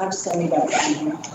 I'm sorry about that.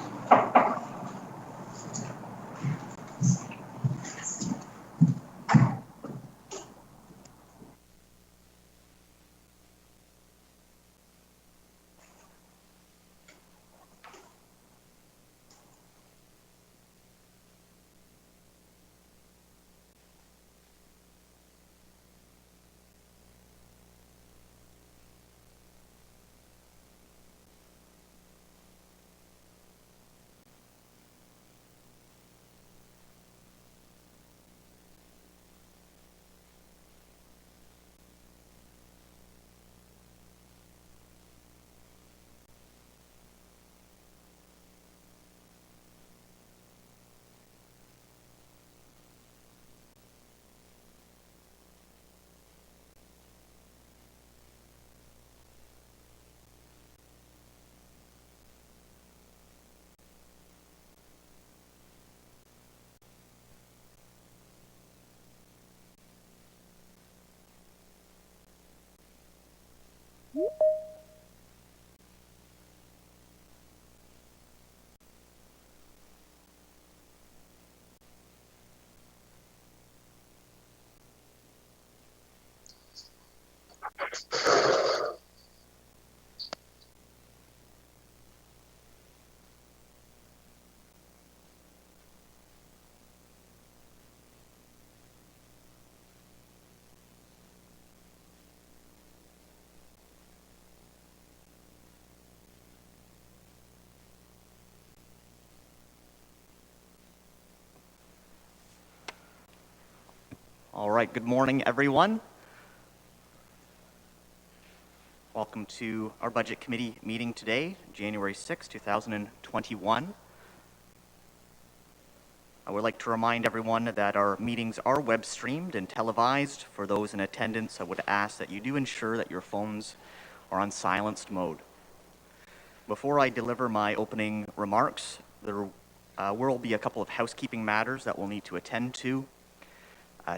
All right, good morning, everyone. Welcome to our Budget Committee meeting today, January 6, 2021. I would like to remind everyone that our meetings are web streamed and televised. For those in attendance, I would ask that you do ensure that your phones are on silenced mode. Before I deliver my opening remarks, there will be a couple of housekeeping matters that we'll need to attend to.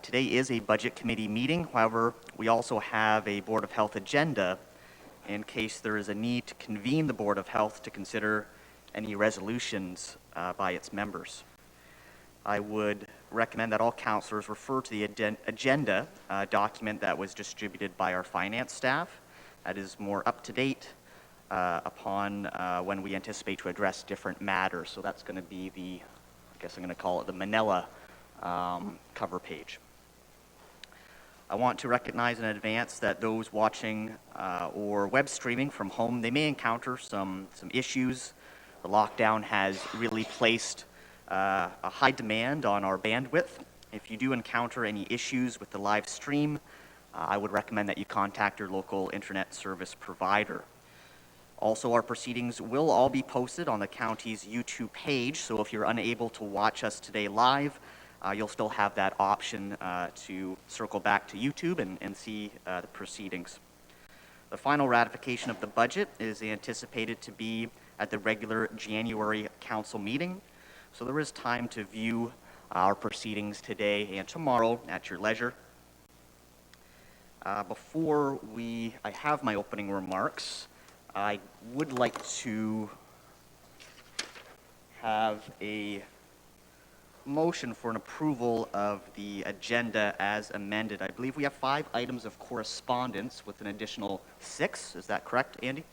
Today is a Budget Committee meeting. However, we also have a Board of Health agenda in case there is a need to convene the Board of Health to consider any resolutions by its members. I would recommend that all councillors refer to the agenda document that was distributed by our finance staff. That is more up to date upon when we anticipate to address different matters. So that's going to be the, I guess I'm going to call it the Manila cover page. I want to recognize in advance that those watching or web streaming from home, they may encounter some issues. The lockdown has really placed a high demand on our bandwidth. If you do encounter any issues with the live stream, I would recommend that you contact your local internet service provider. Also, our proceedings will all be posted on the county's YouTube page, so if you're unable to watch us today live, you'll still have that option to circle back to YouTube and see the proceedings. The final ratification of the budget is anticipated to be at the regular January council meeting, so there is time to view our proceedings today and tomorrow at your leisure. Before I have my opening remarks, I would like to have a motion for an approval of the agenda as amended. I believe we have 5 items of correspondence with an additional 6. Is that correct, Andy?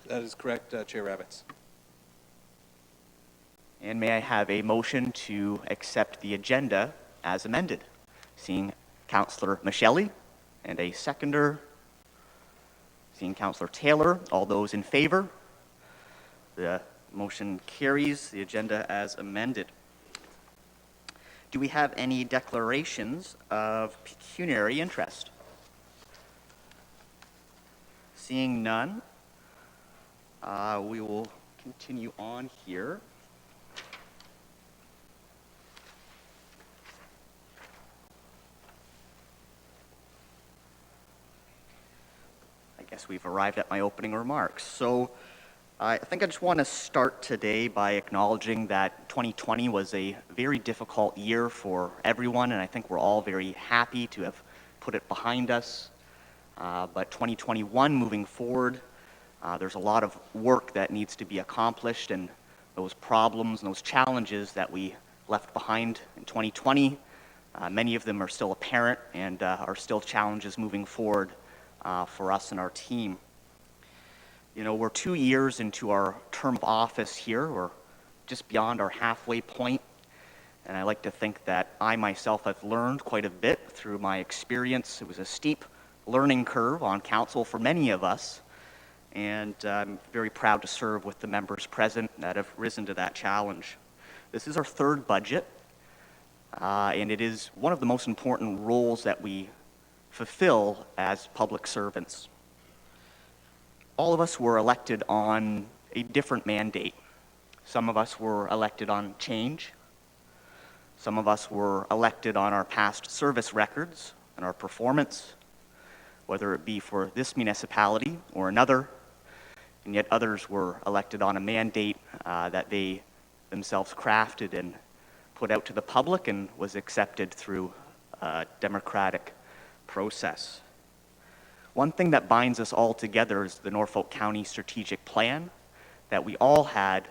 That is correct, Chair Rabbits. And may I have a motion to accept the agenda as amended? Seeing Councillor Micheli and a seconder. Seeing Councillor Taylor, all those in favor? The motion carries the agenda as amended. Do we have any declarations of pecuniary interest? Seeing none, we will continue on here. I guess we've arrived at my opening remarks. So I think I just want to start today by acknowledging that 2020 was a very difficult year for everyone, and I think we're all very happy to have put it behind us. But 2021 moving forward, There's a lot of work that needs to be accomplished, and those problems and those challenges that we left behind in 2020, many of them are still apparent and are still challenges moving forward for us and our team. You know, we're 2 years into our term of office here. We're just beyond our halfway point, and I like to think that I myself have learned quite a bit through my experience. It was a steep learning curve on council for many of us, and I'm very proud to serve with the members present that have risen to that challenge. This is our third budget, and it is one of the most important roles that we fulfill as public servants. All of us were elected on a different mandate. Some of us were elected on change. Some of us were elected on our past service records and our performance, whether it be for this municipality or another, and yet others were elected on a mandate that they themselves crafted and put out to the public and was accepted through a democratic process. One thing that binds us all together is the Norfolk County Strategic Plan that we all had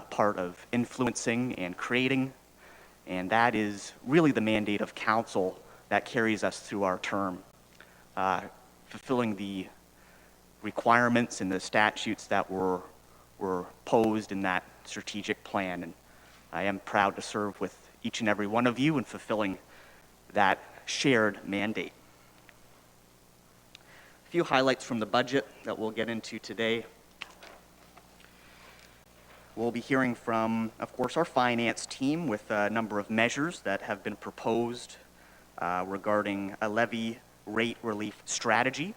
part of influencing and creating, and that is really the mandate of council that carries us through our term, fulfilling the requirements and the statutes that were posed in that strategic plan. And I am proud to serve with each and every one of you in fulfilling that shared mandate. A few highlights from the budget that we'll get into today. We'll be hearing from, of course, our finance team with a number of measures that have been proposed regarding a levy rate relief strategy.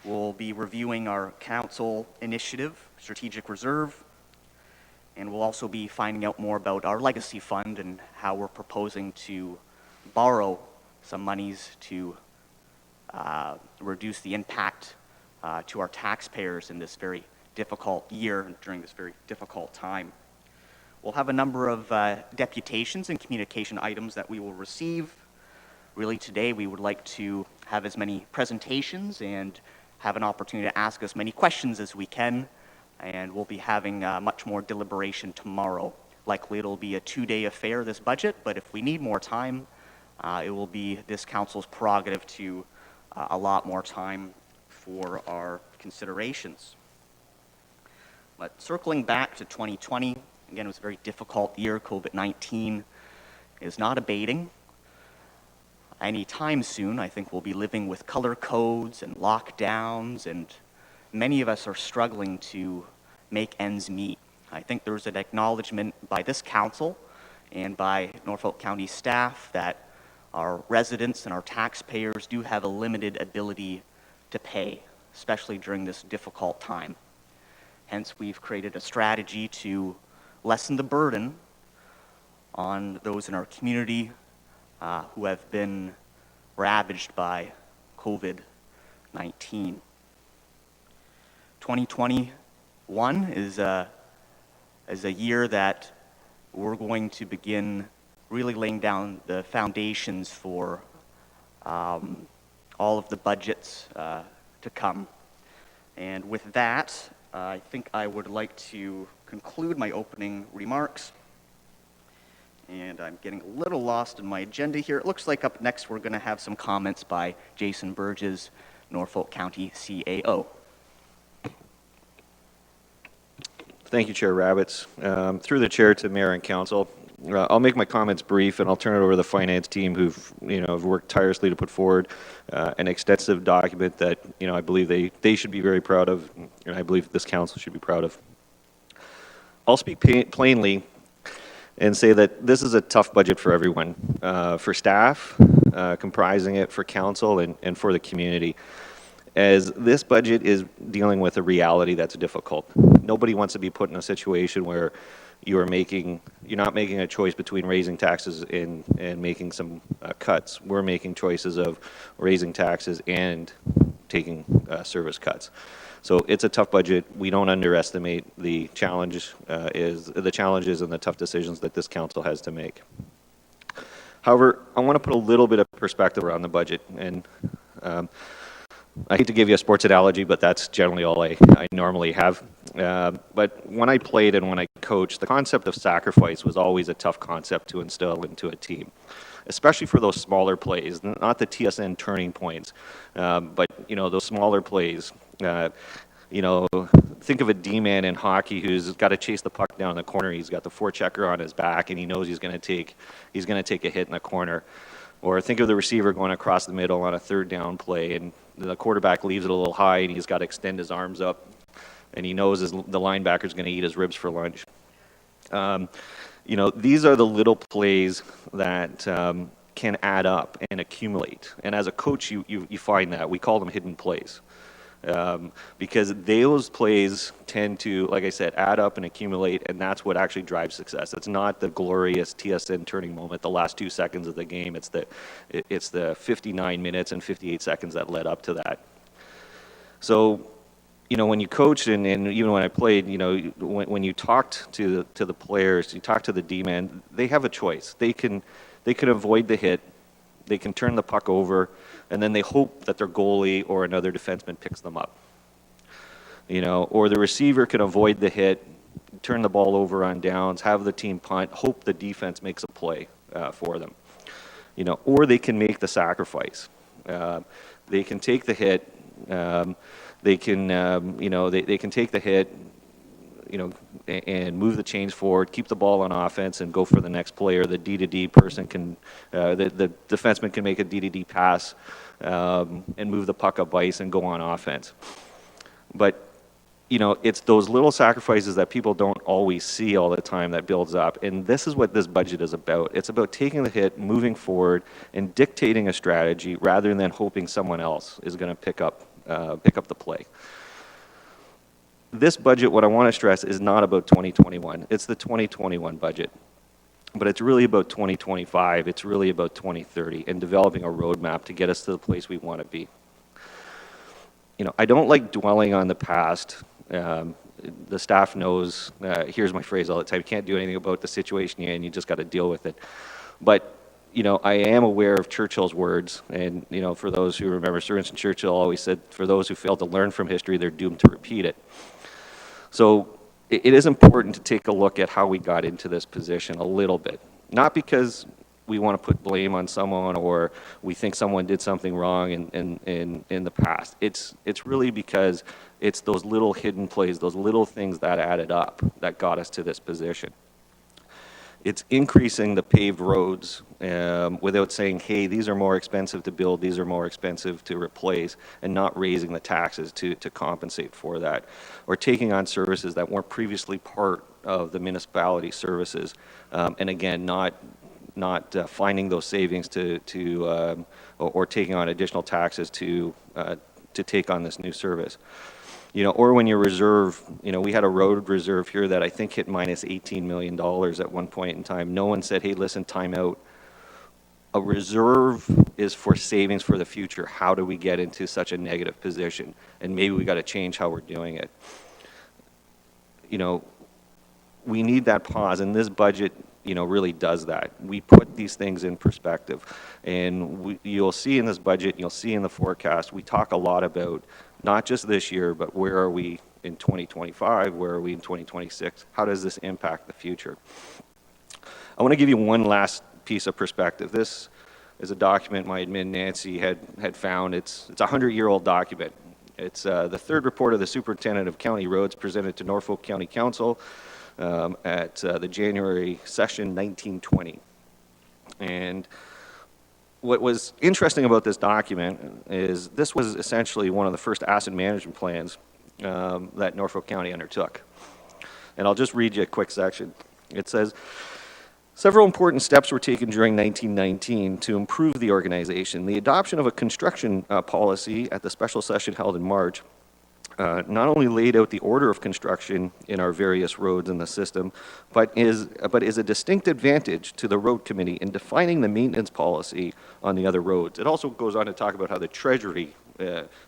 We'll be reviewing our council initiative, strategic reserve, and we'll also be finding out more about our legacy fund and how we're proposing to borrow some monies to reduce the impact to our taxpayers in this very difficult year and during this very difficult time. We'll have a number of deputations and communication items that we will receive. Really today we would like to have as many presentations and have an opportunity to ask as many questions as we can, and we'll be having much more deliberation tomorrow. Likely it'll be a 2-day affair, this budget, but if we need more time, it will be this council's prerogative to allot more time for our considerations. But circling back to 2020, again, it was a very difficult year. COVID-19 is not abating anytime soon. I think we'll be living with color codes and lockdowns, and many of us are struggling to make ends meet. I think there's an acknowledgement by this council and by Norfolk County staff that our residents and our taxpayers do have a limited ability to pay, especially during this difficult time. Hence, we've created a strategy to lessen the burden on those in our community who have been ravaged by COVID-19. 2021 is a year that we're going to begin really laying down the foundations for all of the budgets to come. And with that, I think I would like to conclude my opening remarks. And I'm getting a little lost in my agenda here. It looks like up next we're going to have some comments by Jason Burgess, Norfolk County CAO. Thank you, Chair Rabbits. Through the chair to mayor and council, I'll make my comments brief, and I'll turn it over to the finance team who've have worked tirelessly to put forward an extensive document that I believe they should be very proud of, and I believe this council should be proud of. I'll speak plainly and say that this is a tough budget for everyone, for staff, comprising it, for council, and for the community, as this budget is dealing with a reality that's difficult. Nobody wants to be put in a situation where you're not making a choice between raising taxes and making some cuts. We're making choices of raising taxes and taking service cuts. So it's a tough budget. We don't underestimate the challenges and the tough decisions that this council has to make. However, I want to put a little bit of perspective around the budget, and I hate to give you a sports analogy, but that's generally all I normally have. But when I played and when I coached, the concept of sacrifice was always a tough concept to instill into a team, especially for those smaller plays, not the TSN turning points, but those smaller plays. You know, think of a D-man in hockey who's got to chase the puck down the corner. He's got the forechecker on his back, and he knows he's going to take a hit in the corner. Or think of the receiver going across the middle on a third down play, and the quarterback leaves it a little high, and he's got to extend his arms up, and he knows the linebacker's going to eat his ribs for lunch. These are the little plays that can add up and accumulate. And as a coach, you find that. We call them hidden plays. Because those plays tend to, like I said, add up and accumulate, and that's what actually drives success. It's not the glorious TSN turning moment, the last 2 seconds of the game. It's the 59 minutes and 58 seconds that led up to that. So, when you coach and even when I played, when you talked to the players, you talk to the D-man, they have a choice. They can avoid the hit, they can turn the puck over, and then they hope that their goalie or another defenseman picks them up. Or the receiver can avoid the hit, turn the ball over on downs, have the team punt, hope the defense makes a play for them. Or they can make the sacrifice. They can take the hit. They can take the hit. And move the chains forward, keep the ball on offense, and go for the next player. The D-to-D person the defenseman can make a D-to-D pass and move the puck up ice and go on offense. But, it's those little sacrifices that people don't always see all the time that builds up. And this is what this budget is about. It's about taking the hit, moving forward, and dictating a strategy rather than hoping someone else is going to pick up the play. This budget, what I want to stress, is not about 2021. It's the 2021 budget. But it's really about 2025. It's really about 2030 and developing a roadmap to get us to the place we want to be. I don't like dwelling on the past. The staff knows, here's my phrase all the time, you can't do anything about the situation you're in, you just got to deal with it. But I am aware of Churchill's words, and for those who remember, Sir Winston Churchill always said, for those who fail to learn from history, they're doomed to repeat it. So it is important to take a look at how we got into this position a little bit. Not because we want to put blame on someone or we think someone did something wrong in the past. It's really because it's those little hidden plays, those little things that added up that got us to this position. It's increasing the paved roads without saying, hey, these are more expensive to build, these are more expensive to replace, and not raising the taxes to compensate for that. Or taking on services that weren't previously part of the municipality services. And again, not finding those savings or taking on additional taxes to take on this new service. Or when you reserve, we had a road reserve here that I think hit minus $18 million at one point in time. No one said, hey, listen, time out. A reserve is for savings for the future. How do we get into such a negative position? And maybe we got to change how we're doing it. We need that pause, and this budget, really does that. We put these things in perspective. And you'll see in this budget, you'll see in the forecast, we talk a lot about not just this year, but where are we in 2025? Where are we in 2026? How does this impact the future? I want to give you one last piece of perspective. This is a document my admin Nancy had found. It's a 100-year-old document. It's the third report of the Superintendent of County Roads presented to Norfolk County Council at the January session 1920. And what was interesting about this document is this was essentially one of the first asset management plans that Norfolk County undertook. And I'll just read you a quick section. It says, several important steps were taken during 1919 to improve the organization. The adoption of a construction policy at the special session held in March not only laid out the order of construction in our various roads in the system, but is a distinct advantage to the road committee in defining the maintenance policy on the other roads. It also goes on to talk about how the Treasury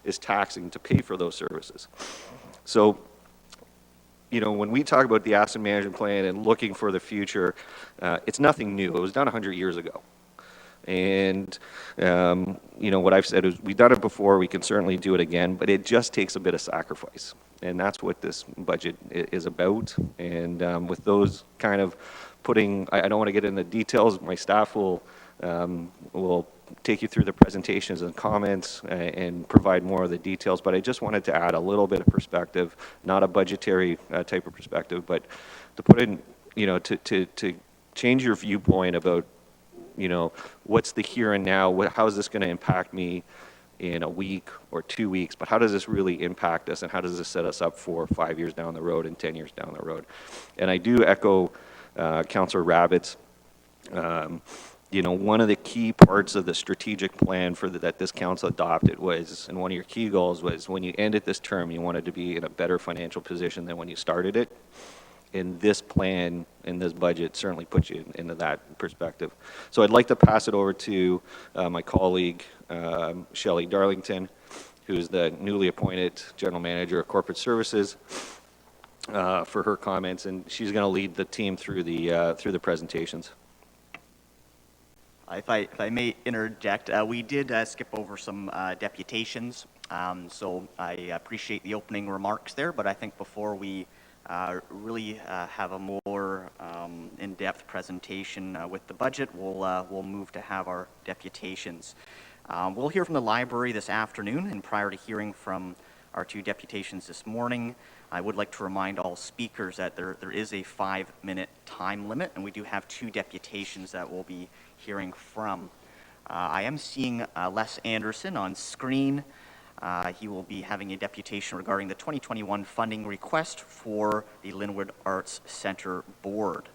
is taxing to pay for those services. So, when we talk about the asset management plan and looking for the future, it's nothing new. It was done 100 years ago. And, what I've said is we've done it before, we can certainly do it again, but it just takes a bit of sacrifice. And that's what this budget is about. And with those kind of I don't want to get into details. My staff will take you through the presentations and comments and provide more of the details. But I just wanted to add a little bit of perspective, not a budgetary type of perspective, but to put in, to change your viewpoint about, what's the here and now, how is this going to impact me in a week or 2 weeks, but how does this really impact us, and how does this set us up for 5 years down the road and 10 years down the road? And I do echo Councillor Rabbit's. One of the key parts of the strategic plan that this council adopted was, and one of your key goals was, when you ended this term, you wanted to be in a better financial position than when you started it. And this plan and this budget certainly puts you into that perspective. So I'd like to pass it over to my colleague, Shelley Darlington, who's the newly appointed General Manager of Corporate Services, for her comments, and she's going to lead the team through the presentations. If I may interject, we did skip over some deputations, so I appreciate the opening remarks there, but I think before we really have a more in-depth presentation with the budget, we'll move to have our deputations. We'll hear from the library this afternoon, and prior to hearing from our two deputations this morning, I would like to remind all speakers that there is a 5-minute time limit, and we do have two deputations that we'll be hearing from. I am seeing Les Anderson on screen. He will be having a deputation regarding the 2021 funding request for the Linwood Arts Center Board.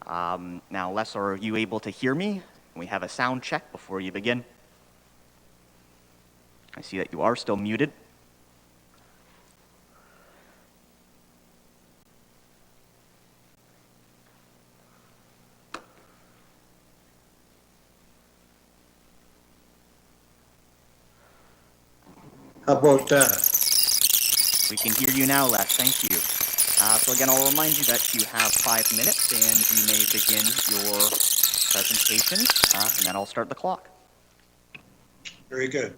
Now, Les, are you able to hear me? Can we have a sound check before you begin? I see that you are still muted. How about that? We can hear you now, Les. Thank you. So again, I'll remind you that you have 5 minutes, and you may begin your presentation, and then I'll start the clock. Very good.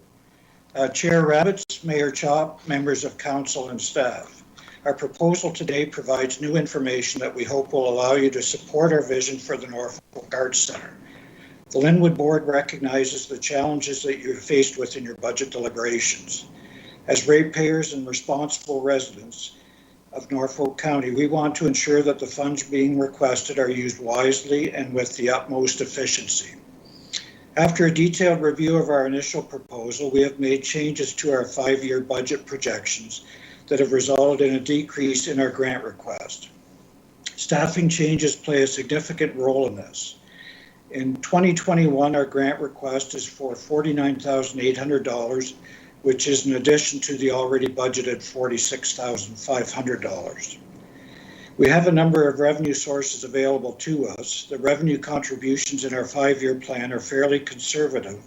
Chair Rabbits, Mayor Chop, members of council and staff. Our proposal today provides new information that we hope will allow you to support our vision for the Norfolk Arts Center. The Linwood Board recognizes the challenges that you're faced with in your budget deliberations. As ratepayers and responsible residents of Norfolk County, we want to ensure that the funds being requested are used wisely and with the utmost efficiency. After a detailed review of our initial proposal, we have made changes to our 5-year budget projections that have resulted in a decrease in our grant request. Staffing changes play a significant role in this. In 2021, our grant request is for $49,800, which is in addition to the already budgeted $46,500. We have a number of revenue sources available to us. The revenue contributions in our 5-year plan are fairly conservative,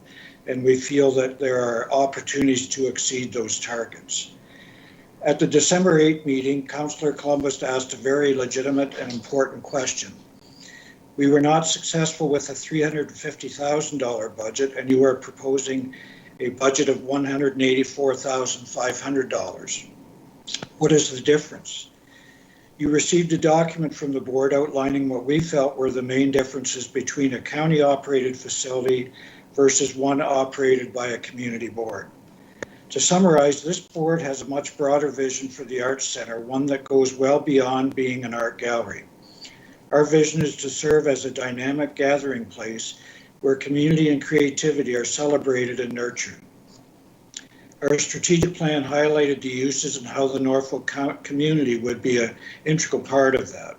and we feel that there are opportunities to exceed those targets. At the December 8 meeting, Councillor Columbus asked a very legitimate and important question. We were not successful with a $350,000 budget, and you are proposing a budget of $184,500. What is the difference? You received a document from the board outlining what we felt were the main differences between a county-operated facility versus one operated by a community board. To summarize, this board has a much broader vision for the Arts Center, one that goes well beyond being an art gallery. Our vision is to serve as a dynamic gathering place where community and creativity are celebrated and nurtured. Our strategic plan highlighted the uses and how the Norfolk community would be an integral part of that.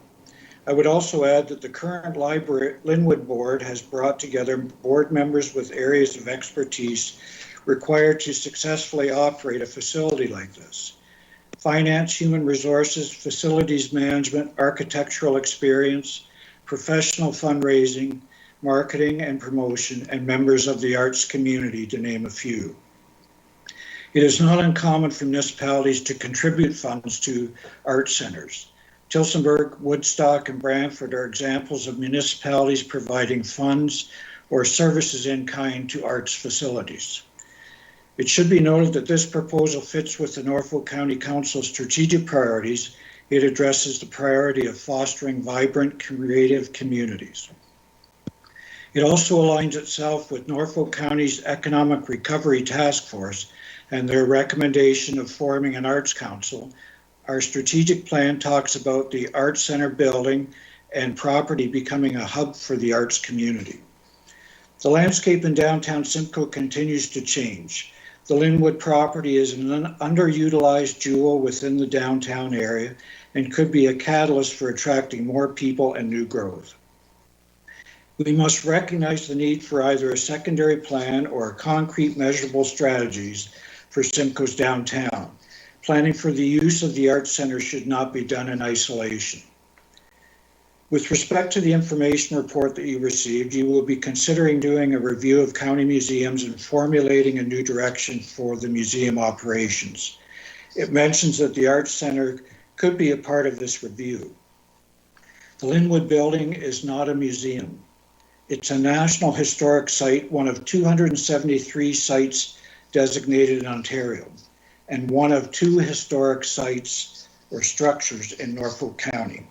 I would also add that the current Linwood Board has brought together board members with areas of expertise required to successfully operate a facility like this. Finance, human resources, facilities management, architectural experience, professional fundraising, marketing and promotion, and members of the arts community, to name a few. It is not uncommon for municipalities to contribute funds to art centers. Tillsonburg, Woodstock, and Brantford are examples of municipalities providing funds or services in kind to arts facilities. It should be noted that this proposal fits with the Norfolk County Council's strategic priorities. It addresses the priority of fostering vibrant, creative communities. It also aligns itself with Norfolk County's Economic Recovery Task Force and their recommendation of forming an Arts Council. Our strategic plan talks about the Arts Center building and property becoming a hub for the arts community. The landscape in downtown Simcoe continues to change. The Linwood property is an underutilized jewel within the downtown area and could be a catalyst for attracting more people and new growth. We must recognize the need for either a secondary plan or concrete measurable strategies for Simcoe's downtown. Planning for the use of the Arts Center should not be done in isolation. With respect to the information report that you received, you will be considering doing a review of county museums and formulating a new direction for the museum operations. It mentions that the Arts Center could be a part of this review. The Linwood building is not a museum. It's a National Historic Site, one of 273 sites designated in Ontario, and one of 2 historic sites or structures in Norfolk County.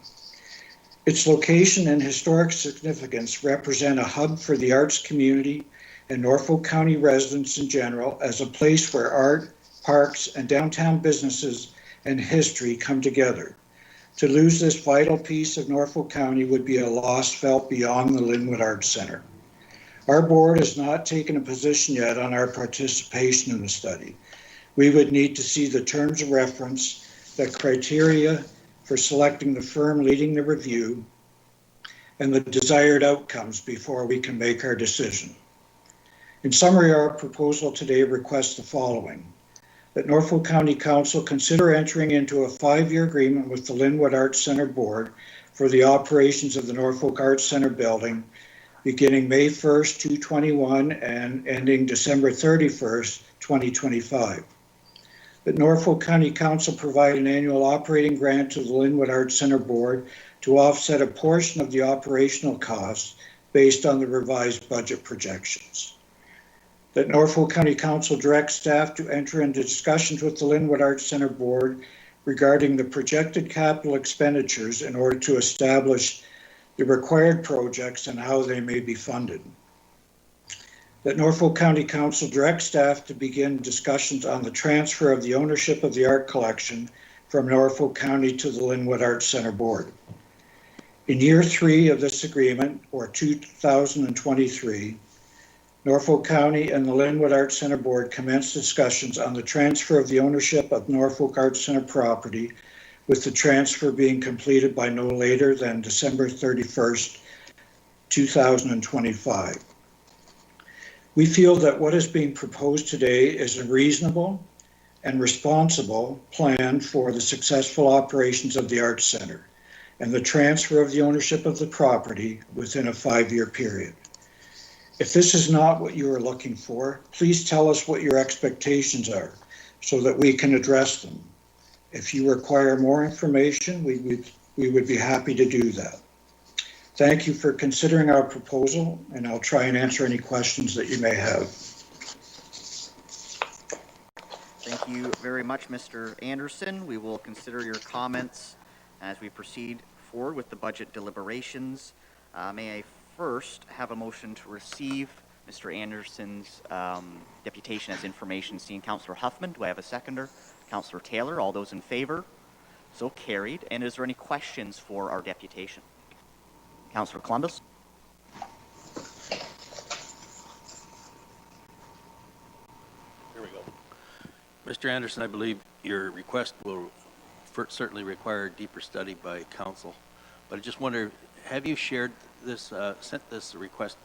Its location and historic significance represent a hub for the arts community and Norfolk County residents in general as a place where art, parks, and downtown businesses and history come together. To lose this vital piece of Norfolk County would be a loss felt beyond the Linwood Arts Center. Our board has not taken a position yet on our participation in the study. We would need to see the terms of reference, the criteria for selecting the firm leading the review, and the desired outcomes before we can make our decision. In summary, our proposal today requests the following: that Norfolk County Council consider entering into a 5-year agreement with the Linwood Arts Center Board for the operations of the Norfolk Arts Center building beginning May 1st, 2021 and ending December 31st, 2025. That Norfolk County Council provide an annual operating grant to the Linwood Arts Center Board to offset a portion of the operational costs based on the revised budget projections. That Norfolk County Council directs staff to enter into discussions with the Linwood Arts Center Board regarding the projected capital expenditures in order to establish the required projects and how they may be funded. That Norfolk County Council directs staff to begin discussions on the transfer of the ownership of the art collection from Norfolk County to the Linwood Arts Center Board. In year 3 of this agreement, or 2023, Norfolk County and the Linwood Arts Center Board commenced discussions on the transfer of the ownership of Norfolk Arts Center property, with the transfer being completed by no later than December 31st, 2025. We feel that what is being proposed today is a reasonable and responsible plan for the successful operations of the Arts Center and the transfer of the ownership of the property within a 5-year period. If this is not what you are looking for, please tell us what your expectations are so that we can address them. If you require more information, we would be happy to do that. Thank you for considering our proposal, and I'll try and answer any questions that you may have. Thank you very much, Mr. Anderson. We will consider your comments as we proceed forward with the budget deliberations. May I first have a motion to receive Mr. Anderson's deputation as information seen? Councillor Huffman, do I have a seconder? Councillor Taylor, all those in favor? So carried. And is there any questions for our deputation? Councillor Columbus? Here we go. Mr. Anderson, I believe your request will certainly require a deeper study by council, but I just wonder, have you shared this, sent this request,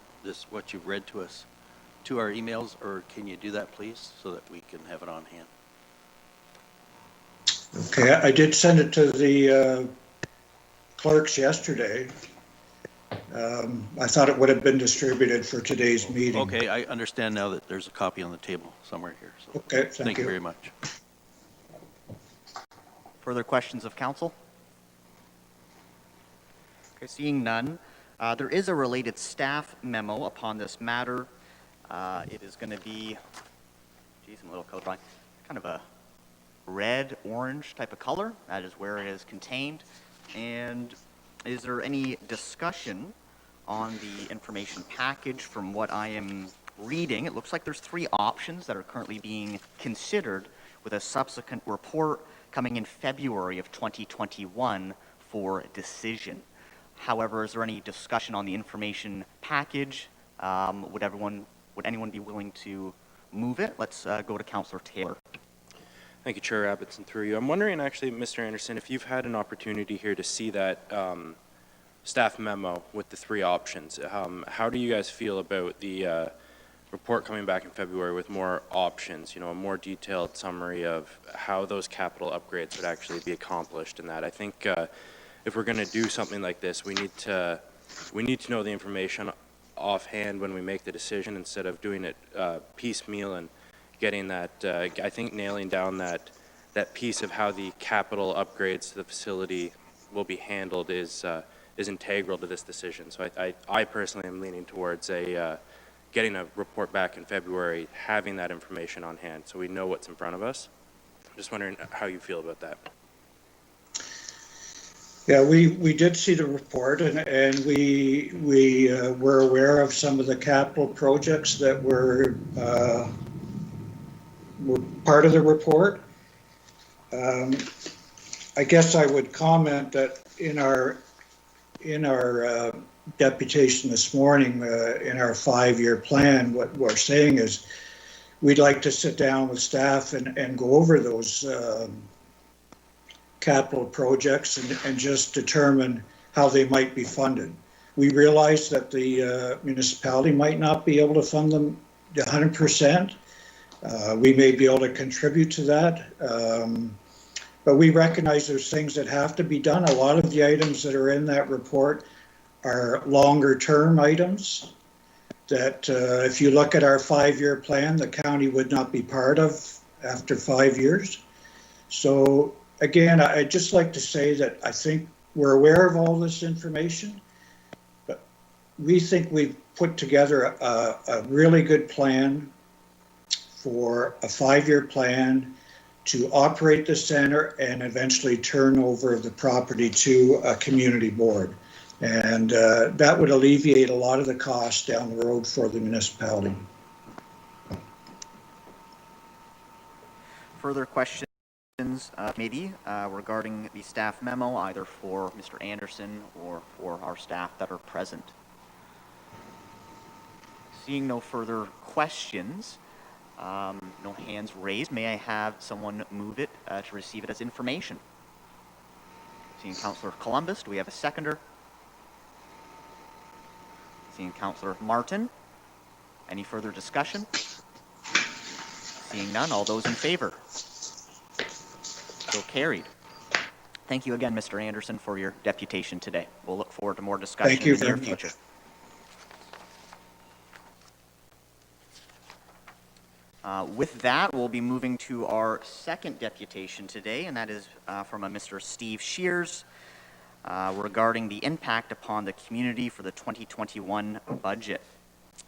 what you've read to us, to our emails, or can you do that, please, so that we can have it on hand? Okay, I did send it to the clerks yesterday. I thought it would have been distributed for today's meeting. Okay, I understand now that there's a copy on the table somewhere here. So okay, thank you very much. Further questions of council? Okay, seeing none, There is a related staff memo upon this matter. It is going to be, geez, I'm a little colorblind, kind of a red, orange type of color. That is where it is contained. And is there any discussion on the information package? From what I am reading, it looks like there's 3 options that are currently being considered, with a subsequent report coming in February of 2021 for decision. However, is there any discussion on the information package? Would anyone be willing to move it? Let's go to Councillor Taylor. Thank you, Chair Rabbits, and through you. I'm wondering, actually, Mr. Anderson, if you've had an opportunity here to see that staff memo with the 3 options. How do you guys feel about the report coming back in February with more options, a more detailed summary of how those capital upgrades would actually be accomplished in that? I think if we're going to do something like this, we need to know the information offhand when we make the decision, instead of doing it piecemeal and getting that, I think nailing down that piece of how the capital upgrades to the facility will be handled is integral to this decision. So I personally am leaning towards getting a report back in February, having that information on hand so we know what's in front of us. Just wondering how you feel about that. Yeah, we did see the report, and we were aware of some of the capital projects that were part of the report. I guess I would comment that in our deputation this morning, in our 5-year plan, what we're saying is we'd like to sit down with staff and go over those capital projects and just determine how they might be funded. We realize that the municipality might not be able to fund them 100%. We may be able to contribute to that, but we recognize there's things that have to be done. A lot of the items that are in that report are longer term items that if you look at our 5-year plan, the county would not be part of after 5 years. So again, I'd just like to say that I think we're aware of all this information, but we think we've put together a really good plan for a 5-year plan to operate the center and eventually turn over the property to a community board. And that would alleviate a lot of the costs down the road for the municipality. Further questions, maybe, regarding the staff memo, either for Mr. Anderson or for our staff that are present? Seeing no further questions, no hands raised, may I have someone move it to receive it as information? Seeing Councillor Columbus, do we have a seconder? Seeing Councillor Martin, any further discussion? Seeing none, all those in favor? So carried. Thank you again, Mr. Anderson, for your deputation today. We'll look forward to more discussion in the near future. With that, we'll be moving to our second deputation today, and that is from a Mr. Steve Shears regarding the impact upon the community for the 2021 budget.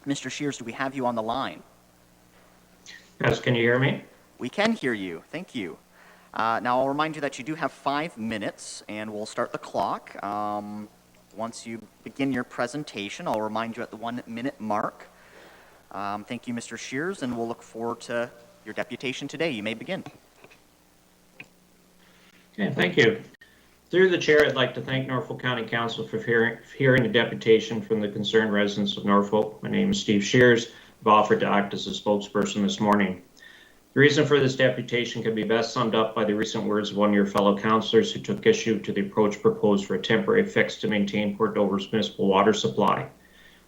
Mr. Shears, do we have you on the line? Yes, can you hear me? We can hear you. Thank you. Now, I'll remind you that you do have 5 minutes, and we'll start the clock. Once you begin your presentation, I'll remind you at the 1-minute mark. Thank you, Mr. Shears, and we'll look forward to your deputation today. You may begin. Okay, thank you. Through the chair, I'd like to thank Norfolk County Council for hearing a deputation from the concerned residents of Norfolk. My name is Steve Shears. I've offered to act as a spokesperson this morning. The reason for this deputation can be best summed up by the recent words of one of your fellow councillors who took issue to the approach proposed for a temporary fix to maintain Port Dover's municipal water supply.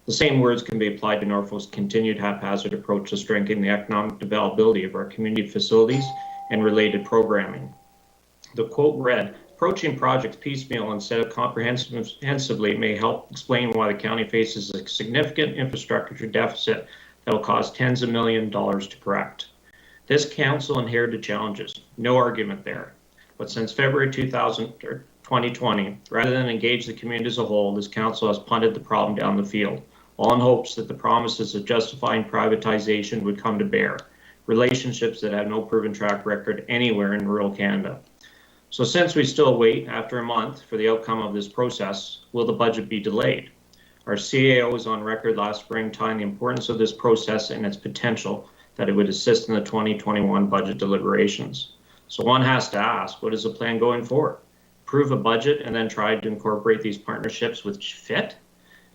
The same words can be applied to Norfolk's continued haphazard approach to strengthening the economic developability of our community facilities and related programming. The quote read, "Approaching projects piecemeal instead of comprehensively may help explain why the county faces a significant infrastructure deficit that will cost tens of millions of dollars to correct." This council inherited challenges, no argument there. But since February 2020, 2020, rather than engage the community as a whole, this council has punted the problem down the field, all in hopes that the promises of justifying privatization would come to bear, relationships that have no proven track record anywhere in rural Canada. So since we still wait after a month for the outcome of this process, will the budget be delayed? Our CAO was on record last spring tying the importance of this process and its potential that it would assist in the 2021 budget deliberations. So one has to ask, what is the plan going forward? Approve a budget and then try to incorporate these partnerships which fit?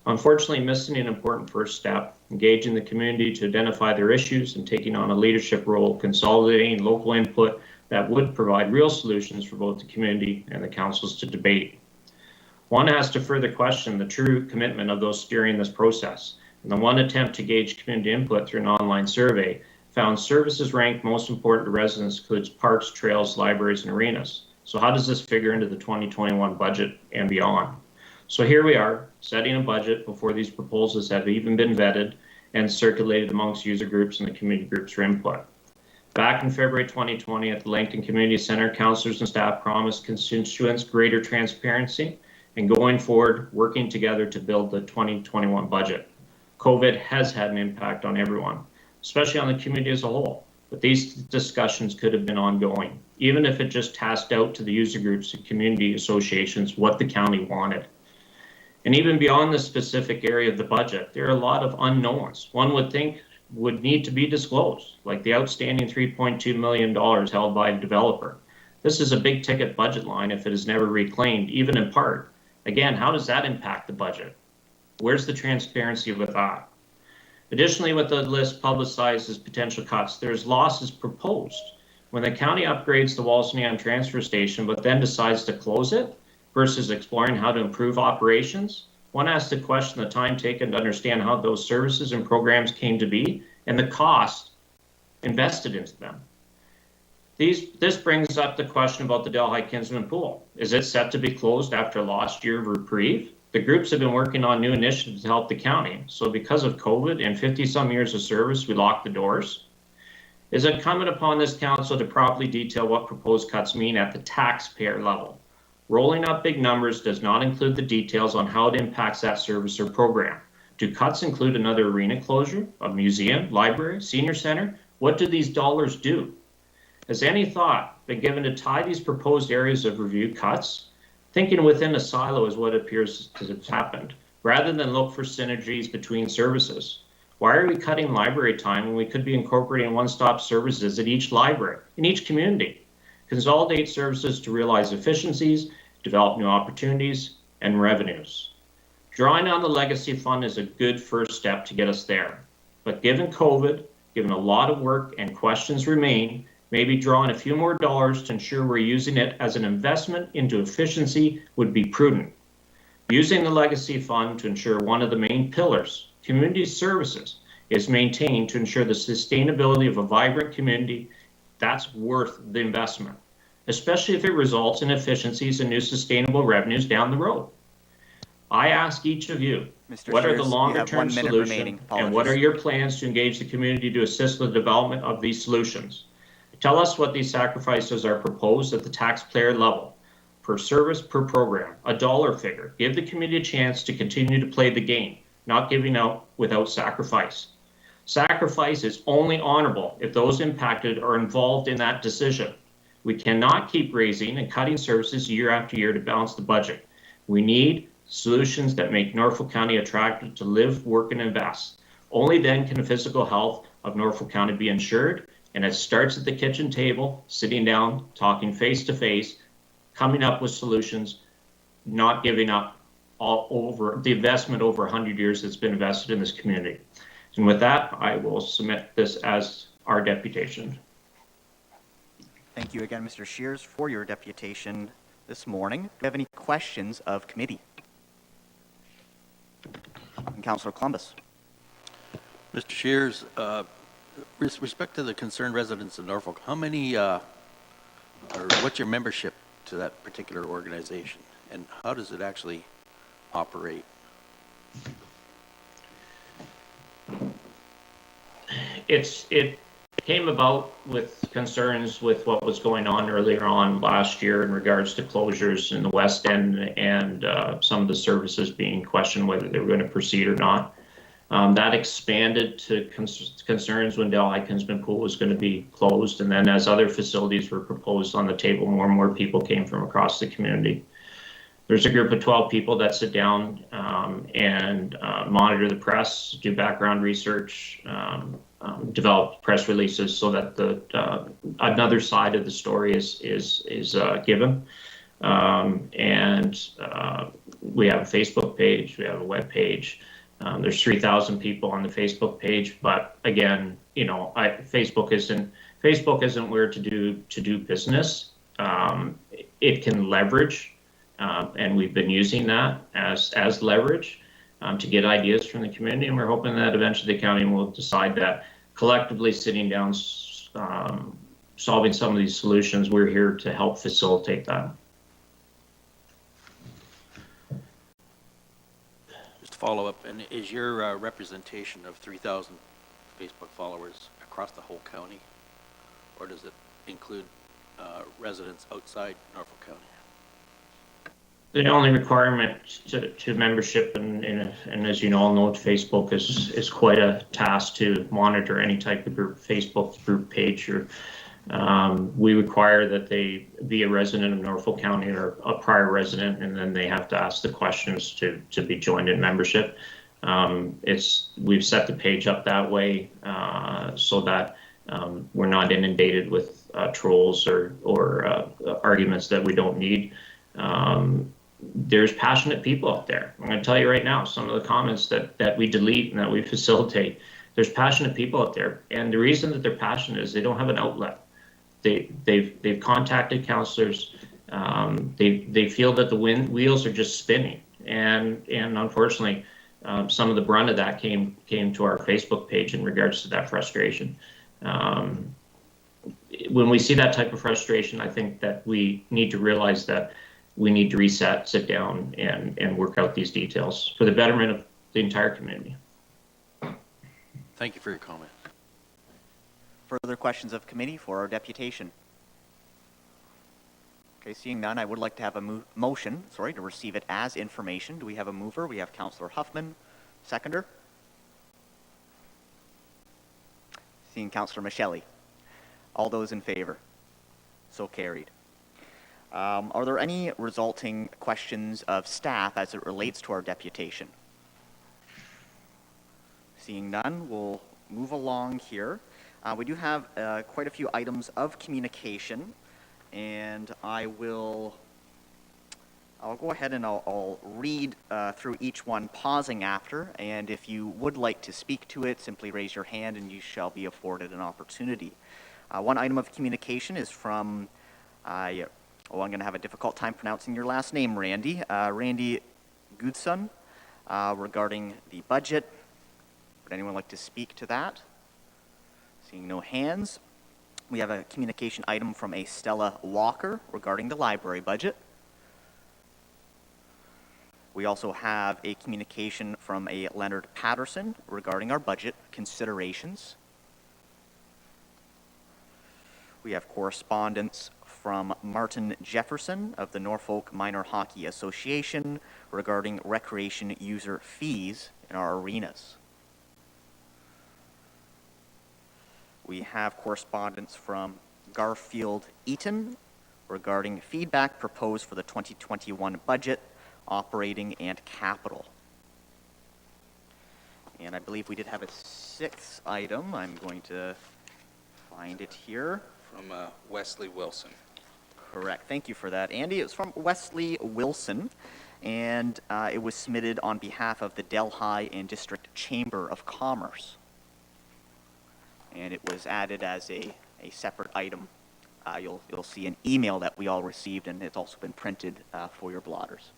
Unfortunately, missing an important first step, engaging the community to identify their issues and taking on a leadership role, consolidating local input that would provide real solutions for both the community and the councils to debate. One has to further question the true commitment of those steering this process. And the one attempt to gauge community input through an online survey found services ranked most important to residents includes parks, trails, libraries, and arenas. So how does this figure into the 2021 budget and beyond? So here we are, setting a budget before these proposals have even been vetted and circulated amongst user groups and the community groups for input. Back in February 2020 at the Langton Community Center, councillors and staff promised constituents greater transparency and going forward, working together to build the 2021 budget. COVID has had an impact on everyone, especially on the community as a whole, but these discussions could have been ongoing, even if it just tasked out to the user groups and community associations what the county wanted. And even beyond the specific area of the budget, there are a lot of unknowns. One would think would need to be disclosed, like the outstanding $3.2 million held by a developer. This is a big ticket budget line if it is never reclaimed, even in part. Again, how does that impact the budget? Where's the transparency with that? Additionally, with the list publicized as potential cuts, there's losses proposed. When the county upgrades the Walsingham transfer station, but then decides to close it versus exploring how to improve operations, one has to question the time taken to understand how those services and programs came to be and the cost invested into them. This brings up the question about the Delhi Kinsman Pool. Is it set to be closed after last year of reprieve? The groups have been working on new initiatives to help the county. So because of COVID and 50 some years of service, we locked the doors. Is it incumbent upon this council to properly detail what proposed cuts mean at the taxpayer level? Rolling up big numbers does not include the details on how it impacts that service or program. Do cuts include another arena closure, a museum, library, senior center? What do these dollars do? Has any thought been given to tie these proposed areas of review cuts? Thinking within a silo is what appears to have happened, rather than look for synergies between services. Why are we cutting library time when we could be incorporating one-stop services at each library, in each community? Consolidate services to realize efficiencies, develop new opportunities and revenues. Drawing on the legacy fund is a good first step to get us there. But given COVID, given a lot of work and questions remain, maybe drawing a few more dollars to ensure we're using it as an investment into efficiency would be prudent. Using the legacy fund to ensure one of the main pillars, community services, is maintained to ensure the sustainability of a vibrant community, that's worth the investment, especially if it results in efficiencies and new sustainable revenues down the road. I ask each of you, Mr. what are Shears, the you longer have term 1 minute solutions remaining. and what are Apologies. your plans to engage the community to assist with the development of these solutions? Tell us what these sacrifices are proposed at the taxpayer level, per service, per program, a dollar figure. Give the community a chance to continue to play the game, not giving out without sacrifice. Sacrifice is only honorable if those impacted are involved in that decision. We cannot keep raising and cutting services year after year to balance the budget. We need solutions that make Norfolk County attractive to live, work, and invest. Only then can the physical health of Norfolk County be ensured. And it starts at the kitchen table, sitting down, talking face to face, coming up with solutions, not giving up all over the investment over 100 years that's been invested in this community. And with that, I will submit this as our deputation. Thank you again, Mr. Shears, for your deputation this morning. Do you have any questions of committee? And Councillor Columbus. Mr. Shears, with respect to the concerned residents of Norfolk, how many, or what's your membership to that particular organization, and how does it actually operate? It came about with concerns with what was going on earlier on last year in regards to closures in the West End and some of the services being questioned whether they were going to proceed or not. That expanded to concerns when Del Kinsman Pool was going to be closed, and then as other facilities were proposed on the table, more and more people came from across the community. There's a group of 12 people that sit down and monitor the press, do background research, develop press releases so that the another side of the story is given. We have a Facebook page, we have a web page. There's 3,000 people on the Facebook page, but again, you know, Facebook isn't where to do business. It can leverage, and we've been using that as leverage to get ideas from the community, and we're hoping that eventually the county will decide that collectively sitting down, solving some of these solutions, we're here to help facilitate that. Just to follow up, and is your representation of 3,000 Facebook followers across the whole county, or does it include residents outside Norfolk County? The only requirement to membership, and as you all know, Facebook is quite a task to monitor any type of group, Facebook group page. Or we require that they be a resident of Norfolk County or a prior resident, and then they have to ask the questions to be joined in membership. We've set the page up that way so that we're not inundated with trolls or arguments that we don't need. There's passionate people out there. I'm going to tell you right now, some of the comments that we delete and that we facilitate, there's passionate people out there. And the reason that they're passionate is they don't have an outlet. They've contacted counselors. They feel that the wheels are just spinning. And unfortunately, some of the brunt of that came to our Facebook page in regards to that frustration. When we see that type of frustration, I think that we need to realize that we need to reset, sit down, and work out these details for the betterment of the entire community. Thank you for your comment. Further questions of committee for our deputation? Okay, seeing none, I would like to have a motion, to receive it as information. Do we have a mover? We have Councillor Huffman. Seconder? Seeing Councillor Michele. All those in favor? So carried. Are there any resulting questions of staff as it relates to our deputation? Seeing none, we'll move along here. We do have quite a few items of communication, and I'll go ahead and I'll read through each one, pausing after, and if you would like to speak to it, simply raise your hand and you shall be afforded an opportunity. One item of communication is from I'm going to have a difficult time pronouncing your last name, Randy. Randy Goodson, regarding the budget. Would anyone like to speak to that? Seeing no hands. We have a communication item from a Stella Walker regarding the library budget. We also have a communication from a Leonard Patterson regarding our budget considerations. We have correspondence from Martin Jefferson of the Norfolk Minor Hockey Association regarding recreation user fees in our arenas. We have correspondence from Garfield Eaton regarding feedback proposed for the 2021 budget, operating and capital. And I believe we did have a sixth item. I'm going to find it here. From Wesley Wilson. Correct. Thank you for that, Andy. It was from Wesley Wilson, and it was submitted on behalf of the Delhi and District Chamber of Commerce. And it was added as a separate item. You'll see an email that we all received, and it's also been printed for your blotters.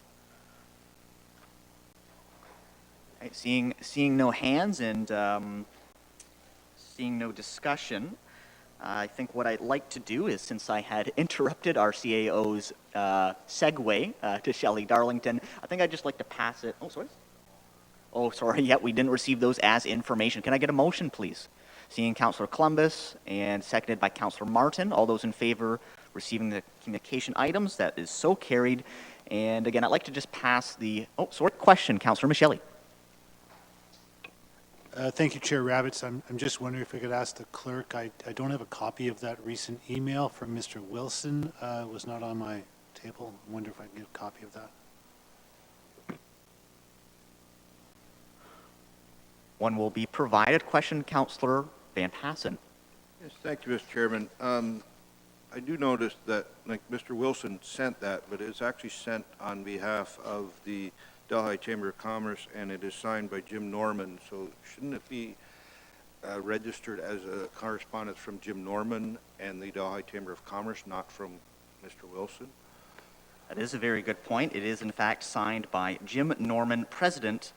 Right, seeing no hands and seeing no discussion, I think what I'd like to do is, since I had interrupted our CAO's segue to Shelley Darlington, I think I'd just like to pass it. Oh, sorry. Yeah, we didn't receive those as information. Can I get a motion, please? Seeing Councillor Columbus and seconded by Councillor Martin. All those in favor receiving the communication items, that is so carried. And again, I'd like to just pass the, question, Councillor Michelli. Thank you, Chair Rabbits. I'm just wondering if I could ask the clerk. I don't have a copy of that recent email from Mr. Wilson. It was not on my table. I wonder if I can get a copy of that. One will be provided. Question, Councillor Van Passen. Yes, thank you, Mr. Chairman. I do notice that, like, Mr. Wilson sent that, but it's actually sent on behalf of the Delhi Chamber of Commerce, and it is signed by Jim Norman. So shouldn't it be registered as a correspondence from Jim Norman and the Delhi Chamber of Commerce, not from Mr. Wilson? That is a very good point. It is, in fact, signed by Jim Norman, President,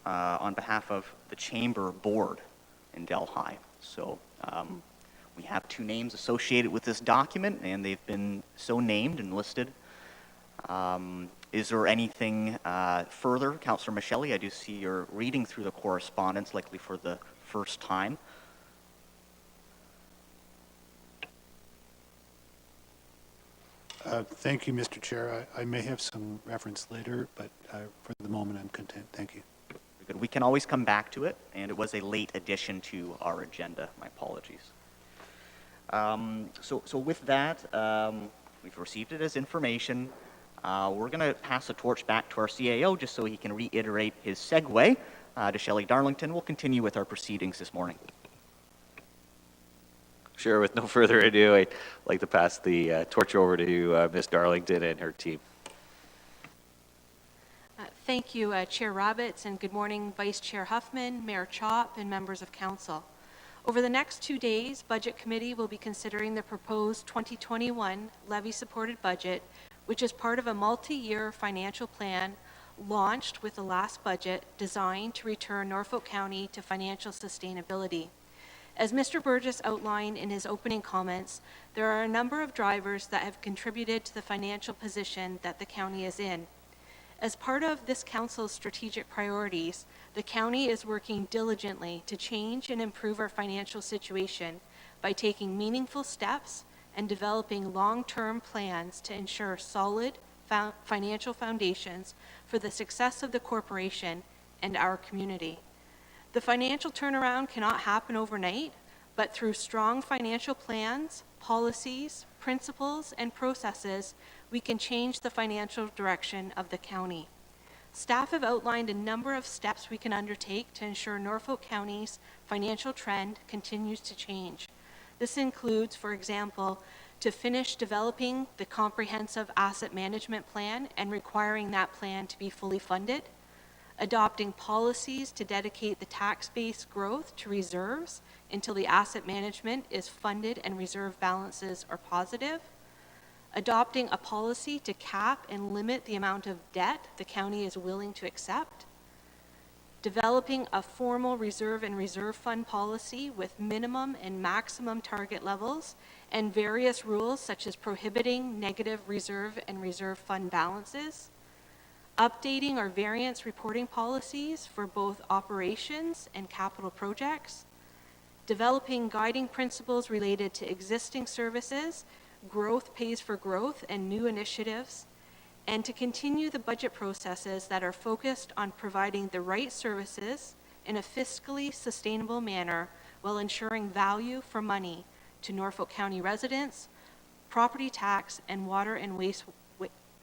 on behalf of the Chamber Board in Delhi. So we have two names associated with this document, and they've been so named and listed. Is there anything further? Councillor Michelli, I do see you're reading through the correspondence, likely for the first time. Thank you, Mr. Chair. I may have some reference later, but for the moment, I'm content. Thank you. Good. We can always come back to it, and it was a late addition to our agenda. My apologies. So with that, we've received it as information. We're going to pass the torch back to our CAO just so he can reiterate his segue to Shelley Darlington. We'll continue with our proceedings this morning. Sure, with no further ado, I'd like to pass the torch over to Ms. Darlington and her team. Thank you, Chair Rabbits, and good morning, Vice Chair Huffman, Mayor Chop, and members of Council. Over the next 2 days, Budget Committee will be considering the proposed 2021 levy-supported budget, which is part of a multi-year financial plan launched with the last budget designed to return Norfolk County to financial sustainability. As Mr. Burgess outlined in his opening comments, there are a number of drivers that have contributed to the financial position that the county is in. As part of this council's strategic priorities, the county is working diligently to change and improve our financial situation by taking meaningful steps and developing long-term plans to ensure solid financial foundations for the success of the corporation and our community. The financial turnaround cannot happen overnight, but through strong financial plans, policies, principles, and processes, we can change the financial direction of the county. Staff have outlined a number of steps we can undertake to ensure Norfolk County's financial trend continues to change. This includes, for example, to finish developing the comprehensive asset management plan and requiring that plan to be fully funded, adopting policies to dedicate the tax base growth to reserves until the asset management is funded and reserve balances are positive, adopting a policy to cap and limit the amount of debt the county is willing to accept, developing a formal reserve and reserve fund policy with minimum and maximum target levels and various rules such as prohibiting negative reserve and reserve fund balances, updating our variance reporting policies for both operations and capital projects, developing guiding principles related to existing services, growth pays for growth, and new initiatives, and to continue the budget processes that are focused on providing the right services in a fiscally sustainable manner while ensuring value for money to Norfolk County residents, property tax, and water and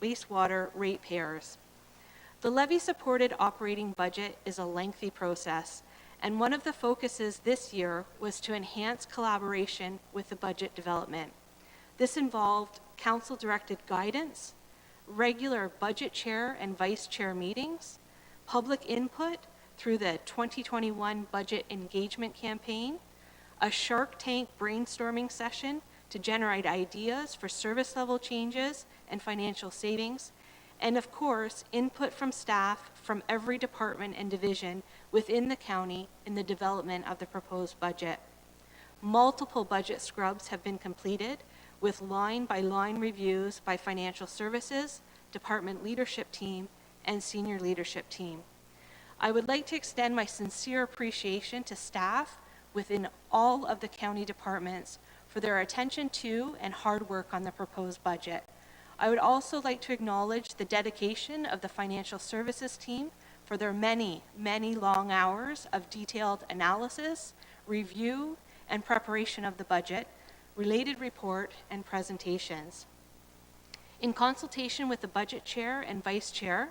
wastewater ratepayers. The levy-supported operating budget is a lengthy process, and one of the focuses this year was to enhance collaboration with the budget development. This involved council-directed guidance, regular budget chair and vice chair meetings, public input through the 2021 budget engagement campaign, a Shark Tank brainstorming session to generate ideas for service level changes and financial savings, and of course, input from staff from every department and division within the county in the development of the proposed budget. Multiple budget scrubs have been completed with line-by-line reviews by financial services, department leadership team, and senior leadership team. I would like to extend my sincere appreciation to staff within all of the county departments for their attention to and hard work on the proposed budget. I would also like to acknowledge the dedication of the financial services team for their many, many long hours of detailed analysis, review, and preparation of the budget, related report, and presentations. In consultation with the budget chair and vice chair,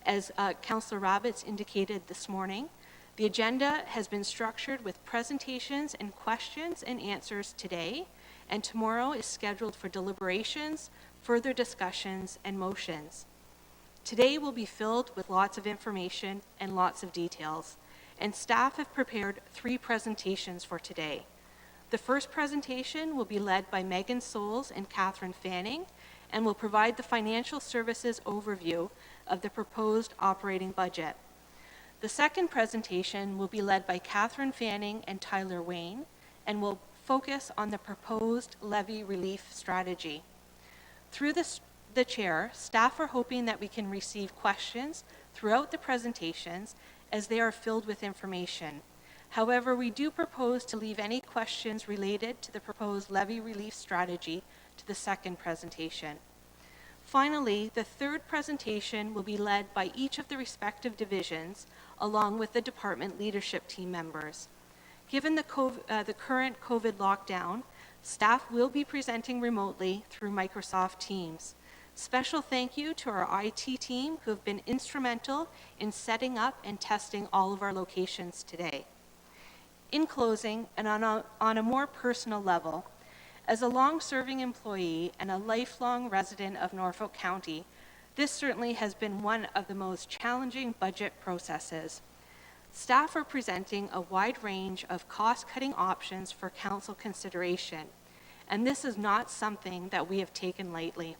as Councillor Rabbits indicated this morning, the agenda has been structured with presentations and questions and answers today, and tomorrow is scheduled for deliberations, further discussions, and motions. Today will be filled with lots of information and lots of details, and staff have prepared 3 presentations for today. The first presentation will be led by Megan Souls and Catherine Fanning, and will provide the financial services overview of the proposed operating budget. The second presentation will be led by Catherine Fanning and Tyler Wayne, and will focus on the proposed levy relief strategy. Through the chair, staff are hoping that we can receive questions throughout the presentations as they are filled with information. However, we do propose to leave any questions related to the proposed levy relief strategy to the second presentation. Finally, the third presentation will be led by each of the respective divisions, along with the department leadership team members. Given the current COVID lockdown, staff will be presenting remotely through Microsoft Teams. Special thank you to our IT team who have been instrumental in setting up and testing all of our locations today. In closing, and on a more personal level, as a long-serving employee and a lifelong resident of Norfolk County, this certainly has been one of the most challenging budget processes. Staff are presenting a wide range of cost-cutting options for council consideration, and this is not something that we have taken lightly.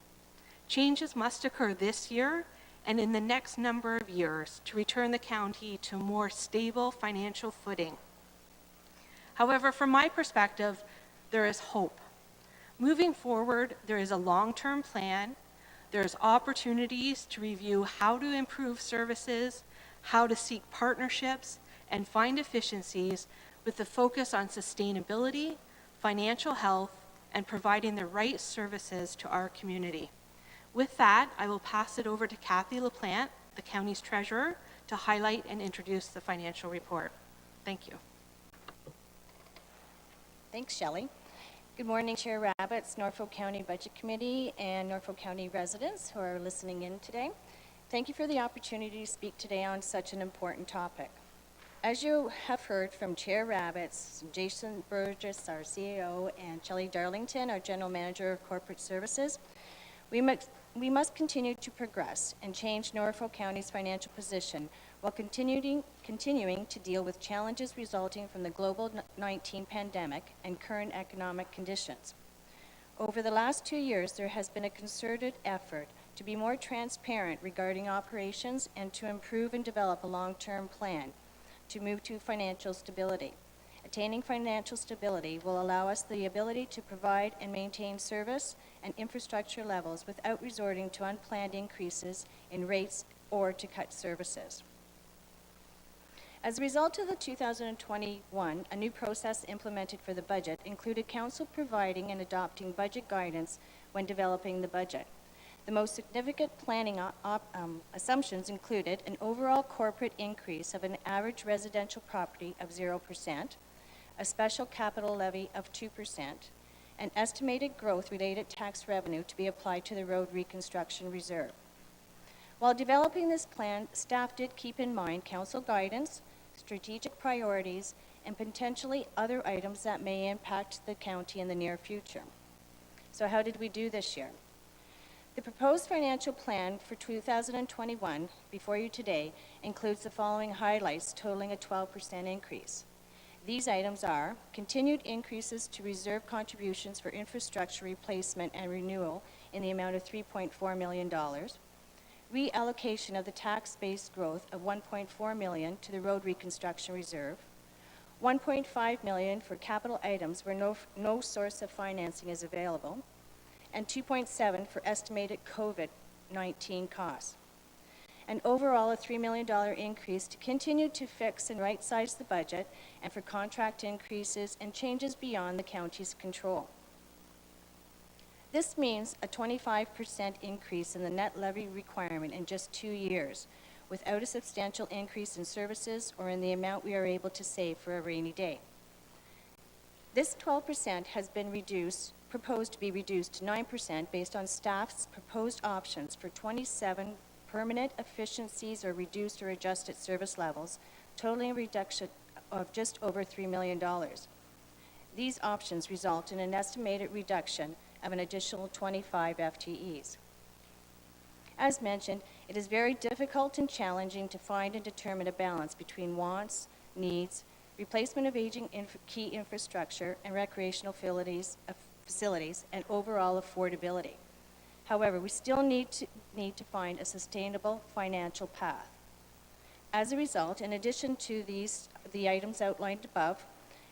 Changes must occur this year and in the next number of years to return the county to a more stable financial footing. However, from my perspective, there is hope. Moving forward, there is a long-term plan. There's opportunities to review how to improve services, how to seek partnerships, and find efficiencies with the focus on sustainability, financial health, and providing the right services to our community. With that, I will pass it over to Kathy LaPlante, the county's treasurer, to highlight and introduce the financial report. Thank you. Thanks, Shelley. Good morning, Chair Rabbits, Norfolk County Budget Committee, and Norfolk County residents who are listening in today. Thank you for the opportunity to speak today on such an important topic. As you have heard from Chair Rabbits, Jason Burgess, our CEO, and Shelley Darlington, our General Manager of Corporate Services, we must continue to progress and change Norfolk County's financial position while continuing to deal with challenges resulting from the global 19 pandemic and current economic conditions. Over the last 2 years, there has been a concerted effort to be more transparent regarding operations and to improve and develop a long-term plan to move to financial stability. Attaining financial stability will allow us the ability to provide and maintain service and infrastructure levels without resorting to unplanned increases in rates or to cut services. As a result of the 2021, a new process implemented for the budget included Council providing and adopting budget guidance when developing the budget. The most significant planning assumptions included an overall corporate increase of an average residential property of 0%, a special capital levy of 2%, and estimated growth-related tax revenue to be applied to the road reconstruction reserve. While developing this plan, staff did keep in mind Council guidance, strategic priorities, and potentially other items that may impact the county in the near future. So how did we do this year? The proposed financial plan for 2021 before you today includes the following highlights totaling a 12% increase. These items are continued increases to reserve contributions for infrastructure replacement and renewal in the amount of $3.4 million, reallocation of the tax-based growth of $1.4 million to the road reconstruction reserve, $1.5 million for capital items where no source of financing is available, and $2.7 for estimated COVID-19 costs. and overall a $3 million increase to continue to fix and right-size the budget and for contract increases and changes beyond the county's control. This means a 25% increase in the net levy requirement in just 2 years, without a substantial increase in services or in the amount we are able to save for a rainy day. This 12% has been proposed to be reduced to 9% based on staff's proposed options for 27 permanent efficiencies or reduced or adjusted service levels, totaling a reduction of just over $3 million. These options result in an estimated reduction of an additional 25 FTEs. As mentioned, it is very difficult and challenging to find and determine a balance between wants, needs, replacement of aging key infrastructure and recreational facilities, and overall affordability. However, we still need to find a sustainable financial path. As a result, in addition to the items outlined above,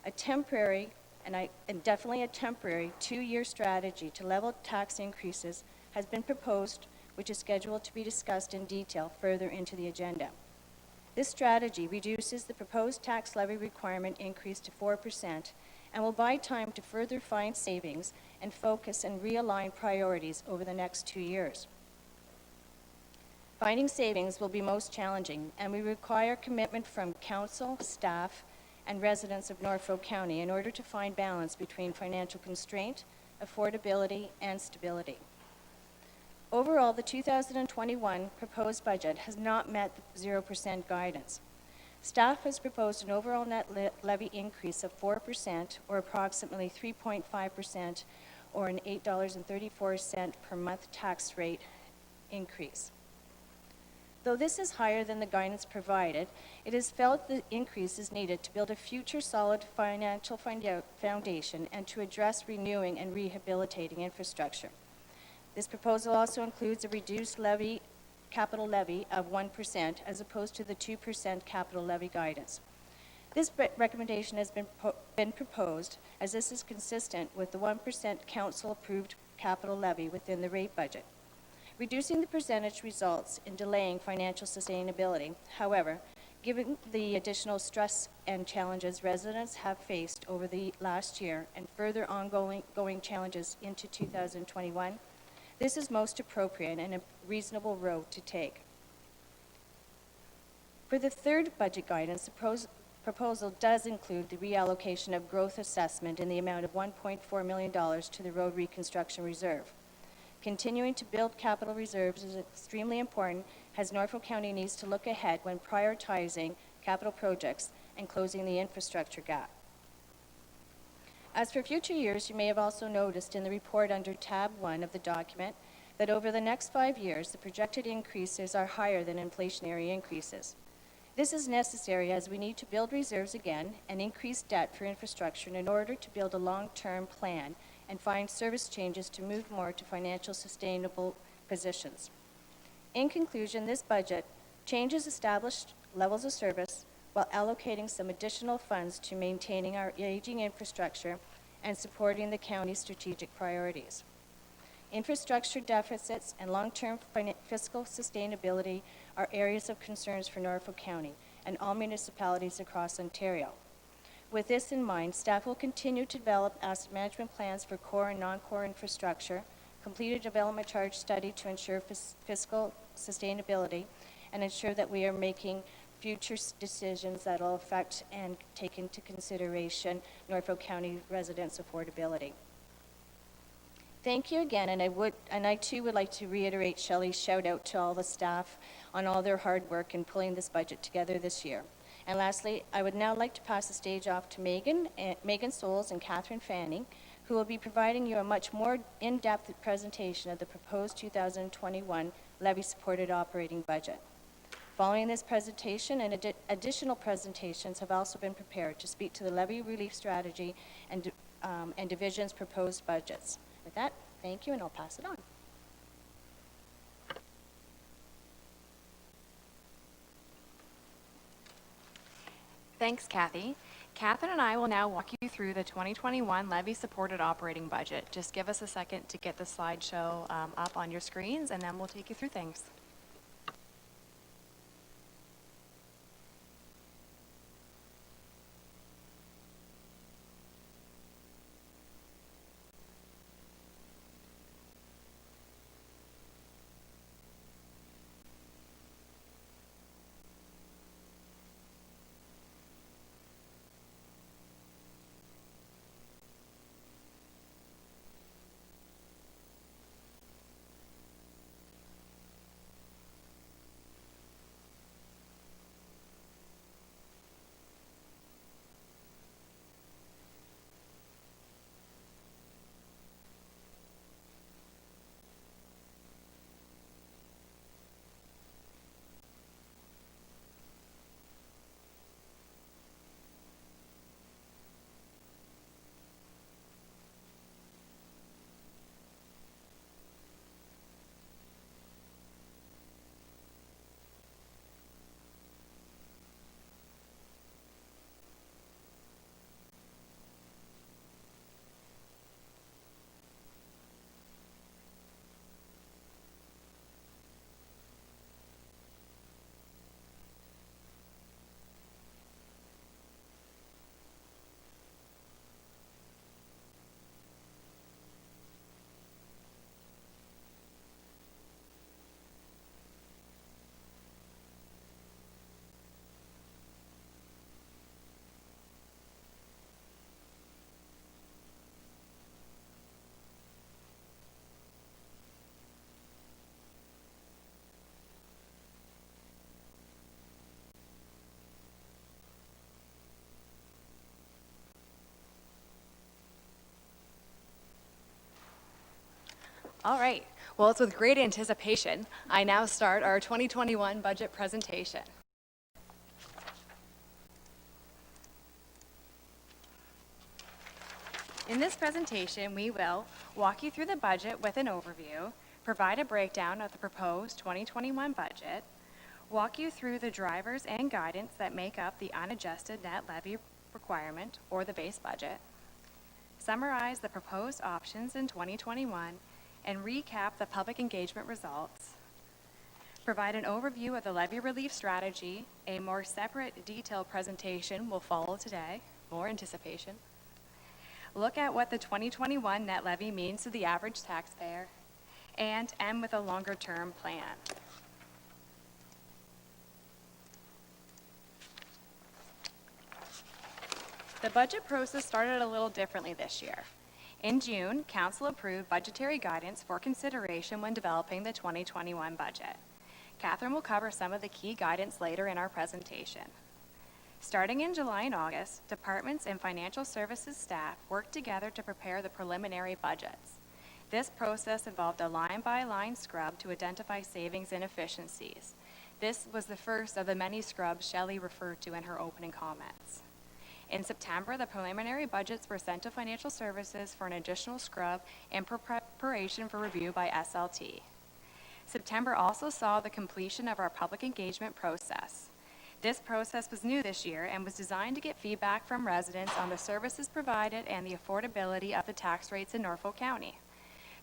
a temporary and definitely a temporary 2-year strategy to level tax increases has been proposed, which is scheduled to be discussed in detail further into the agenda. This strategy reduces the proposed tax levy requirement increase to 4% and will buy time to further find savings and focus and realign priorities over the next 2 years. Finding savings will be most challenging, and we require commitment from council, staff, and residents of Norfolk County in order to find balance between financial constraint, affordability, and stability. Overall, the 2021 proposed budget has not met the 0% guidance. Staff has proposed an overall net levy increase of 4%, or approximately 3.5%, or an $8.34 per month tax rate increase. Though this is higher than the guidance provided, it is felt the increase is needed to build a future solid financial foundation and to address renewing and rehabilitating infrastructure. This proposal also includes a reduced capital levy of 1% as opposed to the 2% capital levy guidance. This recommendation has been proposed as this is consistent with the 1% council-approved capital levy within the rate budget. Reducing the percentage results in delaying financial sustainability. However, given the additional stress and challenges residents have faced over the last year and further ongoing challenges into 2021, this is most appropriate and a reasonable road to take. For the third budget guidance, the proposal does include the reallocation of growth assessment in the amount of $1.4 million to the Road Reconstruction Reserve. Continuing to build capital reserves is extremely important as Norfolk County needs to look ahead when prioritizing capital projects and closing the infrastructure gap. As for future years, you may have also noticed in the report under tab 1 of the document that over the next 5 years, the projected increases are higher than inflationary increases. This is necessary as we need to build reserves again and increase debt for infrastructure in order to build a long-term plan and find service changes to move more to financial sustainable positions. In conclusion, this budget changes established levels of service while allocating some additional funds to maintaining our aging infrastructure and supporting the county's strategic priorities. Infrastructure deficits and long-term fiscal sustainability are areas of concerns for Norfolk County and all municipalities across Ontario. With this in mind, staff will continue to develop asset management plans for core and non-core infrastructure, complete a development charge study to ensure fiscal sustainability, and ensure that we are making future decisions that will affect and take into consideration Norfolk County residents' affordability. Thank you again, and I too would like to reiterate Shelley's shout out to all the staff on all their hard work in pulling this budget together this year. And lastly, I would now like to pass the stage off to Megan Souls and Catherine Fanning, who will be providing you a much more in-depth presentation of the proposed 2021 levy-supported operating budget. Following this presentation, and additional presentations have also been prepared to speak to the levy relief strategy and division's proposed budgets. With that, thank you, and I'll pass it on. Thanks, Kathy. Catherine and I will now walk you through the 2021 levy-supported operating budget. Just give us a second to get the slideshow up on your screens, and then we'll take you through things. All right. Well, it's with great anticipation I now start our 2021 budget presentation. In this presentation, we will walk you through the budget with an overview, provide a breakdown of the proposed 2021 budget, walk you through the drivers and guidance that make up the unadjusted net levy requirement, or the base budget, summarize the proposed options in 2021, and recap the public engagement results, provide an overview of the levy relief strategy. A more separate, detailed presentation will follow today, more anticipation. Look at what the 2021 net levy means to the average taxpayer, and end with a longer-term plan. The budget process started a little differently this year. In June, Council approved budgetary guidance for consideration when developing the 2021 budget. Catherine will cover some of the key guidance later in our presentation. Starting in July and August, departments and financial services staff worked together to prepare the preliminary budgets. This process involved a line-by-line scrub to identify savings and efficiencies. This was the first of the many scrubs Shelley referred to in her opening comments. In September, the preliminary budgets were sent to financial services for an additional scrub and preparation for review by SLT. September also saw the completion of our public engagement process. This process was new this year and was designed to get feedback from residents on the services provided and the affordability of the tax rates in Norfolk County.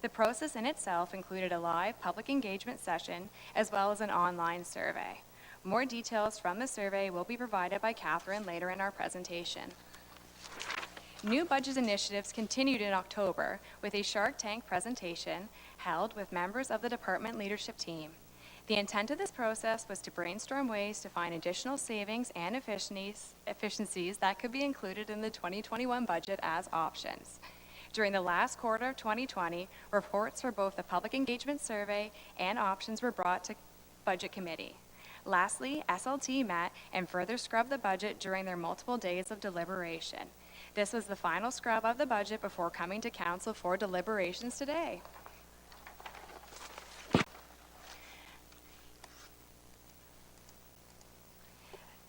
The process in itself included a live public engagement session as well as an online survey. More details from the survey will be provided by Catherine later in our presentation. New budget initiatives continued in October with a Shark Tank presentation held with members of the department leadership team. The intent of this process was to brainstorm ways to find additional savings and efficiencies that could be included in the 2021 budget as options. During the last quarter of 2020, reports for both the public engagement survey and options were brought to Budget Committee. Lastly, SLT met and further scrubbed the budget during their multiple days of deliberation. This was the final scrub of the budget before coming to Council for deliberations today.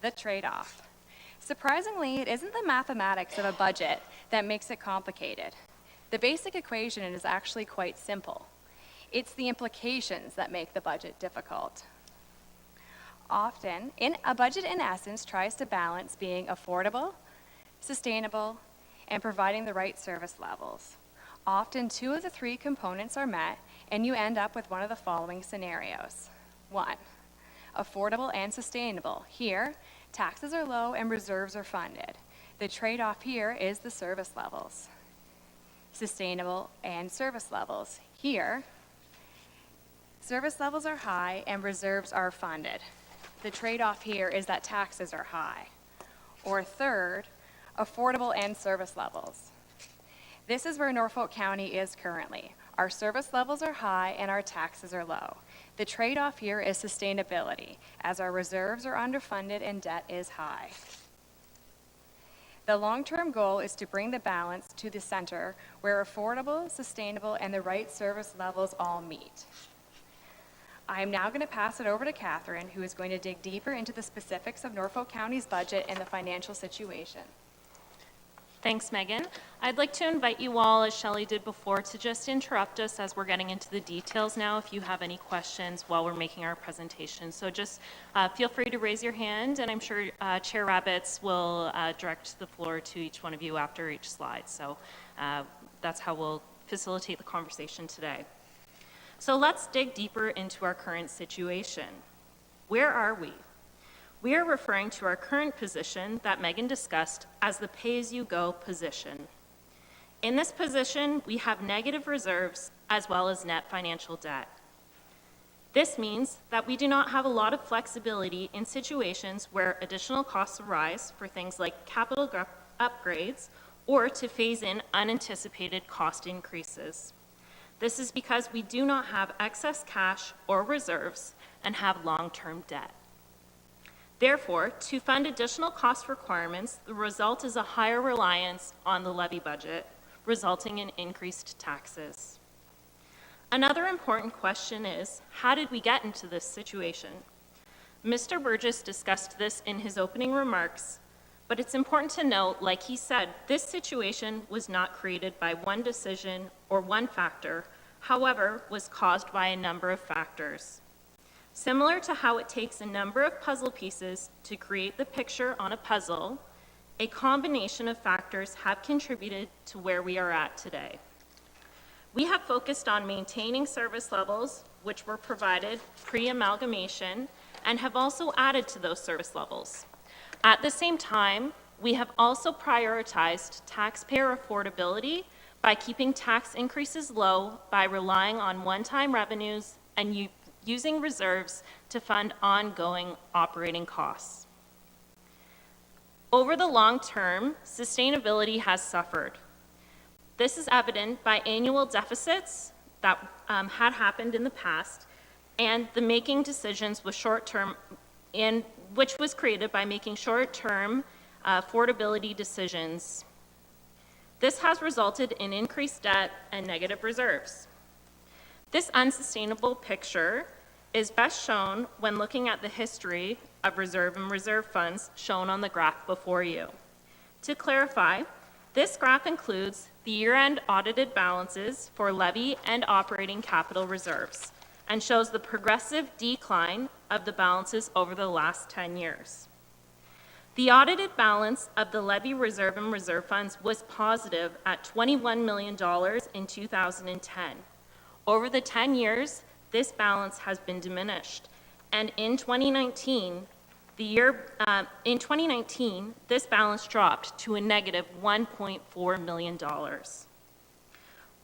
The trade-off. Surprisingly, it isn't the mathematics of a budget that makes it complicated. The basic equation is actually quite simple. It's the implications that make the budget difficult. Often, a budget in essence tries to balance being affordable, sustainable, and providing the right service levels. Often, two of the three components are met, and you end up with one of the following scenarios. 1, affordable and sustainable. Here, taxes are low and reserves are funded. The trade-off here is the service levels. Sustainable and service levels. Here, service levels are high and reserves are funded. The trade-off here is that taxes are high. Or third, affordable and service levels. This is where Norfolk County is currently. Our service levels are high and our taxes are low. The trade-off here is sustainability, as our reserves are underfunded and debt is high. The long-term goal is to bring the balance to the center where affordable, sustainable, and the right service levels all meet. I am now going to pass it over to Catherine, who is going to dig deeper into the specifics of Norfolk County's budget and the financial situation. Thanks, Megan. I'd like to invite you all, as Shelley did before, to just interrupt us as we're getting into the details now if you have any questions while we're making our presentation. So just feel free to raise your hand, and I'm sure Chair Rabbits will direct the floor to each one of you after each slide. So that's how we'll facilitate the conversation today. So let's dig deeper into our current situation. Where are we? We are referring to our current position that Megan discussed as the pay-as-you-go position. In this position, we have negative reserves as well as net financial debt. This means that we do not have a lot of flexibility in situations where additional costs arise for things like capital upgrades or to phase in unanticipated cost increases. This is because we do not have excess cash or reserves and have long-term debt. Therefore, to fund additional cost requirements, the result is a higher reliance on the levy budget, resulting in increased taxes. Another important question is, how did we get into this situation? Mr. Burgess discussed this in his opening remarks, but it's important to note, like he said, this situation was not created by one decision or one factor, however, was caused by a number of factors. Similar to how it takes a number of puzzle pieces to create the picture on a puzzle, a combination of factors have contributed to where we are at today. We have focused on maintaining service levels, which were provided pre-amalgamation, and have also added to those service levels. At the same time, we have also prioritized taxpayer affordability by keeping tax increases low by relying on one-time revenues and using reserves to fund ongoing operating costs. Over the long term, sustainability has suffered. This is evident by annual deficits that had happened in the past and the making decisions with short-term, which was created by making short-term affordability decisions. This has resulted in increased debt and negative reserves. This unsustainable picture is best shown when looking at the history of reserve and reserve funds shown on the graph before you. To clarify, this graph includes the year-end audited balances for levy and operating capital reserves and shows the progressive decline of the balances over the last 10 years. The audited balance of the levy reserve and reserve funds was positive at $21 million in 2010. Over the 10 years, this balance has been diminished, and in 2019, this balance dropped to a negative $1.4 million.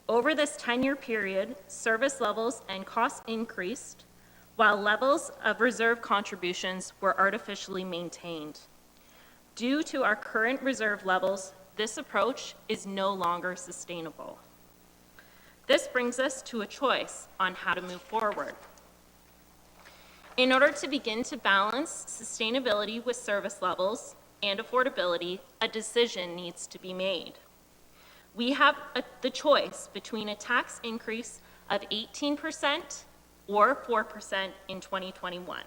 Over this 10-year period, service levels and costs increased, while levels of reserve contributions were artificially maintained. Due to our current reserve levels, this approach is no longer sustainable. This brings us to a choice on how to move forward. In order to begin to balance sustainability with service levels and affordability, a decision needs to be made. We have the choice between a tax increase of 18% or 4% in 2021.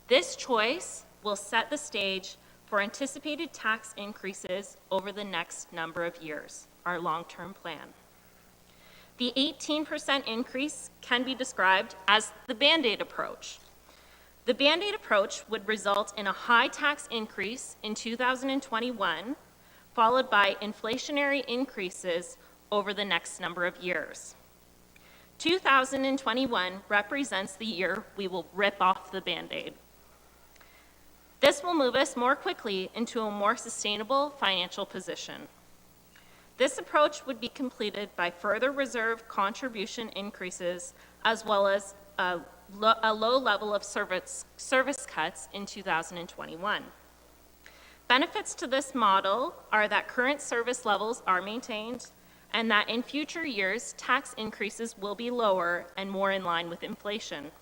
This choice will set the stage for anticipated tax increases over the next number of years, our long-term plan. The 18% increase can be described as the Band-Aid approach. The Band-Aid approach would result in a high tax increase in 2021, followed by inflationary increases over the next number of years. 2021 represents the year we will rip off the Band-Aid. This will move us more quickly into a more sustainable financial position. This approach would be completed by further reserve contribution increases as well as a low level of service cuts in 2021. Benefits to this model are that current service levels are maintained and that in future years, tax increases will be lower and more in line with inflation.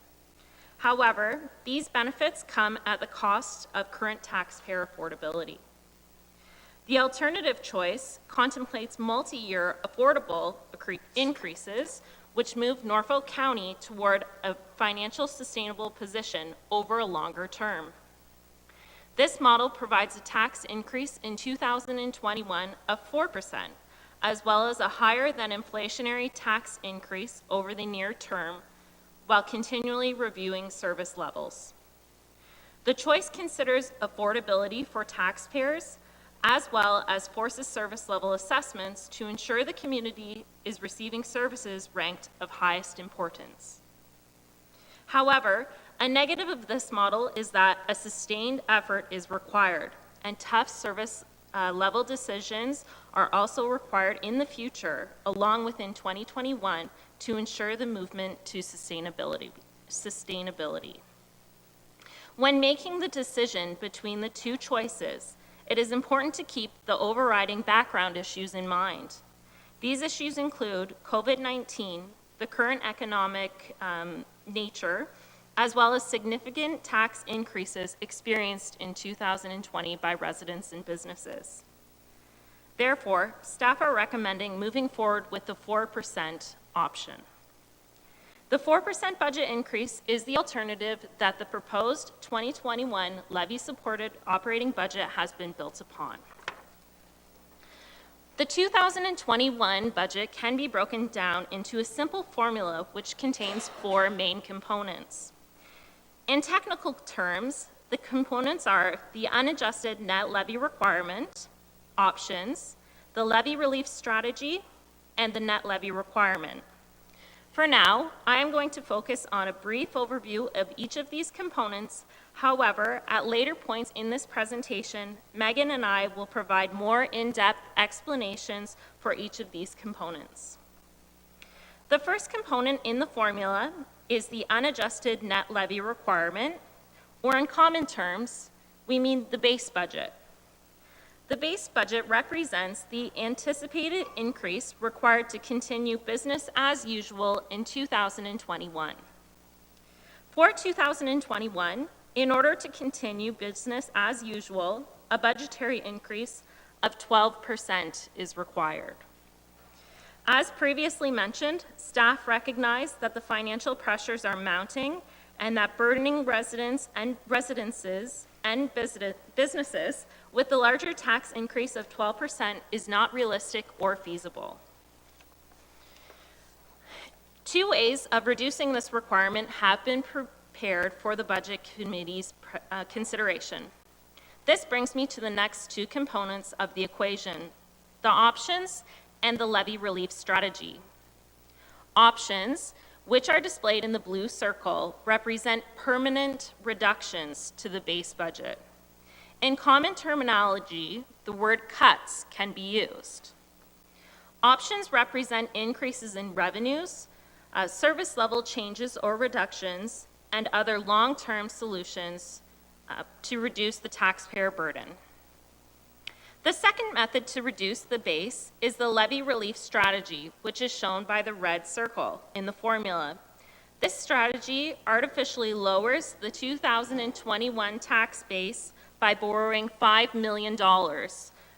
However, these benefits come at the cost of current taxpayer affordability. The alternative choice contemplates multi-year affordable increases, which move Norfolk County toward a financial sustainable position over a longer term. This model provides a tax increase in 2021 of 4%, as well as a higher than inflationary tax increase over the near term, while continually reviewing service levels. The choice considers affordability for taxpayers, as well as forces service level assessments to ensure the community is receiving services ranked of highest importance. However, a negative of this model is that a sustained effort is required, and tough service level decisions are also required in the future, along within 2021, to ensure the movement to sustainability. When making the decision between the two choices, it is important to keep the overriding background issues in mind. These issues include COVID-19, the current economic nature, as well as significant tax increases experienced in 2020 by residents and businesses. Therefore, staff are recommending moving forward with the 4% option. The 4% budget increase is the alternative that the proposed 2021 levy-supported operating budget has been built upon. The 2021 budget can be broken down into a simple formula which contains 4 main components. In technical terms, the components are the unadjusted net levy requirement, options, the levy relief strategy, and the net levy requirement. For now, I am going to focus on a brief overview of each of these components. However, at later points in this presentation, Megan and I will provide more in-depth explanations for each of these components. The first component in the formula is the unadjusted net levy requirement, or in common terms, we mean the base budget. The base budget represents the anticipated increase required to continue business as usual in 2021. For 2021, in order to continue business as usual, a budgetary increase of 12% is required. As previously mentioned, staff recognize that the financial pressures are mounting and that burdening residents and residences and businesses with the larger tax increase of 12% is not realistic or feasible. 2 ways of reducing this requirement have been prepared for the Budget Committee's consideration. This brings me to the next 2 components of the equation, the options and the levy relief strategy. Options, which are displayed in the blue circle, represent permanent reductions to the base budget. In common terminology, the word cuts can be used. Options represent increases in revenues, service level changes or reductions, and other long-term solutions to reduce the taxpayer burden. The second method to reduce the base is the levy relief strategy, which is shown by the red circle in the formula. This strategy artificially lowers the 2021 tax base by borrowing $5 million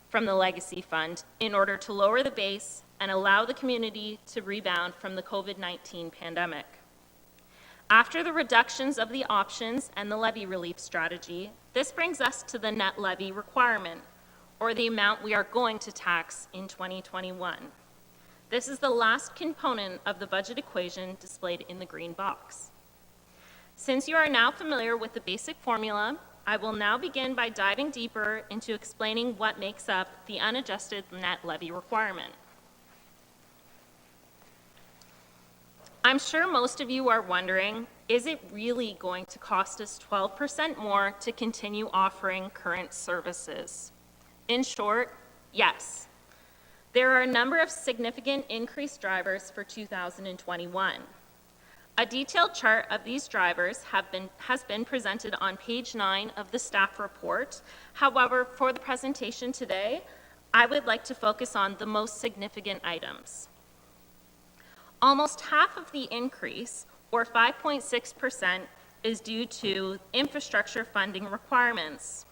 from the legacy fund in order to lower the base and allow the community to rebound from the COVID-19 pandemic. After the reductions of the options and the levy relief strategy, this brings us to the net levy requirement, or the amount we are going to tax in 2021. This is the last component of the budget equation displayed in the green box. Since you are now familiar with the basic formula, I will now begin by diving deeper into explaining what makes up the unadjusted net levy requirement. I'm sure most of you are wondering, is it really going to cost us 12% more to continue offering current services? In short, yes. There are a number of significant increased drivers for 2021. A detailed chart of these drivers has been presented on page 9 of the staff report. However, for the presentation today, I would like to focus on the most significant items. Almost half of the increase, or 5.6%, is due to infrastructure funding requirements.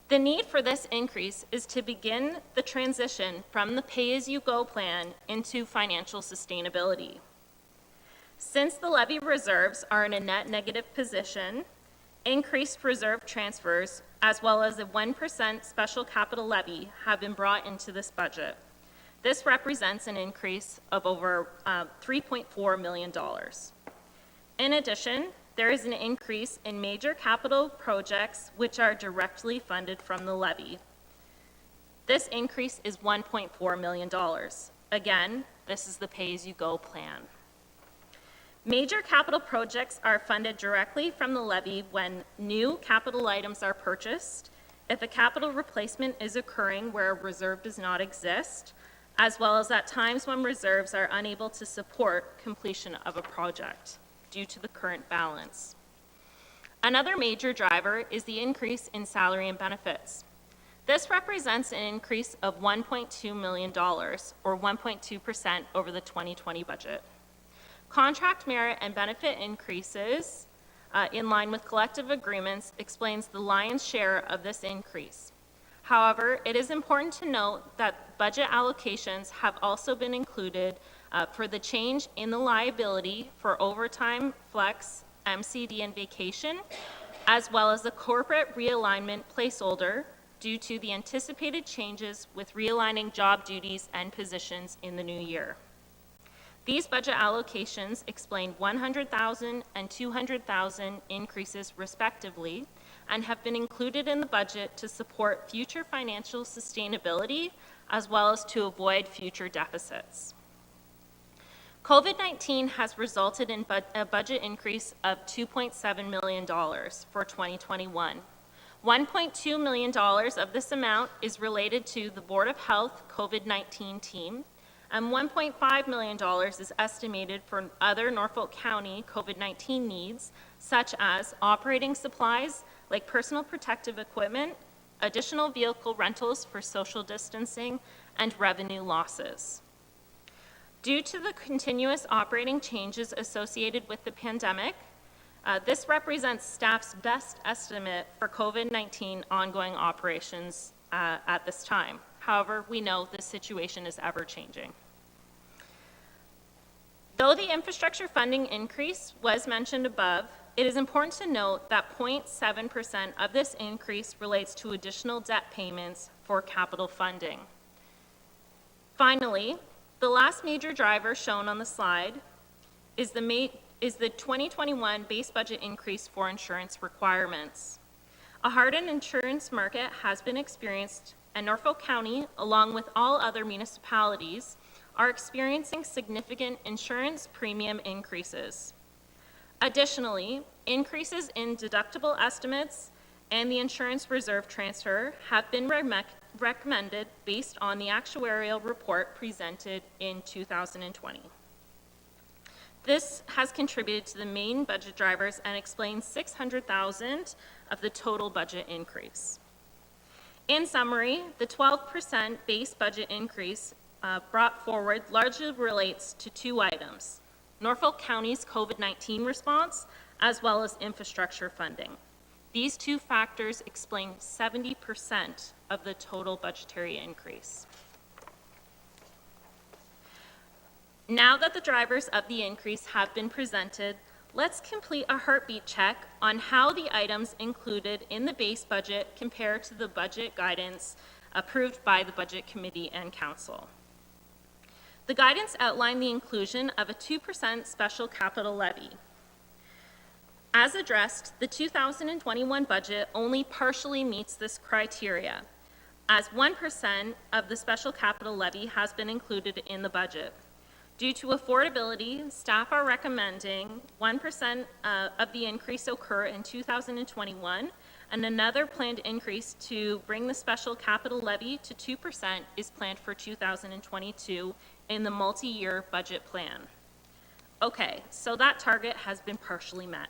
The need for this increase is to begin the transition from the pay-as-you-go plan into financial sustainability. Since the levy reserves are in a net negative position, increased reserve transfers, as well as a 1% special capital levy, have been brought into this budget. This represents an increase of over $3.4 million. In addition, there is an increase in major capital projects which are directly funded from the levy. This increase is $1.4 million. Again, this is the pay-as-you-go plan. Major capital projects are funded directly from the levy when new capital items are purchased, if a capital replacement is occurring where a reserve does not exist, as well as at times when reserves are unable to support completion of a project due to the current balance. Another major driver is the increase in salary and benefits. This represents an increase of $1.2 million, or 1.2% over the 2020 budget. Contract merit and benefit increases in line with collective agreements explains the lion's share of this increase. However, it is important to note that budget allocations have also been included for the change in the liability for overtime, flex, MCD, and vacation, as well as the corporate realignment placeholder due to the anticipated changes with realigning job duties and positions in the new year. These budget allocations explain $100,000 and $200,000 increases respectively and have been included in the budget to support future financial sustainability as well as to avoid future deficits. COVID-19 has resulted in a budget increase of $2.7 million for 2021. $1.2 million of this amount is related to the Board of Health COVID-19 team, and $1.5 million is estimated for other Norfolk County COVID-19 needs, such as operating supplies like personal protective equipment, additional vehicle rentals for social distancing, and revenue losses. Due to the continuous operating changes associated with the pandemic, this represents staff's best estimate for COVID-19 ongoing operations at this time. However, we know the situation is ever changing. Though the infrastructure funding increase was mentioned above, it is important to note that 0.7% of this increase relates to additional debt payments for capital funding. Finally, the last major driver shown on the slide is the 2021 base budget increase for insurance requirements. A hardened insurance market has been experienced, and Norfolk County, along with all other municipalities, are experiencing significant insurance premium increases. Additionally, increases in deductible estimates and the insurance reserve transfer have been recommended based on the actuarial report presented in 2020. This has contributed to the main budget drivers and explains $600,000 of the total budget increase. In summary, the 12% base budget increase brought forward largely relates to two items: Norfolk County's COVID-19 response, as well as infrastructure funding. These two factors explain 70% of the total budgetary increase. Now that the drivers of the increase have been presented, let's complete a heartbeat check on how the items included in the base budget compare to the budget guidance approved by the Budget Committee and Council. The guidance outlined the inclusion of a 2% special capital levy. As addressed, the 2021 budget only partially meets this criteria, as 1% of the special capital levy has been included in the budget. Due to affordability, staff are recommending 1% of the increase occur in 2021, and another planned increase to bring the special capital levy to 2% is planned for 2022 in the multi-year budget plan. Okay, so that target has been partially met.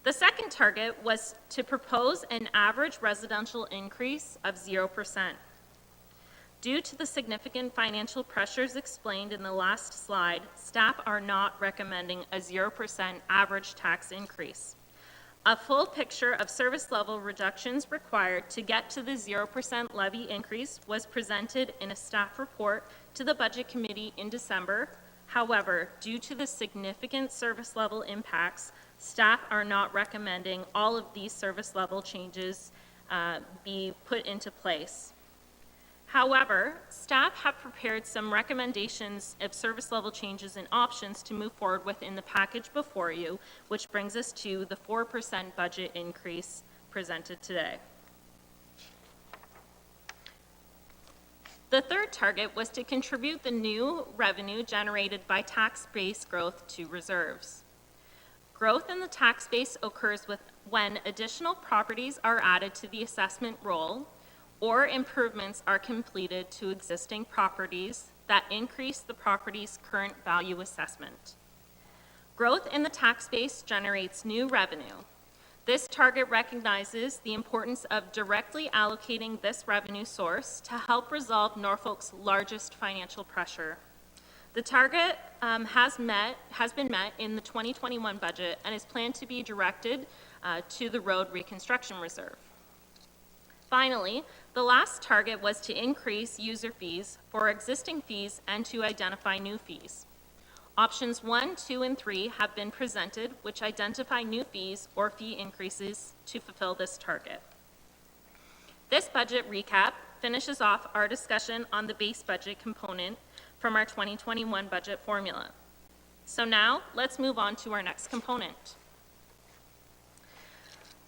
The second target was to propose an average residential increase of 0%. Due to the significant financial pressures explained in the last slide, staff are not recommending a 0% average tax increase. A full picture of service level reductions required to get to the 0% levy increase was presented in a staff report to the Budget Committee in December. However, due to the significant service level impacts, staff are not recommending all of these service level changes be put into place. However, staff have prepared some recommendations of service level changes and options to move forward with in the package before you, which brings us to the 4% budget increase presented today. The third target was to contribute the new revenue generated by tax base growth to reserves. Growth in the tax base occurs when additional properties are added to the assessment roll, or improvements are completed to existing properties that increase the property's current value assessment. Growth in the tax base generates new revenue. This target recognizes the importance of directly allocating this revenue source to help resolve Norfolk's largest financial pressure. The target has been met in the 2021 budget and is planned to be directed to the road reconstruction reserve. Finally, the last target was to increase user fees for existing fees and to identify new fees. Options 1, 2, and 3 have been presented, which identify new fees or fee increases to fulfill this target. This budget recap finishes off our discussion on the base budget component from our 2021 budget formula. So now, let's move on to our next component.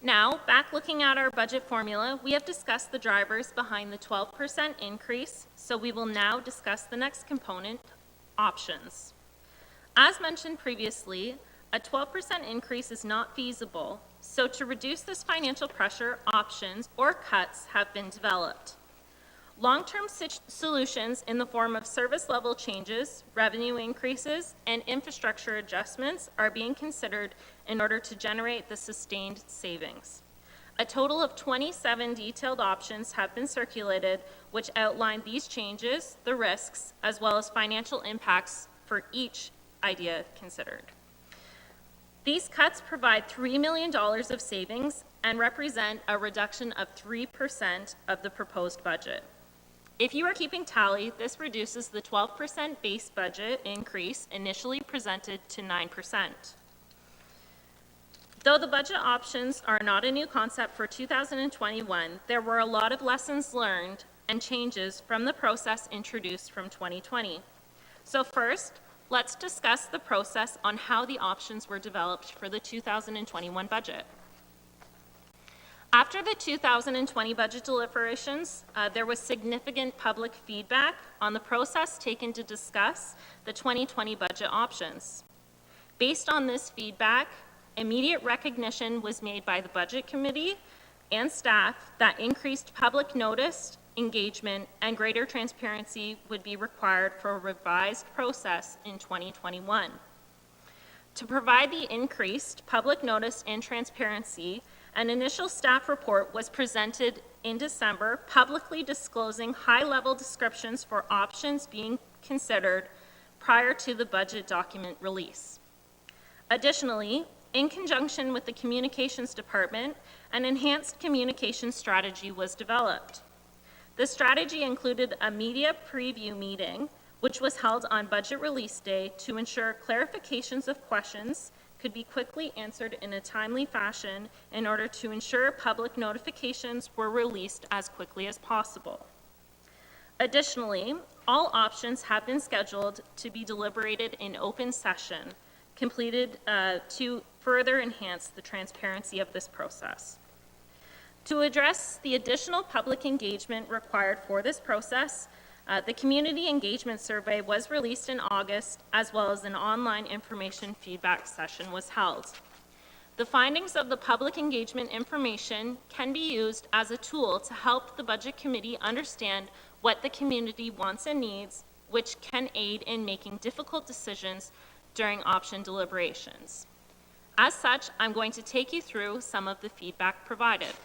Now, back looking at our budget formula, we have discussed the drivers behind the 12% increase, so we will now discuss the next component, options. As mentioned previously, a 12% increase is not feasible, so to reduce this financial pressure, options or cuts have been developed. Long-term solutions in the form of service level changes, revenue increases, and infrastructure adjustments are being considered in order to generate the sustained savings. A total of 27 detailed options have been circulated, which outline these changes, the risks, as well as financial impacts for each idea considered. These cuts provide $3 million of savings and represent a reduction of 3% of the proposed budget. If you are keeping tally, this reduces the 12% base budget increase initially presented to 9%. Though the budget options are not a new concept for 2021, there were a lot of lessons learned and changes from the process introduced from 2020. So first, let's discuss the process on how the options were developed for the 2021 budget. After the 2020 budget deliberations, there was significant public feedback on the process taken to discuss the 2020 budget options. Based on this feedback, immediate recognition was made by the Budget Committee and staff that increased public notice, engagement, and greater transparency would be required for a revised process in 2021. To provide the increased public notice and transparency, an initial staff report was presented in December, publicly disclosing high-level descriptions for options being considered prior to the budget document release. Additionally, in conjunction with the Communications Department, an enhanced communication strategy was developed. The strategy included a media preview meeting, which was held on budget release day to ensure clarifications of questions could be quickly answered in a timely fashion in order to ensure public notifications were released as quickly as possible. Additionally, all options have been scheduled to be deliberated in open session, completed to further enhance the transparency of this process. To address the additional public engagement required for this process, the Community Engagement Survey was released in August, as well as an online information feedback session was held. The findings of the public engagement information can be used as a tool to help the Budget Committee understand what the community wants and needs, which can aid in making difficult decisions during option deliberations. As such, I'm going to take you through some of the feedback provided.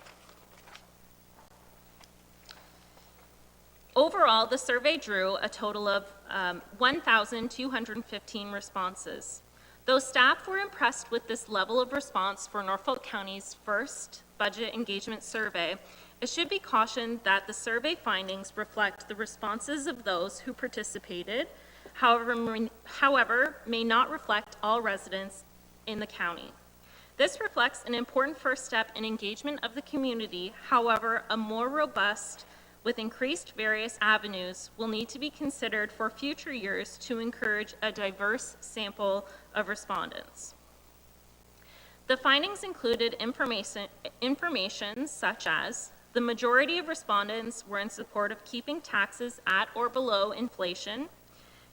Overall, the survey drew a total of 1,215 responses. Though staff were impressed with this level of response for Norfolk County's first budget engagement survey, it should be cautioned that the survey findings reflect the responses of those who participated, however, may not reflect all residents in the county. This reflects an important first step in engagement of the community. However, a more robust with increased various avenues will need to be considered for future years to encourage a diverse sample of respondents. The findings included information such as the majority of respondents were in support of keeping taxes at or below inflation.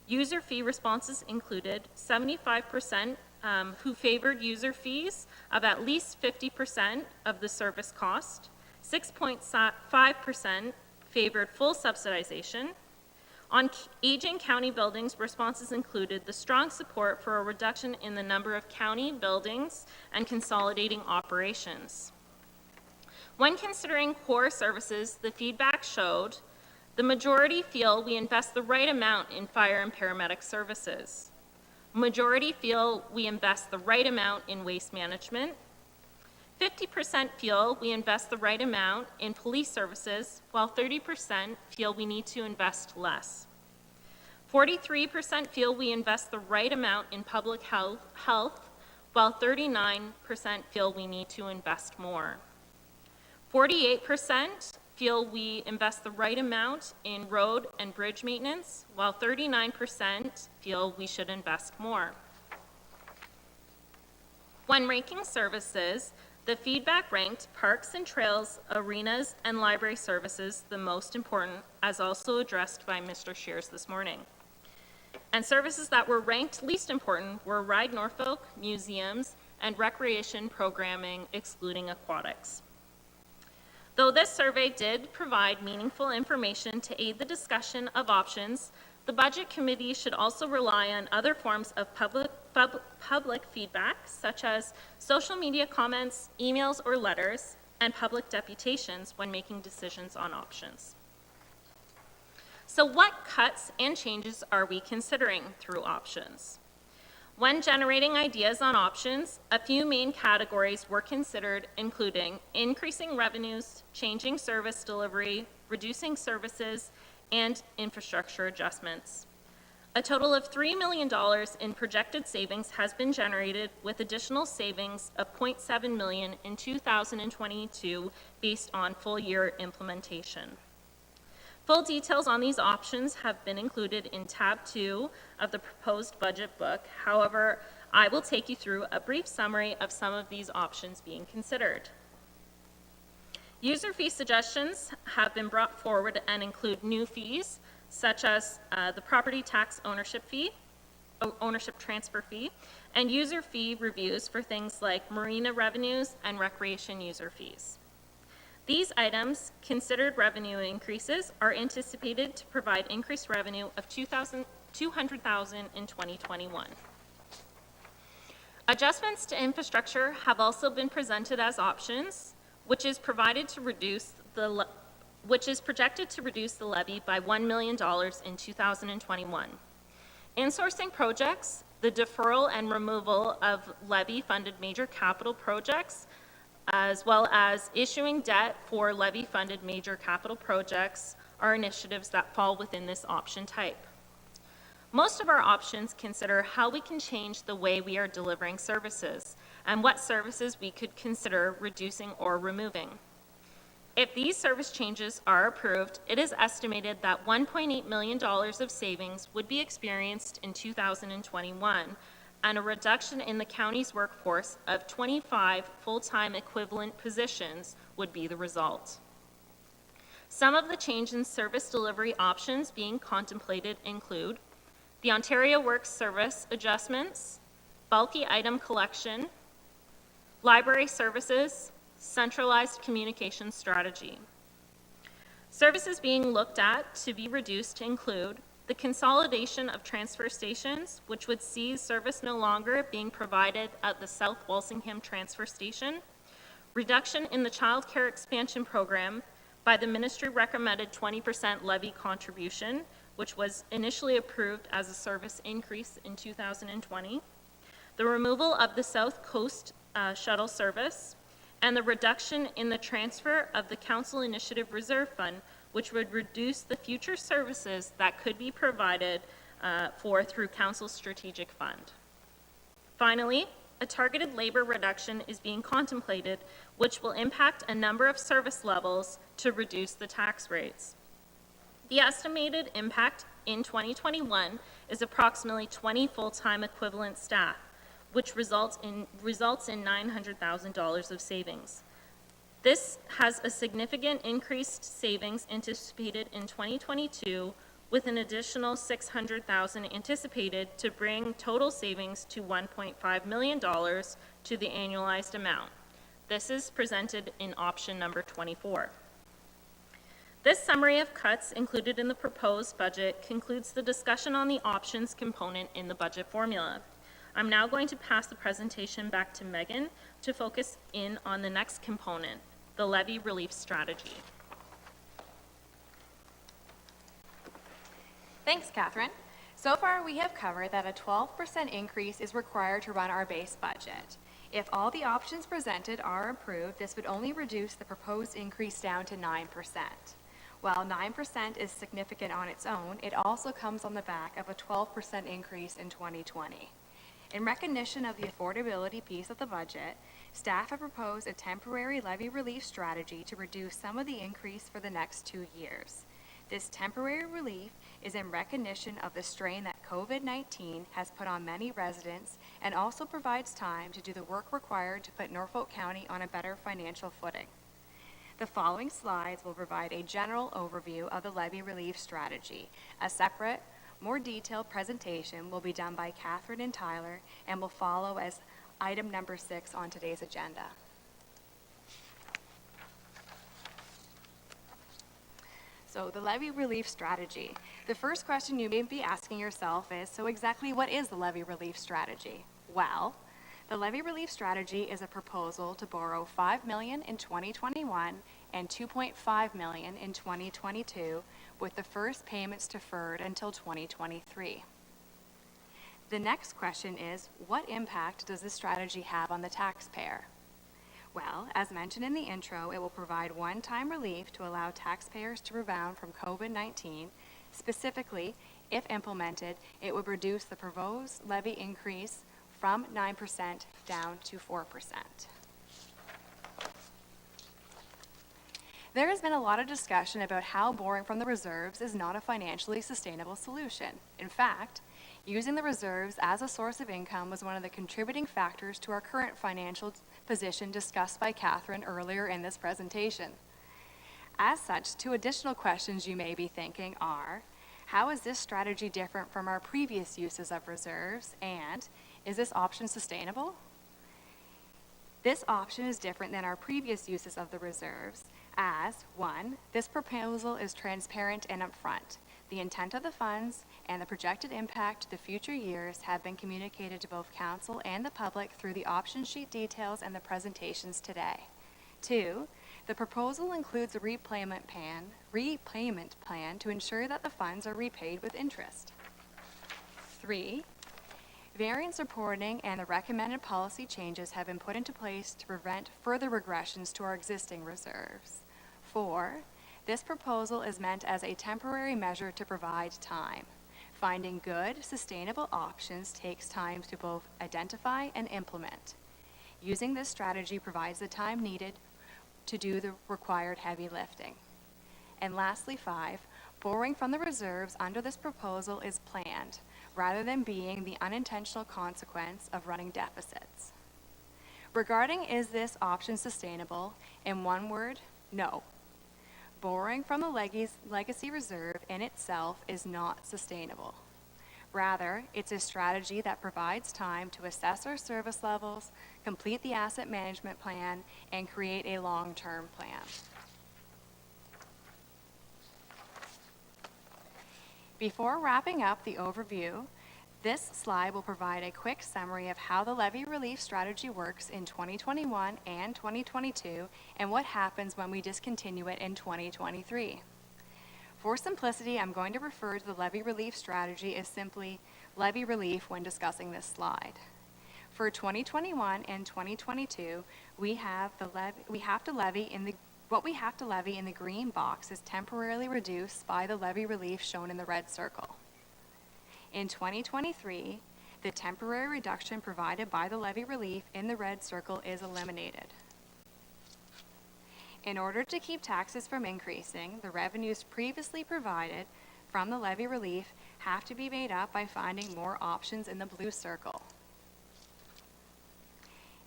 User fee responses included 75% who favored user fees of at least 50% of the service cost, 6.5% favored full subsidization. On aging county buildings, responses included the strong support for a reduction in the number of county buildings and consolidating operations. When considering core services, the feedback showed the majority feel we invest the right amount in fire and paramedic services. Majority feel we invest the right amount in waste management. 50% feel we invest the right amount in police services, while 30% feel we need to invest less. 43% feel we invest the right amount in public health, while 39% feel we need to invest more. 48% feel we invest the right amount in road and bridge maintenance, while 39% feel we should invest more. When ranking services, the feedback ranked parks and trails, arenas, and library services the most important, as also addressed by Mr. Shears this morning. And services that were ranked least important were Ride Norfolk, museums, and recreation programming, excluding aquatics. Though this survey did provide meaningful information to aid the discussion of options, the Budget Committee should also rely on other forms of public feedback, such as social media comments, emails or letters, and public deputations when making decisions on options. So what cuts and changes are we considering through options? When generating ideas on options, a few main categories were considered, including increasing revenues, changing service delivery, reducing services, and infrastructure adjustments. A total of $3 million in projected savings has been generated, with additional savings of $0.7 million in 2022 based on full-year implementation. Full details on these options have been included in tab 2 of the proposed budget book. However, I will take you through a brief summary of some of these options being considered. User fee suggestions have been brought forward and include new fees, such as the property tax ownership transfer fee, and user fee reviews for things like marina revenues and recreation user fees. These items, considered revenue increases, are anticipated to provide increased revenue of $200,000 in 2021. Adjustments to infrastructure have also been presented as options, which is projected to reduce the levy by $1 million in 2021. Insourcing projects, the deferral and removal of levy-funded major capital projects, as well as issuing debt for levy-funded major capital projects, are initiatives that fall within this option type. Most of our options consider how we can change the way we are delivering services and what services we could consider reducing or removing. If these service changes are approved, it is estimated that $1.8 million of savings would be experienced in 2021, and a reduction in the county's workforce of 25 full-time equivalent positions would be the result. Some of the change in service delivery options being contemplated include the Ontario Works service adjustments, bulky item collection, library services, centralized communication strategy. Services being looked at to be reduced include the consolidation of transfer stations, which would see service no longer being provided at the South Walsingham Transfer Station, reduction in the child care expansion program by the ministry recommended 20% levy contribution, which was initially approved as a service increase in 2020, the removal of the South Coast shuttle service, and the reduction in the transfer of the Council Initiative Reserve Fund, which would reduce the future services that could be provided through Council's strategic fund. Finally, a targeted labor reduction is being contemplated, which will impact a number of service levels to reduce the tax rates. The estimated impact in 2021 is approximately 20 full-time equivalent staff, which results in $900,000 of savings. This has a significant increased savings anticipated in 2022, with an additional $600,000 anticipated to bring total savings to $1.5 million to the annualized amount. This is presented in option number 24. This summary of cuts included in the proposed budget concludes the discussion on the options component in the budget formula. I'm now going to pass the presentation back to Megan to focus in on the next component, the levy relief strategy. Thanks, Catherine. So far, we have covered that a 12% increase is required to run our base budget. If all the options presented are approved, this would only reduce the proposed increase down to 9%. While 9% is significant on its own, it also comes on the back of a 12% increase in 2020. In recognition of the affordability piece of the budget, staff have proposed a temporary levy relief strategy to reduce some of the increase for the next 2 years. This temporary relief is in recognition of the strain that COVID-19 has put on many residents and also provides time to do the work required to put Norfolk County on a better financial footing. The following slides will provide a general overview of the levy relief strategy. A separate, more detailed presentation will be done by Catherine and Tyler and will follow as item number 6 on today's agenda. So the levy relief strategy. The first question you may be asking yourself is, so exactly what is the levy relief strategy? Well, the levy relief strategy is a proposal to borrow $5 million in 2021 and $2.5 million in 2022, with the first payments deferred until 2023. The next question is, what impact does this strategy have on the taxpayer? Well, as mentioned in the intro, it will provide one-time relief to allow taxpayers to rebound from COVID-19. Specifically, if implemented, it would reduce the proposed levy increase from 9% down to 4%. There has been a lot of discussion about how borrowing from the reserves is not a financially sustainable solution. In fact, using the reserves as a source of income was one of the contributing factors to our current financial position discussed by Catherine earlier in this presentation. As such, 2 additional questions you may be thinking are, how is this strategy different from our previous uses of reserves, and is this option sustainable? This option is different than our previous uses of the reserves as, 1, this proposal is transparent and upfront. The intent of the funds and the projected impact to the future years have been communicated to both council and the public through the option sheet details and the presentations today. 2, the proposal includes a repayment plan to ensure that the funds are repaid with interest. 3, variance reporting and the recommended policy changes have been put into place to prevent further regressions to our existing reserves. 4, this proposal is meant as a temporary measure to provide time. Finding good, sustainable options takes time to both identify and implement. Using this strategy provides the time needed to do the required heavy lifting. And lastly, 5, borrowing from the reserves under this proposal is planned, rather than being the unintentional consequence of running deficits. Regarding is this option sustainable, in one word, no. Borrowing from the legacy reserve in itself is not sustainable. Rather, it's a strategy that provides time to assess our service levels, complete the asset management plan, and create a long-term plan. Before wrapping up the overview, this slide will provide a quick summary of how the levy relief strategy works in 2021 and 2022 and what happens when we discontinue it in 2023. For simplicity, I'm going to refer to the levy relief strategy as simply levy relief when discussing this slide. For 2021 and 2022, what we have to levy in the green box is temporarily reduced by the levy relief shown in the red circle. In 2023, the temporary reduction provided by the levy relief in the red circle is eliminated. In order to keep taxes from increasing, the revenues previously provided from the levy relief have to be made up by finding more options in the blue circle.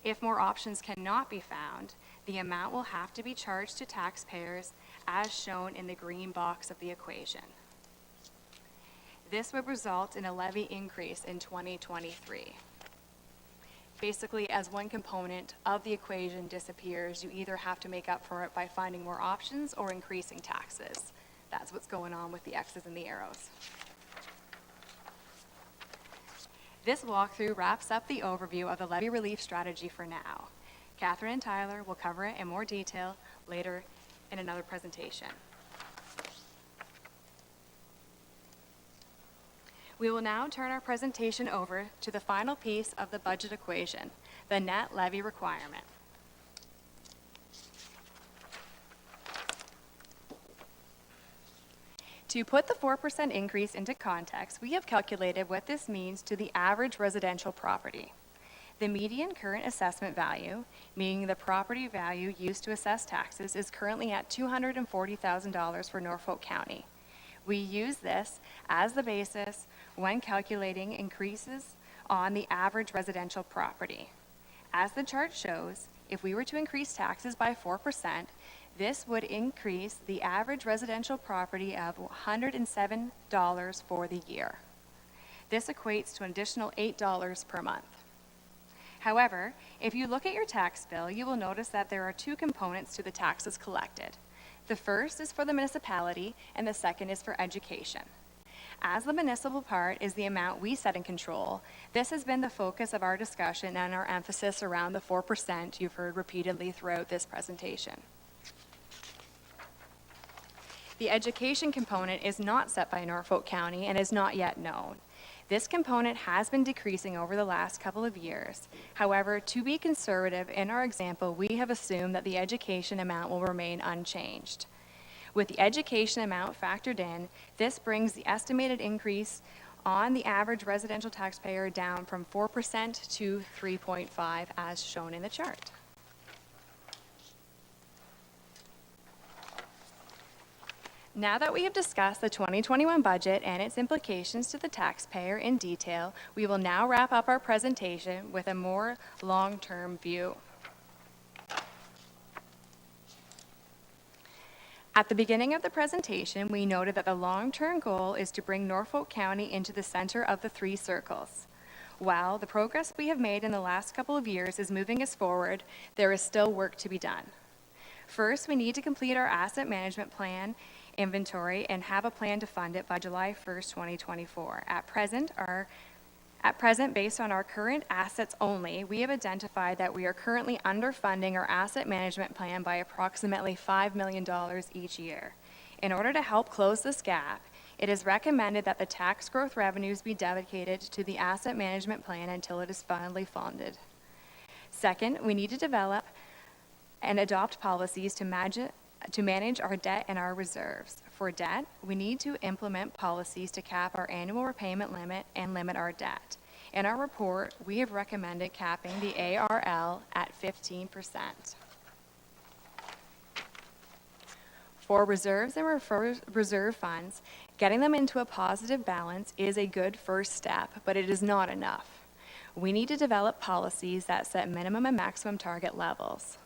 If more options cannot be found, the amount will have to be charged to taxpayers as shown in the green box of the equation. This would result in a levy increase in 2023. Basically, as one component of the equation disappears, you either have to make up for it by finding more options or increasing taxes. That's what's going on with the X's and the arrows. This walkthrough wraps up the overview of the levy relief strategy for now. Catherine and Tyler will cover it in more detail later in another presentation. We will now turn our presentation over to the final piece of the budget equation, the net levy requirement. To put the 4% increase into context, we have calculated what this means to the average residential property. The median current assessment value, meaning the property value used to assess taxes, is currently at $240,000 for Norfolk County. We use this as the basis when calculating increases on the average residential property. As the chart shows, if we were to increase taxes by 4%, this would increase the average residential property of $107 for the year. This equates to an additional $8 per month. However, if you look at your tax bill, you will notice that there are two components to the taxes collected. The first is for the municipality, and the second is for education. As the municipal part is the amount we set and control, this has been the focus of our discussion and our emphasis around the 4% you've heard repeatedly throughout this presentation. The education component is not set by Norfolk County and is not yet known. This component has been decreasing over the last couple of years. However, to be conservative, in our example, we have assumed that the education amount will remain unchanged. With the education amount factored in, this brings the estimated increase on the average residential taxpayer down from 4% to 3.5% as shown in the chart. Now that we have discussed the 2021 budget and its implications to the taxpayer in detail, we will now wrap up our presentation with a more long-term view. At the beginning of the presentation, we noted that the long-term goal is to bring Norfolk County into the center of the three circles. While the progress we have made in the last couple of years is moving us forward, there is still work to be done. First, we need to complete our asset management plan inventory and have a plan to fund it by July 1st, 2024. At present, based on our current assets only, we have identified that we are currently underfunding our asset management plan by approximately $5 million each year. In order to help close this gap, it is recommended that the tax growth revenues be dedicated to the asset management plan until it is finally funded. Second, we need to develop and adopt policies to manage our debt and our reserves. For debt, we need to implement policies to cap our annual repayment limit and limit our debt. In our report, we have recommended capping the ARL at 15%. For reserves and reserve funds, getting them into a positive balance is a good first step, but it is not enough. We need to develop policies that set minimum and maximum target levels.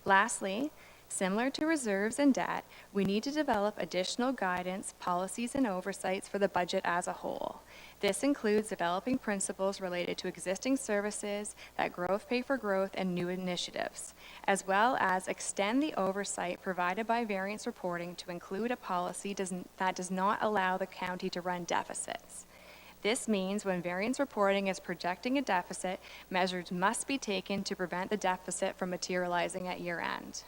Lastly, similar to reserves and debt, we need to develop additional guidance, policies, and oversights for the budget as a whole. This includes developing principles related to existing services, that growth pay for growth, and new initiatives, as well as extend the oversight provided by variance reporting to include a policy that does not allow the county to run deficits. This means when variance reporting is projecting a deficit, measures must be taken to prevent the deficit from materializing at year end.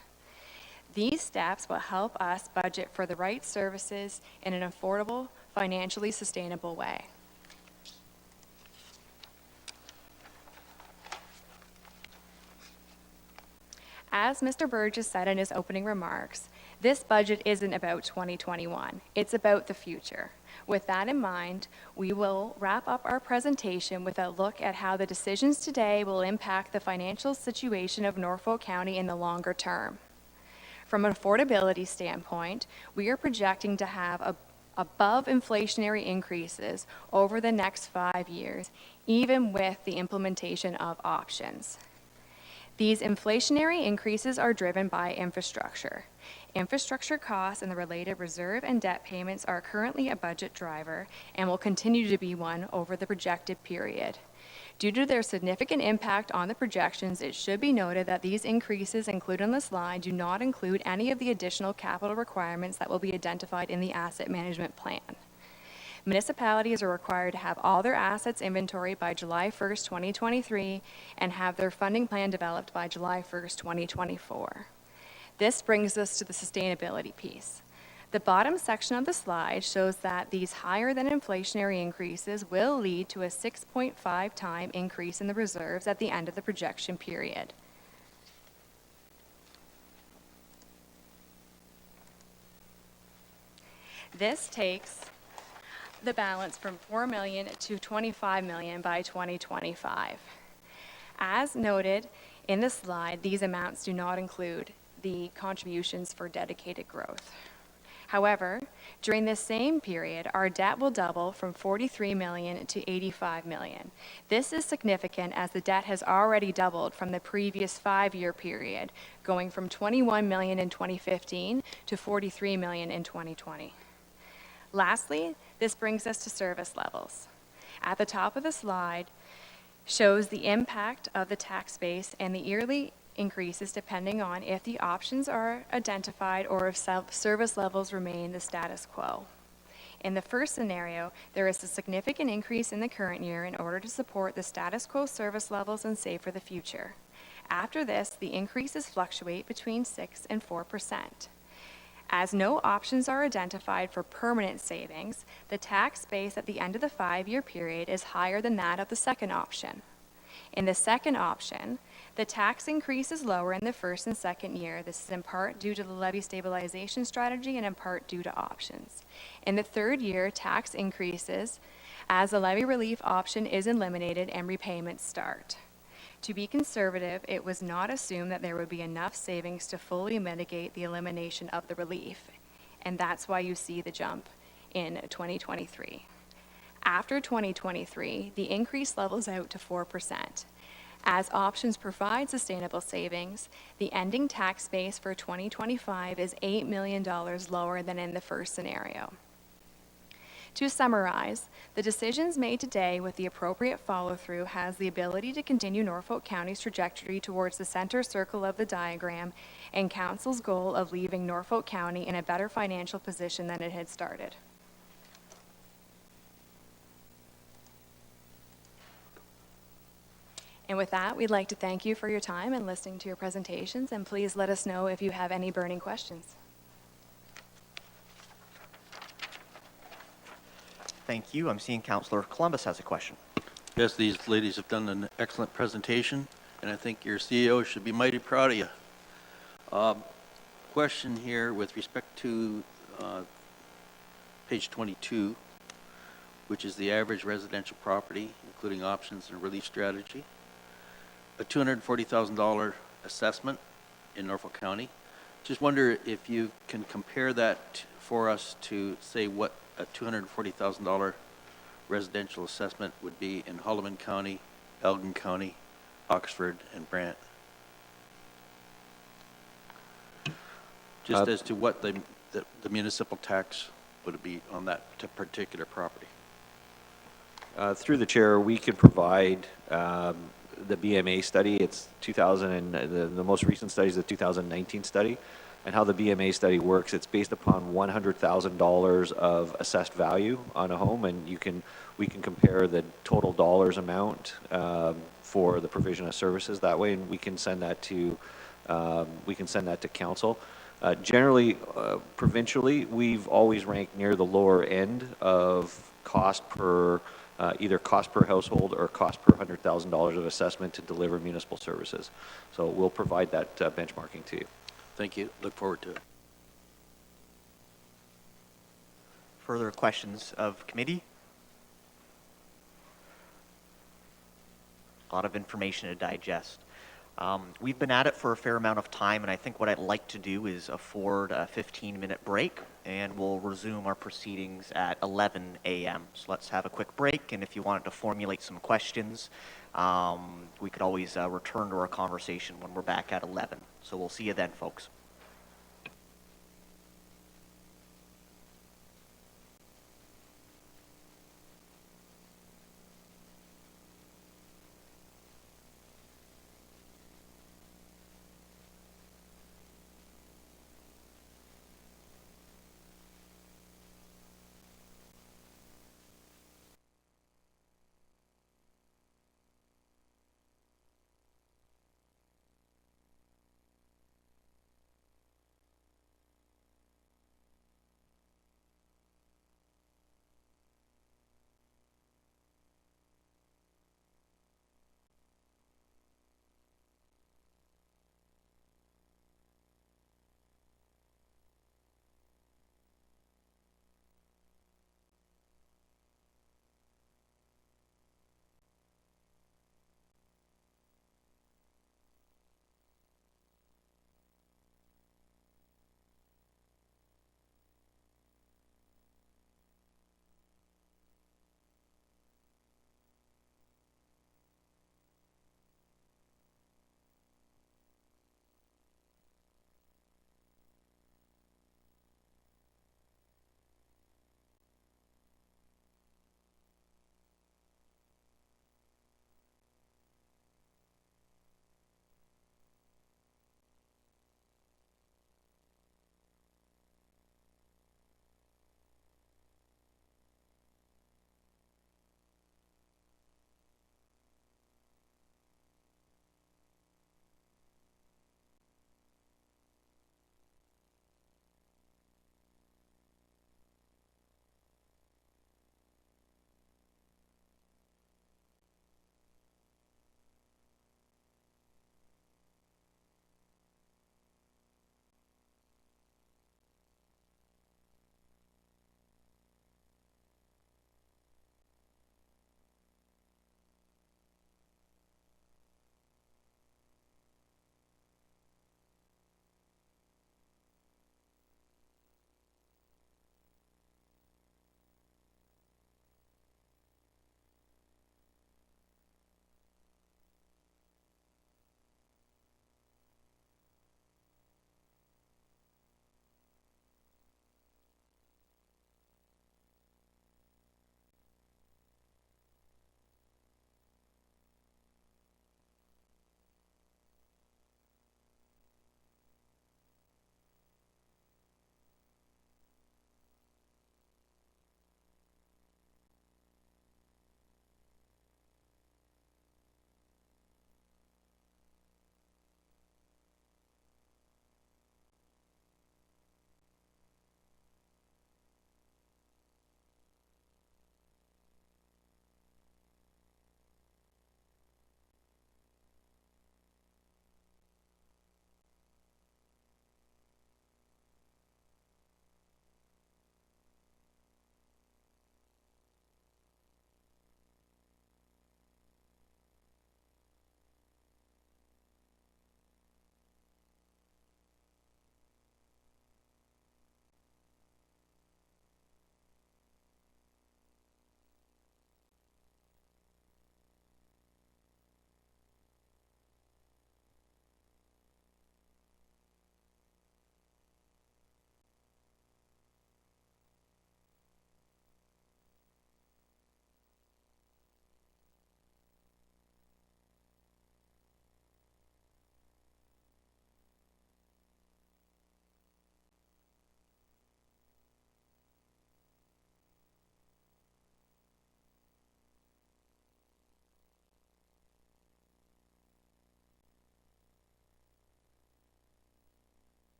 These steps will help us budget for the right services in an affordable, financially sustainable way. As Mr. Burgess said in his opening remarks, this budget isn't about 2021, it's about the future. With that in mind, we will wrap up our presentation with a look at how the decisions today will impact the financial situation of Norfolk County in the longer term. From an affordability standpoint, we are projecting to have above inflationary increases over the next 5 years, even with the implementation of options. These inflationary increases are driven by infrastructure. Infrastructure costs and the related reserve and debt payments are currently a budget driver and will continue to be one over the projected period. Due to their significant impact on the projections, it should be noted that these increases included on the slide do not include any of the additional capital requirements that will be identified in the asset management plan. Municipalities are required to have all their assets inventoried by July 1st, 2023, and have their funding plan developed by July 1st, 2024. This brings us to the sustainability piece. The bottom section of the slide shows that these higher than inflationary increases will lead to a 6.5 time increase in the reserves at the end of the projection period. This takes the balance from $4 million to $25 million by 2025. As noted in the slide, these amounts do not include the contributions for dedicated growth. However, during this same period, our debt will double from $43 million to $85 million. This is significant as the debt has already doubled from the previous 5-year period, going from $21 million in 2015 to $43 million in 2020. Lastly, this brings us to service levels. At the top of the slide shows the impact of the tax base and the yearly increases depending on if the options are identified or if service levels remain the status quo. In the first scenario, there is a significant increase in the current year in order to support the status quo service levels and save for the future. After this, the increases fluctuate between 6 and 4%. As no options are identified for permanent savings, the tax base at the end of the 5-year period is higher than that of the second option. In the second option, the tax increase is lower in the first and second year. This is in part due to the levy stabilization strategy and in part due to options. In the third year, tax increases as the levy relief option is eliminated and repayments start. To be conservative, it was not assumed that there would be enough savings to fully mitigate the elimination of the relief, and that's why you see the jump in 2023. After 2023, the increase levels out to 4%. As options provide sustainable savings, the ending tax base for 2025 is $8 million lower than in the first scenario. To summarize, the decisions made today with the appropriate follow-through has the ability to continue Norfolk County's trajectory towards the center circle of the diagram and Council's goal of leaving Norfolk County in a better financial position than it had started. And with that, we'd like to thank you for your time and listening to your presentations, and please let us know if you have any burning questions. Thank you. I'm seeing Councillor Columbus has a question. Yes, these ladies have done an excellent presentation, and I think your CEO should be mighty proud of you. Question here with respect to page 22, which is the average residential property, including options and relief strategy. A $240,000 assessment in Norfolk County. Just wonder if you can compare that for us to say what a $240,000 residential assessment would be in Haldimand County, Elgin County, Oxford, and Brant. Just as to what the municipal tax would be on that particular property. Through the chair, we could provide the BMA study. It's 2000, and the most recent study is the 2019 study. And how the BMA study works, it's based upon $100,000 of assessed value on a home, and we can compare the total dollars amount for the provision of services that way, and we can send that to council. Generally, provincially, we've always ranked near the lower end of cost per either cost per household or cost per $100,000 of assessment to deliver municipal services. So we'll provide that benchmarking to you. Thank you. Look forward to it. Further questions of committee? A lot of information to digest. We've been at it for a fair amount of time, and I think what I'd like to do is afford a 15-minute break, and we'll resume our proceedings at 11 a.m. So let's have a quick break, and if you wanted to formulate some questions, we could always return to our conversation when we're back at 11. So we'll see you then, folks.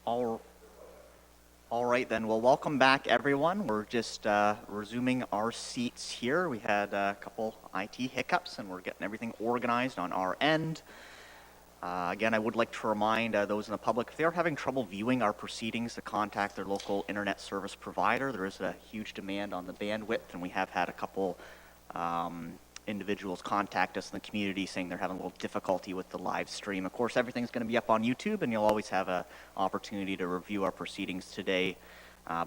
All right then, well, welcome back everyone. We're just resuming our seats here. We had a couple IT hiccups and we're getting everything organized on our end. Again, I would like to remind those in the public, if they are having trouble viewing our proceedings, to contact their local internet service provider. There is a huge demand on the bandwidth, and we have had a couple individuals contact us in the community saying they're having a little difficulty with the live stream. Of course, everything's going to be up on YouTube, and you'll always have an opportunity to review our proceedings today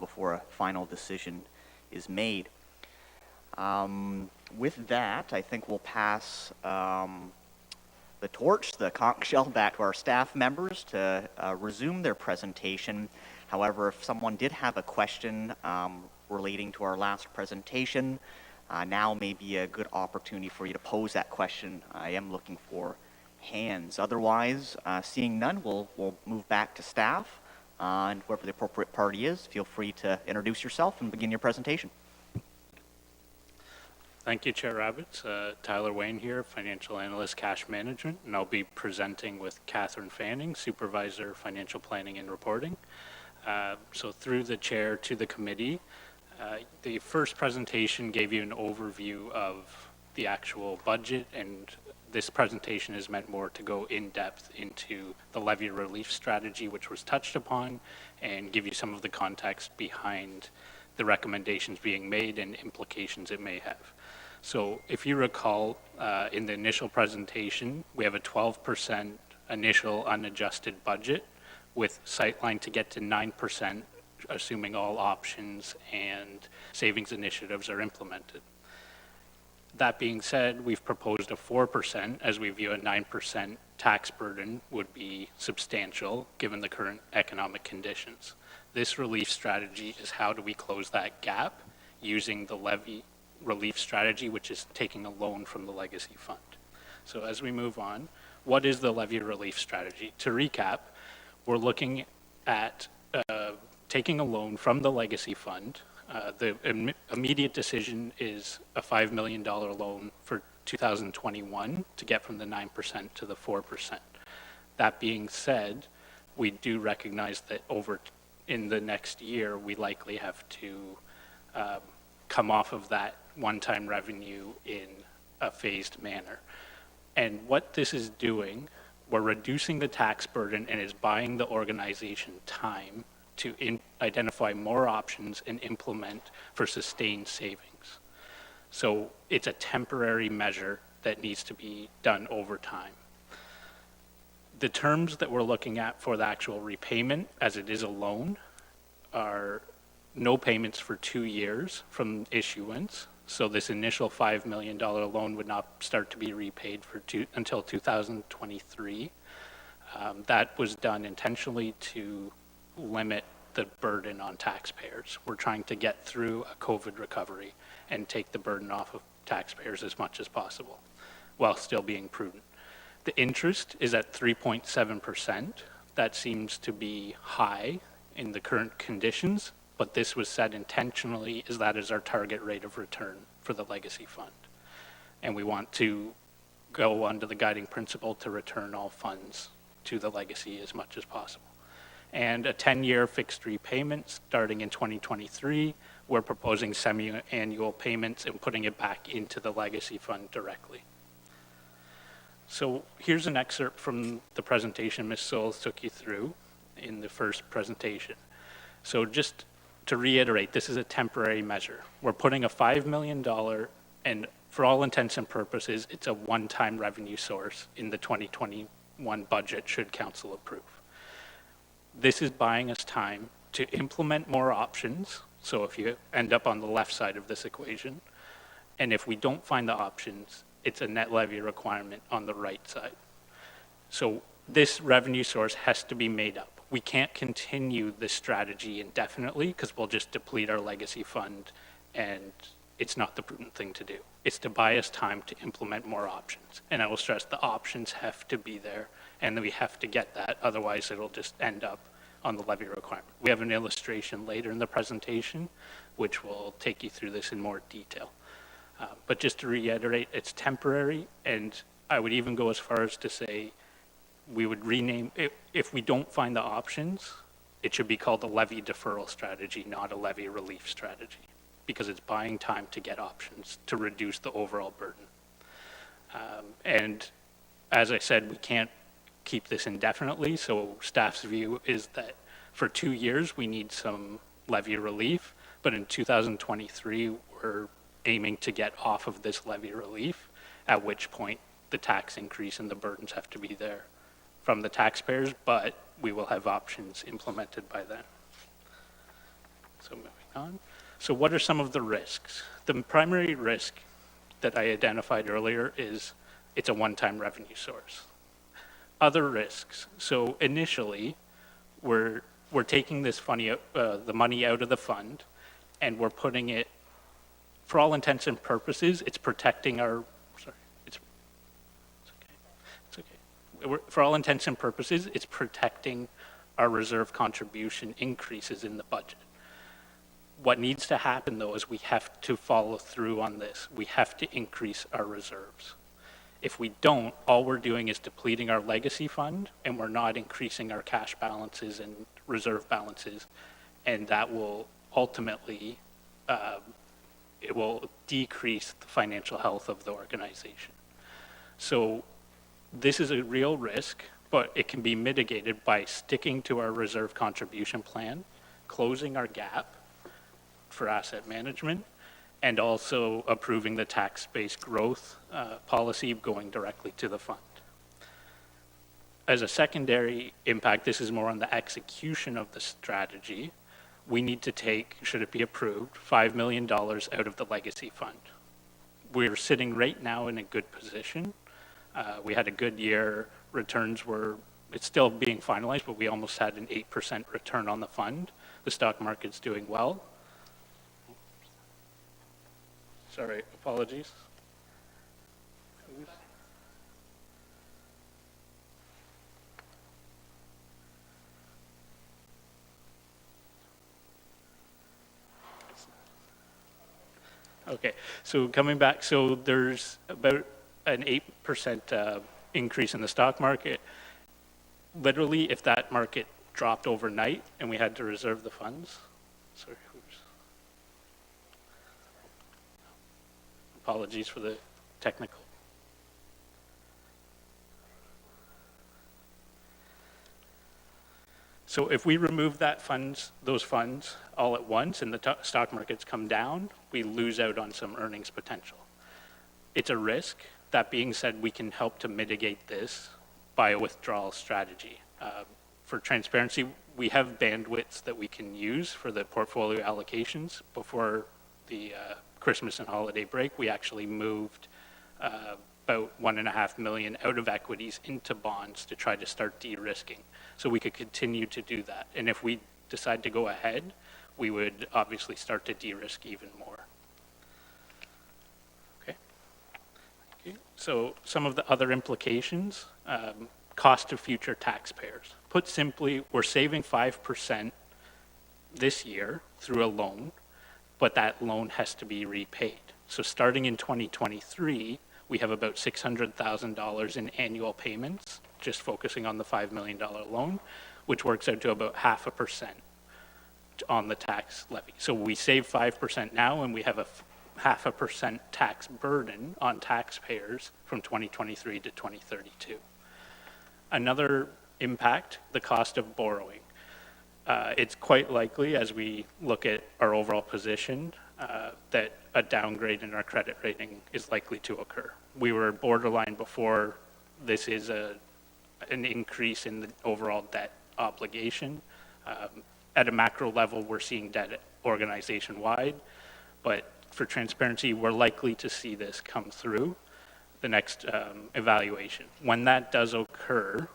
before a final decision is made. With that, I think we'll pass the torch, the conch shell, back to our staff members to resume their presentation. However, if someone did have a question relating to our last presentation, now may be a good opportunity for you to pose that question. I am looking for hands. Otherwise, seeing none, we'll move back to staff. And whoever the appropriate party is, feel free to introduce yourself and begin your presentation. Thank you, Chair Rabbits. Tyler Wayne here, Financial Analyst, Cash Management, and I'll be presenting with Catherine Fanning, Supervisor, Financial Planning and Reporting. So through the Chair to the committee, the first presentation gave you an overview of the actual budget, and this presentation is meant more to go in depth into the levy relief strategy, which was touched upon, and give you some of the context behind the recommendations being made and implications it may have. So if you recall, in the initial presentation, we have a 12% initial unadjusted budget with sightline to get to 9%, assuming all options and savings initiatives are implemented. That being said, we've proposed a 4% as we view a 9% tax burden would be substantial given the current economic conditions. This relief strategy is how do we close that gap using the levy relief strategy, which is taking a loan from the legacy fund. So as we move on, what is the levy relief strategy? To recap, we're looking at taking a loan from the legacy fund. The immediate decision is a $5 million loan for 2021 to get from the 9% to the 4%. That being said, we do recognize that in the next year, we likely have to come off of that one-time revenue in a phased manner. And what this is doing, we're reducing the tax burden and is buying the organization time to identify more options and implement for sustained savings. So it's a temporary measure that needs to be done over time. The terms that we're looking at for the actual repayment, as it is a loan, are no payments for 2 years from issuance. So this initial $5 million loan would not start to be repaid until 2023. That was done intentionally to limit the burden on taxpayers. We're trying to get through a COVID recovery and take the burden off of taxpayers as much as possible while still being prudent. The interest is at 3.7%. That seems to be high in the current conditions, but this was set intentionally as that is our target rate of return for the legacy fund. And we want to go under the guiding principle to return all funds to the legacy as much as possible. And a 10-year fixed repayment starting in 2023. We're proposing semi-annual payments and putting it back into the legacy fund directly. So here's an excerpt from the presentation Ms. Souls took you through in the first presentation. So just to reiterate, this is a temporary measure. We're putting a $5 million, and for all intents and purposes, it's a one-time revenue source in the 2021 budget should council approve. This is buying us time to implement more options. So if you end up on the left side of this equation, and if we don't find the options, it's a net levy requirement on the right side. So this revenue source has to be made up. We can't continue this strategy indefinitely because we'll just deplete our legacy fund, and it's not the prudent thing to do. It's to buy us time to implement more options. And I will stress the options have to be there, and we have to get that. Otherwise, it'll just end up on the levy requirement. We have an illustration later in the presentation, which will take you through this in more detail. But just to reiterate, it's temporary, and I would even go as far as to say we would rename, if we don't find the options, it should be called a levy deferral strategy, not a levy relief strategy, because it's buying time to get options to reduce the overall burden. And as I said, we can't keep this indefinitely, so staff's view is that for 2 years, we need some levy relief, but in 2023, we're aiming to get off of this levy relief, at which point the tax increase and the burdens have to be there from the taxpayers, but we will have options implemented by then. So moving on. So what are some of the risks? The primary risk that I identified earlier is it's a one-time revenue source. Other risks. So initially, we're taking this the money out of the fund, and we're putting it, for all intents and purposes, it's protecting our. Sorry, it's okay. It's okay. For all intents and purposes, it's protecting our reserve contribution increases in the budget. What needs to happen, though, is we have to follow through on this. We have to increase our reserves. If we don't, all we're doing is depleting our legacy fund, and we're not increasing our cash balances and reserve balances, and that will ultimately, it will decrease the financial health of the organization. So this is a real risk, but it can be mitigated by sticking to our reserve contribution plan, closing our gap for asset management, and also approving the tax-based growth policy going directly to the fund. As a secondary impact, this is more on the execution of the strategy. We need to take, should it be approved, $5 million out of the legacy fund. We're sitting right now in a good position. We had a good year. Returns were, it's still being finalized, but we almost had an 8% return on the fund. The stock market's doing well. Sorry, apologies. Okay, so coming back, so there's about an 8% increase in the stock market. Literally, if that market dropped overnight and we had to reserve the funds, sorry, apologies for the technical. So if we remove those funds all at once and the stock markets come down, we lose out on some earnings potential. It's a risk. That being said, we can help to mitigate this by a withdrawal strategy. For transparency, we have bandwidths that we can use for the portfolio allocations. Before the Christmas and holiday break, we actually moved about $1.5 million out of equities into bonds to try to start de-risking. So we could continue to do that. And if we decide to go ahead, we would obviously start to de-risk even more. Okay. So some of the other implications, cost of future taxpayers. Put simply, we're saving 5% this year through a loan, but that loan has to be repaid. So starting in 2023, we have about $600,000 in annual payments, just focusing on the $5 million loan, which works out to about 0.5% on the tax levy. So we save 5% now, and we have a 0.5% tax burden on taxpayers from 2023 to 2032. Another impact, the cost of borrowing. It's quite likely, as we look at our overall position, that a downgrade in our credit rating is likely to occur. We were borderline before. This is an increase in the overall debt obligation. At a macro level, we're seeing debt organization-wide, but for transparency, we're likely to see this come through the next evaluation. When that does occur,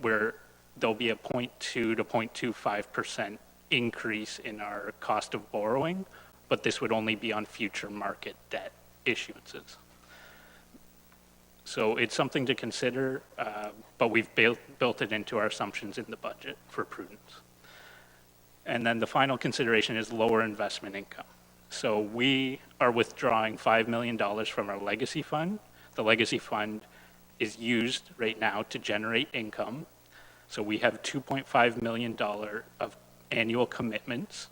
there'll be a 0.2 to 0.25% increase in our cost of borrowing, but this would only be on future market debt issuances. So it's something to consider, but we've built it into our assumptions in the budget for prudence. And then the final consideration is lower investment income. So we are withdrawing $5 million from our legacy fund. The legacy fund is used right now to generate income. So we have $2.5 million of annual commitments,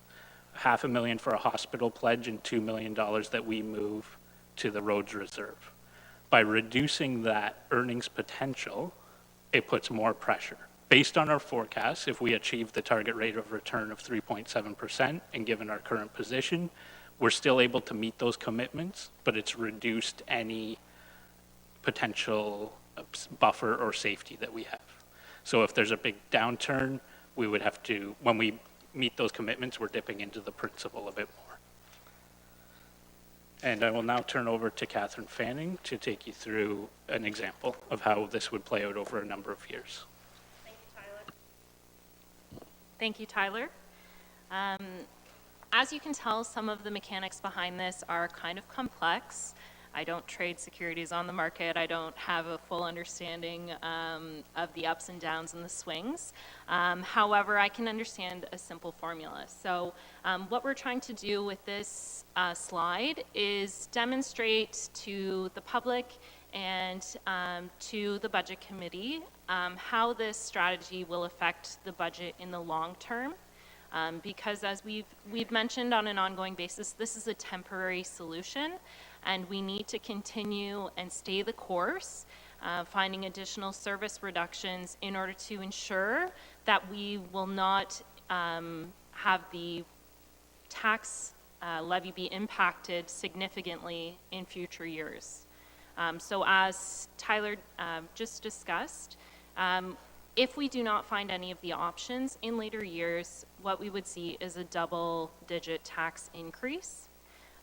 $500,000 for a hospital pledge and $2 million that we move to the roads reserve. By reducing that earnings potential, it puts more pressure. Based on our forecast, if we achieve the target rate of return of 3.7% and given our current position, we're still able to meet those commitments, but it's reduced any potential buffer or safety that we have. So if there's a big downturn, we would have to, when we meet those commitments, we're dipping into the principal a bit more. And I will now turn over to Catherine Fanning to take you through an example of how this would play out over a number of years. Thank you, Tyler. As you can tell, some of the mechanics behind this are kind of complex. I don't trade securities on the market. I don't have a full understanding of the ups and downs and the swings. However, I can understand a simple formula. So what we're trying to do with this slide is demonstrate to the public and to the Budget Committee how this strategy will affect the budget in the long term. Because as we've mentioned on an ongoing basis, this is a temporary solution, and we need to continue and stay the course, finding additional service reductions in order to ensure that we will not have the tax levy be impacted significantly in future years. So as Tyler just discussed, if we do not find any of the options in later years, what we would see is a double-digit tax increase.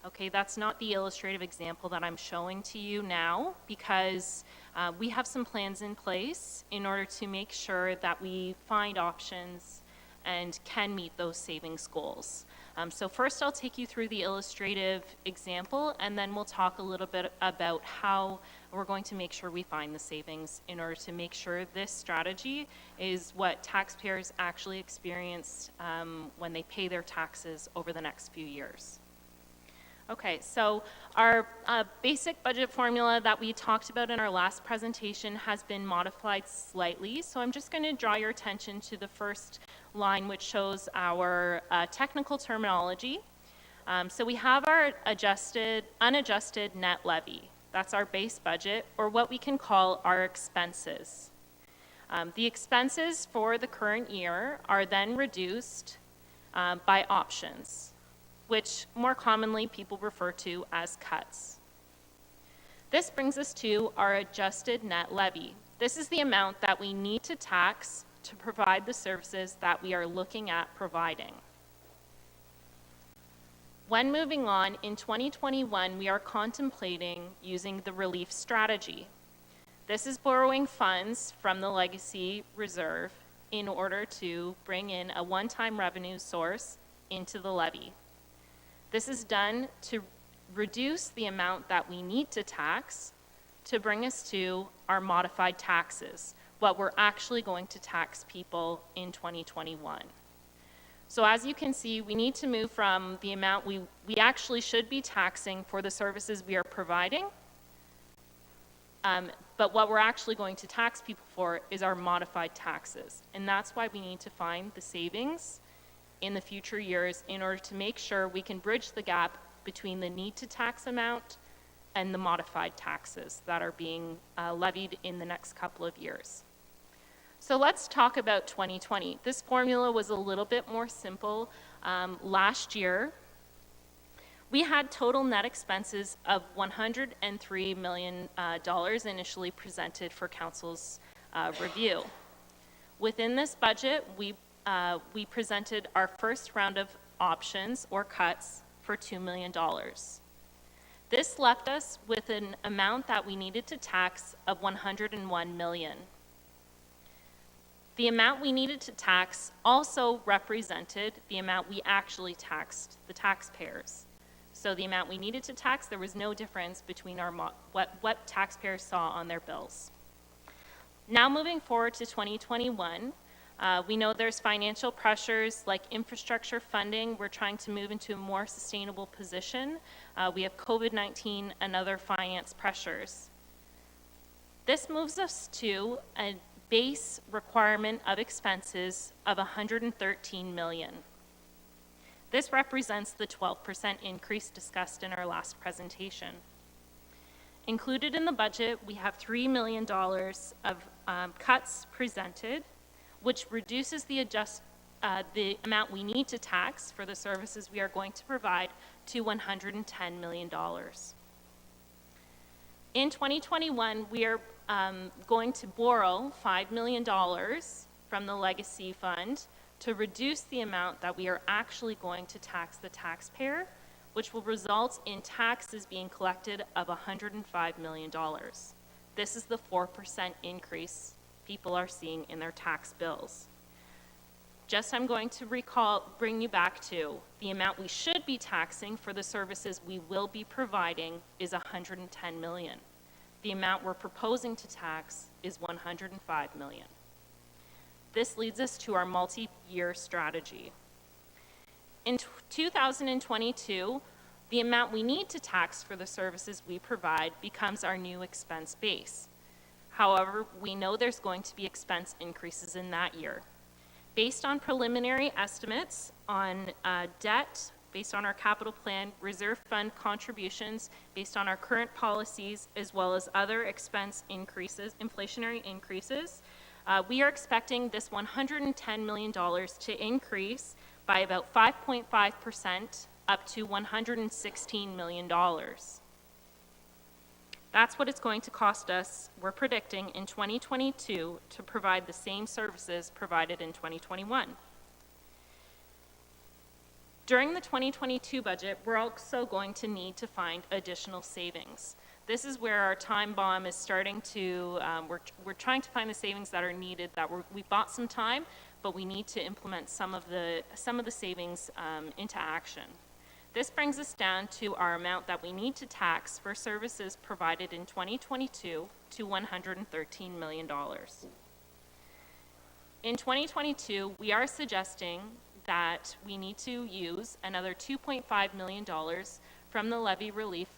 Okay, that's not the illustrative example that I'm showing to you now because we have some plans in place in order to make sure that we find options and can meet those savings goals. So first I'll take you through the illustrative example, and then we'll talk a little bit about how we're going to make sure we find the savings in order to make sure this strategy is what taxpayers actually experience when they pay their taxes over the next few years. Okay, so our basic budget formula that we talked about in our last presentation has been modified slightly. So I'm just going to draw your attention to the first line, which shows our technical terminology. So we have our unadjusted net levy. That's our base budget, or what we can call our expenses. The expenses for the current year are then reduced by options, which more commonly people refer to as cuts. This brings us to our adjusted net levy. This is the amount that we need to tax to provide the services that we are looking at providing. When moving on, in 2021, we are contemplating using the relief strategy. This is borrowing funds from the legacy reserve in order to bring in a one-time revenue source into the levy. This is done to reduce the amount that we need to tax to bring us to our modified taxes, what we're actually going to tax people in 2021. So as you can see, we need to move from the amount we actually should be taxing for the services we are providing, but what we're actually going to tax people for is our modified taxes. And that's why we need to find the savings in the future years in order to make sure we can bridge the gap between the need to tax amount and the modified taxes that are being levied in the next couple of years. So let's talk about 2020. This formula was a little bit more simple. Last year, we had total net expenses of $103 million initially presented for Council's review. Within this budget, we presented our first round of options or cuts for $2 million. This left us with an amount that we needed to tax of $101 million. The amount we needed to tax also represented the amount we actually taxed the taxpayers. So the amount we needed to tax, there was no difference between what taxpayers saw on their bills. Now moving forward to 2021, we know there's financial pressures like infrastructure funding. We're trying to move into a more sustainable position. We have COVID-19 and other finance pressures. This moves us to a base requirement of expenses of $113 million. This represents the 12% increase discussed in our last presentation. Included in the budget, we have $3 million of cuts presented, which reduces the amount we need to tax for the services we are going to provide to $110 million. In 2021, we are going to borrow $5 million from the legacy fund to reduce the amount that we are actually going to tax the taxpayer, which will result in taxes being collected of $105 million. This is the 4% increase people are seeing in their tax bills. Just I'm going to bring you back to the amount we should be taxing for the services we will be providing is $110 million. The amount we're proposing to tax is $105 million. This leads us to our multi-year strategy. In 2022, the amount we need to tax for the services we provide becomes our new expense base. However, we know there's going to be expense increases in that year. Based on preliminary estimates on debt, based on our capital plan, reserve fund contributions, based on our current policies, as well as other expense increases, inflationary increases, we are expecting this $110 million to increase by about 5.5% up to $116 million. That's what it's going to cost us, we're predicting, in 2022 to provide the same services provided in 2021. During the 2022 budget, we're also going to need to find additional savings. This is where our time bomb is starting to, we're trying to find the savings that are needed, we bought some time, but we need to implement some of the savings into action. This brings us down to our amount that we need to tax for services provided in 2022 to $113 million. In 2022, we are suggesting that we need to use another $2.5 million from the levy relief,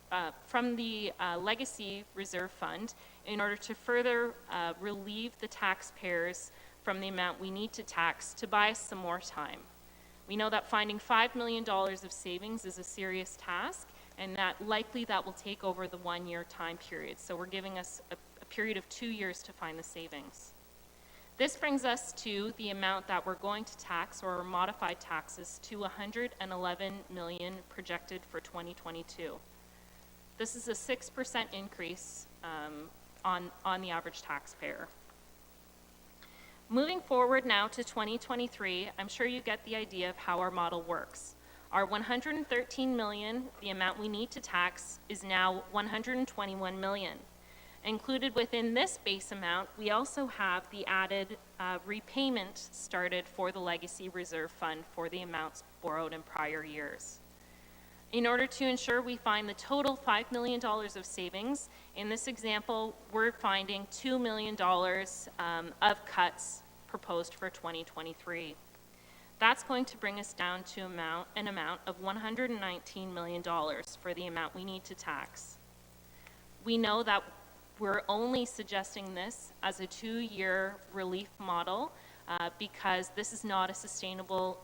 from the legacy reserve fund in order to further relieve the taxpayers from the amount we need to tax to buy us some more time. We know that finding $5 million of savings is a serious task, and that likely that will take over the 1-year time period. So we're giving us a period of 2 years to find the savings. This brings us to the amount that we're going to tax, or modified taxes, to $111 million projected for 2022. This is a 6% increase on the average taxpayer. Moving forward now to 2023, I'm sure you get the idea of how our model works. Our $113 million, the amount we need to tax, is now $121 million. Included within this base amount, we also have the added repayment started for the Legacy Reserve Fund for the amounts borrowed in prior years. In order to ensure we find the total $5 million of savings, in this example, we're finding $2 million of cuts proposed for 2023. That's going to bring us down to an amount of $119 million for the amount we need to tax. We know that we're only suggesting this as a 2-year relief model because this is not a sustainable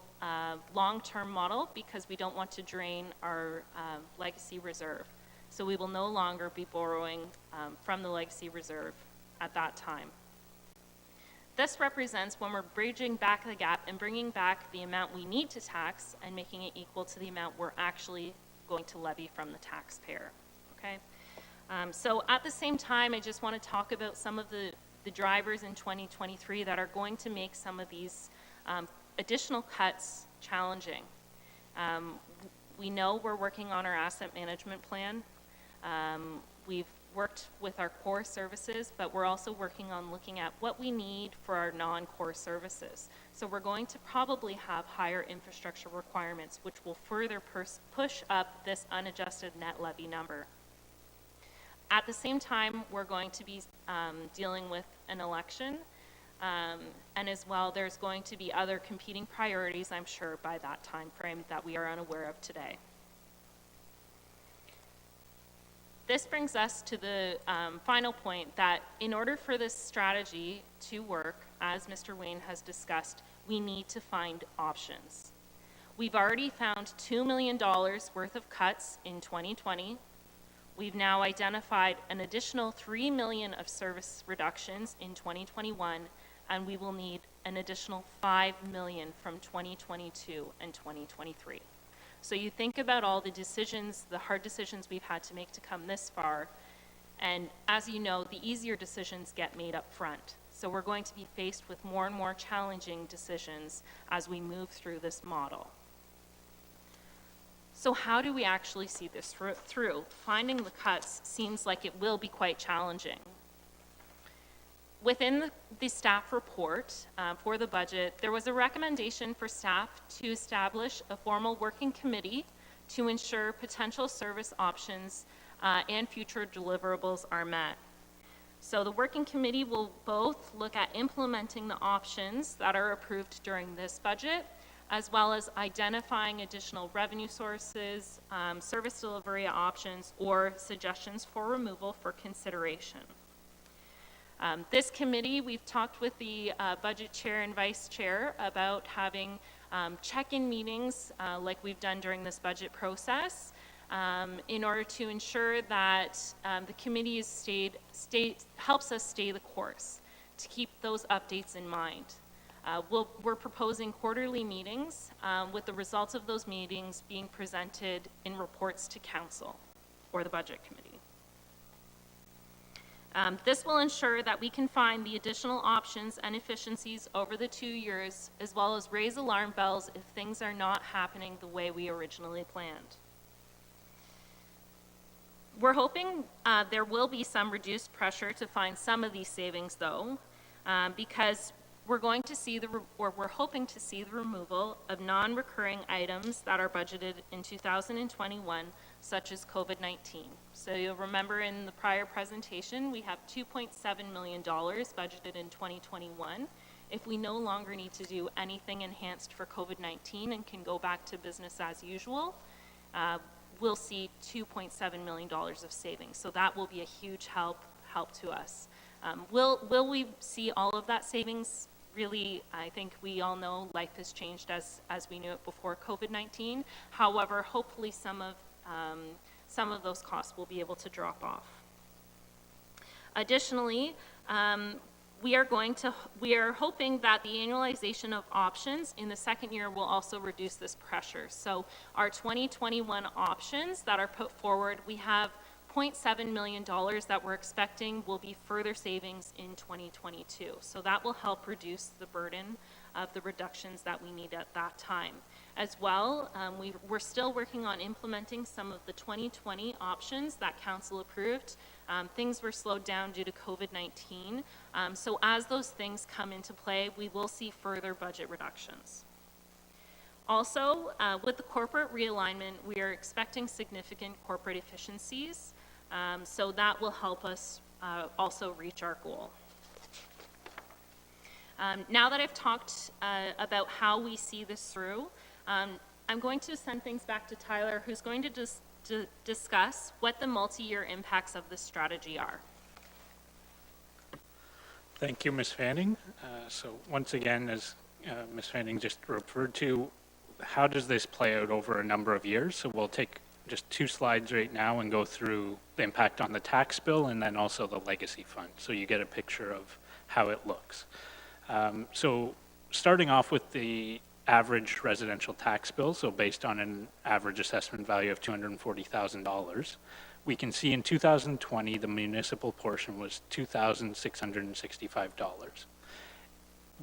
long-term model, because we don't want to drain our legacy reserve. So we will no longer be borrowing from the legacy reserve at that time. This represents when we're bridging back the gap and bringing back the amount we need to tax and making it equal to the amount we're actually going to levy from the taxpayer, okay? So at the same time, I just want to talk about some of the drivers in 2023 that are going to make some of these additional cuts challenging. We know we're working on our asset management plan. We've worked with our core services, but we're also working on looking at what we need for our non-core services. So we're going to probably have higher infrastructure requirements, which will further push up this unadjusted net levy number. At the same time, we're going to be dealing with an election, and as well, there's going to be other competing priorities, I'm sure, by that time frame that we are unaware of today. This brings us to the final point that in order for this strategy to work, as Mr. Wayne has discussed, we need to find options. We've already found $2 million worth of cuts in 2020. We've now identified an additional $3 million of service reductions in 2021, and we will need an additional $5 million from 2022 and 2023. So you think about all the decisions, the hard decisions we've had to make to come this far, and as you know, the easier decisions get made up front. So we're going to be faced with more and more challenging decisions as we move through this model. So how do we actually see this through? Finding the cuts seems like it will be quite challenging. Within the staff report for the budget, there was a recommendation for staff to establish a formal working committee to ensure potential service options and future deliverables are met. So the working committee will both look at implementing the options that are approved during this budget, as well as identifying additional revenue sources, service delivery options, or suggestions for removal for consideration. This committee, we've talked with the budget chair and vice chair about having check-in meetings like we've done during this budget process in order to ensure that the committee helps us stay the course, to keep those updates in mind. We're proposing quarterly meetings with the results of those meetings being presented in reports to council or the budget committee. This will ensure that we can find the additional options and efficiencies over the 2 years, as well as raise alarm bells if things are not happening the way we originally planned. We're hoping there will be some reduced pressure to find some of these savings, though, because we're hoping to see the removal of non-recurring items that are budgeted in 2021, such as COVID-19. So you'll remember in the prior presentation, we have $2.7 million budgeted in 2021. If we no longer need to do anything enhanced for COVID-19 and can go back to business as usual, we'll see $2.7 million of savings. So that will be a huge help to us. Will we see all of that savings? Really, I think we all know life has changed as we knew it before COVID-19. However, hopefully some of those costs will be able to drop off. Additionally, we are hoping that the annualization of options in the second year will also reduce this pressure. So our 2021 options that are put forward, we have $0.7 million that we're expecting will be further savings in 2022. So that will help reduce the burden of the reductions that we need at that time. As well, we're still working on implementing some of the 2020 options that council approved. Things were slowed down due to COVID-19. So as those things come into play, we will see further budget reductions. Also, with the corporate realignment, we are expecting significant corporate efficiencies. So that will help us also reach our goal. Now that I've talked about how we see this through, I'm going to send things back to Tyler, who's going to discuss what the multi-year impacts of this strategy are. Thank you, Ms. Fanning. So once again, as Ms. Fanning just referred to, how does this play out over a number of years? So we'll take just 2 slides right now and go through the impact on the tax bill and then also the legacy fund, so you get a picture of how it looks. So starting off with the average residential tax bill, so based on an average assessment value of $240,000, we can see in 2020 the municipal portion was $2,665.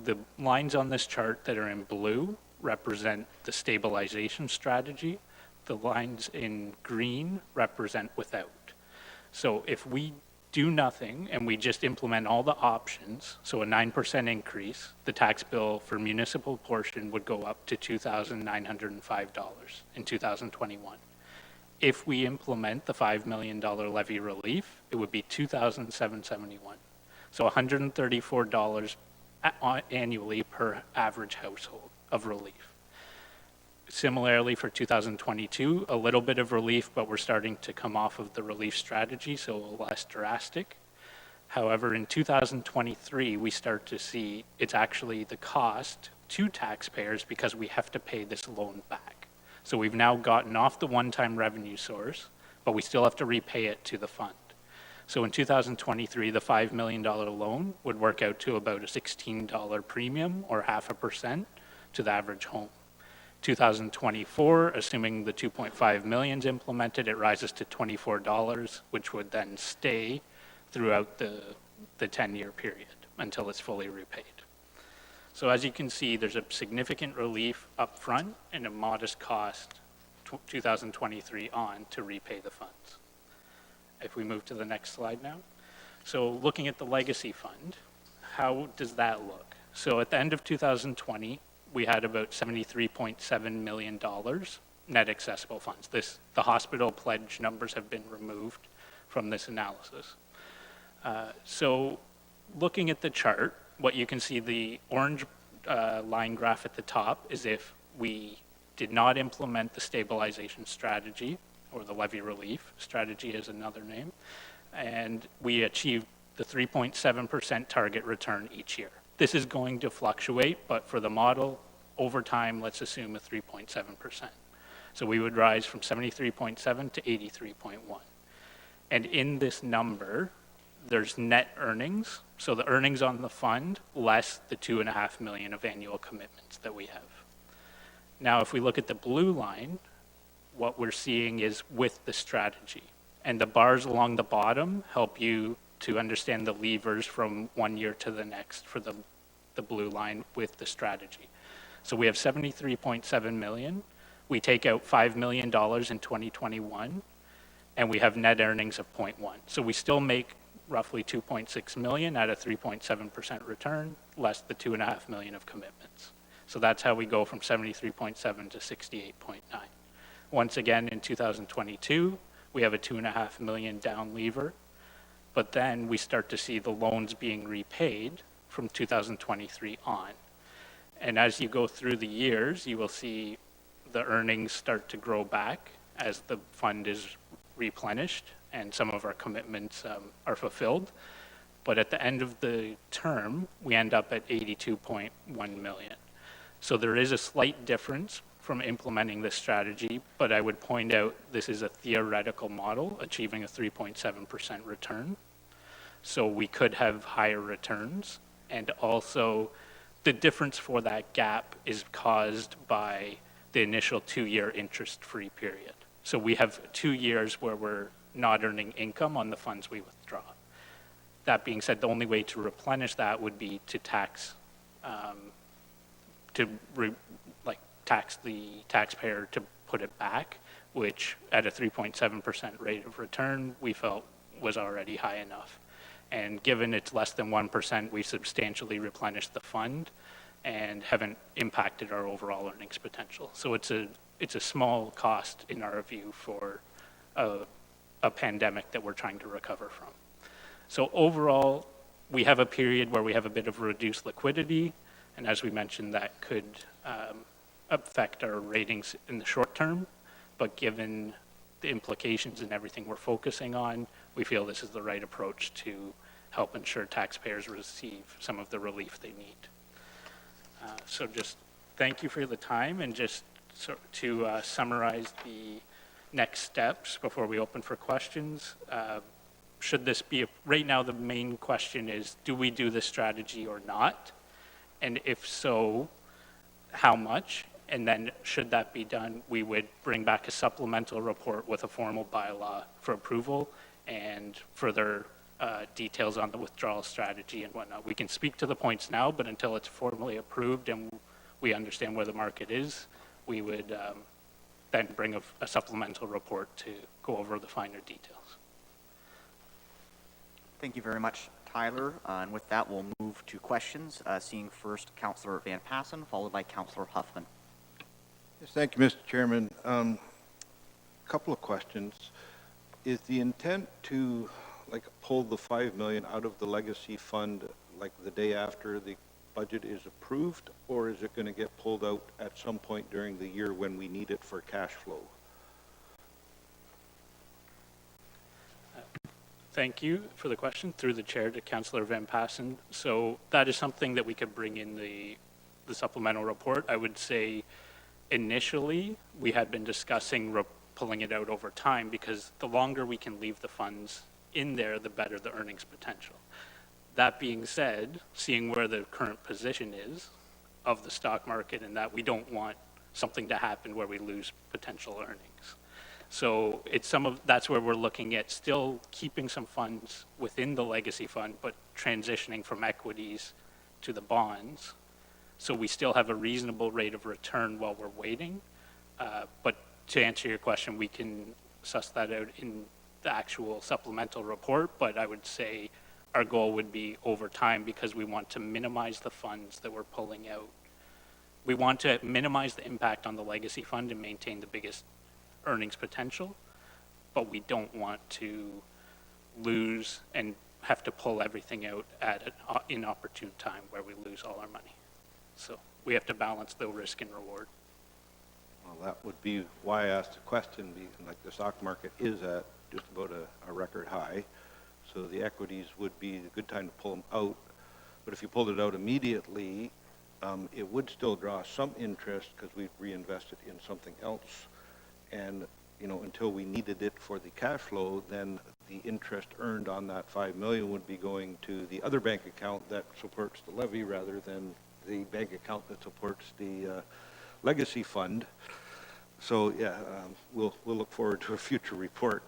The lines on this chart that are in blue represent the stabilization strategy. The lines in green represent without. So if we do nothing and we just implement all the options, so a 9% increase, the tax bill for municipal portion would go up to $2,905 in 2021. If we implement the $5 million levy relief, it would be $2,771. So $134 annually per average household of relief. Similarly, for 2022, a little bit of relief, but we're starting to come off of the relief strategy, so less drastic. However, in 2023, we start to see it's actually the cost to taxpayers because we have to pay this loan back. So we've now gotten off the one-time revenue source, but we still have to repay it to the fund. So in 2023, the $5 million loan would work out to about a $16 premium or 0.5% to the average home. 2024, assuming the 2.5 million is implemented, it rises to $24, which would then stay throughout the 10-year period until it's fully repaid. So as you can see, there's a significant relief up front and a modest cost 2023 on to repay the funds. If we move to the next slide now. So looking at the legacy fund, how does that look? So at the end of 2020, we had about $73.7 million net accessible funds. The hospital pledge numbers have been removed from this analysis. So looking at the chart, what you can see, the orange line graph at the top is if we did not implement the stabilization strategy, or the levy relief strategy is another name, and we achieved the 3.7% target return each year. This is going to fluctuate, but for the model, over time, let's assume a 3.7%. So we would rise from 73.7 to 83.1. And in this number, there's net earnings, so the earnings on the fund less the $2.5 million of annual commitments that we have. Now, if we look at the blue line, what we're seeing is with the strategy. And the bars along the bottom help you to understand the levers from one year to the next for the blue line with the strategy. So we have 73.7 million. We take out $5 million in 2021, and we have net earnings of 0.1. So we still make roughly 2.6 million at a 3.7% return, less the 2.5 million of commitments. So that's how we go from 73.7 to 68.9. Once again, in 2022, we have a 2.5 million down lever, but then we start to see the loans being repaid from 2023 on. And as you go through the years, you will see the earnings start to grow back as the fund is replenished and some of our commitments are fulfilled. But at the end of the term, we end up at 82.1 million. So there is a slight difference from implementing this strategy, but I would point out this is a theoretical model achieving a 3.7% return. So we could have higher returns, and also the difference for that gap is caused by the initial 2-year interest-free period. So we have 2 years where we're not earning income on the funds we withdraw. That being said, the only way to replenish that would be to tax the taxpayer to put it back, which at a 3.7% rate of return, we felt was already high enough. And given it's less than 1%, we substantially replenished the fund and haven't impacted our overall earnings potential. So it's a small cost in our view for a pandemic that we're trying to recover from. So overall, we have a period where we have a bit of reduced liquidity, and as we mentioned, that could affect our ratings in the short term, but given the implications and everything we're focusing on, we feel this is the right approach to help ensure taxpayers receive some of the relief they need. So just thank you for the time, and just to summarize the next steps before we open for questions. Should this be, right now the main question is, do we do this strategy or not? And if so, how much? And then should that be done, we would bring back a supplemental report with a formal bylaw for approval and further details on the withdrawal strategy and whatnot. We can speak to the points now, but until it's formally approved and we understand where the market is, we would then bring a supplemental report to go over the finer details. Thank you very much, Tyler. And with that, we'll move to questions, seeing first Councillor Van Passen, followed by Councillor Huffman. Yes, thank you, Mr. Chairman. A couple of questions. Is the intent to pull the $5 million out of the legacy fund the day after the budget is approved, or is it going to get pulled out at some point during the year when we need it for cash flow? Thank you for the question, through the chair to Councillor Van Passen. So that is something that we could bring in the supplemental report. I would say initially we had been discussing pulling it out over time, because the longer we can leave the funds in there, the better the earnings potential. That being said, seeing where the current position is of the stock market, and that we don't want something to happen where we lose potential earnings. So it's that's where we're looking at still keeping some funds within the legacy fund, but transitioning from equities to the bonds. So we still have a reasonable rate of return while we're waiting. But to answer your question, we can suss that out in the actual supplemental report, but I would say our goal would be over time, because we want to minimize the funds that we're pulling out. We want to minimize the impact on the legacy fund and maintain the biggest earnings potential, but we don't want to lose and have to pull everything out at an inopportune time where we lose all our money. So we have to balance the risk and reward. Well, that would be why I asked the question, because like the stock market is at just about a record high, so the equities would be a good time to pull them out. But if you pulled it out immediately, it would still draw some interest because we'd reinvest it in something else. And, you know, until we needed it for the cash flow, then the interest earned on that $5 million would be going to the other bank account that supports the levy rather than the bank account that supports the legacy fund. So yeah, we'll look forward to a future report.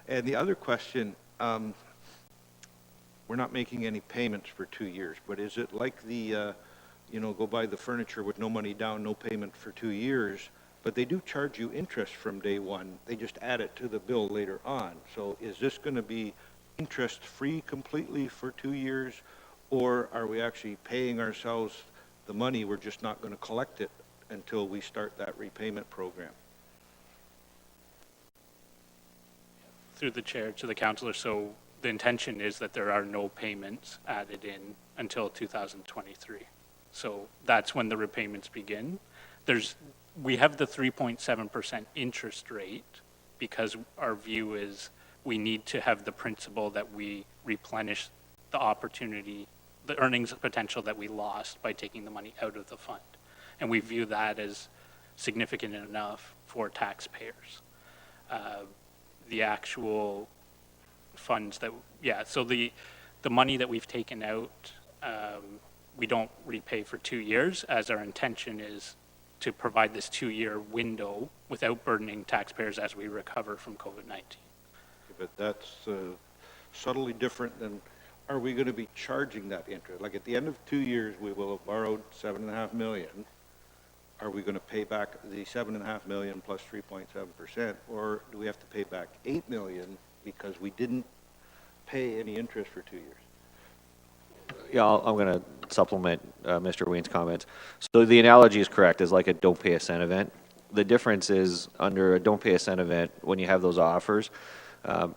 And the other question, we're not making any payments for 2 years, but is it like the, go buy the furniture with no money down, no payment for 2 years? But they do charge you interest from day one. They just add it to the bill later on. So is this going to be interest-free completely for 2 years, or are we actually paying ourselves the money? We're just not going to collect it until we start that repayment program. Through the chair to the councillor, so the intention is that there are no payments added in until 2023. So that's when the repayments begin. We have the 3.7% interest rate because our view is we need to have the principle that we replenish the opportunity, the earnings potential that we lost by taking the money out of the fund. And we view that as significant enough for taxpayers. The actual funds that, so the money that we've taken out, we don't repay for 2 years, as our intention is to provide this 2-year window without burdening taxpayers as we recover from COVID-19. But that's subtly different than, are we going to be charging that interest? Like at the end of 2 years, we will have borrowed $7.5 million. Are we going to pay back the $7.5 million plus 3.7%, or do we have to pay back $8 million because we didn't pay any interest for 2 years? Yeah, I'm going to supplement Mr. Wayne's comments. So the analogy is correct, is like a don't pay a cent event. The difference is under a don't pay a cent event, when you have those offers,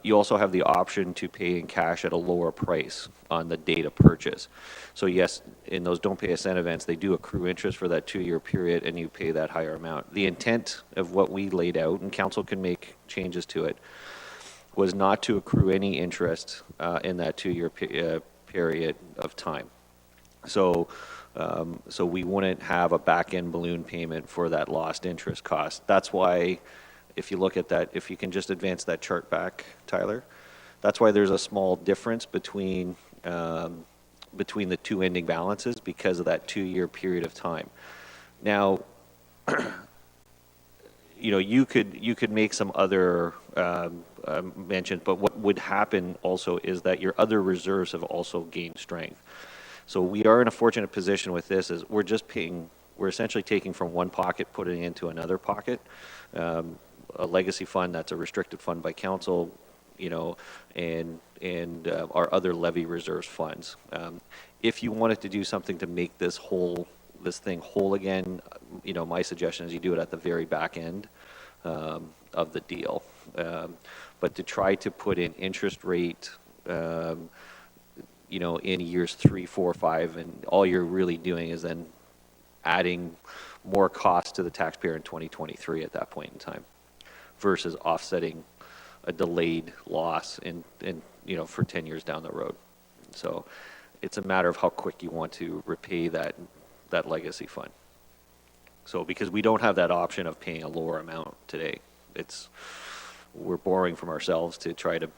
you also have the option to pay in cash at a lower price on the date of purchase. So yes, in those don't pay a cent events, they do accrue interest for that 2-year period and you pay that higher amount. The intent of what we laid out, and council can make changes to it, was not to accrue any interest in that 2-year period of time. So we wouldn't have a back-end balloon payment for that lost interest cost. That's why, if you look at that, if you can just advance that chart back, Tyler, that's why there's a small difference between the two ending balances, because of that 2-year period of time. Now, you could make some other mentions, but what would happen also is that your other reserves have also gained strength. So we are in a fortunate position with this, is we're essentially taking from one pocket, putting it into another pocket. A legacy fund that's a restricted fund by council, and our other levy reserves funds. If you wanted to do something to make this thing whole again, my suggestion is you do it at the very back end of the deal. But to try to put in interest rate in years 3, 4, 5, and all you're really doing is then adding more cost to the taxpayer in 2023 at that point in time, versus offsetting a delayed loss for 10 years down the road. So it's a matter of how quick you want to repay that legacy fund. So because we don't have that option of paying a lower amount today, we're borrowing from ourselves to try to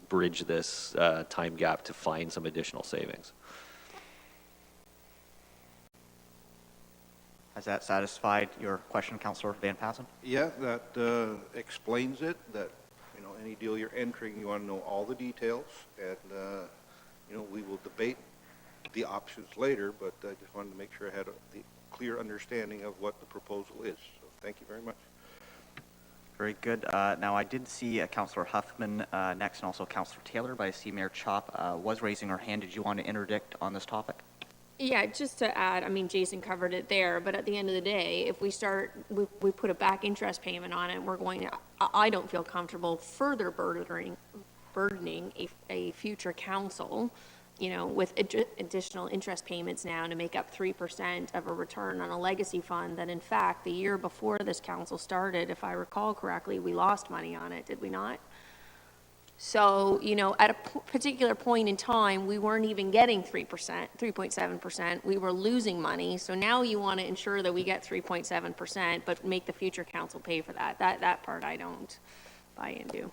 bridge this time gap to find some additional savings. Has that satisfied your question, Councillor Van Passen? Yeah, that explains it, that, any deal you're entering, you want to know all the details, and, we will debate the options later, but I just wanted to make sure I had the clear understanding of what the proposal is. So thank you very much. Very good. Now, I did see Councillor Huffman next, and also Councillor Taylor, but I see Mayor Chop was raising her hand. Did you want to interdict on this topic? Yeah, just to add, I mean, Jason covered it there, but at the end of the day, if we put a back interest payment on it, I don't feel comfortable further burdening a future council, with additional interest payments now to make up 3% of a return on a legacy fund that, in fact, the year before this council started, if I recall correctly, we lost money on it, did we not? So, at a particular point in time, we weren't even getting 3%, 3.7%. We were losing money. So now you want to ensure that we get 3.7%, but make the future council pay for that. That part I don't buy into.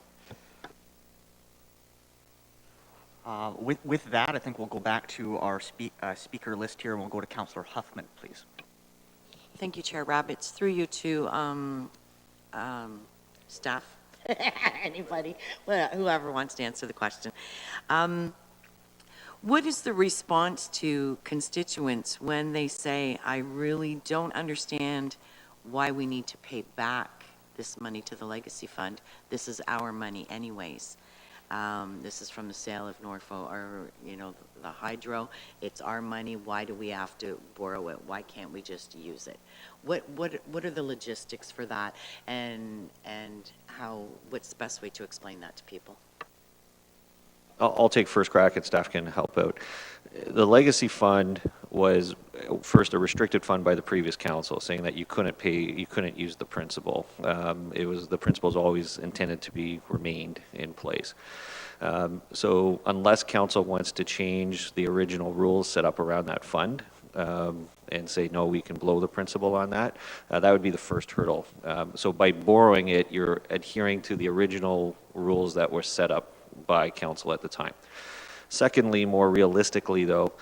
With that, I think we'll go back to our speaker list here, and we'll go to Councillor Huffman, please. Thank you, Chair Rabbits. Through you to staff. Anybody, whoever wants to answer the question. What is the response to constituents when they say, I really don't understand why we need to pay back this money to the legacy fund? This is our money anyways. This is from the sale of Norfolk, or, the hydro. It's our money. Why do we have to borrow it? Why can't we just use it? What are the logistics for that, and what's the best way to explain that to people? I'll take first crack, and staff can help out. The legacy fund was first a restricted fund by the previous council, saying that you couldn't use the principal. The principal is always intended to be remained in place. So unless council wants to change the original rules set up around that fund, and say, no, we can blow the principal on that, that would be the first hurdle. So by borrowing it, you're adhering to the original rules that were set up by council at the time. Secondly, more realistically though,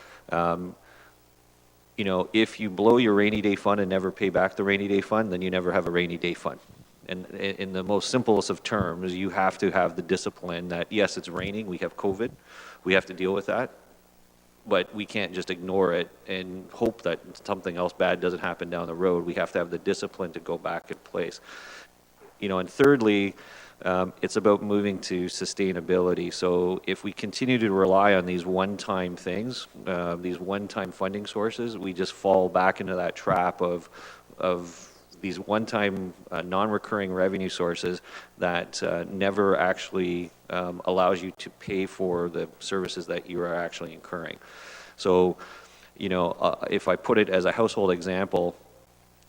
if you blow your rainy day fund and never pay back the rainy day fund, then you never have a rainy day fund. And in the most simplest of terms, you have to have the discipline that, yes, it's raining, we have COVID, we have to deal with that, but we can't just ignore it and hope that something else bad doesn't happen down the road. We have to have the discipline to go back in place. And thirdly, it's about moving to sustainability. So if we continue to rely on these one-time things, these one-time funding sources, we just fall back into that trap of these one-time non-recurring revenue sources that never actually allows you to pay for the services that you are actually incurring. So, if I put it as a household example,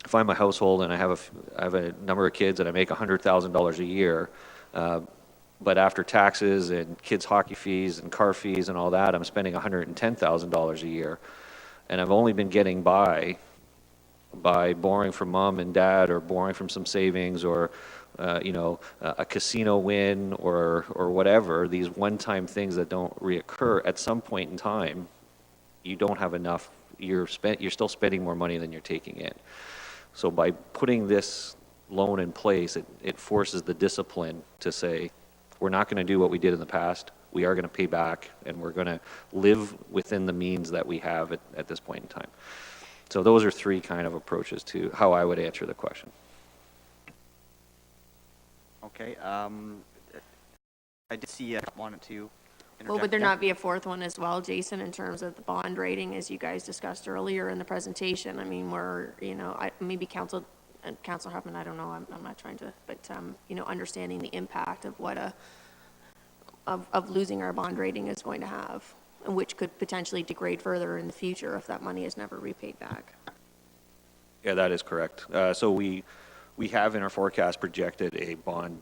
if I'm a household and I have a number of kids and I make $100,000 a year, but after taxes and kids' hockey fees and car fees and all that, I'm spending $110,000 a year, and I've only been getting by borrowing from mom and dad, or borrowing from some savings, or a casino win, or whatever, these one-time things that don't reoccur. At some point in time, you don't have enough. You're still spending more money than you're taking in. So by putting this loan in place, it forces the discipline to say, we're not going to do what we did in the past. We are going to pay back, and we're going to live within the means that we have at this point in time. So those are three kind of approaches to how I would answer the question. Okay. I did see wanted to interject. Well, would there not be a fourth one as well, Jason, in terms of the bond rating, as you guys discussed earlier in the presentation? I mean, maybe Councilor Huffman, I don't know, I'm not trying to, but, understanding the impact of what of losing our bond rating is going to have. and which could potentially degrade further in the future if that money is never repaid back. Yeah, that is correct. So we have in our forecast projected a bond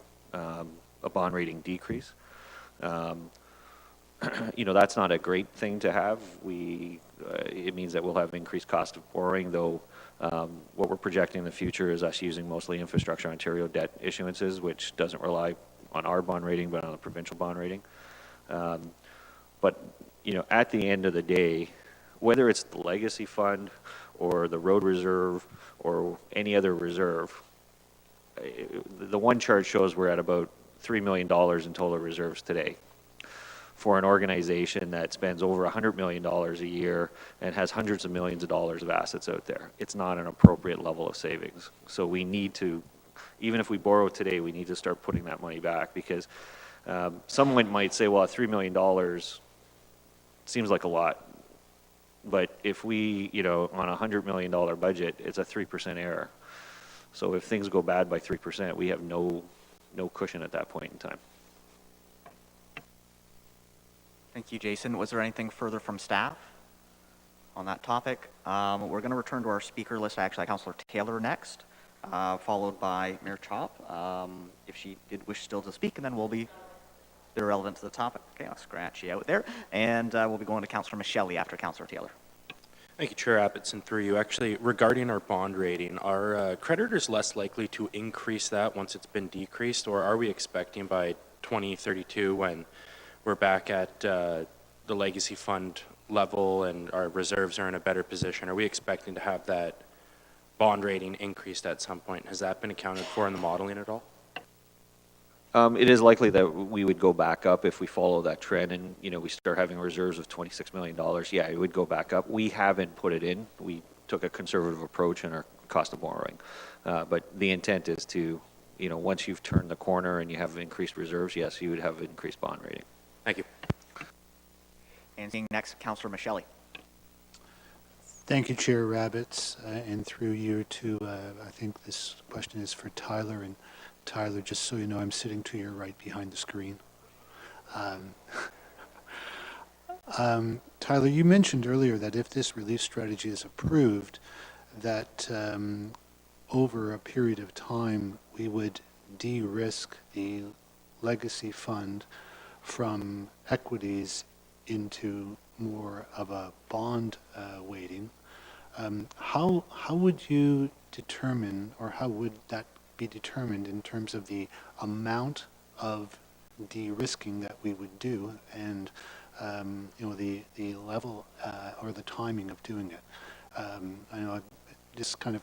rating decrease. That's not a great thing to have. It means that we'll have increased cost of borrowing, though what we're projecting in the future is us using mostly Infrastructure Ontario debt issuances, which doesn't rely on our bond rating, but on the provincial bond rating. But at the end of the day, whether it's the legacy fund or the road reserve or any other reserve, the one chart shows we're at about $3 million in total reserves today for an organization that spends over $100 million a year and has hundreds of millions of dollars of assets out there. It's not an appropriate level of savings. So we need to, even if we borrow today, we need to start putting that money back, because someone might say, well, $3 million seems like a lot. But if we, on a $100 million budget, it's a 3% error. So if things go bad by 3%, we have no cushion at that point in time. Thank you, Jason. Was there anything further from staff on that topic? We're going to return to our speaker list. Actually, Councillor Taylor next, followed by Mayor Chop, if she did wish still to speak, and then we'll be irrelevant to the topic. Okay, I'll scratch you out there. And we'll be going to Councillor Michelle after Councillor Taylor. Thank you, Chair Abbottson, through you. Actually, regarding our bond rating, are creditors less likely to increase that once it's been decreased, or are we expecting by 2032, when we're back at the legacy fund level and our reserves are in a better position, are we expecting to have that bond rating increased at some point? Has that been accounted for in the modeling at all? It is likely that we would go back up if we follow that trend and, we start having reserves of $26 million. Yeah, it would go back up. We haven't put it in. We took a conservative approach in our cost of borrowing. But the intent is to, once you've turned the corner and you have increased reserves, yes, you would have increased bond rating. Thank you. And seeing next, Councillor Michelle. Thank you, Chair Rabbits, and through you to, I think this question is for Tyler. And Tyler, just so you know, I'm sitting to your right behind the screen. Tyler, you mentioned earlier that if this relief strategy is approved, that over a period of time, we would de-risk the legacy fund from equities into more of a bond weighting. How would you determine, or how would that be determined in terms of the amount of de-risking that we would do, and the level or the timing of doing it? I know just kind of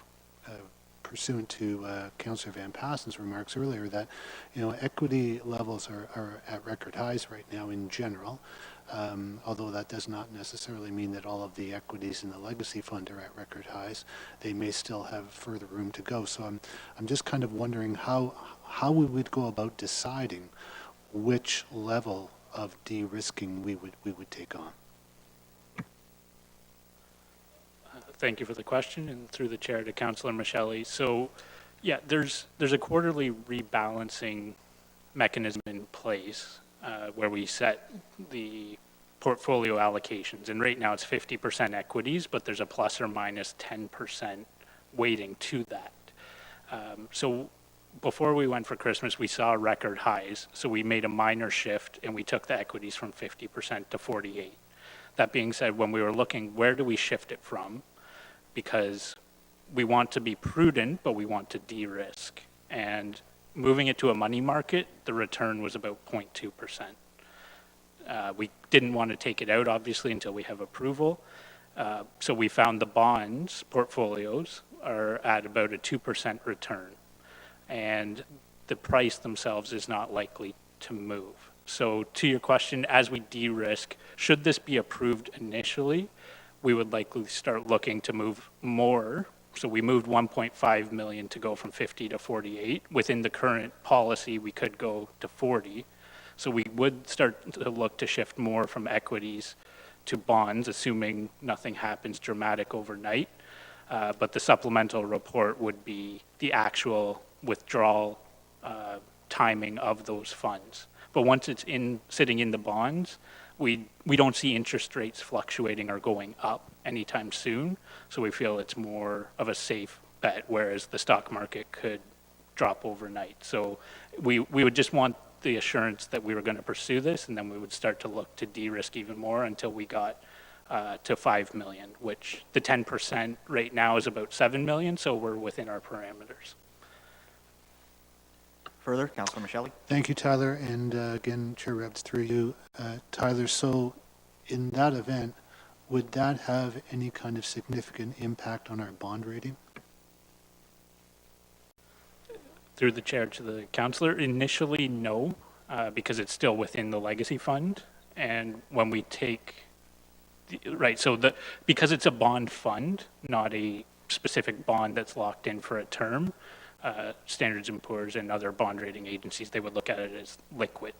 pursuant to Councillor Van Passen's remarks earlier, that equity levels are at record highs right now in general, although that does not necessarily mean that all of the equities in the legacy fund are at record highs. They may still have further room to go. So I'm just kind of wondering how we would go about deciding which level of de-risking we would take on. Thank you for the question, and through the chair to Councillor Michelle. So, yeah, there's a quarterly rebalancing mechanism in place where we set the portfolio allocations, and right now it's 50% equities, but there's a plus or minus 10% weighting to that. So before we went for Christmas, we saw record highs, so we made a minor shift and we took the equities from 50% to 48%. That being said, when we were looking, where do we shift it from? Because we want to be prudent, but we want to de-risk. And moving it to a money market, the return was about 0.2%. We didn't want to take it out, obviously, until we have approval. So we found the bonds portfolios are at about a 2% return. And the price themselves is not likely to move. So to your question, as we de-risk, should this be approved initially, we would likely start looking to move more. So we moved 1.5 million to go from 50 to 48. Within the current policy, we could go to 40. So we would start to look to shift more from equities to bonds, assuming nothing happens dramatic overnight. But the supplemental report would be the actual withdrawal timing of those funds. But once it's sitting in the bonds, we don't see interest rates fluctuating or going up anytime soon. So we feel it's more of a safe bet, whereas the stock market could drop overnight. So we would just want the assurance that we were going to pursue this, and then we would start to look to de-risk even more until we got to 5 million, which the 10% right now is about 7 million, so we're within our parameters. Further, Councillor Michele? Thank you, Tyler, and again, Chair Rebs, through you. Tyler, so in that event, would that have any kind of significant impact on our bond rating? Through the chair to the councillor, initially no, because it's still within the legacy fund. And when we take, right, so because it's a bond fund, not a specific bond that's locked in for a term, Standards & Poor's and other bond rating agencies, they would look at it as liquid.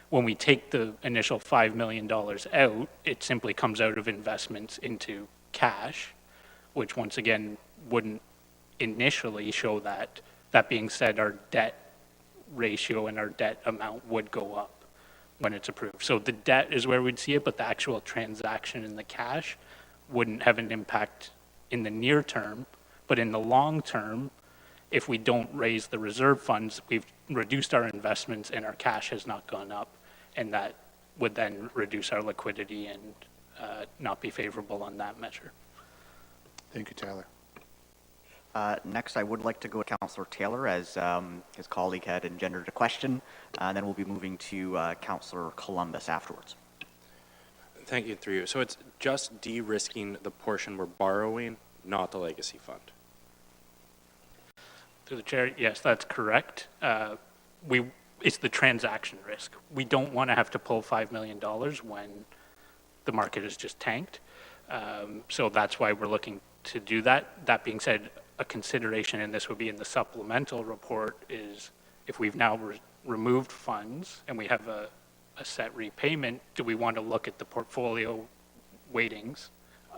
When we take the initial $5 million out, it simply comes out of investments into cash, which once again wouldn't initially show that. That being said, our debt ratio and our debt amount would go up when it's approved. So the debt is where we'd see it, but the actual transaction in the cash wouldn't have an impact in the near term. But in the long term, if we don't raise the reserve funds, we've reduced our investments and our cash has not gone up. And that would then reduce our liquidity and not be favorable on that measure. Thank you, Tyler. Next, I would like to go to Councillor Taylor, as his colleague had engendered a question, and then we'll be moving to Councillor Columbus afterwards. Thank you, through you. So it's just de-risking the portion we're borrowing, not the legacy fund. Through the chair, yes, that's correct. It's the transaction risk. We don't want to have to pull $5 million when the market is just tanked. So that's why we're looking to do that. That being said, a consideration, and this would be in the supplemental report, is if we've now removed funds and we have a set repayment, do we want to look at the portfolio weightings?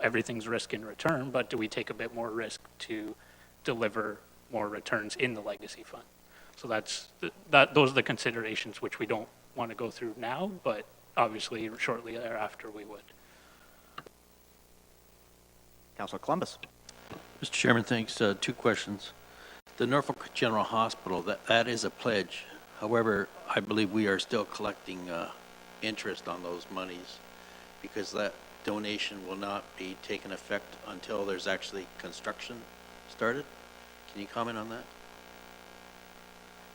Everything's risk in return, but do we take a bit more risk to deliver more returns in the legacy fund? So those are the considerations which we don't want to go through now, but obviously shortly thereafter we would. Councillor Columbus. Mr. Chairman, thanks. 2 questions. The Norfolk General Hospital, that is a pledge. However, I believe we are still collecting interest on those monies because that donation will not be taken effect until there's actually construction started. Can you comment on that?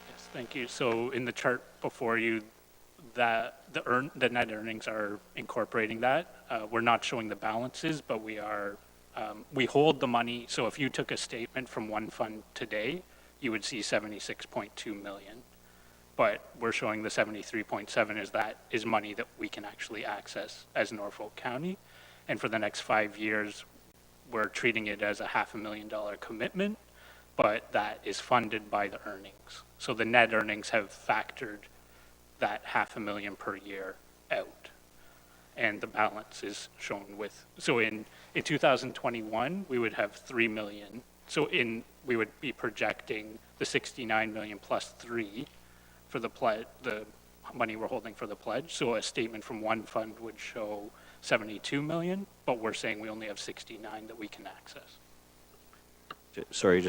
Yes, thank you. So in the chart before you, the net earnings are incorporating that. We're not showing the balances, but we are. We hold the money. So if you took a statement from one fund today, you would see 76.2 million. But we're showing the 73.7 is money that we can actually access as Norfolk County. And for the next 5 years, we're treating it as a $500,000 commitment, but that is funded by the earnings. So the net earnings have factored that $500,000 per year out. And the balance is shown with, so in 2021, we would have 3 million. So we would be projecting the 69 million plus 3 for the money we're holding for the pledge. So a statement from one fund would show 72 million, but we're saying we only have 69 that we can access. Sorry,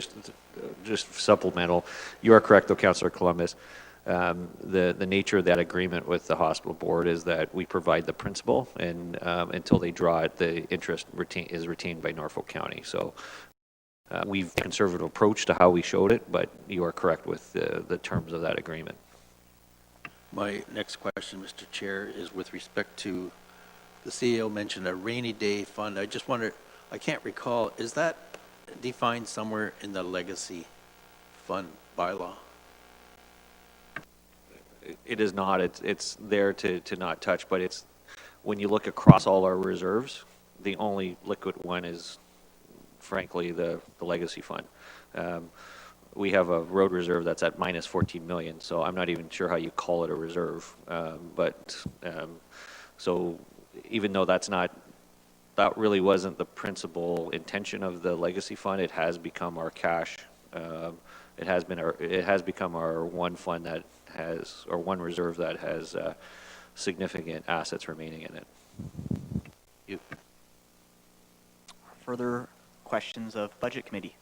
just supplemental. You are correct, though, Councillor Columbus. The nature of that agreement with the hospital board is that we provide the principal, and until they draw it, the interest is retained by Norfolk County. So we've a conservative approach to how we showed it, but you are correct with the terms of that agreement. My next question, Mr. Chair, is with respect to the CEO mentioned a rainy day fund. I just wonder, I can't recall, is that defined somewhere in the legacy fund bylaw? It is not. It's there to not touch, but it's when you look across all our reserves, the only liquid one is, frankly, the legacy fund. We have a road reserve that's at minus 14 million, so I'm not even sure how you call it a reserve. So even though that really wasn't the principal intention of the legacy fund, it has become our cash. It has become our one fund that has, or one reserve that has significant assets remaining in it. Further questions of Budget Committee?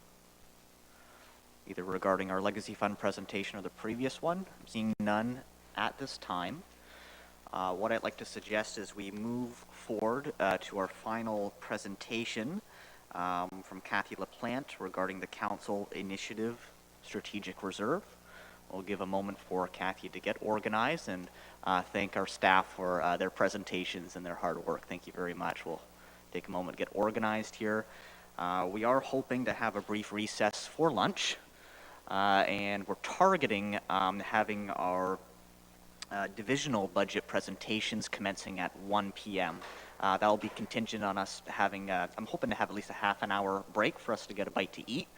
Either regarding our Legacy Fund presentation or the previous one? Seeing none at this time. What I'd like to suggest is we move forward to our final presentation from Kathy LaPlante regarding the Council Initiative Strategic Reserve. We'll give a moment for Kathy to get organized and thank our staff for their presentations and their hard work. Thank you very much. We'll take a moment to get organized here. We are hoping to have a brief recess for lunch, and we're targeting having our divisional budget presentations commencing at 1 p.m. That'll be contingent on us having, I'm hoping to have at least a half an hour break for us to get a bite to eat.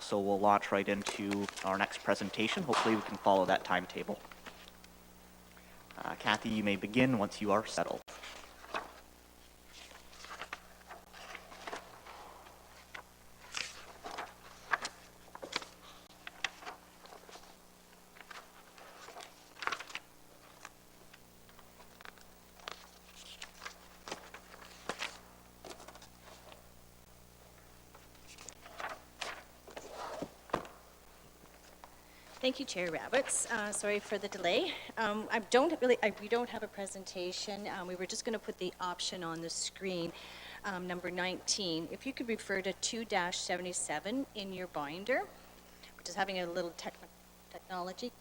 So we'll launch right into our next presentation. Hopefully we can follow that timetable. Kathy, you may begin once you are settled. Thank you, Chair Rabbits. Sorry for the delay. We don't have a presentation. We were just going to put the option on the screen, number 19. If you could refer to 2-77 in your binder, which is having a little technology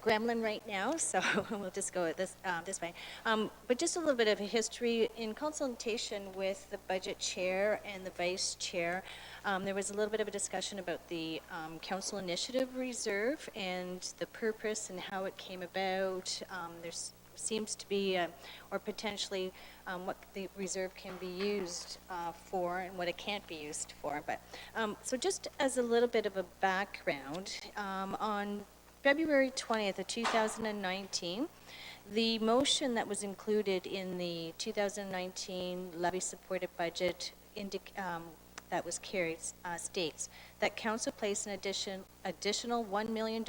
gremlin right now, so we'll just go this way. But just a little bit of a history. In consultation with the budget chair and the vice chair, there was a little bit of a discussion about the council initiative reserve and the purpose and how it came about. There seems to be, or potentially, what the reserve can be used for and what it can't be used for. But so just as a little bit of a background, on February 20th of 2019, the motion that was included in the 2019 levy-supported budget that was carried states that council place an additional $1 million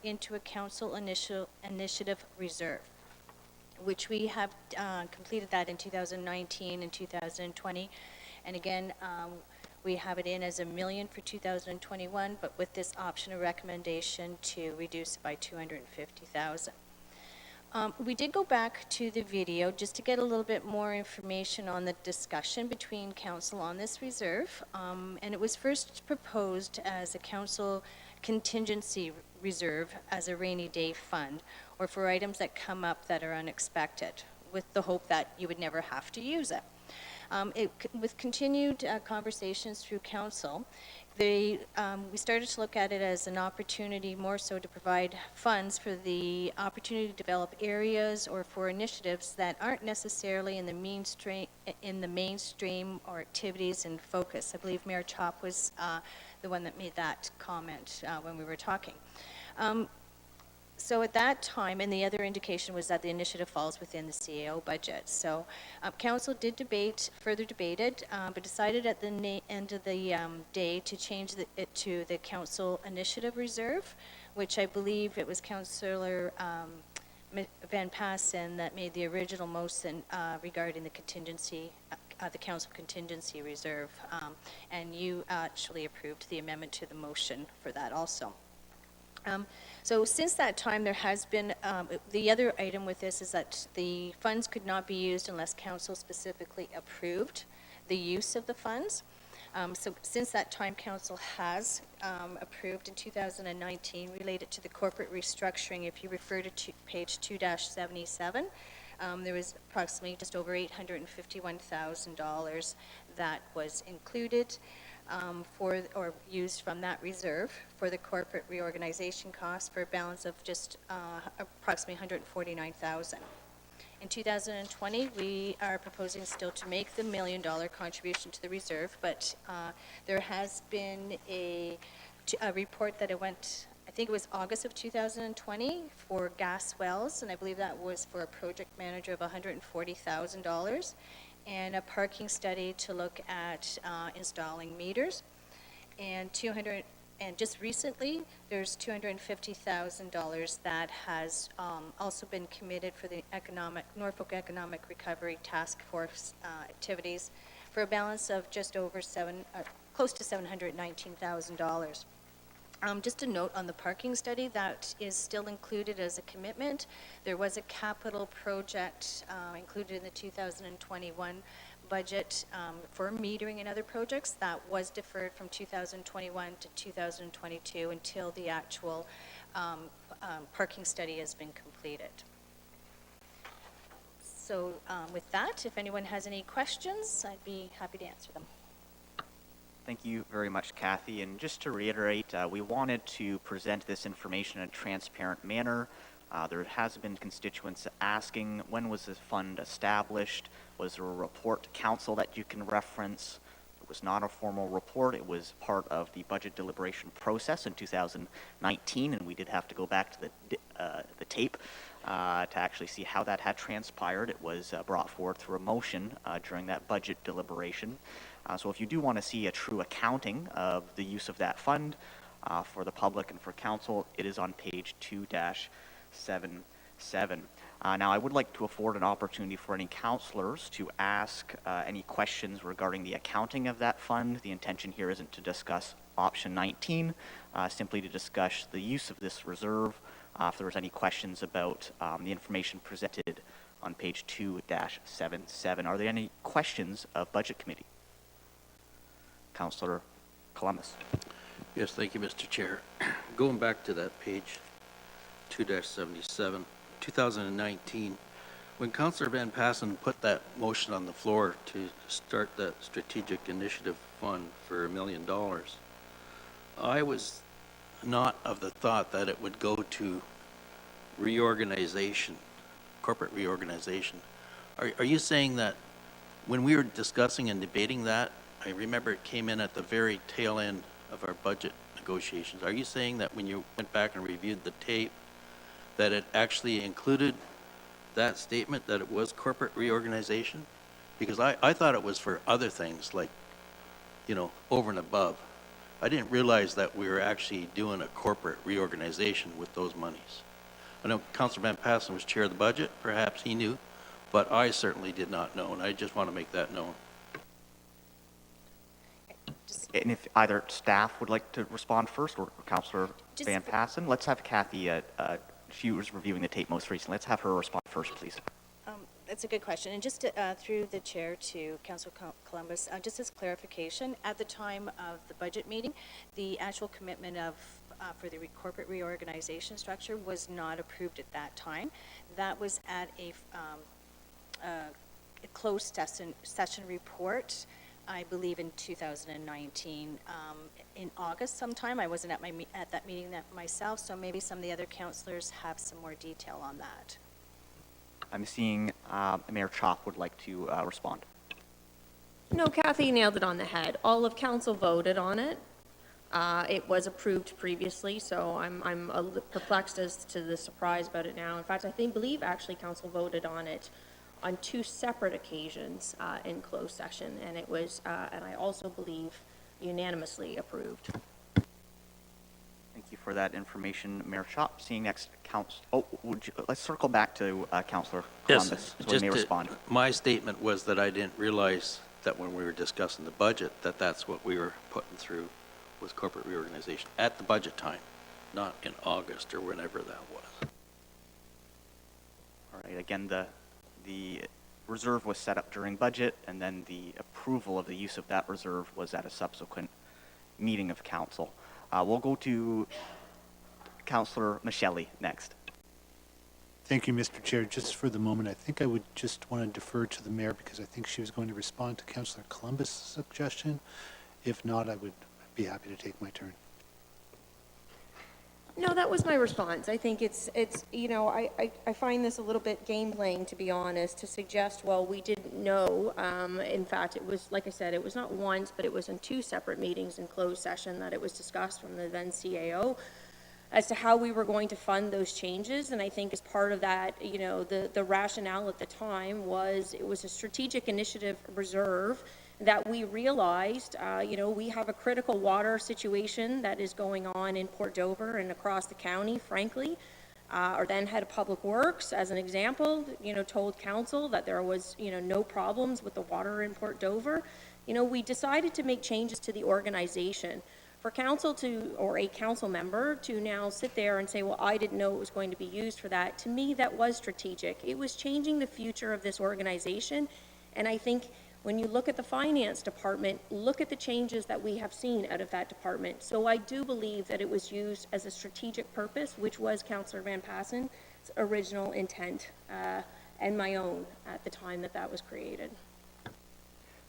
into a council initiative reserve, which we have completed that in 2019 and 2020. And again, we have it in as $1 million for 2021, but with this option, a recommendation to reduce it by $250,000. We did go back to the video just to get a little bit more information on the discussion between council on this reserve. And it was first proposed as a council contingency reserve as a rainy day fund, or for items that come up that are unexpected, with the hope that you would never have to use it. With continued conversations through council, we started to look at it as an opportunity more so to provide funds for the opportunity to develop areas or for initiatives that aren't necessarily in the mainstream or activities in focus. I believe Mayor Chop was the one that made that comment when we were talking. So at that time, and the other indication was that the initiative falls within the CAO budget. So council did further debated, but decided at the end of the day to change it to the council initiative reserve, which I believe it was Councillor Van Passen that made the original motion regarding the contingency, the council contingency reserve, and you actually approved the amendment to the motion for that also. So since that time, there has been, the other item with this is that the funds could not be used unless council specifically approved the use of the funds. So since that time, council has approved in 2019 related to the corporate restructuring. If you refer to page 2-77, there was approximately just over $851,000 that was included for or used from that reserve for the corporate reorganization costs for a balance of just approximately $149,000. In 2020, we are proposing still to make the $1 million contribution to the reserve, but there has been a report that it went, I think it was August of 2020 for gas wells, and I believe that was for a project manager of $140,000. And a parking study to look at installing meters, and And just recently, there's $250,000 that has also been committed for the Norfolk Economic Recovery Task Force activities for a balance of just over close to $719,000. Just a note on the parking study, that is still included as a commitment. There was a capital project included in the 2021 budget for metering and other projects that was deferred from 2021 to 2022 until the actual parking study has been completed. So with that, if anyone has any questions, I'd be happy to answer them. Thank you very much, Kathy. And just to reiterate, we wanted to present this information in a transparent manner. There has been constituents asking, when was this fund established? Was there a report to council that you can reference? It was not a formal report. It was part of the budget deliberation process in 2019, and we did have to go back to the tape to actually see how that had transpired. It was brought forward through a motion during that budget deliberation. So if you do want to see a true accounting of the use of that fund for the public and for council, it is on page 2-77. Now, I would like to afford an opportunity for any councillors to ask any questions regarding the accounting of that fund. The intention here isn't to discuss option 19, simply to discuss the use of this reserve. If there was any questions about the information presented on page 2-77. Are there any questions of Budget Committee? Councillor Columbus. Yes, thank you, Mr. Chair. Going back to that page 2-77, 2019, when Councillor Van Passen put that motion on the floor to start the strategic initiative fund for $1 million, I was not of the thought that it would go to reorganization, corporate reorganization. Are you saying that when we were discussing and debating that, I remember it came in at the very tail end of our budget negotiations. Are you saying that when you went back and reviewed the tape, that it actually included that statement that it was corporate reorganization? Because I thought it was for other things like, you know, over and above. I didn't realize that we were actually doing a corporate reorganization with those monies. I know Councillor Van Passen was chair of the budget. Perhaps he knew, but I certainly did not know, and I just want to make that known. And if either staff would like to respond first, or Councillor Van Passen, let's have Kathy, she was reviewing the tape most recently. Let's have her respond first, please. That's a good question. And just to, through the chair to Councillor Columbus, just as clarification, at the time of the budget meeting, the actual commitment of for the corporate reorganization structure was not approved at that time. That was at a closed session report, I believe in 2019, in August sometime. I wasn't at that meeting myself, so maybe some of the other councillors have some more detail on that. I'm seeing Mayor Chop would like to respond. No, Kathy nailed it on the head. All of council voted on it. It was approved previously, so I'm a little perplexed as to the surprise about it now. In fact, I believe actually council voted on it on 2 separate occasions in closed session, and it was, and I also believe, unanimously approved. Thank you for that information, Mayor Chop. Seeing next, let's circle back to Councillor Columbus, so he may respond. My statement was that I didn't realize that when we were discussing the budget, that that's what we were putting through was corporate reorganization at the budget time, not in August or whenever that was. All right, again, the reserve was set up during budget, and then the approval of the use of that reserve was at a subsequent meeting of council. We'll go to Councillor Michelli next. Thank you, Mr. Chair. Just for the moment, I think I would just want to defer to the mayor because I think she was going to respond to Councillor Columbus' suggestion. If not, I would be happy to take my turn. No, that was my response. I think it's you know, I find this a little bit game playing, to be honest, to suggest, well, we didn't know. In fact, it was, like I said, it was not once, but it was in 2 separate meetings in closed session that it was discussed from the then CAO as to how we were going to fund those changes. And I think as part of that, you know, the rationale at the time was it was a strategic initiative reserve, that we realized, we have a critical water situation that is going on in Port Dover and across the county, frankly. Our then head of public works, as an example, told council that there was, no problems with the water in Port Dover. We decided to make changes to the organization. For council or a council member to now sit there and say, well, I didn't know it was going to be used for that, to me, that was strategic. It was changing the future of this organization. And I think when you look at the finance department, look at the changes that we have seen out of that department. So I do believe that it was used as a strategic purpose, which was Councillor Van Passen's original intent and my own at the time that that was created.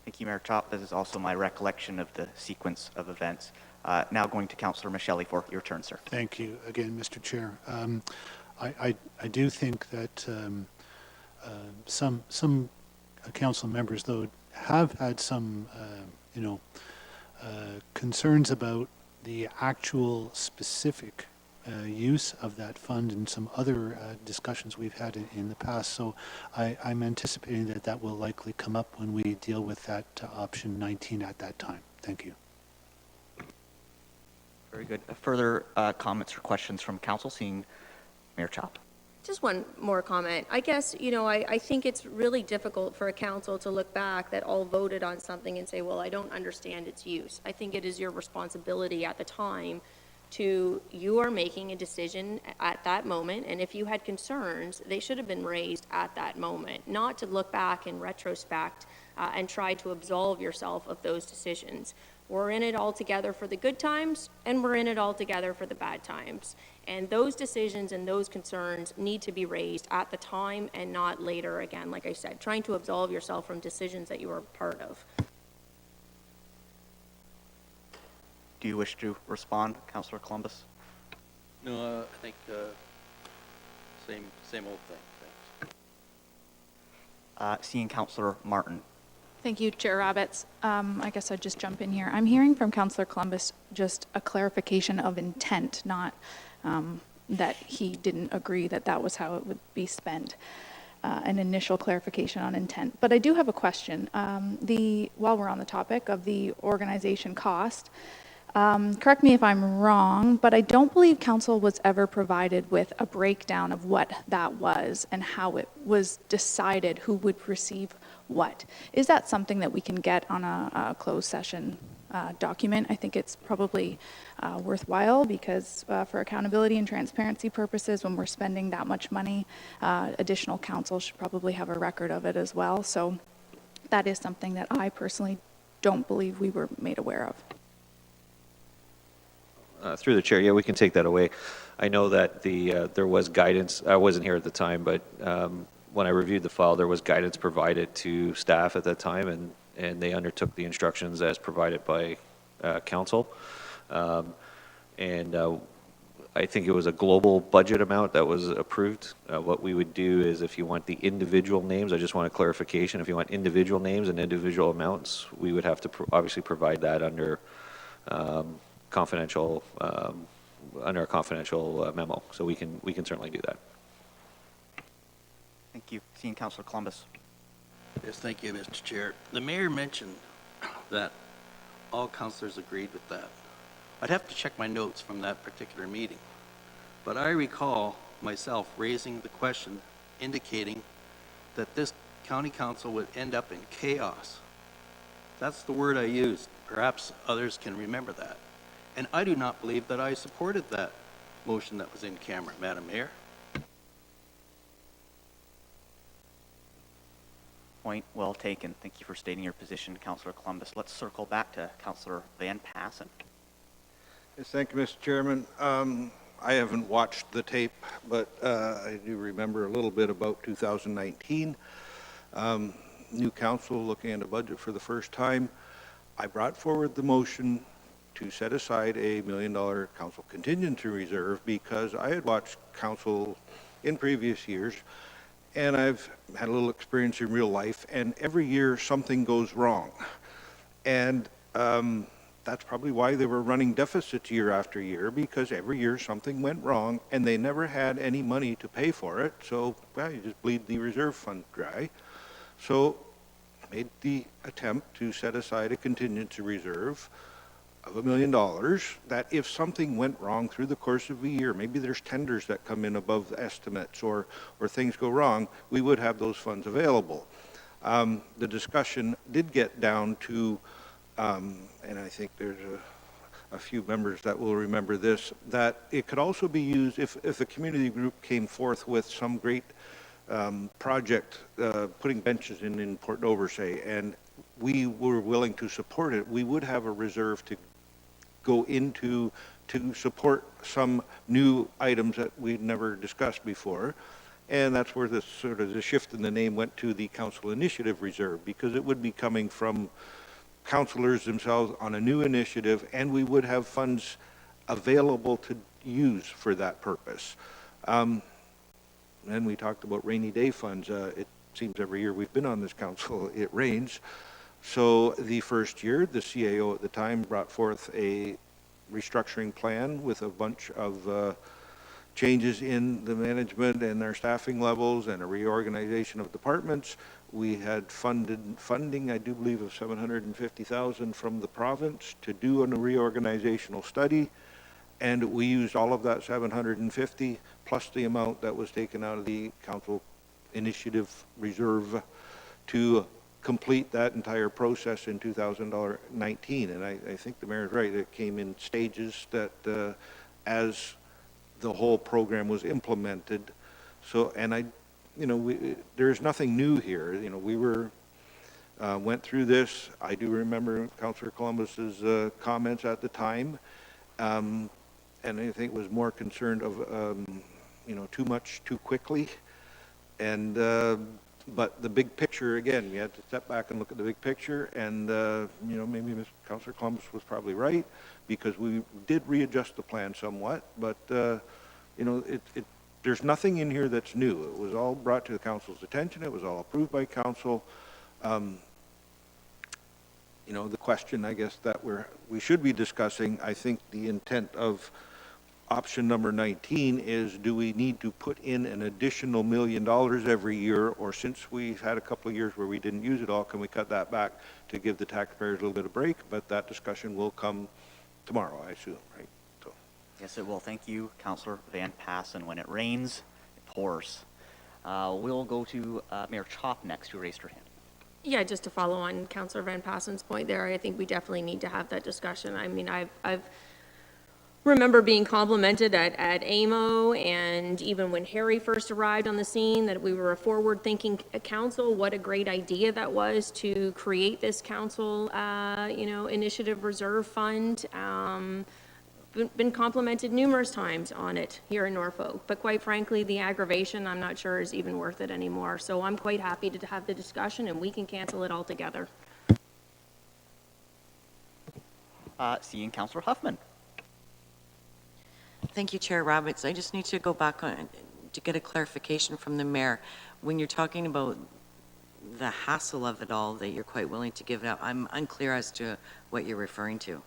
Thank you, Mayor Chop. This is also my recollection of the sequence of events. Now going to Councillor Michelli for your turn, sir. Thank you again, Mr. Chair. I do think that some council members, though, have had some, concerns about the actual specific use of that fund and some other discussions we've had in the past. So I'm anticipating that that will likely come up when we deal with that option 19 at that time. Thank you. Very good. Further comments or questions from council? Seeing Mayor Chop. Just one more comment. I guess, I think it's really difficult for a council to look back that all voted on something and say, well, I don't understand its use. I think it is your responsibility at the time you are making a decision at that moment, and if you had concerns, they should have been raised at that moment, not to look back in retrospect and try to absolve yourself of those decisions. We're in it all together for the good times, and we're in it all together for the bad times. And those decisions and those concerns need to be raised at the time and not later, again, like I said, trying to absolve yourself from decisions that you were part of. Do you wish to respond, Councillor Columbus? No, I think same old thing. Thanks. Seeing Councillor Martin. Thank you, Chair Rabbits. I guess I'd just jump in here. I'm hearing from Councillor Columbus just a clarification of intent, not that he didn't agree that that was how it would be spent. An initial clarification on intent. But I do have a question. While we're on the topic of the organization cost, correct me if I'm wrong, but I don't believe council was ever provided with a breakdown of what that was and how it was decided who would receive what. Is that something that we can get on a closed session document? I think it's probably worthwhile because for accountability and transparency purposes, when we're spending that much money, additional council should probably have a record of it as well. So that is something that I personally don't believe we were made aware of. Through the chair, yeah, we can take that away. I know that there was guidance. I wasn't here at the time, but when I reviewed the file, there was guidance provided to staff at that time, and they undertook the instructions as provided by council. And I think it was a global budget amount that was approved. What we would do is, if you want the individual names, I just want a clarification. If you want individual names and individual amounts, we would have to obviously provide that under confidential under a confidential memo. So we can certainly do that. Thank you. Seeing Councillor Columbus. Yes, thank you, Mr. Chair. The mayor mentioned that all councillors agreed with that. I'd have to check my notes from that particular meeting, but I recall myself raising the question indicating that this county council would end up in chaos. That's the word I used. Perhaps others can remember that. And I do not believe that I supported that motion that was in camera, Madam Mayor. Point well taken. Thank you for stating your position, Councillor Columbus. Let's circle back to Councillor Van Passen. Yes, thank you, Mr. Chairman. I haven't watched the tape, but I do remember a little bit about 2019. New council looking at a budget for the first time. I brought forward the motion to set aside a $1 million council contingency reserve because I had watched council in previous years, and I've had a little experience in real life, and every year something goes wrong. And that's probably why they were running deficits year after year, because every year something went wrong, and they never had any money to pay for it, so well, you just bleed the reserve fund dry. So made the attempt to set aside a contingency reserve of $1 million, that if something went wrong through the course of a year, maybe there's tenders that come in above the estimates or things go wrong, we would have those funds available. The discussion did get down to, and I think there's a few members that will remember this, that it could also be used if a community group came forth with some great project, putting benches in Port Dover, say, and we were willing to support it, we would have a reserve to go into to support some new items that we'd never discussed before. And that's where the sort of the shift in the name went to the Council Initiative Reserve, because it would be coming from councilors themselves on a new initiative, and we would have funds available to use for that purpose. Then we talked about rainy day funds. It seems every year we've been on this council, it rains. So the first year, the CAO at the time brought forth a restructuring plan with a bunch of changes in the management and their staffing levels and a reorganization of departments. We had funding, I do believe, of $750,000 from the province to do a reorganizational study. And we used all of that 750 plus the amount that was taken out of the council initiative reserve to complete that entire process in 2019. And I think the mayor's right, it came in stages that as the whole program was implemented. So, and there's nothing new here. You know, we went through this. I do remember Councillor Columbus's comments at the time. And I think was more concerned of, too much too quickly. And, but the big picture, again, we had to step back and look at the big picture. And, maybe Councillor Columbus was probably right, because we did readjust the plan somewhat. But, there's nothing in here that's new. It was all brought to the council's attention. It was all approved by council. The question, I guess, that we should be discussing, I think the intent of option number 19 is, do we need to put in an additional $1 million every year, or since we've had a couple of years where we didn't use it all, can we cut that back to give the taxpayers a little bit of break? But that discussion will come tomorrow, I assume, right? So. Yes, it will. Thank you, Councillor Van Passen. When it rains, it pours. We'll go to Mayor Chop next, who raised her hand. Yeah, just to follow on Councillor Van Passen's point there, I think we definitely need to have that discussion. I mean, I've remember being complimented at AMO, and even when Harry first arrived on the scene, that we were a forward-thinking council. What a great idea that was to create this council, initiative reserve fund. Been complimented numerous times on it here in Norfolk, but quite frankly, the aggravation, I'm not sure is even worth it anymore. So I'm quite happy to have the discussion, and we can cancel it altogether. Seeing Councillor Huffman. Thank you, Chair Roberts. I just need to go back on to get a clarification from the mayor. When you're talking about the hassle of it all, that you're quite willing to give it up, I'm unclear as to what you're referring to.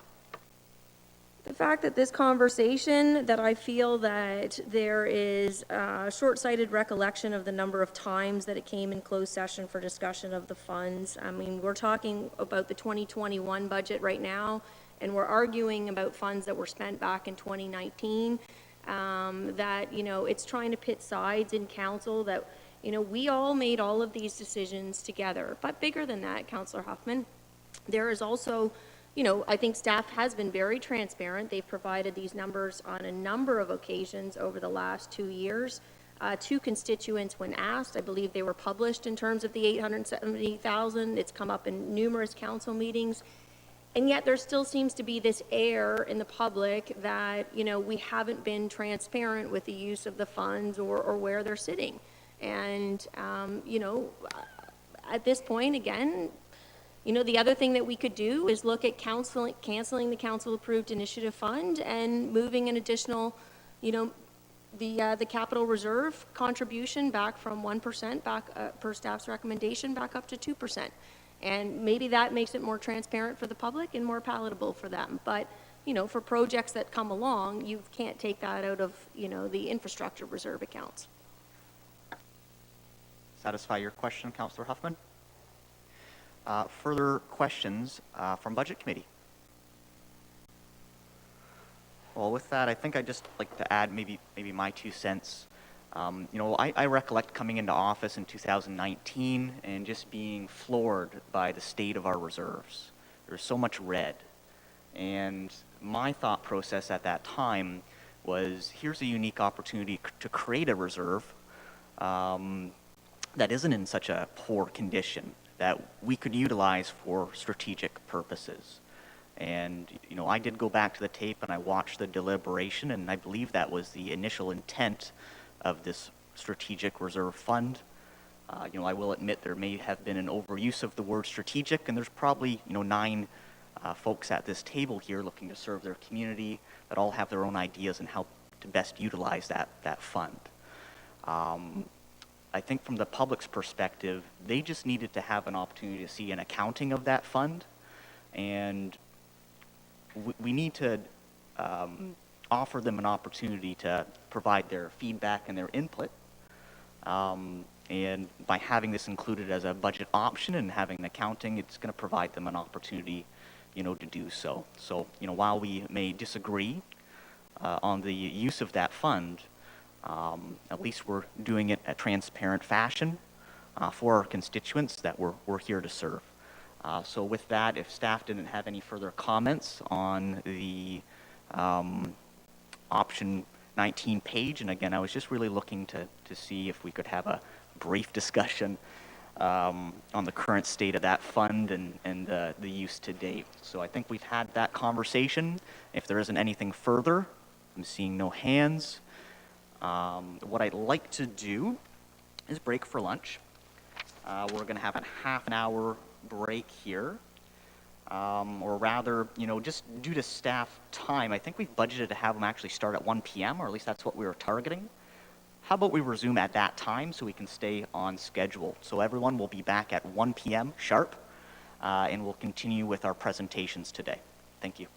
The fact that this conversation, that I feel that there is a short-sighted recollection of the number of times that it came in closed session for discussion of the funds. I mean, we're talking about the 2021 budget right now, and we're arguing about funds that were spent back in 2019, that, it's trying to pit sides in council, that, we all made all of these decisions together. But bigger than that, Councillor Huffman, there is also, I think staff has been very transparent. They've provided these numbers on a number of occasions over the last 2 years to constituents when asked. I believe they were published in terms of the $870,000. It's come up in numerous council meetings. And yet there still seems to be this air in the public that, we haven't been transparent with the use of the funds or where they're sitting. And, at this point, again, the other thing that we could do is look at canceling the council-approved initiative fund and moving an additional, the capital reserve contribution back from 1% back per staff's recommendation back up to 2%. And maybe that makes it more transparent for the public and more palatable for them. But, for projects that come along, you can't take that out of, the infrastructure reserve accounts. Satisfy your question, Councillor Huffman? Further questions from Budget Committee? Well, with that, I think I'd just like to add maybe my 2 cents. I recollect coming into office in 2019 and just being floored by the state of our reserves. There's so much red. And my thought process at that time was, here's a unique opportunity to create a reserve that isn't in such a poor condition, that we could utilize for strategic purposes. And, I did go back to the tape and I watched the deliberation, and I believe that was the initial intent of this strategic reserve fund. I will admit there may have been an overuse of the word strategic, and there's probably, 9 folks at this table here looking to serve their community that all have their own ideas on how to best utilize that fund. I think from the public's perspective, they just needed to have an opportunity to see an accounting of that fund, and we need to offer them an opportunity to provide their feedback and their input. And by having this included as a budget option and having an accounting, it's going to provide them an opportunity, to do so. So, while we may disagree on the use of that fund, at least we're doing it in a transparent fashion for our constituents that we're here to serve. So with that, if staff didn't have any further comments on the option 19 page, and again, I was just really looking to see if we could have a brief discussion on the current state of that fund and the use to date. So I think we've had that conversation. If there isn't anything further, I'm seeing no hands. What I'd like to do is break for lunch. We're going to have a half an hour break here. Or rather, just due to staff time, I think we've budgeted to have them actually start at 1 p.m., or at least that's what we were targeting. How about we resume at that time so we can stay on schedule? So everyone will be back at 1 p.m. sharp, and we'll continue with our presentations today. Thank you.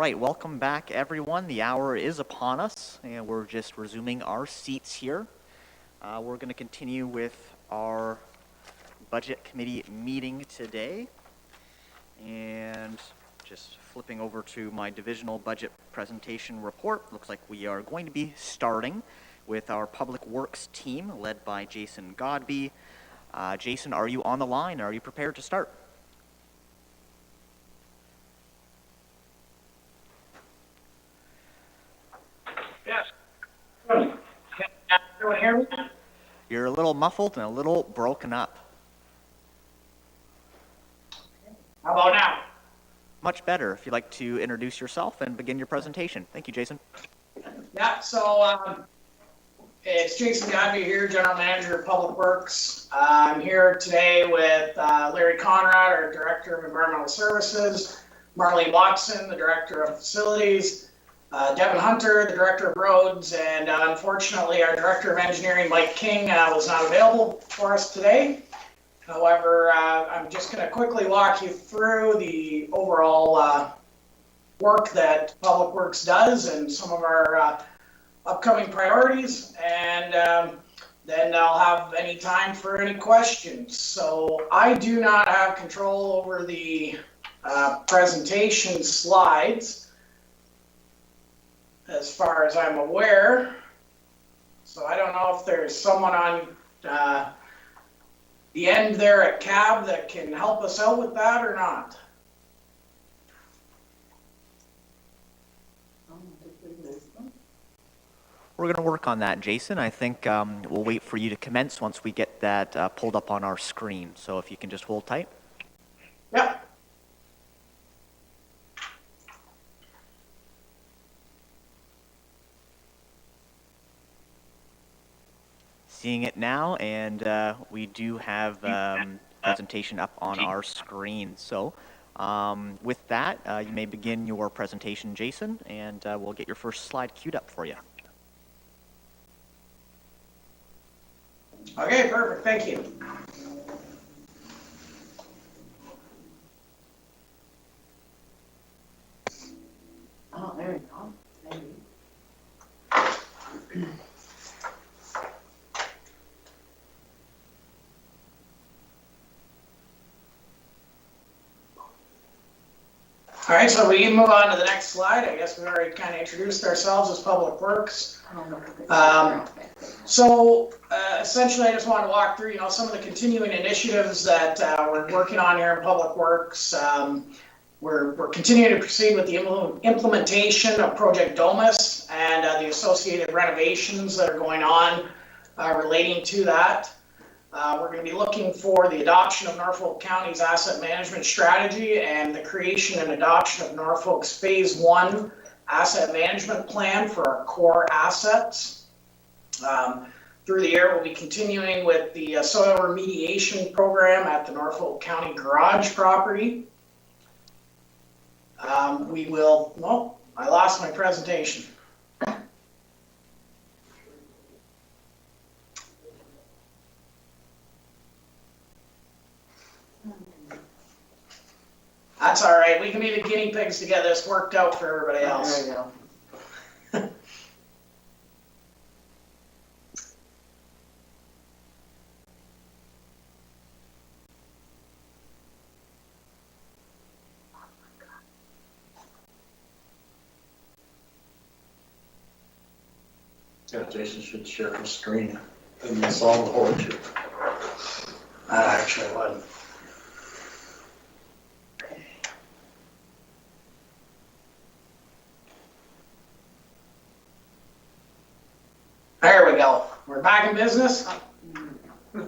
right, welcome back, everyone. The hour is upon us, and we're just resuming our seats here. We're going to continue with our Budget Committee meeting today. And just flipping over to my divisional budget presentation report, looks like we are going to be starting with our Public Works team led by Jason Godby. Jason, are you on the line? Are you prepared to start? Yes. Can everyone hear me? You're a little muffled and a little broken up. How about now? Much better. If you'd like to introduce yourself and begin your presentation. Thank you, Jason. Yeah, so it's Jason Godby here, General Manager of Public Works. I'm here today with Larry Conrad, our Director of Environmental Services, Marlene Watson, the Director of Facilities, Devin Hunter, the Director of Roads, and unfortunately our Director of Engineering, Mike King, was not available for us today. However, I'm just going to quickly walk you through the overall work that Public Works does and some of our upcoming priorities, and then I'll have any time for any questions. So I do not have control over the presentation slides as far as I'm aware. So I don't know if there's someone on the end there at CAB that can help us out with that or not. We're going to work on that, Jason. I think we'll wait for you to commence once we get that pulled up on our screen. So if you can just hold tight. Yep. Seeing it now, and we do have presentation up on our screen. So with that, you may begin your presentation, Jason, and we'll get your first slide queued up for you. Okay, perfect. Thank you. Oh, there you go. Maybe. All right, so we can move on to the next slide. I guess we already kind of introduced ourselves as Public Works. Essentially, I just want to walk through, some of the continuing initiatives that we're working on here in Public Works. We're continuing to proceed with the implementation of Project Domus and the associated renovations that are going on relating to that. We're going to be looking for the adoption of Norfolk County's asset management strategy and the creation and adoption of Norfolk's Phase 1 asset management plan for our core assets. Through the year, we'll be continuing with the soil remediation program at the Norfolk County Garage property. I lost my presentation. That's all right. We can be the guinea pigs to get this worked out for everybody else. There you go. Yeah, Jason should share his screen and that's all the whole too. That actually wasn't. There we go. We're back in business. We're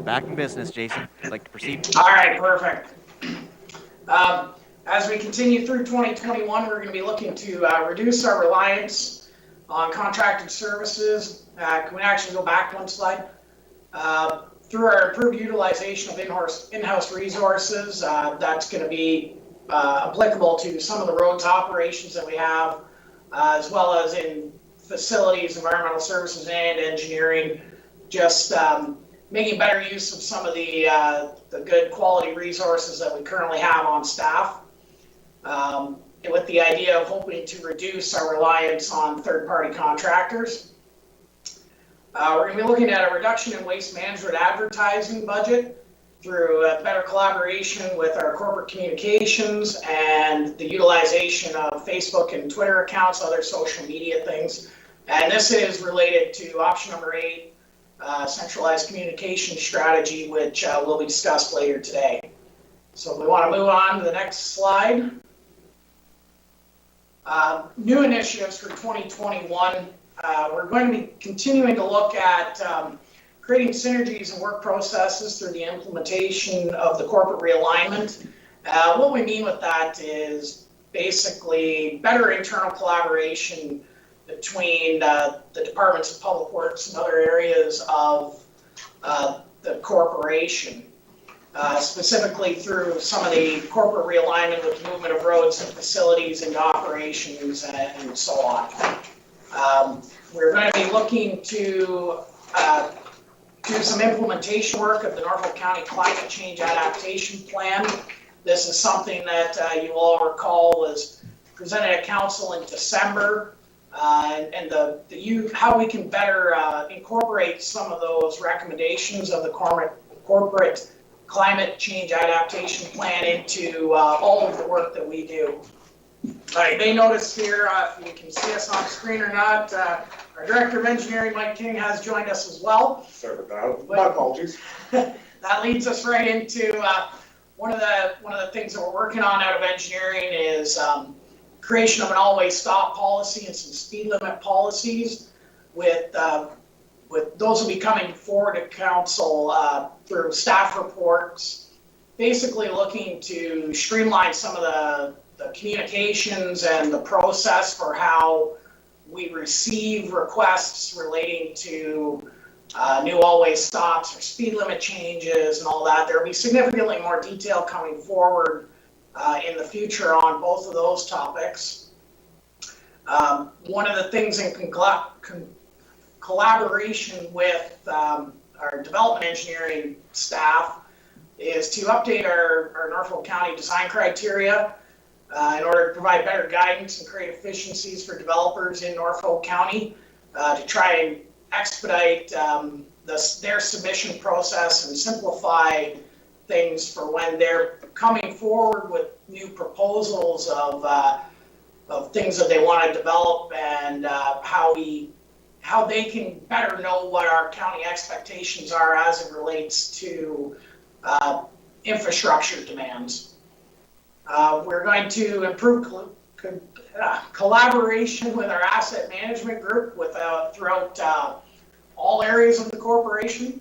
back in business, Jason. If you'd like to proceed. All right, perfect. As we continue through 2021, we're going to be looking to reduce our reliance on contracted services. Can we actually go back one slide? Through our improved utilization of in-house resources, that's going to be applicable to some of the roads operations that we have, as well as in facilities, environmental services, and engineering. Just making better use of some of the good quality resources that we currently have on staff, with the idea of hoping to reduce our reliance on third-party contractors. We're going to be looking at a reduction in waste management advertising budget through better collaboration with our corporate communications and the utilization of Facebook and Twitter accounts, other social media things. And this is related to option number 8, centralized communication strategy, which will be discussed later today. So we want to move on to the next slide. New initiatives for 2021. We're going to be continuing to look at creating synergies and work processes through the implementation of the corporate realignment. What we mean with that is basically better internal collaboration between the departments of public works and other areas of the corporation, specifically through some of the corporate realignment with movement of roads and facilities into operations and so on. We're going to be looking to do some implementation work of the Norfolk County Climate Change Adaptation Plan. This is something that you all recall was presented at council in December, and how we can better incorporate some of those recommendations of the corporate climate change adaptation plan into all of the work that we do. You may notice here, if you can see us on screen or not, our Director of Engineering, Mike King, has joined us as well. Sorry about that. My apologies. That leads us right into one of the things that we're working on out of engineering is creation of an always stop policy and some speed limit policies with those will be coming forward to council through staff reports, basically looking to streamline some of the communications and the process for how we receive requests relating to new always stops or speed limit changes and all that. There will be significantly more detail coming forward in the future on both of those topics. One of the things in collaboration with our development engineering staff is to update our Norfolk County design criteria in order to provide better guidance and create efficiencies for developers in Norfolk County to try and expedite their submission process and simplify things for when they're coming forward with new proposals of things that they want to develop and how they can better know what our county expectations are as it relates to infrastructure demands. We're going to improve collaboration with our asset management group throughout all areas of the corporation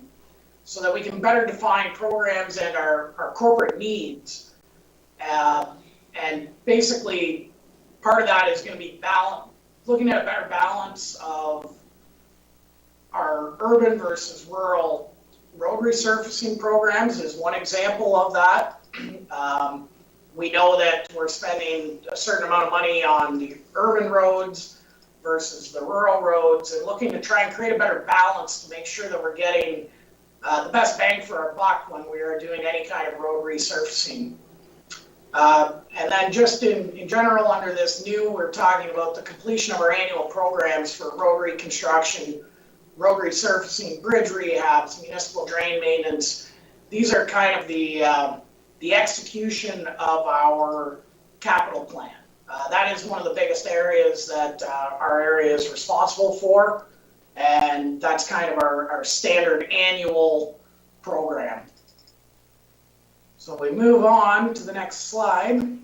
so that we can better define programs and our corporate needs. And basically, part of that is going to be looking at a better balance of our urban versus rural road resurfacing programs is one example of that. We know that we're spending a certain amount of money on the urban roads versus the rural roads and looking to try and create a better balance to make sure that we're getting the best bang for our buck when we are doing any kind of road resurfacing. And then just in general under this new, we're talking about the completion of our annual programs for road reconstruction, road resurfacing, bridge rehabs, municipal drain maintenance. These are kind of the execution of our capital plan. That is one of the biggest areas that our area is responsible for, and that's kind of our standard annual program. So we move on to the next slide.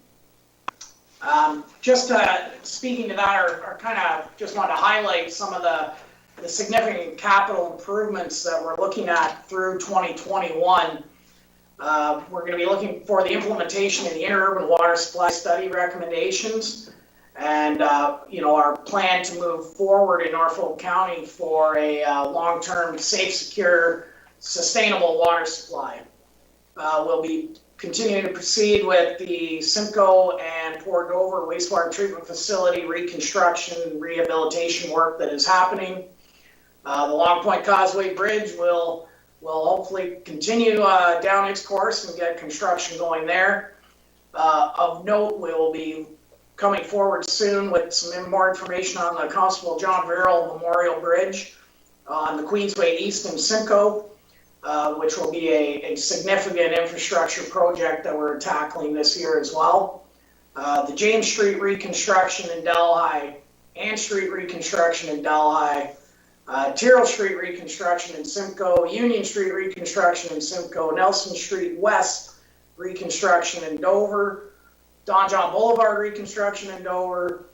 Just speaking to that, kind of just want to highlight some of the significant capital improvements that we're looking at through 2021. We're going to be looking for the implementation of the interurban water supply study recommendations and our plan to move forward in Norfolk County for a long-term, safe, secure, sustainable water supply. We'll be continuing to proceed with the Simcoe and Port Dover wastewater treatment facility reconstruction and rehabilitation work that is happening. The Long Point Causeway Bridge will hopefully continue down its course and get construction going there. Of note, we will be coming forward soon with some more information on the Constable John Verrill Memorial Bridge on the Queensway East in Simcoe, which will be a significant infrastructure project that we're tackling this year as well. The James Street reconstruction in Delhi, Ann Street reconstruction in Delhi, Tyrrell Street reconstruction in Simcoe, Union Street reconstruction in Simcoe, Nelson Street West reconstruction in Dover, Don John Boulevard reconstruction in Dover,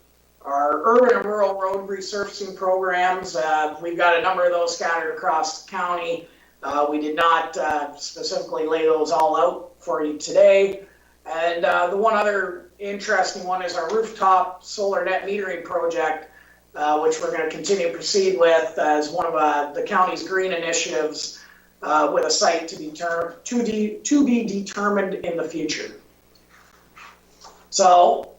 our urban and rural road resurfacing programs. We've got a number of those scattered across the county. We did not specifically lay those all out for you today. And the one other interesting one is our rooftop solar net metering project, which we're going to continue to proceed with as one of the county's green initiatives, with a site to be determined in the future. So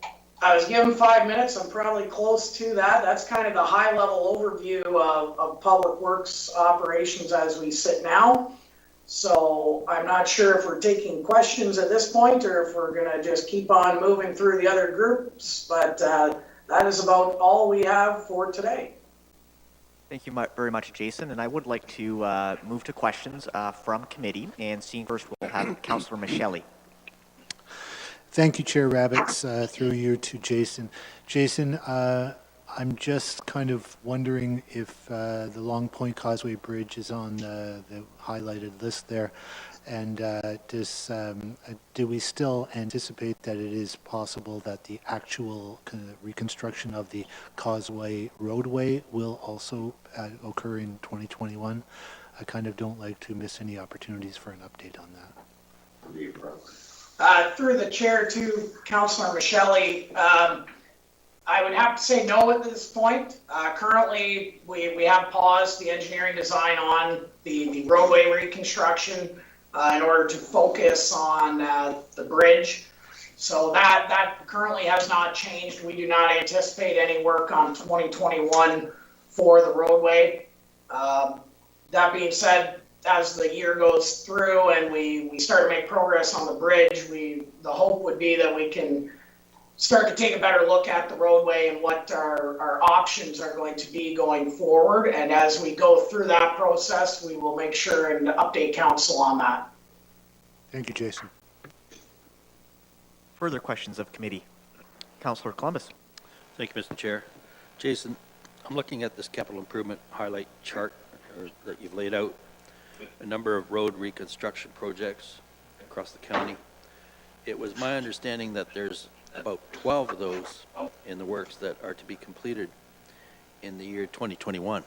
I was given 5 minutes. I'm probably close to that. That's kind of the high level overview of Public Works operations as we sit now. So I'm not sure if we're taking questions at this point or if we're going to just keep on moving through the other groups, but that is about all we have for today. Thank you very much, Jason. And I would like to move to questions from committee. And seeing first, we'll have Councillor Michelli. Thank you, Chair Rabbits, through you to Jason. Jason, I'm just kind of wondering if the Long Point Causeway Bridge is on the highlighted list there, and do we still anticipate that it is possible that the actual reconstruction of the Causeway roadway will also occur in 2021? I kind of don't like to miss any opportunities for an update on that. Through the chair to Councillor Michelli, I would have to say no at this point. Currently, we have paused the engineering design on the roadway reconstruction in order to focus on the bridge. So that currently has not changed. We do not anticipate any work on 2021 for the roadway. That being said, as the year goes through and we start to make progress on the bridge, the hope would be that we can start to take a better look at the roadway and what our options are going to be going forward. And as we go through that process, we will make sure and update council on that. Thank you, Jason. Further questions of committee. Councillor Columbus. Thank you, Mr. Chair. Jason, I'm looking at this capital improvement highlight chart that you've laid out. A number of road reconstruction projects across the county. It was my understanding that there's about 12 of those in the works that are to be completed in the year 2021.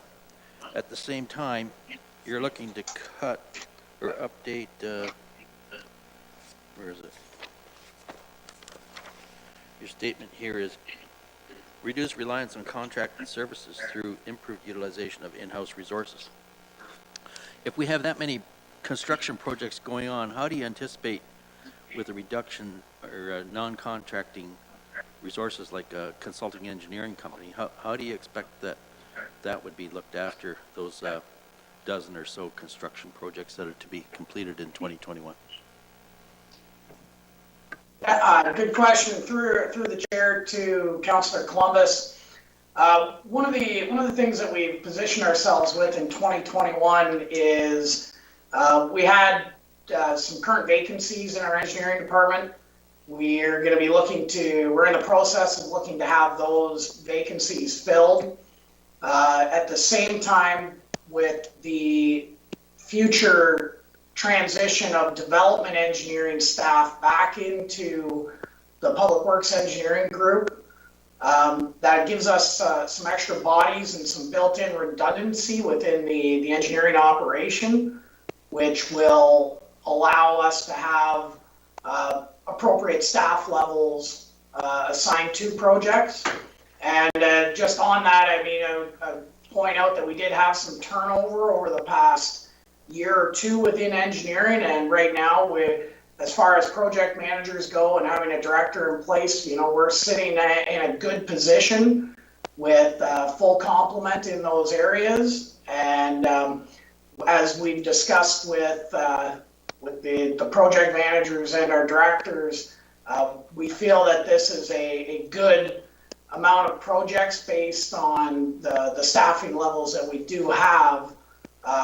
At the same time, you're looking to cut or update, where is it? Your statement here is reduce reliance on contracted services through improved utilization of in-house resources. If we have that many construction projects going on, how do you anticipate with a reduction or non-contracting resources like a consulting engineering company, how do you expect that would be looked after, those dozen or so construction projects that are to be completed in 2021? Good question. Through the chair to Councillor Columbus. One of the things that we've positioned ourselves with in 2021 is we had some current vacancies in our engineering department. We're going to be we're in the process of looking to have those vacancies filled. At the same time, with the future transition of development engineering staff back into the Public Works Engineering Group, that gives us some extra bodies and some built-in redundancy within the engineering operation, which will allow us to have appropriate staff levels assigned to projects. And just on that, I mean, I would point out that we did have some turnover over the past year or two within engineering, and right now as far as project managers go and having a director in place, we're sitting in a good position with full complement in those areas. And as we've discussed with the project managers and our directors, we feel that this is a good amount of projects based on the staffing levels that we do have,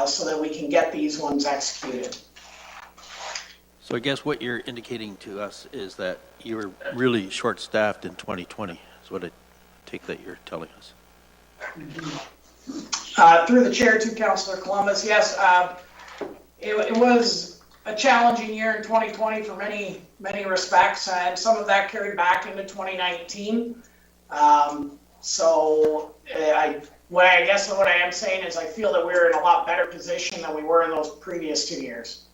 so that we can get these ones executed. So I guess what you're indicating to us is that you were really short-staffed in 2020, is what I take that you're telling us. Through the chair to Councillor Columbus, yes, it was a challenging year in 2020 for many respects, and some of that carried back into 2019. So what I am saying is I feel that we're in a lot better position than we were in those previous 2 years.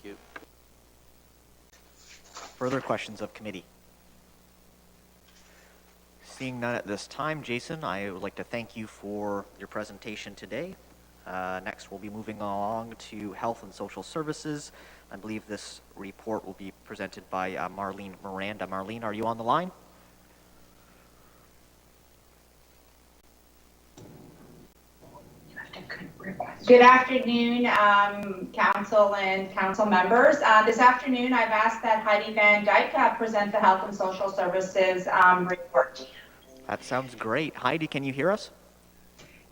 Thank you. Further questions of committee? Seeing none at this time, Jason, I would like to thank you for your presentation today. Next, we'll be moving along to Health and Social Services. I believe this report will be presented by Marlene Miranda. Marlene, are you on the line? Good afternoon, Council and Council members. This afternoon, I've asked that Heidi Van Dyke present the Health and Social Services report. That sounds great. Heidi, can you hear us?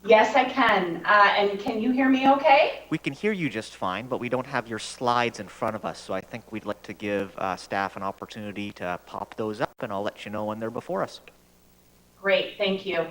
Yes, I can. And can you hear me okay? We can hear you just fine, but we don't have your slides in front of us, so I think we'd like to give staff an opportunity to pop those up, and I'll let you know when they're before us. Great, thank you.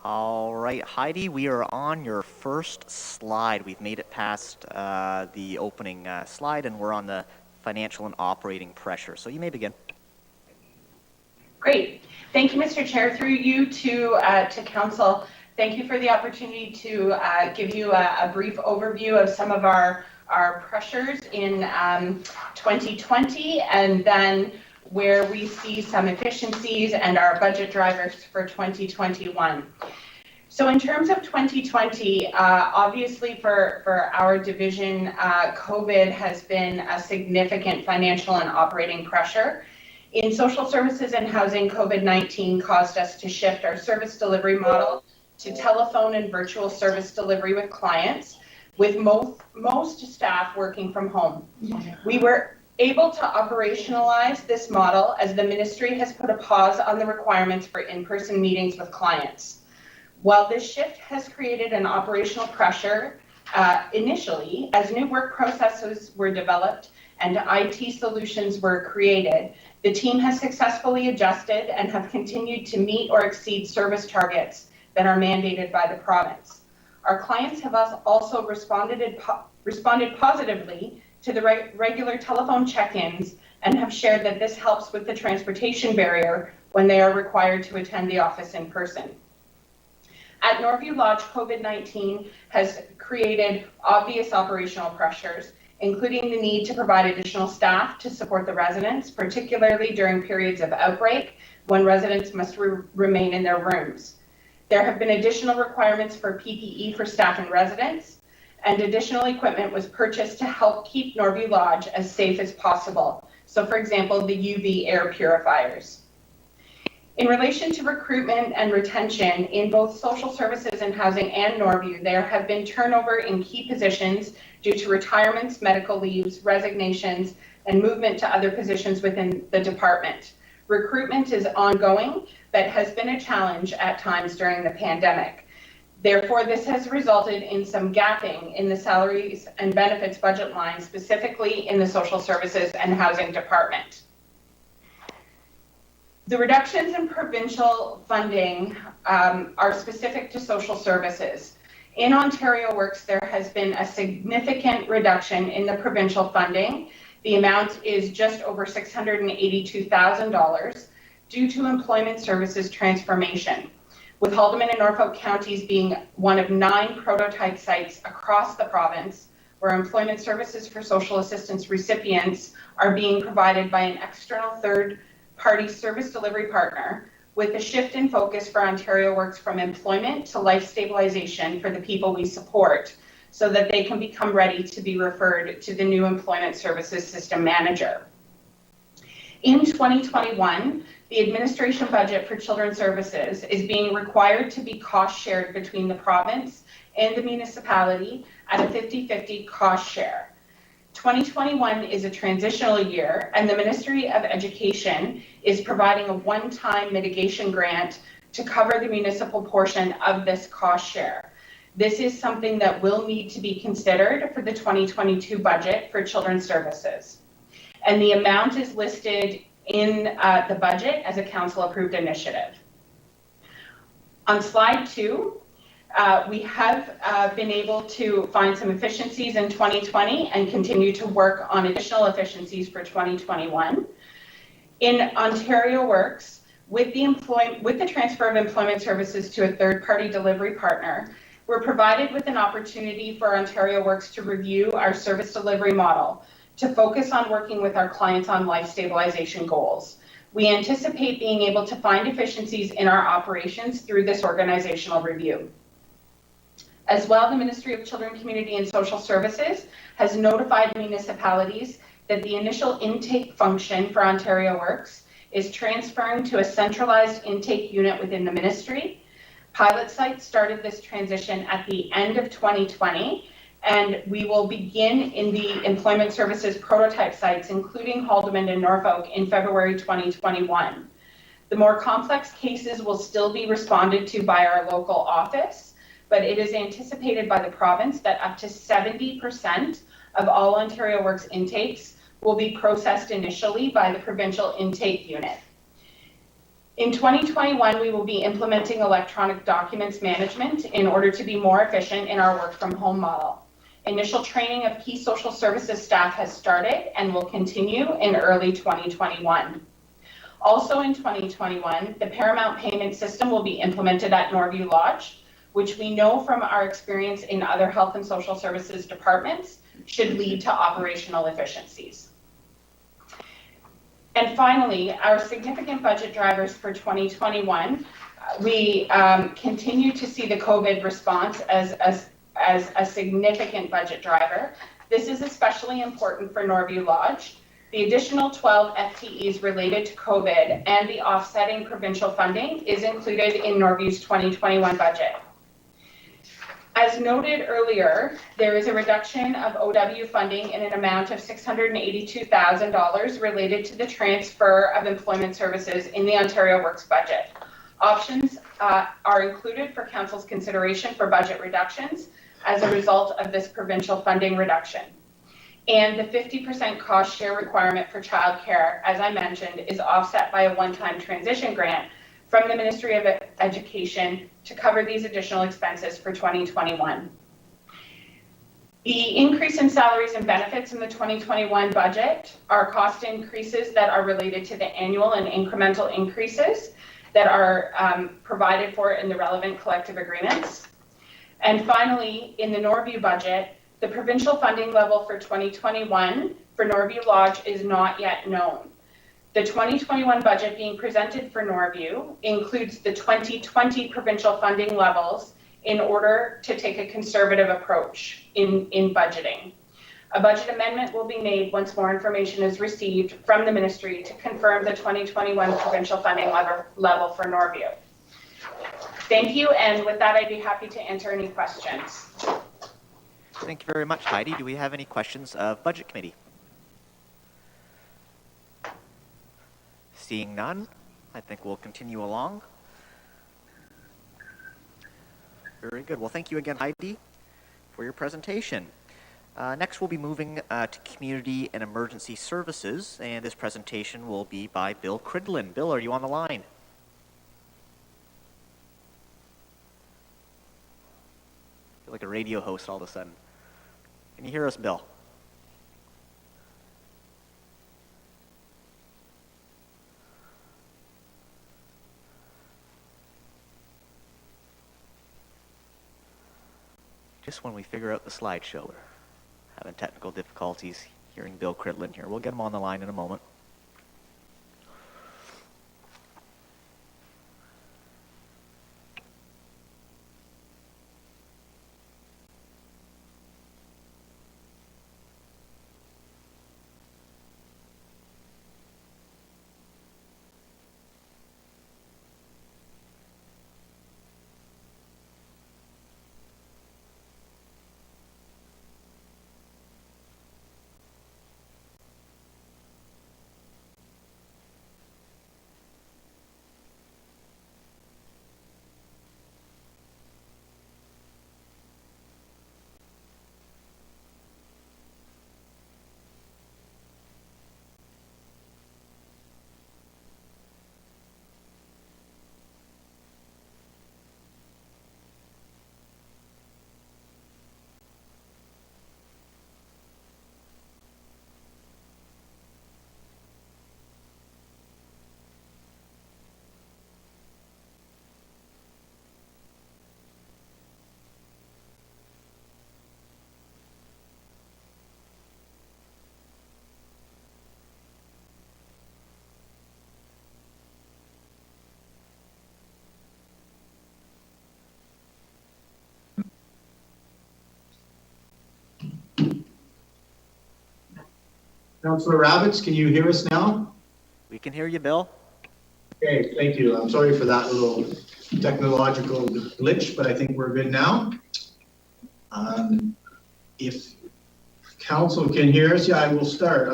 All right, Heidi, we are on your first slide. We've made it past the opening slide, and we're on the financial and operating pressure. So you may begin. Great. Thank you, Mr. Chair. Through you to Council, thank you for the opportunity to give you a brief overview of some of our pressures in 2020, and then where we see some efficiencies and our budget drivers for 2021. So in terms of 2020, obviously for our division, COVID has been a significant financial and operating pressure. In social services and housing, COVID-19 caused us to shift our service delivery model to telephone and virtual service delivery with clients, with most staff working from home. We were able to operationalize this model as the ministry has put a pause on the requirements for in-person meetings with clients. While this shift has created an operational pressure initially, as new work processes were developed and IT solutions were created, the team has successfully adjusted and have continued to meet or exceed service targets that are mandated by the province. Our clients have also responded positively to the regular telephone check-ins and have shared that this helps with the transportation barrier when they are required to attend the office in person. At Norview Lodge, COVID-19 has created obvious operational pressures, including the need to provide additional staff to support the residents, particularly during periods of outbreak when residents must remain in their rooms. There have been additional requirements for PPE for staff and residents, and additional equipment was purchased to help keep Norview Lodge as safe as possible. So for example, the UV air purifiers. In relation to recruitment and retention in both social services and housing and Norview, there have been turnover in key positions due to retirements, medical leaves, resignations, and movement to other positions within the department. Recruitment is ongoing, but has been a challenge at times during the pandemic. Therefore, this has resulted in some gapping in the salaries and benefits budget line, specifically in the social services and housing department. The reductions in provincial funding are specific to social services. In Ontario Works, there has been a significant reduction in the provincial funding. The amount is just over $682,000 due to employment services transformation, with Haldimand and Norfolk counties being one of 9 prototype sites across the province where employment services for social assistance recipients are being provided by an external third-party service delivery partner, with a shift in focus for Ontario Works from employment to life stabilization for the people we support, so that they can become ready to be referred to the new employment services system manager. In 2021, the administration budget for children's services is being required to be cost shared between the province and the municipality at a 50-50 cost share. 2021 is a transitional year, and the Ministry of Education is providing a one-time mitigation grant to cover the municipal portion of this cost share. This is something that will need to be considered for the 2022 budget for children's services. And the amount is listed in the budget as a council-approved initiative. On slide 2, we have been able to find some efficiencies in 2020 and continue to work on additional efficiencies for 2021. In Ontario Works, with the transfer of employment services to a third-party delivery partner, we're provided with an opportunity for Ontario Works to review our service delivery model to focus on working with our clients on life stabilization goals. We anticipate being able to find efficiencies in our operations through this organizational review. As well, the Ministry of Children, Community and Social Services has notified municipalities that the initial intake function for Ontario Works is transferring to a centralized intake unit within the ministry. Pilot sites started this transition at the end of 2020, and we will begin in the employment services prototype sites, including Haldimand and Norfolk, in February 2021. The more complex cases will still be responded to by our local office, but it is anticipated by the province that up to 70% of all Ontario Works intakes will be processed initially by the provincial intake unit. In 2021, we will be implementing electronic documents management in order to be more efficient in our work from home model. Initial training of key social services staff has started and will continue in early 2021. Also in 2021, the Paramount payment system will be implemented at Norview Lodge, which we know from our experience in other health and social services departments should lead to operational efficiencies. And finally, our significant budget drivers for 2021, we continue to see the COVID response as a significant budget driver. This is especially important for Norview Lodge. The additional 12 FTEs related to COVID and the offsetting provincial funding is included in Norview's 2021 budget. As noted earlier, there is a reduction of OW funding in an amount of $682,000 related to the transfer of employment services in the Ontario Works budget. Options are included for Council's consideration for budget reductions as a result of this provincial funding reduction. And the 50% cost share requirement for childcare, as I mentioned, is offset by a one-time transition grant from the Ministry of Education to cover these additional expenses for 2021. The increase in salaries and benefits in the 2021 budget are cost increases that are related to the annual and incremental increases that are provided for in the relevant collective agreements. And finally, in the Norview budget, the provincial funding level for 2021 for Norview Lodge is not yet known. The 2021 budget being presented for Norview includes the 2020 provincial funding levels in order to take a conservative approach in budgeting. A budget amendment will be made once more information is received from the ministry to confirm the 2021 provincial funding level for Norview. Thank you, and with that, I'd be happy to answer any questions. Thank you very much, Heidi. Do we have any questions of Budget Committee? Seeing none, I think we'll continue along. Very good. Well, thank you again, Heidi, for your presentation. Next, we'll be moving to Community and Emergency Services, and this presentation will be by Bill Cridlin. Bill, are you on the line? I feel like a radio host all of a sudden. Can you hear us, Bill? Just when we figure out the slideshow, we're having technical difficulties hearing Bill Cridlin here. We'll get him on the line in a moment. Councillor Rabbits, can you hear us now? We can hear you, Bill. Okay, thank you. I'm sorry for that little technological glitch, but I think we're good now. If council can hear us, yeah, I will start.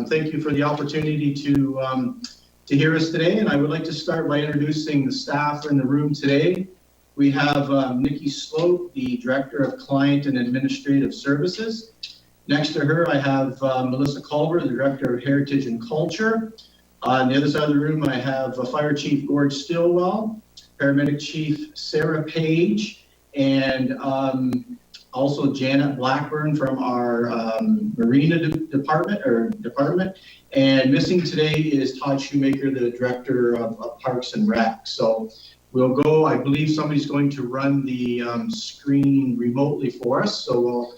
Thank you for the opportunity to hear us today, and I would like to start by introducing the staff in the room today. We have Nikki Sloat, the Director of Client and Administrative Services. Next to her, I have Melissa Culver, the Director of Heritage and Culture. On the other side of the room, I have Fire Chief Gord Stillwell, Paramedic Chief Sarah Page, and also Janet Blackburn from our Marina department. And missing today is Todd Shoemaker, the Director of Parks and Rec. So we'll go, I believe somebody's going to run the screen remotely for us. So we'll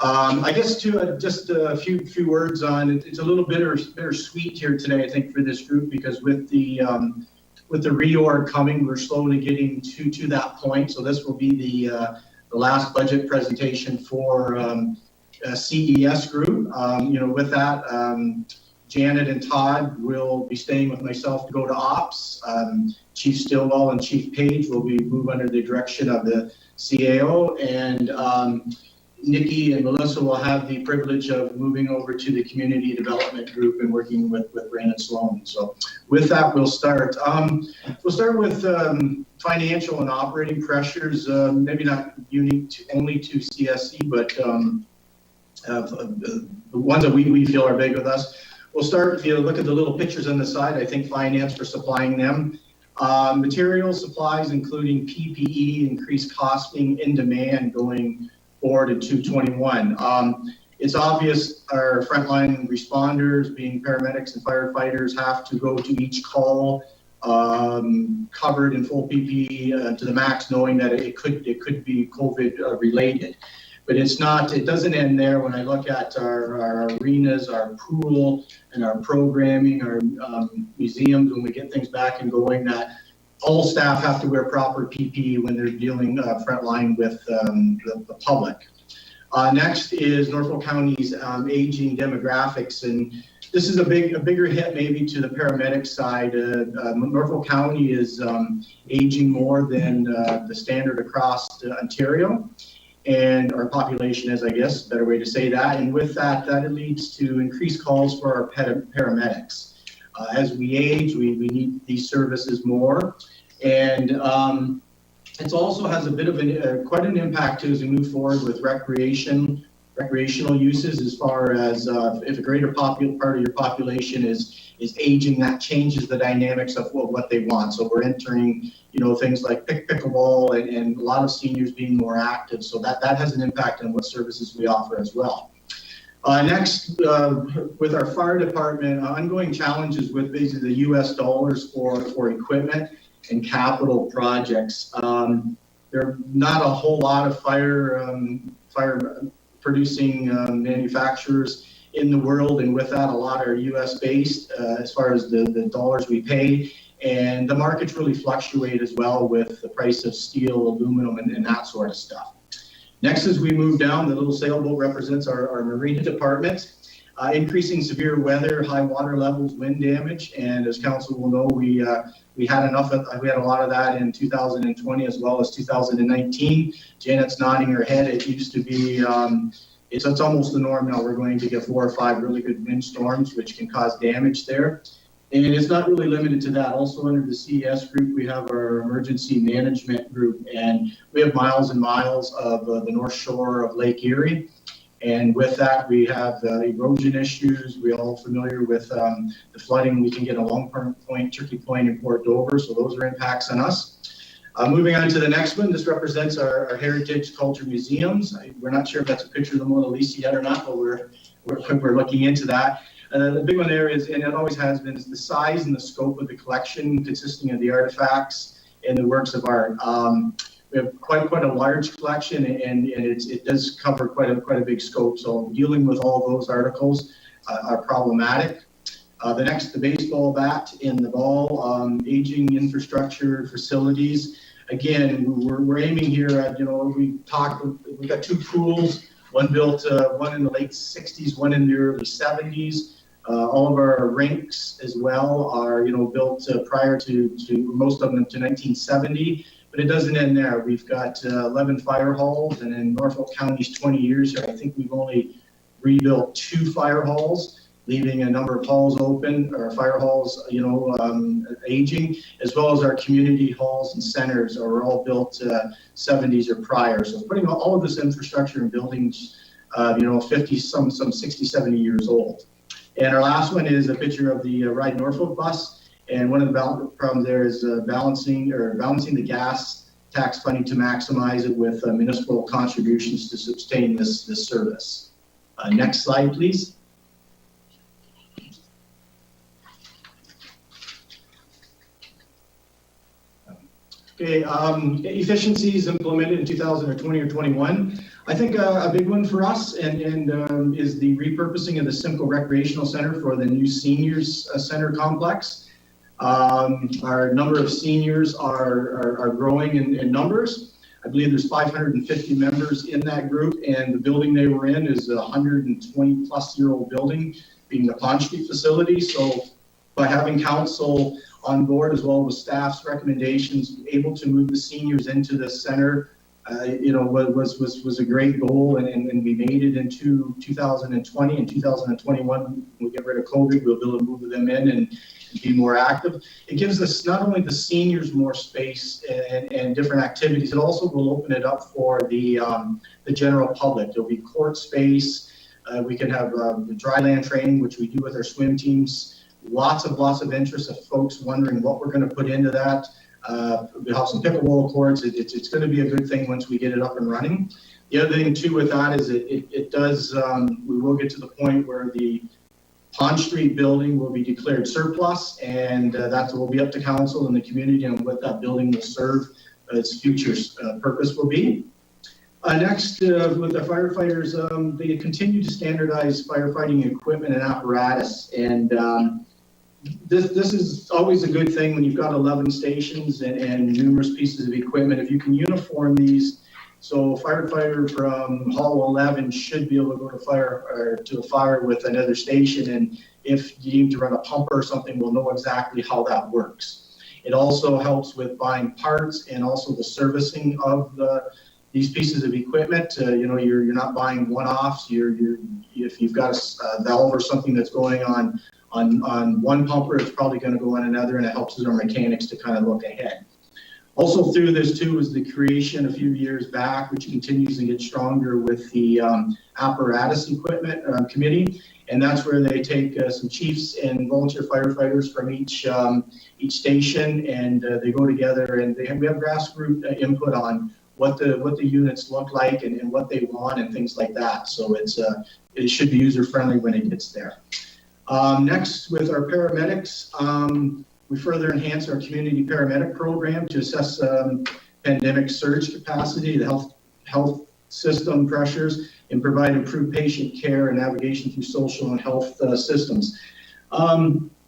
I guess just a few words on it. It's a little bittersweet here today, I think, for this group, because with the reorg coming, we're slowly getting to that point. So this will be the last budget presentation for CES group. With that, Janet and Todd will be staying with myself to go to ops. Chief Stillwell and Chief Page will be moved under the direction of the CAO, and Nikki and Melissa will have the privilege of moving over to the community development group and working with Brandon Sloan. So with that, we'll start. We'll start with financial and operating pressures, maybe not unique only to CSC, but the ones that we feel are big with us. We'll start, if you look at the little pictures on the side, I think finance for supplying them. Material supplies, including PPE, increased costing in demand going forward in 2021. It's obvious our frontline responders, being paramedics and firefighters, have to go to each call covered in full PPE to the max, knowing that it could be COVID related. But it's not, it doesn't end there. When I look at our arenas, our pool, and our programming, our museums, when we get things back and going, that all staff have to wear proper PPE when they're dealing frontline with the public. Next is Norfolk County's aging demographics, and this is a bigger hit maybe to the paramedic side. Norfolk County is aging more than the standard across Ontario, and our population is, I guess, a better way to say that. And with that, that leads to increased calls for our paramedics. As we age, we need these services more, and it also has a bit of quite an impact too as we move forward with recreational uses, as far as if a greater part of your population is aging, that changes the dynamics of what they want. So we're entering, things like pickleball and a lot of seniors being more active. So that has an impact on what services we offer as well. Next, with our fire department, ongoing challenges with basically the U.S. dollars for equipment and capital projects. There are not a whole lot of fire producing manufacturers in the world, and with that, a lot are U.S. based as far as the dollars we pay, and the markets really fluctuate as well with the price of steel, aluminum, and that sort of stuff. Next, as we move down, the little sailboat represents our marina department. Increasing severe weather, high water levels, wind damage, and as council will know, we had a lot of that in 2020 as well as 2019. Janet's nodding her head. It used to be, it's almost the norm now. We're going to get 4 or 5 really good wind storms, which can cause damage there. And it's not really limited to that. Also under the CES group, we have our emergency management group, and we have miles and miles of the North Shore of Lake Erie. And with that, we have erosion issues. We're all familiar with the flooding we can get at Long Point, Turkey Point, and Port Dover. So those are impacts on us. Moving on to the next one, this represents our heritage culture museums. We're not sure if that's a picture of the Mona Lisa yet or not, but we're looking into that. The big one there is, and it always has been, is the size and the scope of the collection, consisting of the artifacts and the works of art. We have quite a large collection, and it does cover quite a big scope. So dealing with all those articles are problematic. The baseball bat and the ball, aging infrastructure facilities. Again, we're aiming here at, we've got 2 pools, one built, one in the late 60s, one in the early 70s. All of our rinks as well are, built prior to most of them to 1970. But it doesn't end there. We've got 11 fire halls, and in Norfolk County's 20 years here, I think we've only rebuilt 2 fire halls, leaving a number of halls open, or fire halls, aging, as well as our community halls and centers are all built 70s or prior. So putting all of this infrastructure in buildings, 50, some 60, 70 years old. And our last one is a picture of the Ride Norfolk bus. And one of the problems there is balancing the gas tax funding to maximize it with municipal contributions to sustain this service. Next slide, please. Okay, efficiencies implemented in 2020 or 21. I think a big one for us and is the repurposing of the Simcoe Recreational Center for the new seniors center complex. Our number of seniors are growing in numbers. I believe there's 550 members in that group, and the building they were in is a 120-plus-year-old building, being the Pond Street facility. So by having council on board as well with staff's recommendations, able to move the seniors into the center, was a great goal, and we made it into 2020 and 2021. When we get rid of COVID, we'll be able to move them in and be more active. It gives us not only the seniors more space and different activities, it also will open it up for the general public. There'll be court space. We can have the dry land training, which we do with our swim teams lots of interest of folks wondering what we're going to put into that. We have some pickleball courts. It's going to be a good thing once we get it up and running. The other thing too with that is it does, we will get to the point where the Pond Street building will be declared surplus, and that will be up to council and the community on what that building will serve, its future purpose will be. Next, with the firefighters, they continue to standardize firefighting equipment and apparatus, and this is always a good thing when you've got 11 stations and numerous pieces of equipment. If you can uniform these, so a firefighter from Hall 11 should be able to go to a fire with another station, and if you need to run a pump or something, we'll know exactly how that works. It also helps with buying parts and also the servicing of these pieces of equipment. You know, you're not buying one-offs. If you've got a valve or something that's going on one pumper, it's probably going to go on another, and it helps our mechanics to kind of look ahead. Also through this too is the creation a few years back, which continues to get stronger with the apparatus equipment committee, and that's where they take some chiefs and volunteer firefighters from each station, and they go together and we have grassroots input on what the units look like and what they want and things like that. So it should be user friendly when it gets there. Next, with our paramedics, we further enhance our community paramedic program to assess pandemic surge capacity, the health system pressures, and provide improved patient care and navigation through social and health systems.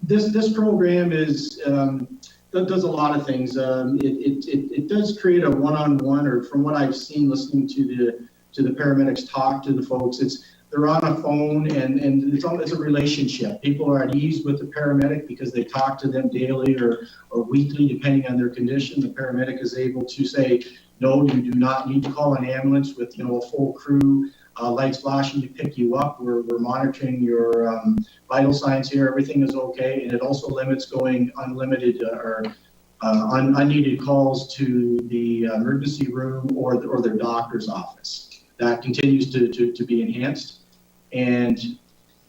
This program does a lot of things. It does create a one-on-one, or from what I've seen listening to the paramedics talk to the folks, they're on a phone and it's a relationship. People are at ease with the paramedic because they talk to them daily or weekly, depending on their condition. The paramedic is able to say, no, you do not need to call an ambulance with a full crew, lights flashing to pick you up. We're monitoring your vital signs here. Everything is okay. And it also limits going unlimited or unneeded calls to the emergency room or their doctor's office. That continues to be enhanced. And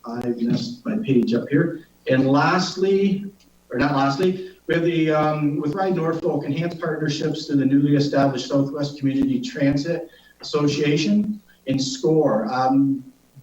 I've messed my page up here. And lastly, or not lastly, we have the, with Ride Norfolk, enhanced partnerships to the newly established Southwest Community Transit Association and SCORE.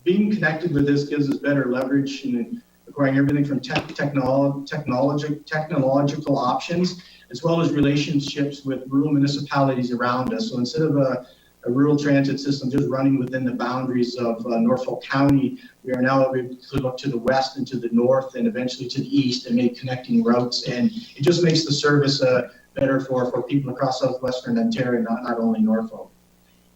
Being connected with this gives us better leverage in acquiring everything from technological options, as well as relationships with rural municipalities around us. So instead of a rural transit system just running within the boundaries of Norfolk County, we are now able to look to the west and to the north and eventually to the east and make connecting routes. And it just makes the service better for people across southwestern Ontario, not only Norfolk.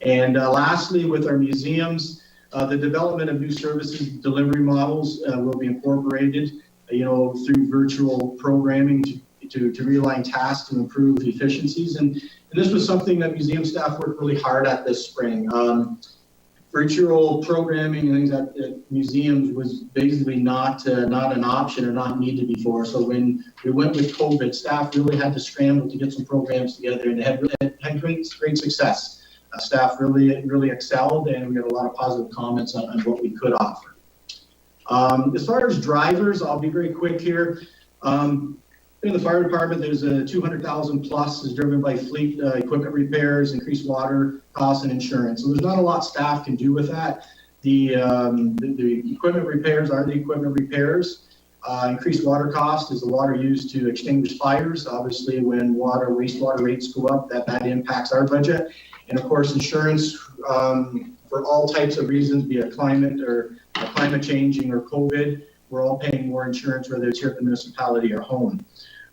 And lastly, with our museums, the development of new services delivery models will be incorporated, through virtual programming to realign tasks to improve efficiencies. And this was something that museum staff worked really hard at this spring. Virtual programming and things at museums was basically not an option or not needed before. So when we went with COVID, staff really had to scramble to get some programs together, and they had great success. Staff really excelled, and we got a lot of positive comments on what we could offer. As far as drivers, I'll be very quick here. In the fire department, there's a 200,000 plus is driven by fleet equipment repairs, increased water costs, and insurance. So there's not a lot staff can do with that. The equipment repairs are the equipment repairs. Increased water cost is the water used to extinguish fires. Obviously, when wastewater rates go up, that impacts our budget. And of course, insurance for all types of reasons, be it climate changing or COVID, we're all paying more insurance, whether it's here at the municipality or home.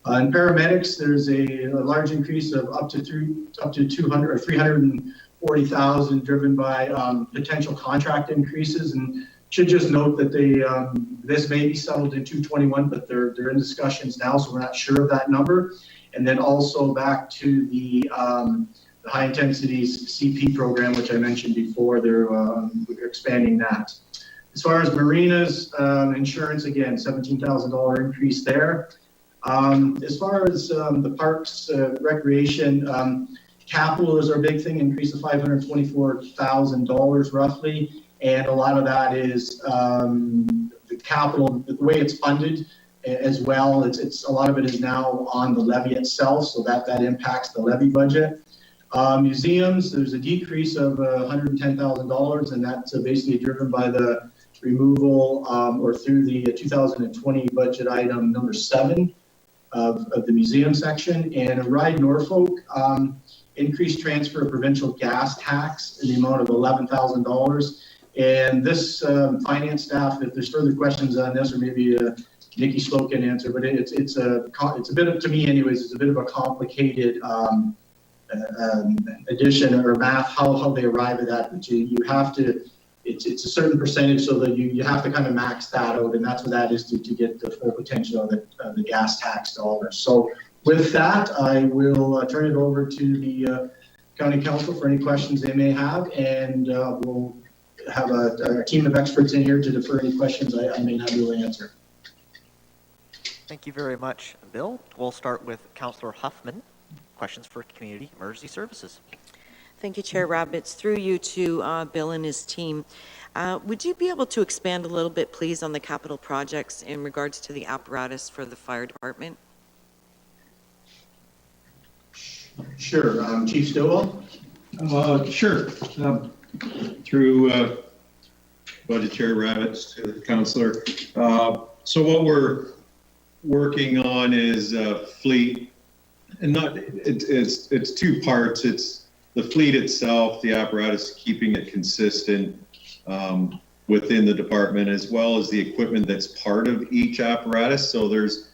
In paramedics, there's a large increase of up to 200 or 340,000 driven by potential contract increases. And should just note that this may be settled in 221, but they're in discussions now, so we're not sure of that number. And then also back to the high intensity CP program, which I mentioned before, we're expanding that. As far as marinas, insurance, again, $17,000 increase there. As far as the parks, recreation, capital is our big thing, increase of $524,000 roughly. And a lot of that is the capital, the way it's funded. as well. A lot of it is now on the levy itself, so that impacts the levy budget. Museums, there's a decrease of $110,000, and that's basically driven by the removal or through the 2020 budget item number 7 of the museum section. And Ride Norfolk, increased transfer of provincial gas tax in the amount of $11,000. And this finance staff, if there's further questions on this, or maybe Nikki Slow can answer, but it's a bit of, to me anyways, it's a bit of a complicated addition or math, how they arrive at that. But you have to, it's a certain percentage, so that you have to kind of max that out, and that's what that is to get the full potential of the gas tax dollars. So with that, I will turn it over to the County Council for any questions they may have, and we'll have a team of experts in here to defer any questions I may not be able to answer. Thank you very much, Bill. We'll start with Councillor Huffman. Questions for Community Emergency Services. Thank you, Chair Rabbits. Through you to Bill and his team. Would you be able to expand a little bit, please, on the capital projects in regards to the apparatus for the fire department? Sure. Chief Stillwell? Sure. Through Budget Chair Rabbits to the Councillor. So what we're working on is fleet, and it's two parts. It's the fleet itself, the apparatus, keeping it consistent within the department, as well as the equipment that's part of each apparatus. So there's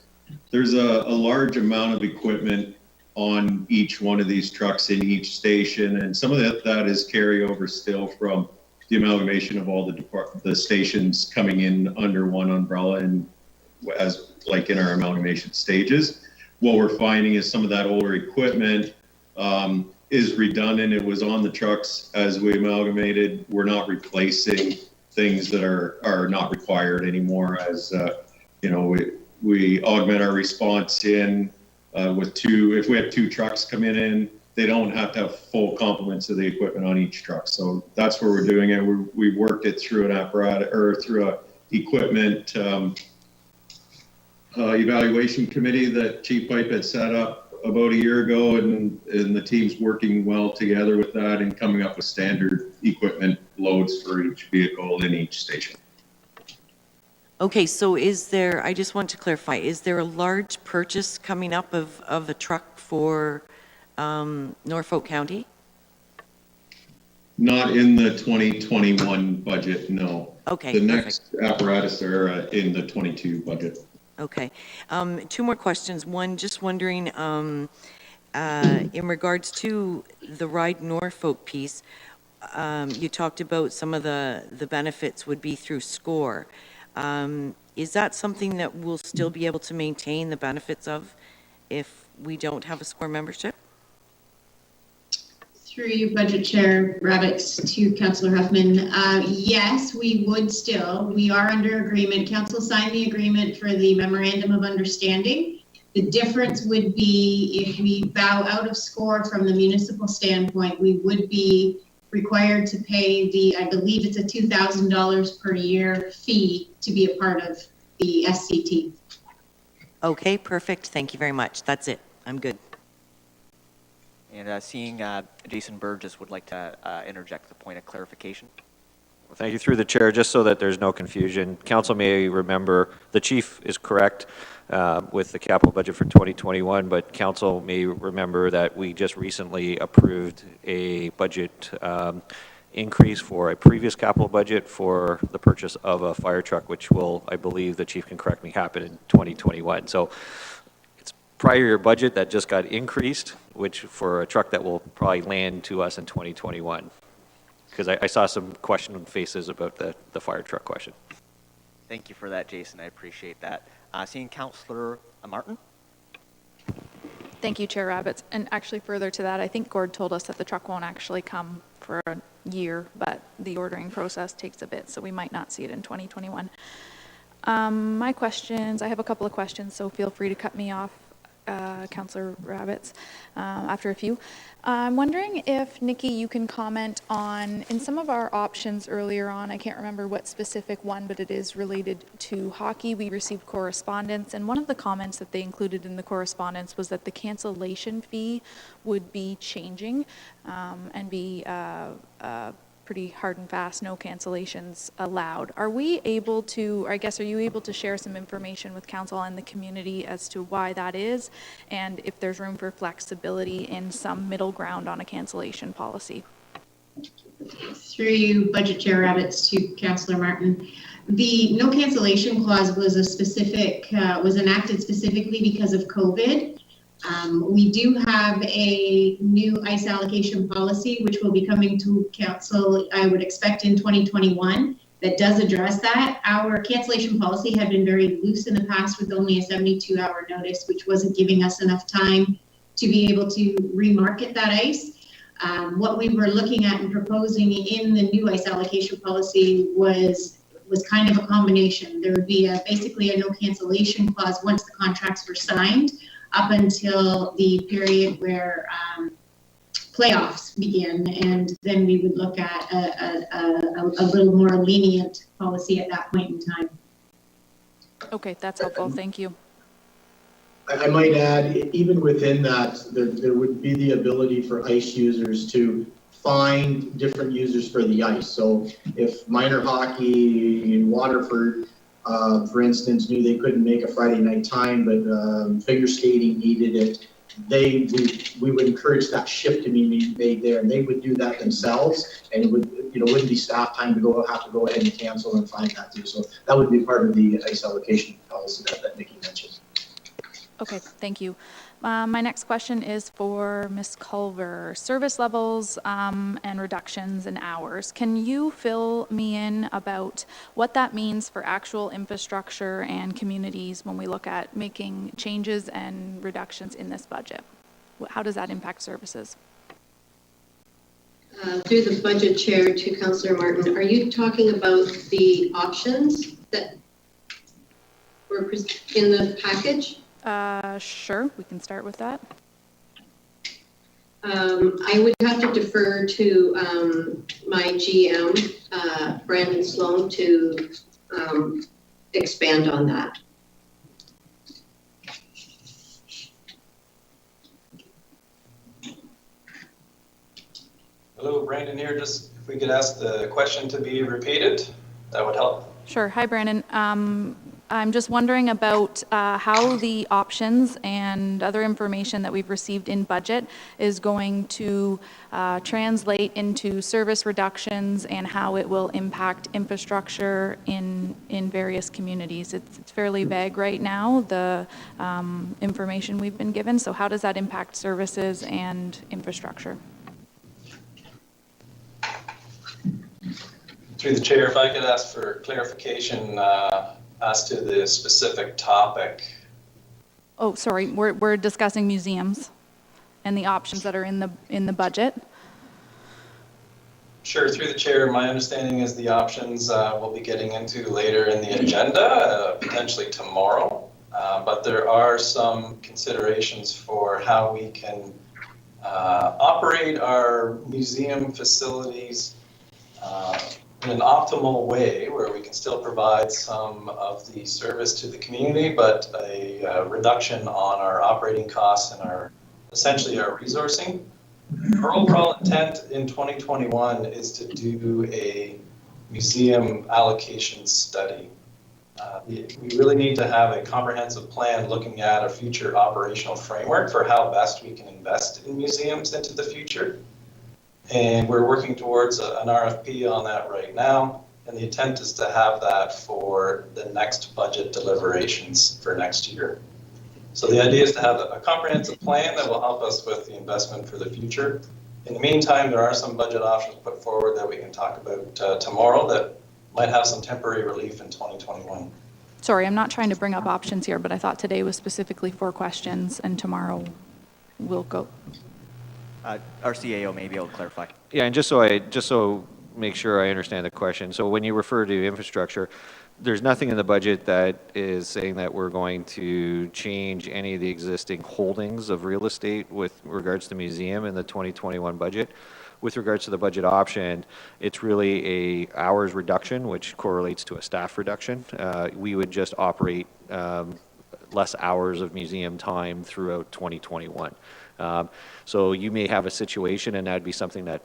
a large amount of equipment on each one of these trucks in each station, and some of that is carryover still from the amalgamation of all the stations coming in under one umbrella, and as like in our amalgamation stages. What we're finding is some of that older equipment is redundant. It was on the trucks as we amalgamated. We're not replacing things that are not required anymore. As we augment our response in with if we have 2 trucks coming in, they don't have to have full complements of the equipment on each truck. So that's where we're doing it. We worked it through an apparatus or through a equipment evaluation committee that Chief Pipe had set up about a year ago, and the team's working well together with that and coming up with standard equipment loads for each vehicle in each station. Okay, so I just want to clarify, is there a large purchase coming up of a truck for Norfolk County? Not in the 2021 budget, no. Okay, the next apparatus are in the 22 budget. Okay. 2 more questions. One, just wondering, in regards to the Ride Norfolk piece, you talked about some of the benefits would be through SCORE. Is that something that we'll still be able to maintain the benefits of if we don't have a SCORE membership? Through you, Budget Chair Rabbits, to Councillor Huffman. Yes, we would still. We are under agreement. Council signed the agreement for the Memorandum of Understanding. The difference would be if we bow out of SCORE from the municipal standpoint, we would be required to pay I believe it's a $2,000 per year fee to be a part of the SCT. Okay, perfect. Thank you very much. That's it. I'm good. And seeing Jason Burgess would like to interject a point of clarification. Well, thank you. Through the chair, just so that there's no confusion, Council may remember the chief is correct with the capital budget for 2021, but Council may remember that we just recently approved a budget increase for a previous capital budget for the purchase of a fire truck, which will, I believe the chief can correct me, happen in 2021. So prior year budget that just got increased, which for a truck that will probably land to us in 2021. Because I saw some question faces about the fire truck question. Thank you for that, Jason. I appreciate that. Seeing Councillor Martin. Thank you, Chair Rabbits. And actually further to that, I think Gord told us that the truck won't actually come for a year, but the ordering process takes a bit, so we might not see it in 2021. My questions, I have a couple of questions, so feel free to cut me off Councillor Rabbits, after a few. I'm wondering if, Nikki, you can comment on, in some of our options earlier on, I can't remember what specific one, but it is related to hockey. We received correspondence, and one of the comments that they included in the correspondence was that the cancellation fee would be changing and be pretty hard and fast, no cancellations allowed. Are we able to, or I guess, are you able to share some information with council and the community as to why that is, and if there's room for flexibility in some middle ground on a cancellation policy? Through you, Budget Chair Rabbits, to Councillor Martin. The no cancellation clause was was enacted specifically because of COVID. We do have a new ice allocation policy, which will be coming to council, I would expect, in 2021, that does address that. Our cancellation policy had been very loose in the past with only a 72-hour notice, which wasn't giving us enough time to be able to remarket that ice. What we were looking at and proposing in the new ice allocation policy was kind of a combination. There would be basically a no cancellation clause once the contracts were signed, up until the period where playoffs begin, and then we would look at a little more lenient policy at that point in time. Okay, that's helpful. Thank you. I might add, even within that, there would be the ability for ice users to find different users for the ice. So if minor hockey in Waterford, for instance, knew they couldn't make a Friday night time, but figure skating needed it, we would encourage that shift to be made there, and they would do that themselves, and it would, wouldn't be staff time to have to go ahead and cancel and find that too. So that would be part of the ice allocation policy that Nikki mentioned. Okay, thank you. My next question is for Ms. Culver. Service levels and reductions in hours. Can you fill me in about what that means for actual infrastructure and communities when we look at making changes and reductions in this budget? How does that impact services? Through the budget chair to Councillor Martin, are you talking about the options that were in the package? Sure, we can start with that. I would have to defer to my GM, Brandon Sloan, to expand on that. Hello, Brandon here. Just if we could ask the question to be repeated, that would help. Sure. Hi, Brandon. I'm just wondering about how the options and other information that we've received in budget is going to translate into service reductions and how it will impact infrastructure in various communities. It's fairly vague right now, the information we've been given. So how does that impact services and infrastructure? Through the chair, if I could ask for clarification as to the specific topic. Oh, sorry, we're discussing museums and the options that are in the budget. Sure, through the chair, my understanding is the options we'll be getting into later in the agenda, potentially tomorrow. But there are some considerations for how we can operate our museum facilities in an optimal way where we can still provide some of the service to the community, but a reduction on our operating costs and essentially our resourcing. Our overall intent in 2021 is to do a museum allocation study. We really need to have a comprehensive plan looking at a future operational framework for how best we can invest in museums into the future. And we're working towards an RFP on that right now. And the intent is to have that for the next budget deliberations for next year. So the idea is to have a comprehensive plan that will help us with the investment for the future. In the meantime, there are some budget options put forward that we can talk about tomorrow that might have some temporary relief in 2021. Sorry, I'm not trying to bring up options here, but I thought today was specifically for questions and tomorrow we'll go. Our CAO may be able to clarify. Yeah, and just so make sure I understand the question. So when you refer to infrastructure, there's nothing in the budget that is saying that we're going to change any of the existing holdings of real estate with regards to museum in the 2021 budget. With regards to the budget option, it's really a hours reduction, which correlates to a staff reduction. We would just operate less hours of museum time throughout 2021. So you may have a situation, and that'd be something that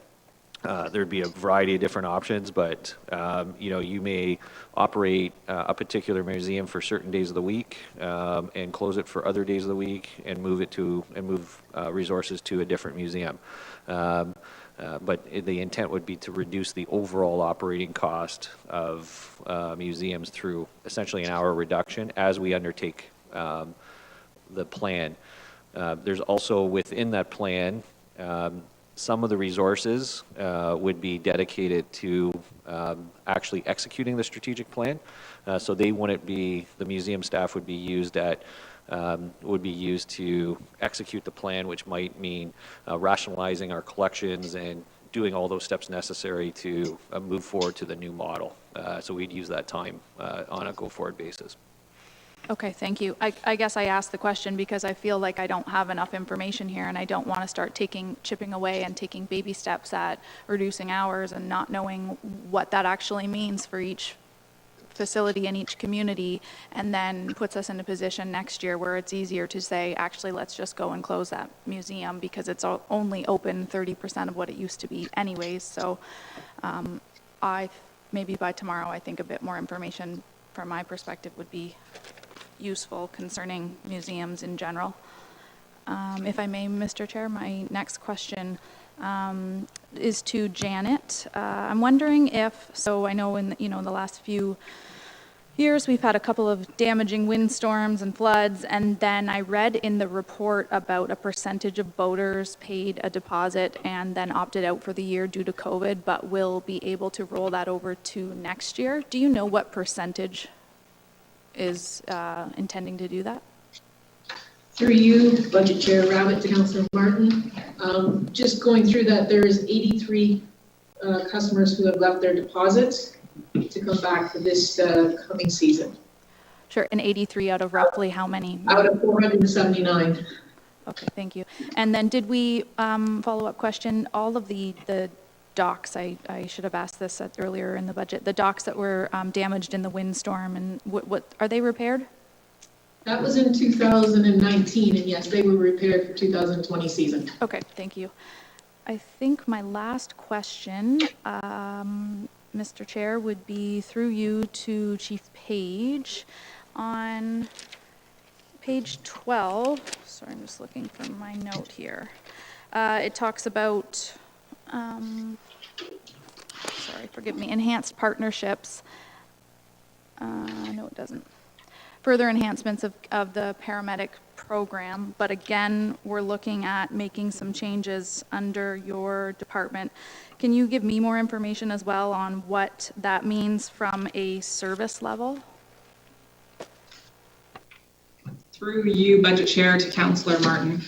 there'd be a variety of different options, but you may operate a particular museum for certain days of the week and close it for other days of the week and move resources to a different museum. But the intent would be to reduce the overall operating cost of museums through essentially an hour reduction as we undertake the plan. There's also within that plan, some of the resources would be dedicated to actually executing the strategic plan. So they wouldn't be, the museum staff would be used to execute the plan, which might mean rationalizing our collections and doing all those steps necessary to move forward to the new model. So we'd use that time on a go-forward basis. Okay, thank you. I guess I asked the question because I feel like I don't have enough information here, and I don't want to start chipping away and taking baby steps at reducing hours and not knowing what that actually means for each facility in each community, and then puts us in a position next year where it's easier to say, actually, let's just go and close that museum because it's only open 30% of what it used to be anyways. So maybe by tomorrow, I think a bit more information from my perspective would be useful concerning museums in general. If I may, Mr. Chair, my next question is to Janet. I'm wondering if, so I know in the last few years we've had a couple of damaging windstorms and floods, and then I read in the report about a percentage of boaters paid a deposit and then opted out for the year due to COVID, but will be able to roll that over to next year. Do you know what percentage is intending to do that? Through you, Budget Chair Rabbit to Councillor Martin. Just going through that, there's 83 customers who have left their deposits to come back for this coming season. Sure, and 83 out of roughly how many? Out of 479. Okay, thank you. And then did we, follow-up question, all of the docks, I should have asked this earlier in the budget, the docks that were damaged in the windstorm, and what are they repaired? That was in 2019, and yes, they were repaired for 2020 season. Okay, thank you. I think my last question, Mr. Chair, would be through you to Chief Page. On page 12, sorry, I'm just looking for my note here. It talks about, sorry, forgive me, enhanced partnerships. No, it doesn't. Further enhancements of the paramedic program, but again, we're looking at making some changes under your department. Can you give me more information as well on what that means from a service level? Through you, Budget Chair, to Councillor Martin.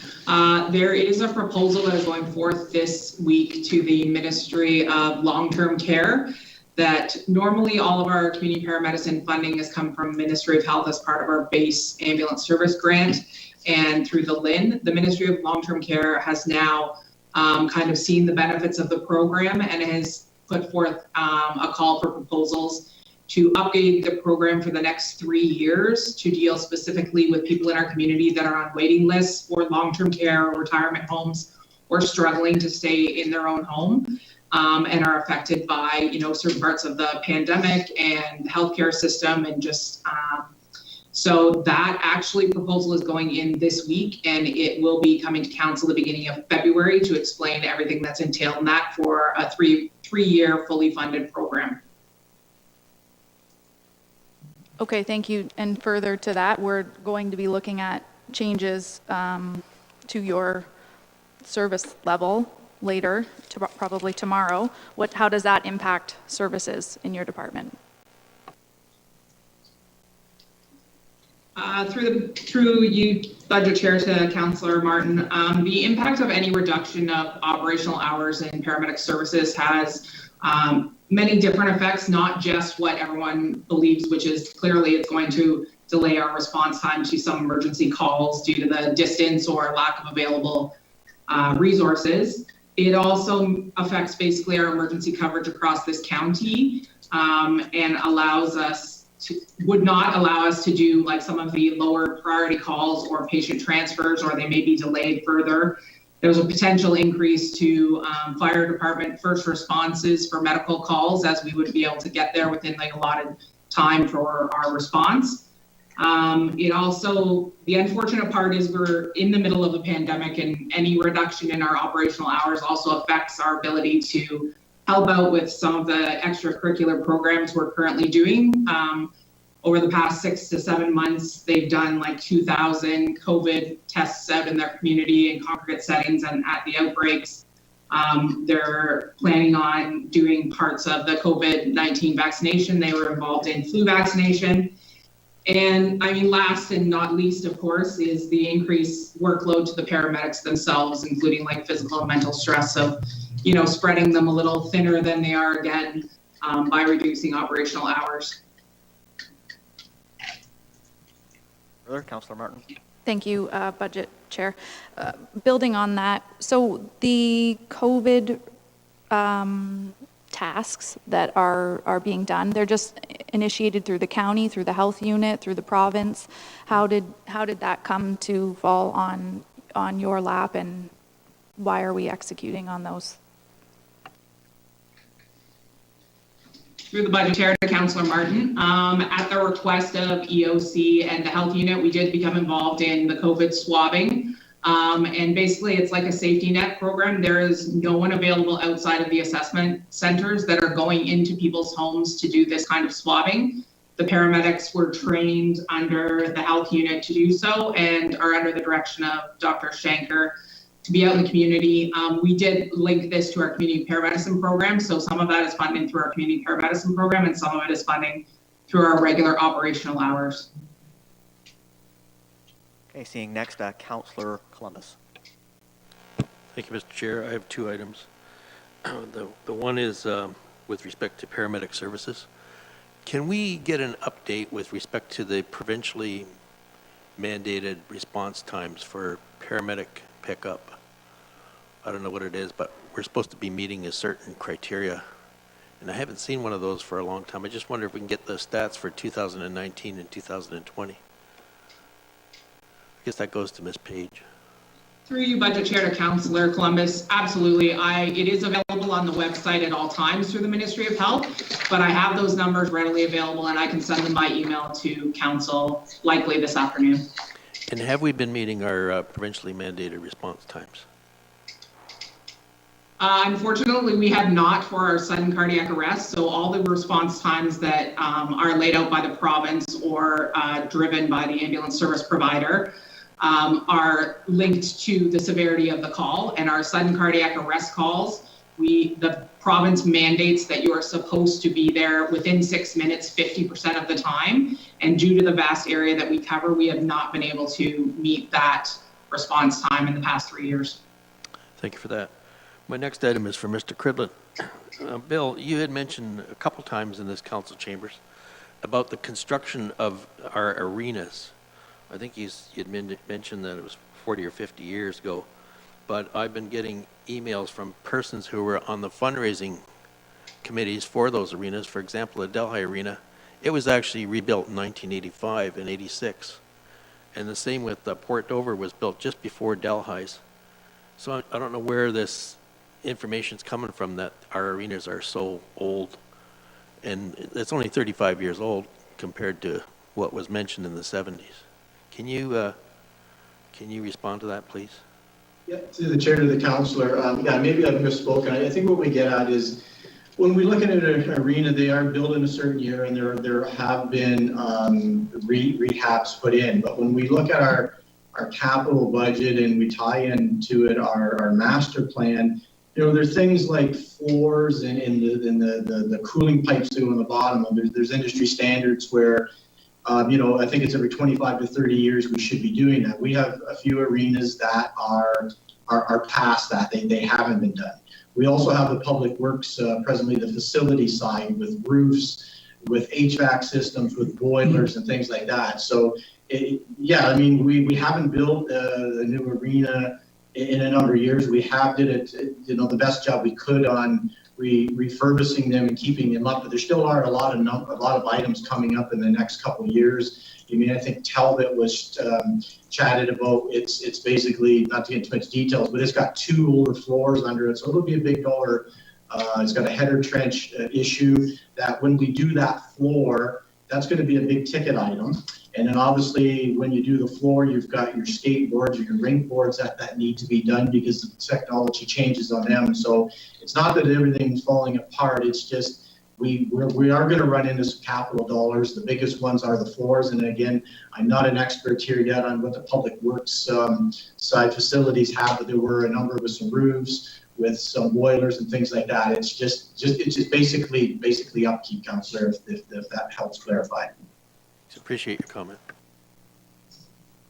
There is a proposal that is going forth this week to the Ministry of Long-Term Care that normally all of our community paramedicine funding has come from Ministry of Health as part of our base ambulance service grant. And through the LIN, the Ministry of Long-Term Care has now kind of seen the benefits of the program and has put forth a call for proposals to update the program for the next 3 years to deal specifically with people in our community that are on waiting lists for long-term care or retirement homes or struggling to stay in their own home. And are affected by, certain parts of the pandemic and the healthcare system, and just so that actually proposal is going in this week, and it will be coming to council the beginning of February to explain everything that's entailed in that for a three-year fully funded program. Okay, thank you. And further to that, we're going to be looking at changes to your service level later, probably tomorrow. How does that impact services in your department? Through you, Budget Chair, to Councillor Martin, the impact of any reduction of operational hours in paramedic services has many different effects, not just what everyone believes, which is clearly it's going to delay our response time to some emergency calls due to the distance or lack of available resources. It also affects basically our emergency coverage across this county, and would not allow us to do like some of the lower priority calls or patient transfers, or they may be delayed further. There's a potential increase to fire department first responses for medical calls, as we would be able to get there within the allotted time for our response. The unfortunate part is we're in the middle of a pandemic, and any reduction in our operational hours also affects our ability to help out with some of the extracurricular programs we're currently doing. Over the past 6 to 7 months, they've done like 2,000 COVID tests out in their community in congregate settings and at the outbreaks. They're planning on doing parts of the COVID-19 vaccination. They were involved in flu vaccination. And I mean, last and not least, of course, is the increased workload to the paramedics themselves, including like physical and mental stress of, spreading them a little thinner than they are again by reducing operational hours. Further, Councillor Martin. Thank you, Budget Chair. Building on that, so the COVID tasks that are being done, they're just initiated through the county, through the health unit, through the province. How did that come to fall on your lap, and why are we executing on those? Through the budget chair to Councillor Martin. At the request of EOC and the health unit, we did become involved in the COVID swabbing. And basically it's like a safety net program. There is no one available outside of the assessment centers that are going into people's homes to do this kind of swabbing. The paramedics were trained under the health unit to do so and are under the direction of Dr. Shanker to be out in the community. We did link this to our community paramedicine program. So some of that is funding through our community paramedicine program, and some of it is funding through our regular operational hours. Okay, seeing next, Councillor Columbus. Thank you, Mr. Chair. I have 2 items. The one is with respect to paramedic services. Can we get an update with respect to the provincially mandated response times for paramedic pickup? I don't know what it is, but we're supposed to be meeting a certain criteria, and I haven't seen one of those for a long time. I just wonder if we can get the stats for 2019 and 2020. I guess that goes to Ms. Page. Through you, Budget Chair, to Councillor Columbus, absolutely. It is available on the website at all times through the Ministry of Health, but I have those numbers readily available, and I can send them by email to Council likely this afternoon. And have we been meeting our provincially mandated response times? Unfortunately, we have not for our sudden cardiac arrest. So all the response times that are laid out by the province or driven by the ambulance service provider are linked to the severity of the call. And our sudden cardiac arrest calls, the province mandates that you are supposed to be there within 6 minutes, 50% of the time. And due to the vast area that we cover, we have not been able to meet that response time in the past 3 years. Thank you for that. My next item is for Mr. Cridlin. Bill, you had mentioned a couple times in this council chambers about the construction of our arenas. I think you had mentioned that it was 40 or 50 years ago, but I've been getting emails from persons who were on the fundraising committees for those arenas. For example, the Delhi Arena, it was actually rebuilt in 1985 and 86. And the same with Port Dover was built just before Delhi's. So I don't know where this information's coming from that our arenas are so old, and it's only 35 years old compared to what was mentioned in the 70s. Can you respond to that, please? Yeah, to the chair, to the councillor. Yeah, maybe I've misspoken. I think what we get at is when we look at an arena, they are built in a certain year, and there have been rehabs put in. But when we look at our capital budget and we tie into it our master plan, there's things like floors and the cooling pipes that go on the bottom. There's industry standards where, I think it's every 25 to 30 years we should be doing that. We have a few arenas that are past that. They haven't been done. We also have the public works, presently the facility side with roofs, with HVAC systems, with boilers and things like that. So yeah, I mean, we haven't built a new arena in a number of years. We have did it, the best job we could on refurbishing them and keeping them up, but there still are a lot of items coming up in the next couple of years. I mean, I think Talbot was chatted about. It's basically, not to get into much details, but it's got 2 older floors under it, so it'll be a big dollar. It's got a header trench issue that when we do that floor, that's going to be a big ticket item. And then obviously when you do the floor, you've got your skateboards or your rink boards that need to be done because the technology changes on them. So it's not that everything's falling apart. It's just we are going to run into some capital dollars. The biggest ones are the floors. And again, I'm not an expert here yet on what the public works side facilities have, but there were a number with some roofs, with some boilers and things like that. It's just basically upkeep, Councillor, if that helps clarify. Appreciate your comment.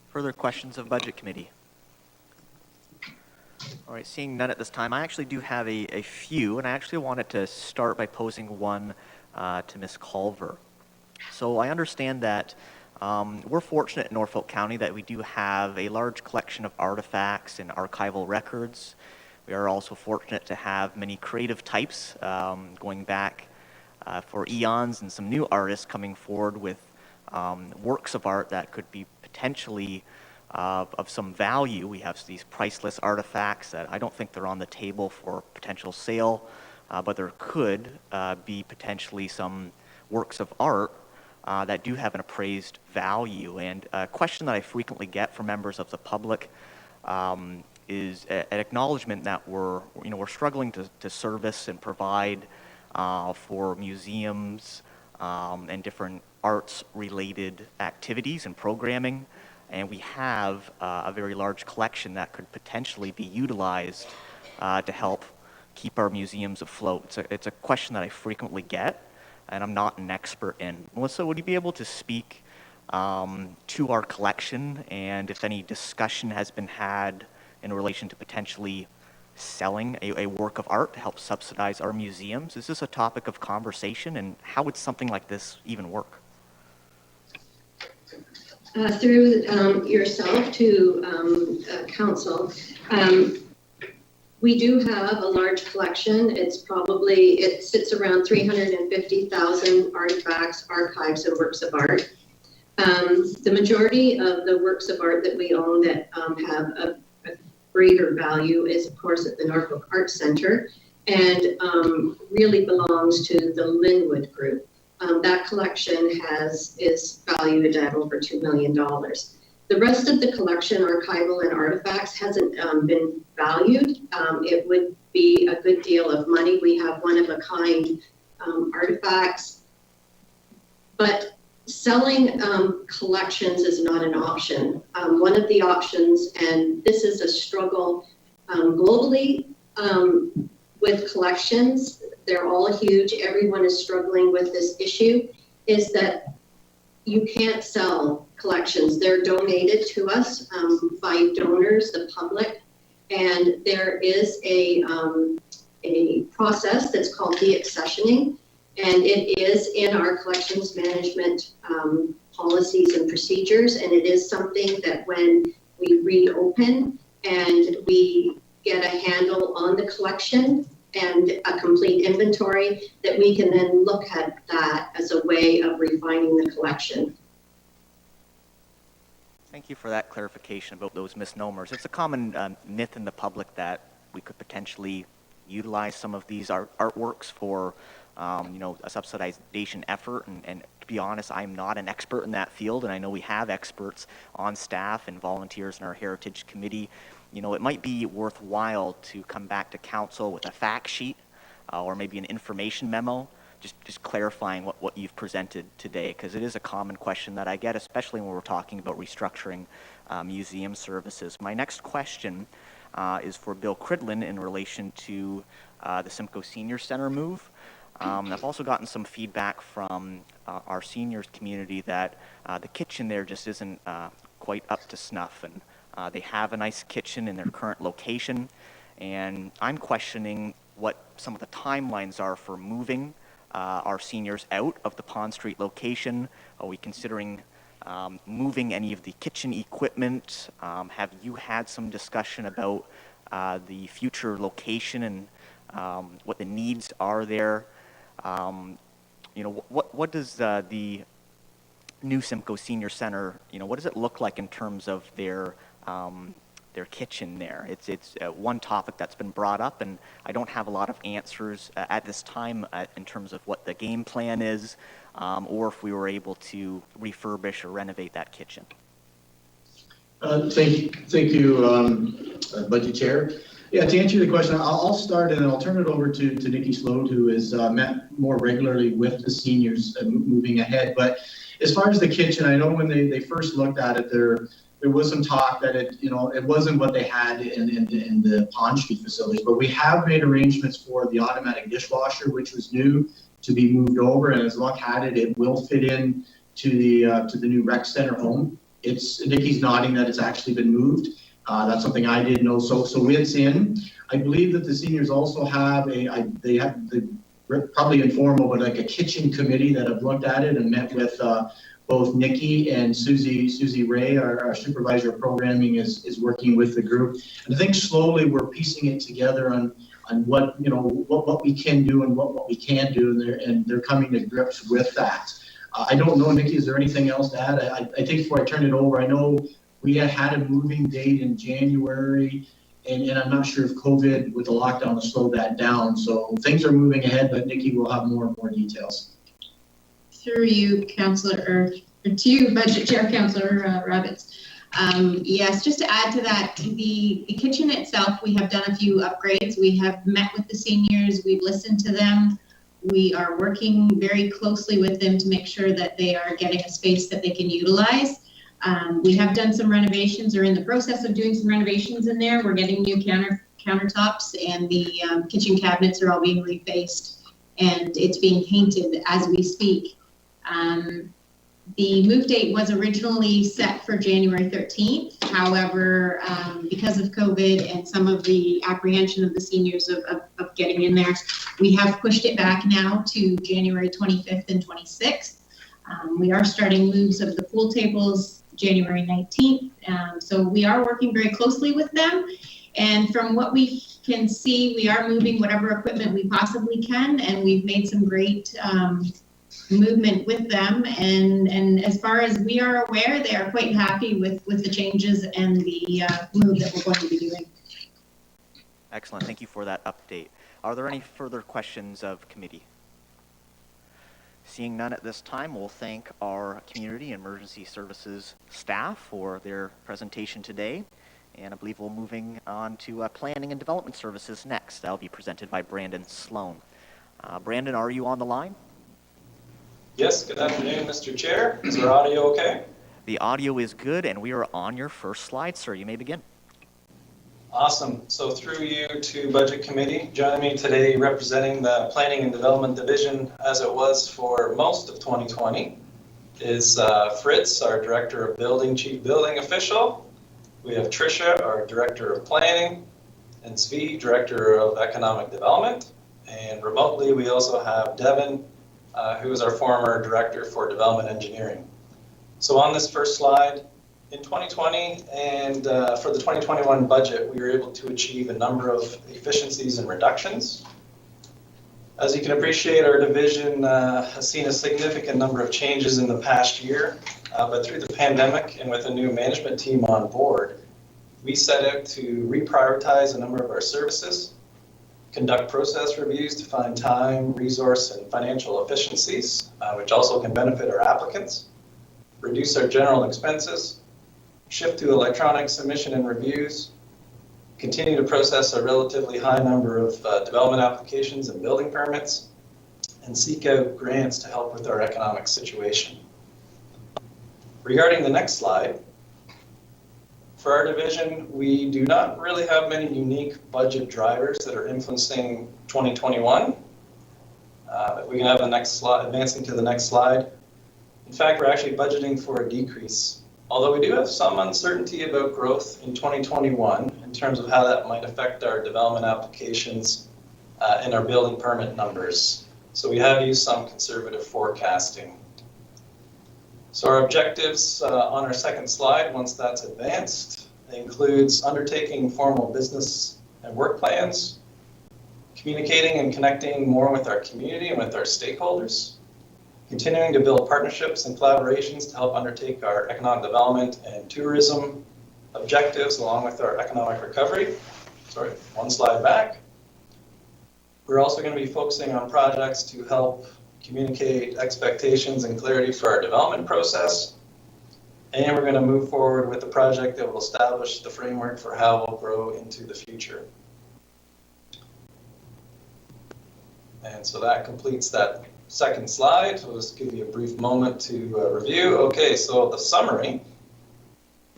Further questions of Budget Committee? All right, seeing none at this time, I actually do have a few, and I actually wanted to start by posing one to Ms. Culver. So I understand that we're fortunate in Norfolk County that we do have a large collection of artifacts and archival records. We are also fortunate to have many creative types going back for eons, and some new artists coming forward with works of art that could be potentially of some value. We have these priceless artifacts that I don't think they're on the table for potential sale, but there could be potentially some works of art that do have an appraised value. And a question that I frequently get from members of the public is an acknowledgement that we're struggling to service and provide for museums and different arts-related activities and programming, and we have a very large collection that could potentially be utilized to help keep our museums afloat. It's a question that I frequently get, and I'm not an expert in. Melissa, would you be able to speak to our collection, and if any discussion has been had in relation to potentially selling a work of art to help subsidize our museums? Is this a topic of conversation, and how would something like this even work? Through yourself to council, we do have a large collection. It sits around 350,000 artifacts, archives, and works of art. The majority of the works of art that we own that have a greater value is, of course, at the Norfolk Arts Centre, and really belongs to the Linwood Group. That collection is valued at over $2 million. The rest of the collection, archival and artifacts, hasn't been valued. It would be a good deal of money. We have one-of-a-kind artifacts, but selling collections is not an option. One of the options, and this is a struggle globally with collections, they're all huge, everyone is struggling with this issue, is that you can't sell collections. They're donated to us by donors, the public, and there is a process that's called deaccessioning, and it is in our collections management policies and procedures, and it is something that when we reopen and we get a handle on the collection and a complete inventory, that we can then look at that as a way of refining the collection. Thank you for that clarification about those misnomers. It's a common myth in the public that we could potentially utilize some of these artworks for a subsidization effort, and to be honest, I'm not an expert in that field, and I know we have experts on staff and volunteers in our Heritage Committee. It might be worthwhile to come back to council with a fact sheet or maybe an information memo, just clarifying what you've presented today, because it is a common question that I get, especially when we're talking about restructuring museum services. My next question is for Bill Cridlin in relation to the Simcoe Senior Center move. I've also gotten some feedback from our seniors community that the kitchen there just isn't quite up to snuff, and they have a nice kitchen in their current location, and I'm questioning what some of the timelines are for moving our seniors out of the Pond Street location. Are we considering moving any of the kitchen equipment? Have you had some discussion about the future location and what the needs are there? You know, what does the new Simcoe Senior Center, you know, what does it look like in terms of their kitchen there? It's one topic that's been brought up, and I don't have a lot of answers at this time in terms of what the game plan is, or if we were able to refurbish or renovate that kitchen. Thank you, Budget Chair. Yeah, to answer the question, I'll start and I'll turn it over to Nikki Sloat, who has met more regularly with the seniors moving ahead. But as far as the kitchen, I know when they first looked at it, there was some talk that it wasn't what they had in the Pond Street facilities. But we have made arrangements for the automatic dishwasher, which was new, to be moved over. And as luck had it, it will fit in to the new rec center home. Nikki's nodding that it's actually been moved. That's something I didn't know. So it's in. I believe that the seniors also have probably informal, but like a kitchen committee that have looked at it and met with both Nikki and Susie Ray, our supervisor of programming, is working with the group. And I think slowly we're piecing it together on what we can do and what we can't do, and they're coming to grips with that. I don't know, Nikki, is there anything else to add? I think before I turn it over, I know we had a moving date in January, and I'm not sure if COVID with the lockdown has slowed that down. So things are moving ahead, but Nikki will have more details. Through you, Councillor, or to you, Budget Chair, Councillor Rabbits. Yes, just to add to that, the kitchen itself, we have done a few upgrades. We have met with the seniors, we've listened to them. We are working very closely with them to make sure that they are getting a space that they can utilize. We have done some renovations, or in the process of doing some renovations in there. We're getting new countertops, and the kitchen cabinets are all being refaced, and it's being painted as we speak. The move date was originally set for January 13th. However, because of COVID and some of the apprehension of the seniors of getting in there, we have pushed it back now to January 25th and 26th. We are starting moves of the pool tables January 19th. So we are working very closely with them. And from what we can see, we are moving whatever equipment we possibly can, and we've made some great movement with them. And as far as we are aware, they are quite happy with the changes and the move that we're going to be doing. Excellent. Thank you for that update. Are there any further questions of committee? Seeing none at this time, we'll thank our Community Emergency Services staff for their presentation today. And I believe we're moving on to Planning and Development Services next. That'll be presented by Brandon Sloan. Brandon, are you on the line? Yes, good afternoon, Mr. Chair. Is our audio okay? The audio is good, and we are on your first slide, sir. You may begin. Awesome. So through you to Budget Committee, joining me today representing the Planning and Development Division as it was for most of 2020 is Fritz, our Director of Building, Chief Building Official. We have Tricia, our Director of Planning, and Zvi, Director of Economic Development. And remotely, we also have Devin, who is our former Director for Development Engineering. So on this first slide, in 2020 and for the 2021 budget, we were able to achieve a number of efficiencies and reductions. As you can appreciate, our division has seen a significant number of changes in the past year, but through the pandemic and with a new management team on board, we set out to reprioritize a number of our services, conduct process reviews to find time, resource, and financial efficiencies, which also can benefit our applicants, reduce our general expenses, shift to electronic submission and reviews, continue to process a relatively high number of development applications and building permits, and seek out grants to help with our economic situation. Regarding the next slide, for our division, we do not really have many unique budget drivers that are influencing 2021. We can have the next slide, advancing to the next slide. In fact, we're actually budgeting for a decrease, although we do have some uncertainty about growth in 2021 in terms of how that might affect our development applications in our building permit numbers. So we have used some conservative forecasting. So our objectives on our second slide, once that's advanced, includes undertaking formal business and work plans, communicating and connecting more with our community and with our stakeholders, continuing to build partnerships and collaborations to help undertake our economic development and tourism objectives along with our economic recovery. Sorry, one slide back. We're also going to be focusing on projects to help communicate expectations and clarity for our development process. And we're going to move forward with a project that will establish the framework for how we'll grow into the future. And so that completes that second slide. I'll just give you a brief moment to review. Okay, so the summary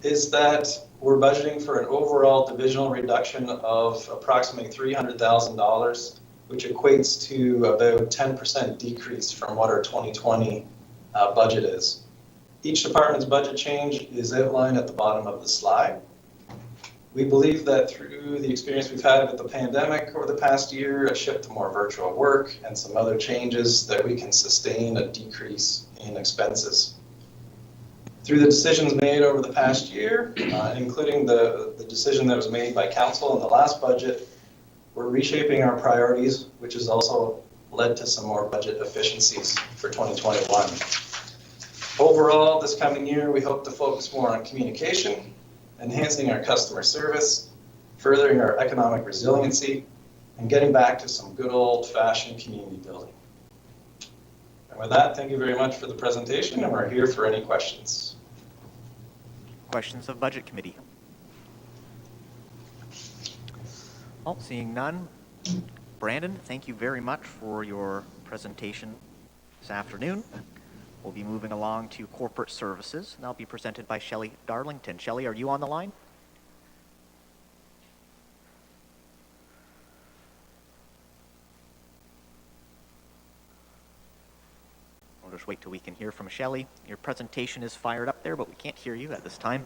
is that we're budgeting for an overall divisional reduction of approximately $300,000, which equates to about 10% decrease from what our 2020 budget is. Each department's budget change is outlined at the bottom of the slide. We believe that through the experience we've had with the pandemic over the past year, a shift to more virtual work and some other changes, that we can sustain a decrease in expenses. Through the decisions made over the past year, including the decision that was made by council in the last budget, we're reshaping our priorities, which has also led to some more budget efficiencies for 2021. Overall, this coming year, we hope to focus more on communication, enhancing our customer service, furthering our economic resiliency, and getting back to some good old-fashioned community building. And with that, thank you very much for the presentation, and we're here for any questions. Questions of Budget Committee? Oh, seeing none. Brandon, thank you very much for your presentation this afternoon. We'll be moving along to Corporate Services, and that'll be presented by Shelley Darlington. Shelley, are you on the line? We'll just wait till we can hear from Shelley. Your presentation is fired up there, but we can't hear you at this time.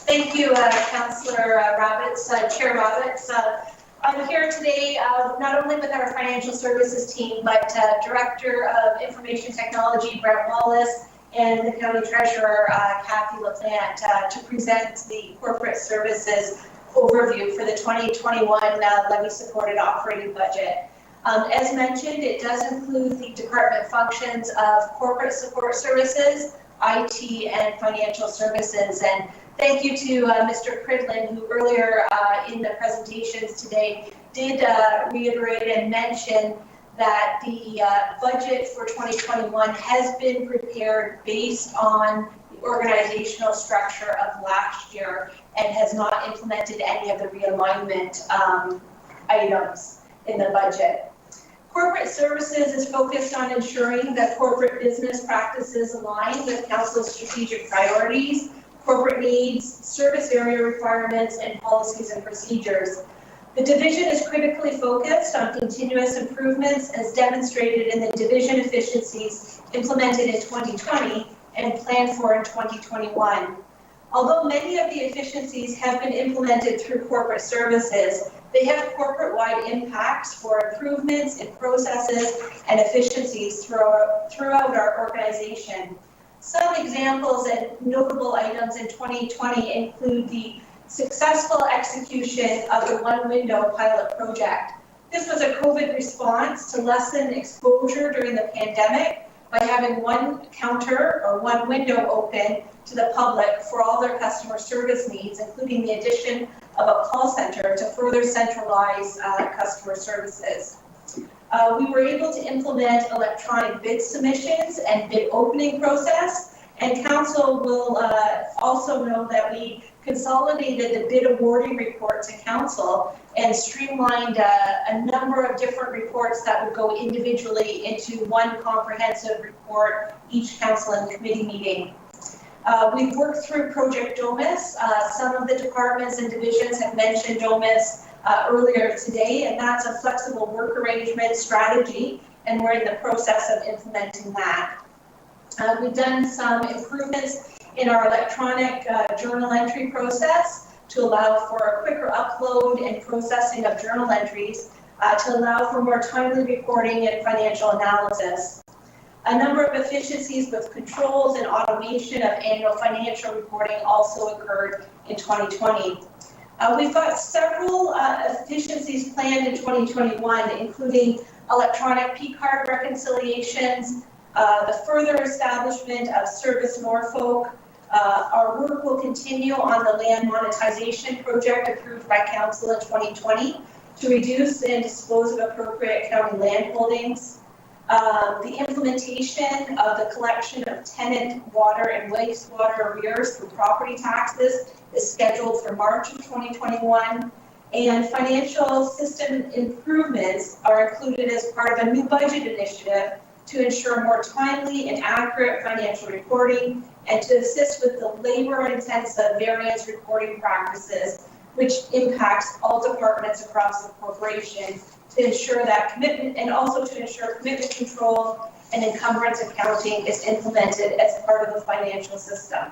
Thank you, Councillor Roberts, Chair Roberts. I'm here today not only with our financial services team, but Director of Information Technology, Brent Wallace, and the County Treasurer, Kathy LaPlante, to present the corporate services overview for the 2021 levy-supported operating budget. As mentioned, it does include the department functions of corporate support services, IT, and financial services. And thank you to Mr. Cridlin, who earlier in the presentations today did reiterate and mention that the budget for 2021 has been prepared based on the organizational structure of last year and has not implemented any of the realignment items in the budget. Corporate Services is focused on ensuring that corporate business practices align with Council's strategic priorities, corporate needs, service area requirements, and policies and procedures. The division is critically focused on continuous improvements as demonstrated in the division efficiencies implemented in 2020 and planned for in 2021. Although many of the efficiencies have been implemented through corporate services, they have corporate-wide impacts for improvements in processes and efficiencies throughout our organization. Some examples and notable items in 2020 include the successful execution of the One Window pilot project. This was a COVID response to lessen exposure during the pandemic by having one counter or one window open to the public for all their customer service needs, including the addition of a call center to further centralize customer services. We were able to implement electronic bid submissions and bid opening process, and Council will also know that we consolidated the bid awarding report to Council and streamlined a number of different reports that would go individually into one comprehensive report each Council and committee meeting. We've worked through Project Domus. Some of the departments and divisions have mentioned Domus earlier today, and that's a flexible work arrangement strategy, and we're in the process of implementing that. We've done some improvements in our electronic journal entry process to allow for a quicker upload and processing of journal entries to allow for more timely reporting and financial analysis. A number of efficiencies with controls and automation of annual financial reporting also occurred in 2020. We've got several efficiencies planned in 2021, including electronic P-card reconciliations, the further establishment of Service Norfolk. Our work will continue on the land monetization project approved by Council in 2020 to reduce and dispose of appropriate county land holdings. The implementation of the collection of tenant water and wastewater arrears for property taxes is scheduled for March of 2021. And financial system improvements are included as part of a new budget initiative to ensure more timely and accurate financial reporting and to assist with the labor-intensive variance reporting practices, which impacts all departments across the corporation, to ensure that commitment, and also to ensure commitment control and encumbrance accounting is implemented as part of the financial system.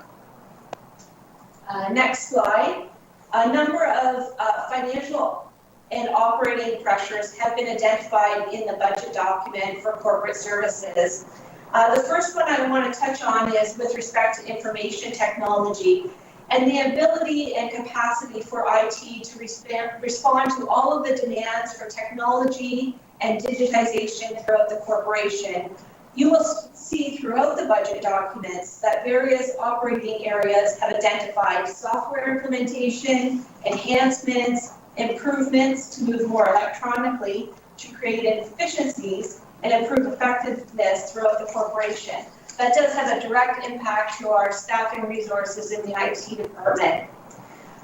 Next slide. A number of financial and operating pressures have been identified in the budget document for corporate services. The first one I want to touch on is with respect to information technology and the ability and capacity for IT to respond to all of the demands for technology and digitization throughout the corporation. You will see throughout the budget documents that various operating areas have identified software implementation, enhancements, improvements to move more electronically, to create efficiencies and improve effectiveness throughout the corporation. That does have a direct impact to our staffing resources in the IT department.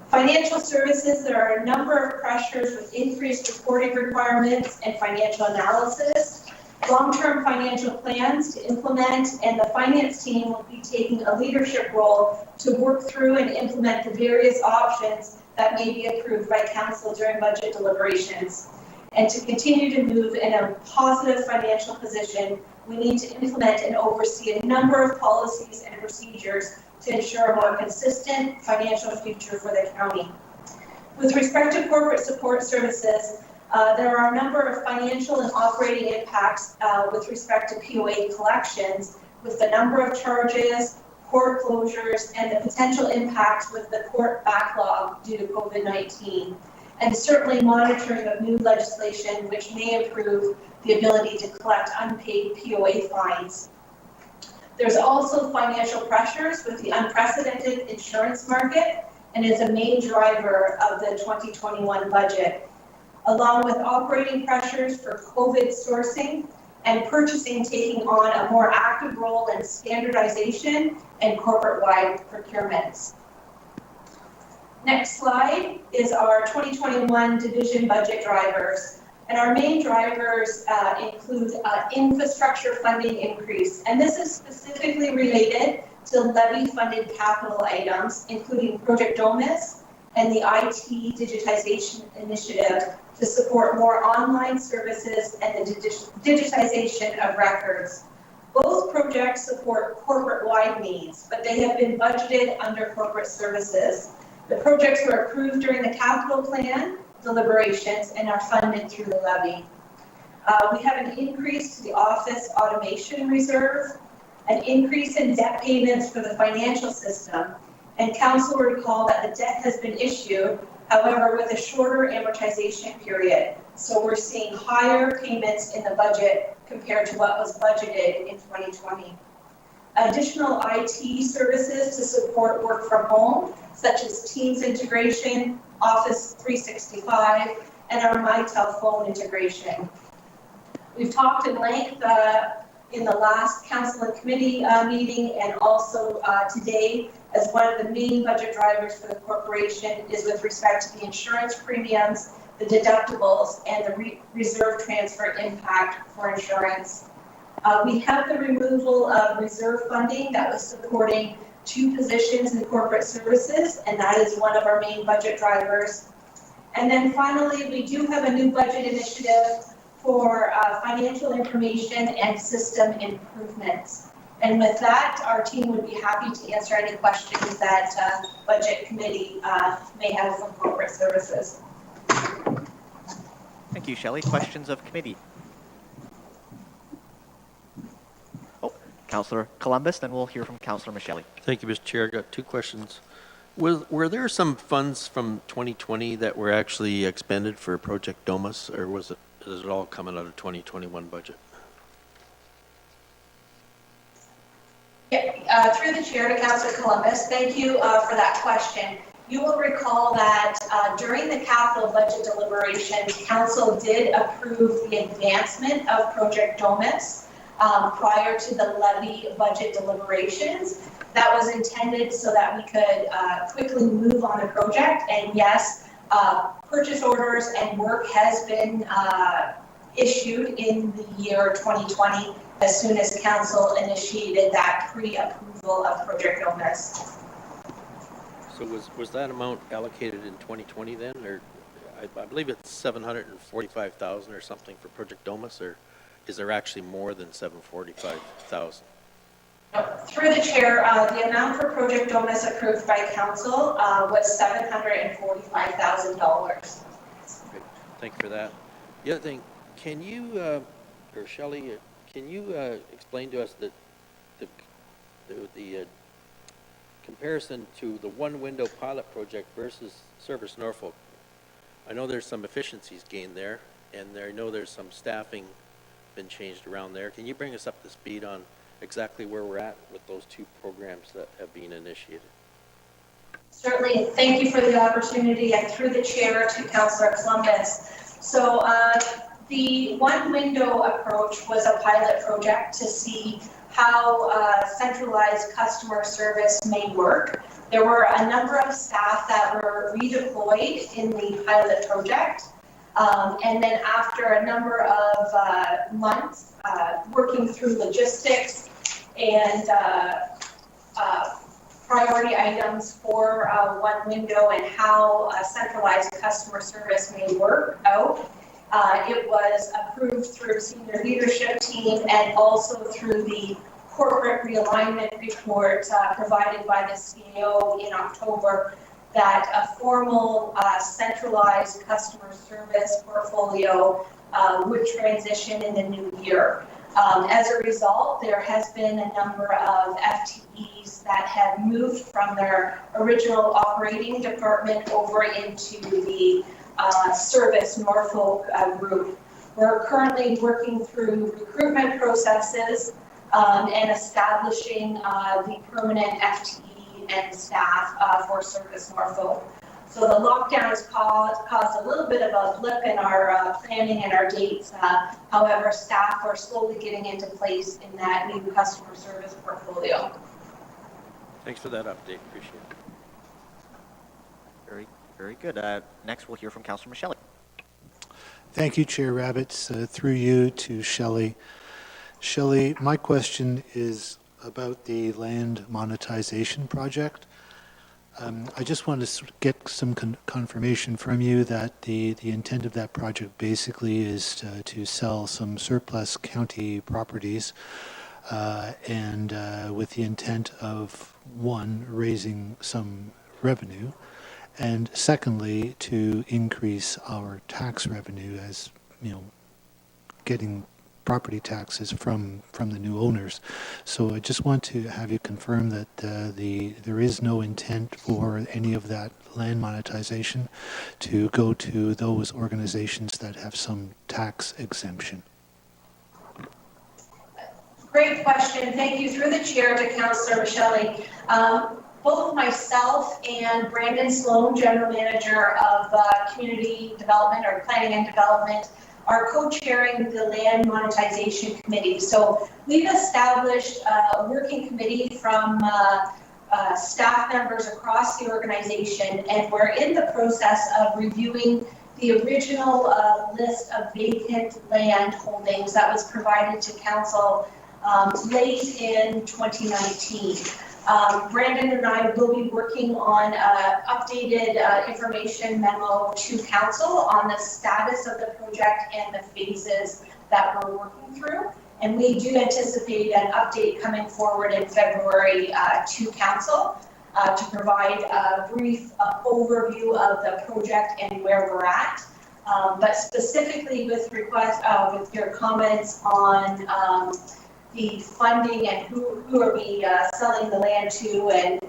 Financial services, there are a number of pressures with increased reporting requirements and financial analysis, long-term financial plans to implement, and the finance team will be taking a leadership role to work through and implement the various options that may be approved by council during budget deliberations. And to continue to move in a positive financial position, we need to implement and oversee a number of policies and procedures to ensure a more consistent financial future for the county. With respect to corporate support services, there are a number of financial and operating impacts with respect to POA collections, with the number of charges, court closures, and the potential impacts with the court backlog due to COVID-19. And certainly monitoring of new legislation which may improve the ability to collect unpaid POA fines. There's also financial pressures with the unprecedented insurance market and is a main driver of the 2021 budget, along with operating pressures for COVID sourcing and purchasing taking on a more active role in standardization and corporate-wide procurements. Next slide is our 2021 division budget drivers. And our main drivers include infrastructure funding increase. And this is specifically related to levy-funded capital items, including Project Domus and the IT digitization initiative to support more online services and the digitization of records. Both projects support corporate-wide needs, but they have been budgeted under corporate services. The projects were approved during the capital plan deliberations and are funded through the levy. We have an increase to the office automation reserve, an increase in debt payments for the financial system, and council will recall that the debt has been issued, however, with a shorter amortization period. So we're seeing higher payments in the budget compared to what was budgeted in 2020. Additional IT services to support work from home, such as Teams integration, Office 365, and our MyTel phone integration. We've talked in length in the last council and committee meeting, and also today, as one of the main budget drivers for the corporation is with respect to the insurance premiums, the deductibles, and the reserve transfer impact for insurance. We have the removal of reserve funding that was supporting 2 positions in corporate services, and that is one of our main budget drivers. And then finally, we do have a new budget initiative for financial information and system improvements. And with that, our team would be happy to answer any questions that Budget Committee may have from corporate services. Thank you, Shelley. Questions of committee? Oh, Councillor Columbus, then we'll hear from Councillor Michelli. Thank you, Mr. Chair. I got two questions. Were there some funds from 2020 that were actually expended for Project Domus, or is it all coming out of 2021 budget? Yeah, through the chair to Councillor Columbus, thank you for that question. You will recall that during the capital budget deliberations, Council did approve the advancement of Project Domus prior to the levy budget deliberations. That was intended so that we could quickly move on the project. And yes, purchase orders and work has been issued in the year 2020 as soon as Council initiated that pre-approval of Project Domus. So was that amount allocated in 2020 then, or I believe it's 745,000 or something for Project Domus, or is there actually more than 745,000? Through the chair, the amount for Project Domus approved by Council was $745,000. Thank you for that. The other thing, can you, or Shelley, can you explain to us the comparison to the one-window pilot project versus Service Norfolk? I know there's some efficiencies gained there, and I know there's some staffing been changed around there. Can you bring us up to speed on exactly where we're at with those two programs that have been initiated? Certainly, thank you for the opportunity, and through the chair to Councillor Columbus. So the one window approach was a pilot project to see how centralized customer service may work. There were a number of staff that were redeployed in the pilot project. And then after a number of months working through logistics and priority items for one window and how centralized customer service may work out, it was approved through senior leadership team and also through the corporate realignment report provided by the CAO in October, that a formal centralized customer service portfolio would transition in the new year. As a result, there has been a number of FTEs that have moved from their original operating department over into the Service Norfolk group. We're currently working through recruitment processes and establishing the permanent FTE and staff for Service Norfolk. So the lockdown has caused a little bit of a blip in our planning and our dates. However, staff are slowly getting into place in that new customer service portfolio. Thanks for that update. Appreciate it. Very good. Next, we'll hear from Councillor Michelli. Thank you, Chair Rabbits. Through you to Shelley. Shelley, my question is about the land monetization project. I just want to get some confirmation from you that the intent of that project basically is to sell some surplus county properties and with the intent of, one, raising some revenue, and secondly, to increase our tax revenue as, you know, getting property taxes from the new owners. So I just want to have you confirm that there is no intent for any of that land monetization to go to those organizations that have some tax exemption. Great question. Thank you. Through the chair to Councillor Michelli. Both myself and Brandon Sloan, General Manager of Community Development or Planning and Development, are co-chairing the Land Monetization Committee. So we've established a working committee from staff members across the organization, and we're in the process of reviewing the original list of vacant land holdings that was provided to Council late in 2019. Brandon and I will be working on updated information memo to Council on the status of the project and the phases that we're working through. And we do anticipate an update coming forward in February to council to provide a brief overview of the project and where we're at. But specifically with your comments on the funding and who are we selling the land to and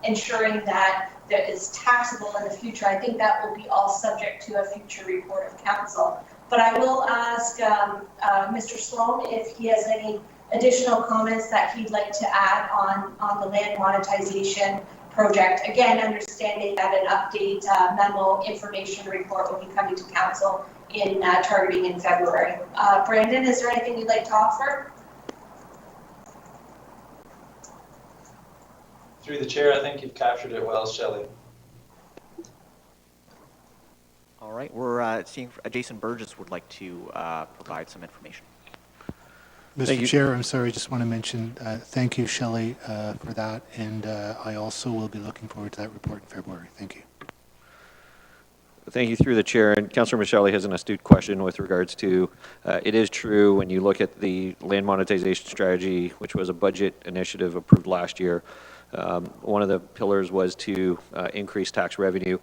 ensuring that is taxable in the future, I think that will be all subject to a future report of council. But I will ask Mr. Sloan if he has any additional comments that he'd like to add on the land monetization project. Again, understanding that an update memo information report will be coming to council in targeting in February. Brandon, is there anything you'd like to offer? Through the chair, I think you've captured it well, Shelley. All right, we're seeing Jason Burgess would like to provide some information. Mr. Chair, I'm sorry, I just want to mention, thank you, Shelley, for that, and I also will be looking forward to that report in February. Thank you. Thank you through the chair. And Councillor Michelli has an astute question with regards to, it is true when you look at the land monetization strategy, which was a budget initiative approved last year, one of the pillars was to increase tax revenue.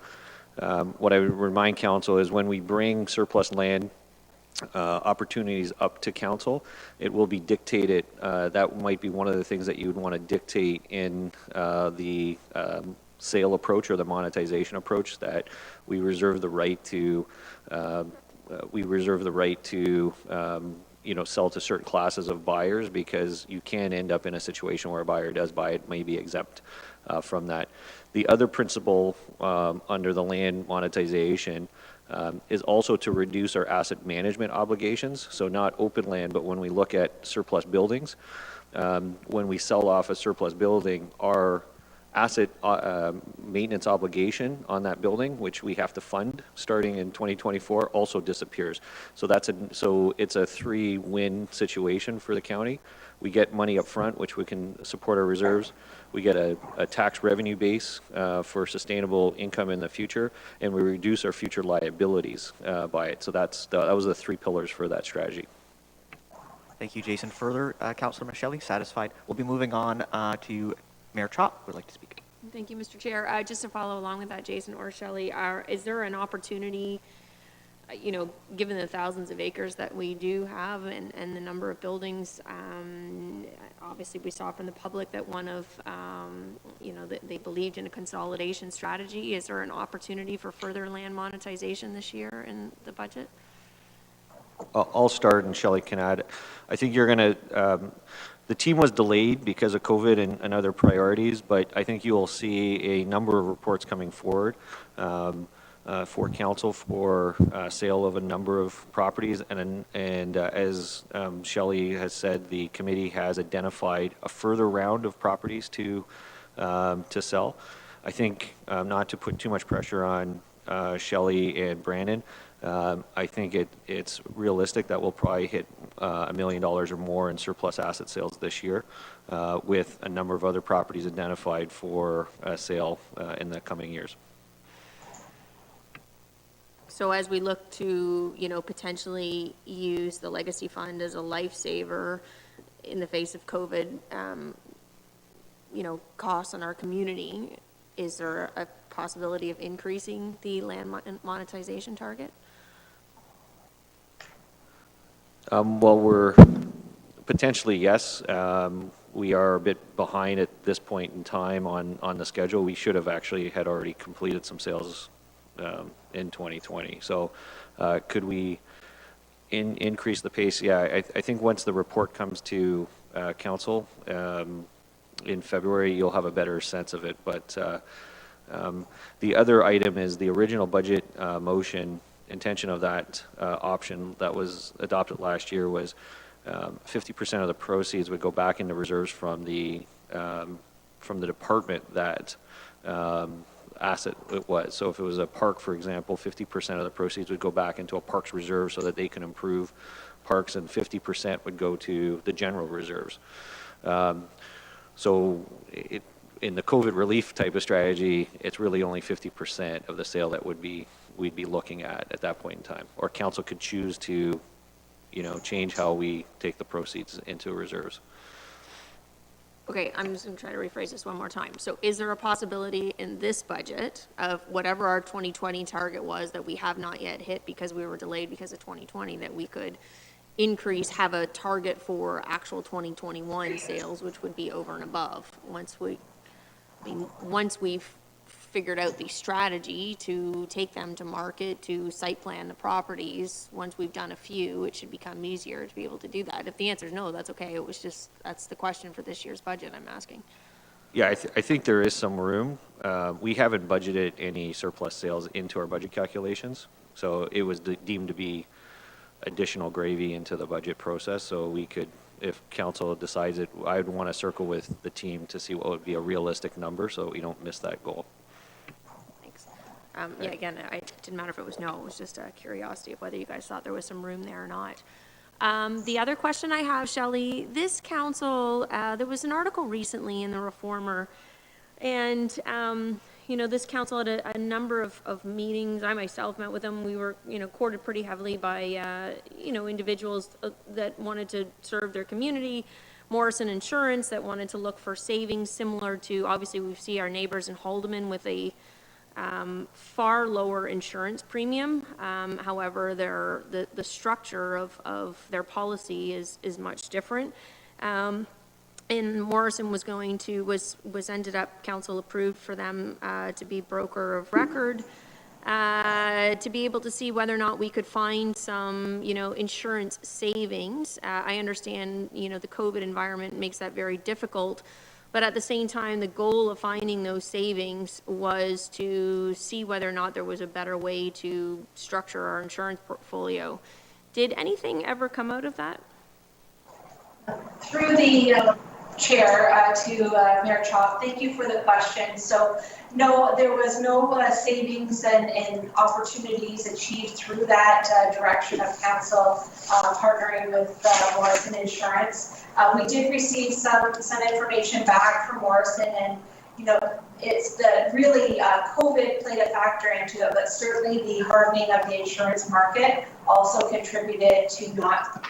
What I would remind council is when we bring surplus land opportunities up to council, it will be dictated. That might be one of the things that you would want to dictate in the sale approach or the monetization approach, that we reserve the right to sell to certain classes of buyers, because you can end up in a situation where a buyer does buy it, may be exempt from that. The other principle under the land monetization is also to reduce our asset management obligations. So not open land, but when we look at surplus buildings, when we sell off a surplus building, our asset maintenance obligation on that building, which we have to fund starting in 2024, also disappears. So it's a three-win situation for the county. We get money up front, which we can support our reserves. We get a tax revenue base for sustainable income in the future, and we reduce our future liabilities by it. So that was the three pillars for that strategy. Thank you, Jason. Further, Councillor Michelli, satisfied? We'll be moving on to Mayor Chop would like to speak. Thank you, Mr. Chair. Just to follow along with that, Jason or Shelley, is there an opportunity, given the thousands of acres that we do have and the number of buildings, obviously we saw from the public that one of, that they believed in a consolidation strategy. Is there an opportunity for further land monetization this year in the budget? I'll start and Shelley can add. I think you're going to, the team was delayed because of COVID and other priorities, but I think you'll see a number of reports coming forward for council for sale of a number of properties. And as Shelley has said, the committee has identified a further round of properties to sell. I think not to put too much pressure on Shelley and Brandon, I think it's realistic that we'll probably hit $1 million or more in surplus asset sales this year, with a number of other properties identified for sale in the coming years. So as we look to, potentially use the legacy fund as a lifesaver in the face of COVID, costs on our community, is there a possibility of increasing the land monetization target? Well, we're potentially, yes. We are a bit behind at this point in time on the schedule. We should have actually had already completed some sales in 2020. So could we increase the pace? Yeah, I think once the report comes to council in February, you'll have a better sense of it. But the other item is the original budget motion. Intention of that option that was adopted last year was 50% of the proceeds would go back into reserves from the department that asset it was. So if it was a park, for example, 50% of the proceeds would go back into a parks reserve so that they can improve parks, and 50% would go to the general reserves. So in the COVID relief type of strategy, it's really only 50% of the sale that we'd be looking at that point in time. Or council could choose to, change how we take the proceeds into reserves. Okay, I'm just gonna try to rephrase this one more time. So is there a possibility in this budget of whatever our 2020 target was that we have not yet hit because we were delayed because of 2020, that we could have a target for actual 2021 sales, which would be over and above once we've figured out the strategy to take them to market, to site plan the properties. Once we've done a few, it should become easier to be able to do that. If the answer is no, that's okay. That's the question for this year's budget I'm asking. Yeah, I think there is some room. We haven't budgeted any surplus sales into our budget calculations, so it was deemed to be additional gravy into the budget process. So we could, if council decides it, I would want to circle with the team to see what would be a realistic number so we don't miss that goal. Yeah, again, it didn't matter if it was no, it was just a curiosity of whether you guys thought there was some room there or not. The other question I have, Shelley, this council, there was an article recently in the Reformer, and, this council had a number of meetings. I myself met with them. We were, courted pretty heavily by, individuals that wanted to serve their community. Morrison Insurance that wanted to look for savings similar to, obviously, we see our neighbors in Haldeman with a far lower insurance premium. However, the structure of their policy is much different. And Morrison was ended up council approved for them to be broker of record, to be able to see whether or not we could find some, insurance savings. I understand, the COVID environment makes that very difficult. But at the same time, the goal of finding those savings was to see whether or not there was a better way to structure our insurance portfolio. Did anything ever come out of that? Through the chair to Mayor Chop, thank you for the question. So no, there was no savings and opportunities achieved through that direction of council partnering with Morrison Insurance. We did receive some information back from Morrison, and it's really COVID played a factor into it, but certainly the hardening of the insurance market also contributed to not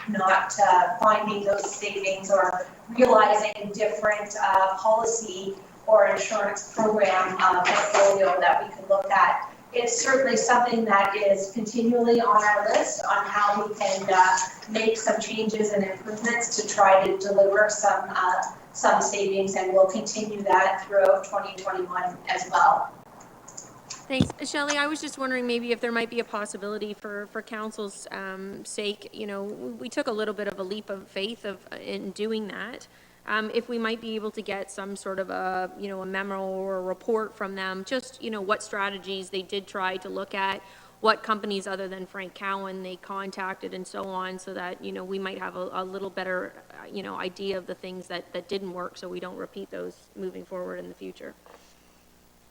finding those savings or realizing different policy or insurance program portfolio that we could look at. It's certainly something that is continually on our list on how we can make some changes and improvements to try to deliver some savings, and we'll continue that throughout 2021 as well. Thanks. Shelley, I was just wondering maybe if there might be a possibility for council's sake, we took a little bit of a leap of faith in doing that. If we might be able to get some sort of a memo or a report from them, just, what strategies they did try to look at, what companies other than Frank Cowan they contacted and so on, so that, we might have a little better, idea of the things that didn't work, so we don't repeat those moving forward in the future.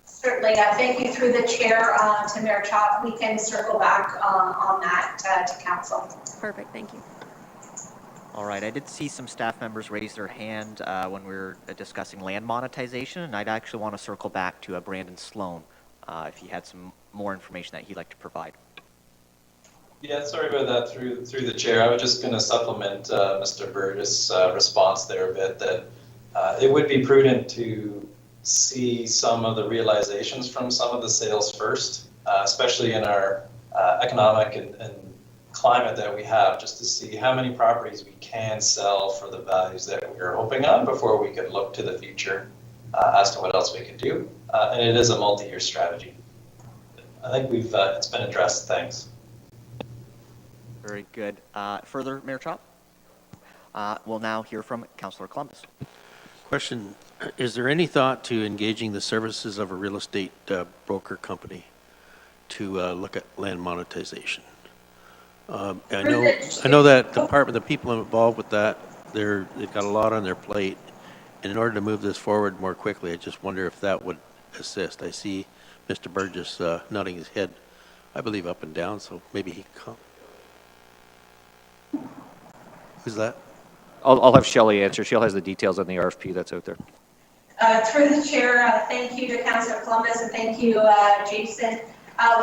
Certainly. Thank you through the chair to Mayor Chop. We can circle back on that to council. Perfect. Thank you. All right, I did see some staff members raise their hand when we were discussing land monetization, and I'd actually want to circle back to Brandon Sloan if he had some more information that he'd like to provide. Yeah, sorry about that through the chair. I was just going to supplement Mr. Burgess' response there a bit, that it would be prudent to see some of the realizations from some of the sales first, especially in our economic and climate that we have, just to see how many properties we can sell for the values that we're hoping on before we could look to the future as to what else we could do. And it is a multi-year strategy. I think it's been addressed. Thanks. Very good. Further, Mayor Chop? We'll now hear from Councillor Columbus. Question, is there any thought to engaging the services of a real estate broker company to look at land monetization? I know that the people involved with that, they've got a lot on their plate, and in order to move this forward more quickly, I just wonder if that would assist. I see Mr. Burgess nodding his head, I believe, up and down, so maybe he can come. Who's that? I'll have Shelley answer. She has the details on the RFP that's out there. Through the chair, thank you to Councillor Columbus and thank you, Jason.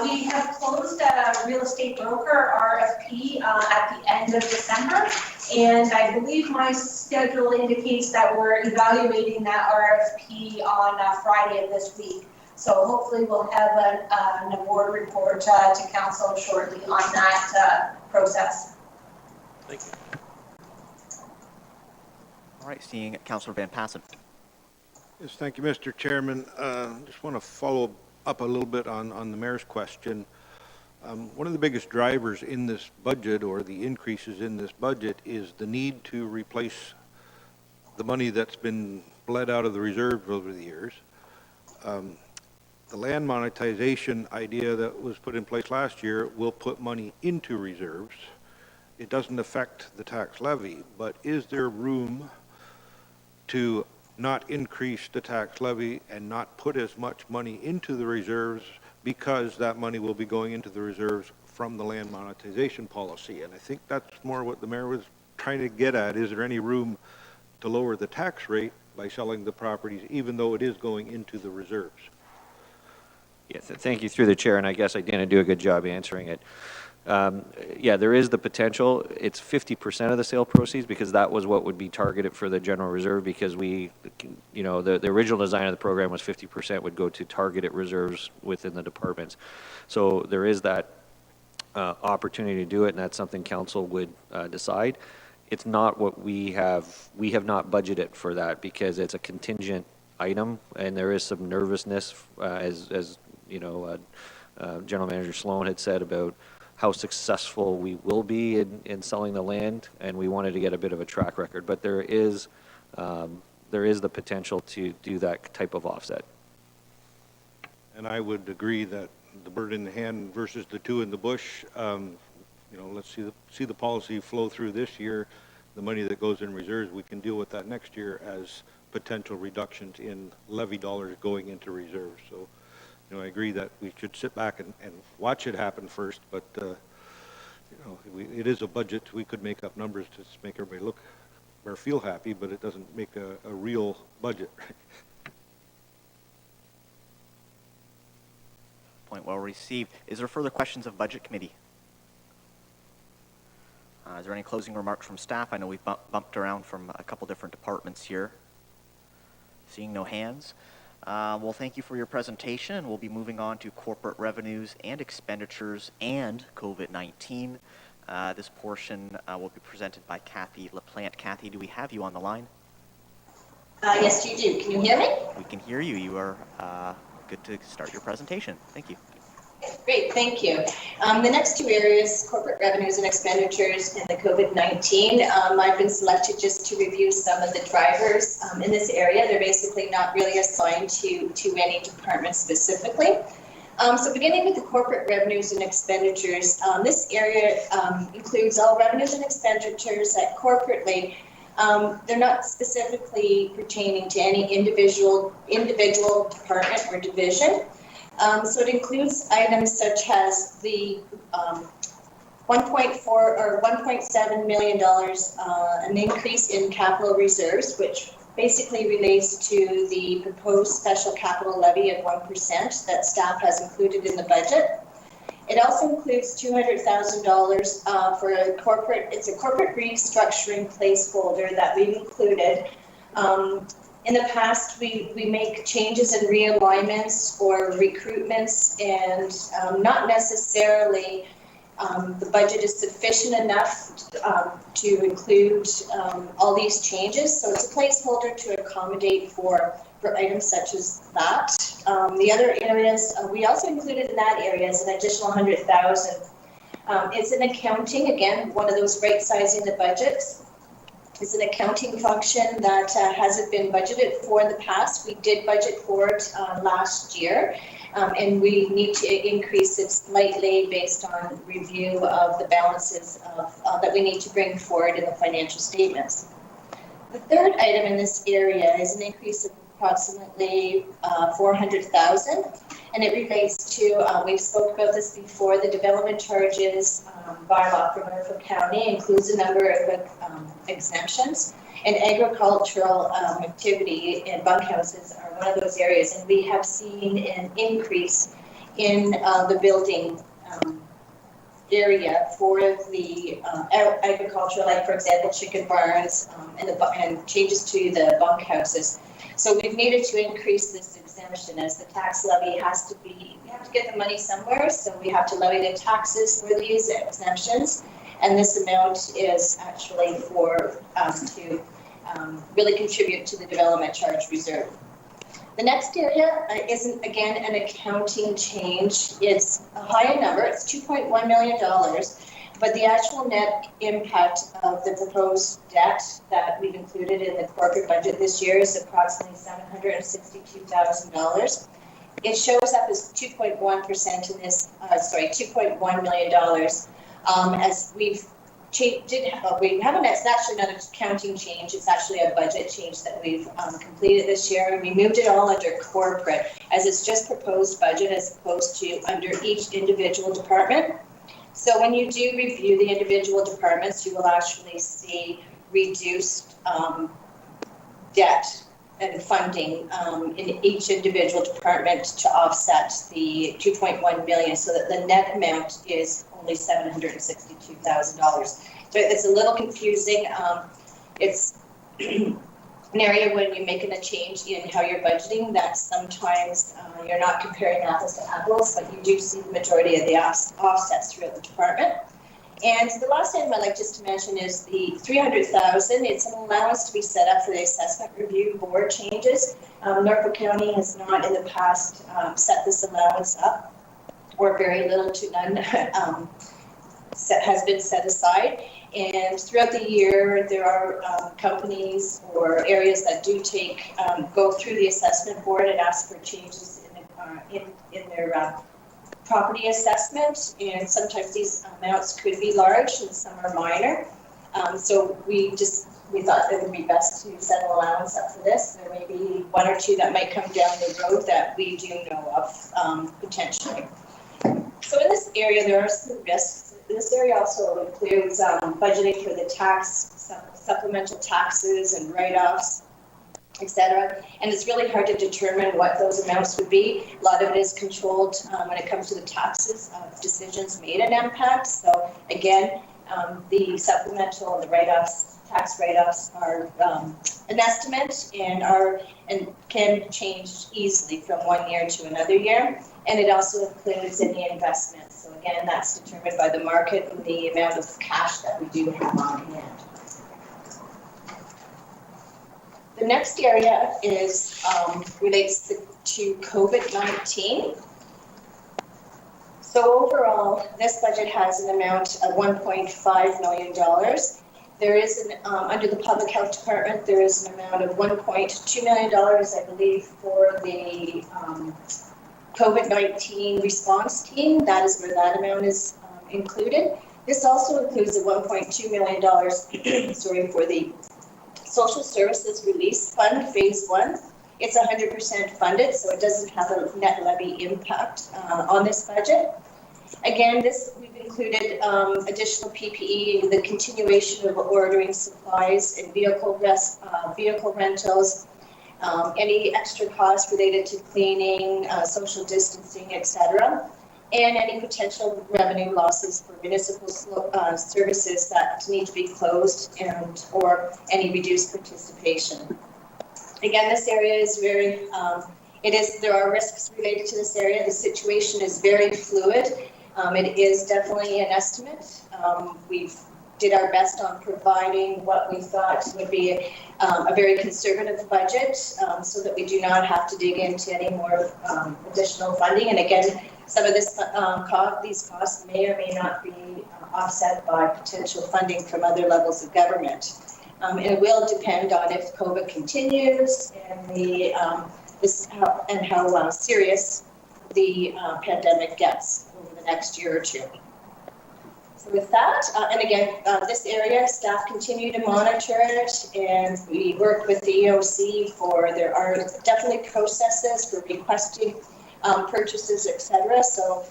We have closed a real estate broker RFP at the end of December, and I believe my schedule indicates that we're evaluating that RFP on Friday of this week. So hopefully we'll have an award report to council shortly on that process. Thank you. All right, seeing Councillor Van Passen. Yes, thank you, Mr. Chairman. Just want to follow up a little bit on the mayor's question. One of the biggest drivers in this budget, or the increases in this budget, is the need to replace the money that's been bled out of the reserve over the years. The land monetization idea that was put in place last year will put money into reserves. It doesn't affect the tax levy, but is there room to not increase the tax levy and not put as much money into the reserves, because that money will be going into the reserves from the land monetization policy? And I think that's more what the mayor was trying to get at. Is there any room to lower the tax rate by selling the properties, even though it is going into the reserves? Yes, thank you through the chair, and I guess I didn't do a good job answering it. Yeah, there is the potential. It's 50% of the sale proceeds, because that was what would be targeted for the general reserve, because we, you know, the original design of the program was 50% would go to targeted reserves within the departments. So there is that opportunity to do it, and that's something council would decide. It's not what we have not budgeted for that, because it's a contingent item, and there is some nervousness, as you know, General Manager Sloan had said about how successful we will be in selling the land, and we wanted to get a bit of a track record. But there is the potential to do that type of offset. And I would agree that the bird in the hand versus the two in the bush, you know, let's see the policy flow through this year. The money that goes in reserves, we can deal with that next year as potential reductions in levy dollars going into reserves. So, you know, I agree that we should sit back and watch it happen first, but, you know, it is a budget. We could make up numbers to make everybody look or feel happy, but it doesn't make a real budget. Point well received. Is there further questions of Budget Committee? Is there any closing remarks from staff? I know we've bumped around from a couple different departments here. Seeing no hands. Well, thank you for your presentation, and we'll be moving on to corporate revenues and expenditures and COVID-19. This portion will be presented by Kathy LaPlante. Kathy, do we have you on the line? Yes, you do. Can you hear me? We can hear you. You are good to start your presentation. Thank you. Great, thank you. The next two areas, corporate revenues and expenditures, and the COVID-19, I've been selected just to review some of the drivers in this area. They're basically not really assigned to any department specifically. So beginning with the corporate revenues and expenditures, this area includes all revenues and expenditures that corporately, they're not specifically pertaining to any individual department or division. So it includes items such as the $1.4 or $1.7 million, an increase in capital reserves, which basically relates to the proposed special capital levy of 1% that staff has included in the budget. It also includes $200,000 for a corporate restructuring placeholder that we've included. In the past, we make changes and realignments or recruitments, and not necessarily the budget is sufficient enough to include all these changes. So it's a placeholder to accommodate for items such as that. The other areas, we also included in that area is an additional $100,000. It's an accounting, again, one of those right sizing the budgets. It's an accounting function that hasn't been budgeted for in the past. We did budget for it last year, and we need to increase it slightly based on review of the balances that we need to bring forward in the financial statements. The third item in this area is an increase of approximately $400,000, and it relates to, we've spoke about this before, the development charges bylaw for Norfolk County includes a number of exemptions, and agricultural activity and bunkhouses are one of those areas, and we have seen an increase in the building area for the agricultural, like for example, chicken barns and changes to the bunkhouses. So we've needed to increase this exemption as the tax levy has to be, we have to get the money somewhere, so we have to levy the taxes for these exemptions. And this amount is actually for to really contribute to the development charge reserve. The next area isn't, again, an accounting change. It's a higher number, it's $2.1 million, but the actual net impact of the proposed debt that we've included in the corporate budget this year is approximately $762,000. It shows up as 2.1% in this, $2.1 million. As we've it's actually not an accounting change, it's actually a budget change that we've completed this year, and we moved it all under corporate, as it's just proposed budget as opposed to under each individual department. So when you do review the individual departments, you will actually see reduced debt and funding in each individual department to offset the 2.1 million, so that the net amount is only $762,000. So it's a little confusing. It's an area when you're making a change in how you're budgeting that sometimes you're not comparing apples to apples, but you do see the majority of the offsets throughout the department. And the last item I'd like just to mention is the $300,000. It's an allowance to be set up for the assessment review board changes. Norfolk County has not in the past set this allowance up, or very little to none has been set aside. And throughout the year, there are companies or areas that do go through the assessment board and ask for changes in their property assessment, and sometimes these amounts could be large and some are minor. So we thought it would be best to set an allowance up for this. There may be one or two that might come down the road that we do know of potentially. So in this area, there are some risks. This area also includes budgeting for the supplemental taxes and write-offs, etc. And it's really hard to determine what those amounts would be. A lot of it is controlled when it comes to the taxes, decisions made in MPAC. So again, the supplemental and the write-offs, tax write-offs are an estimate and can change easily from one year to another year. And it also includes any investments. So again, that's determined by the market and the amount of cash that we do have on hand. The next area relates to COVID-19. So overall, this budget has an amount of $1.5 million. There is under the Public Health Department, there is an amount of $1.2 million, I believe, for the COVID-19 response team. That is where that amount is included. This also includes the $1.2 million for the Social Services Release Fund, Phase 1. It's 100% funded, so it doesn't have a net levy impact on this budget. Again, we've included additional PPE, the continuation of ordering supplies and vehicle rentals, any extra costs related to cleaning, social distancing, etc., and any potential revenue losses for municipal services that need to be closed or any reduced participation. Again, this area is very, there are risks related to this area. The situation is very fluid. It is definitely an estimate. We've did our best on providing what we thought would be a very conservative budget so that we do not have to dig into any more additional funding. And again, some of these costs may or may not be offset by potential funding from other levels of government. It will depend on if COVID continues and how serious the pandemic gets over the next year or two. So with that, and again, this area, staff continue to monitor it, and we work with the EOC there are definitely processes for requesting purchases, etc. So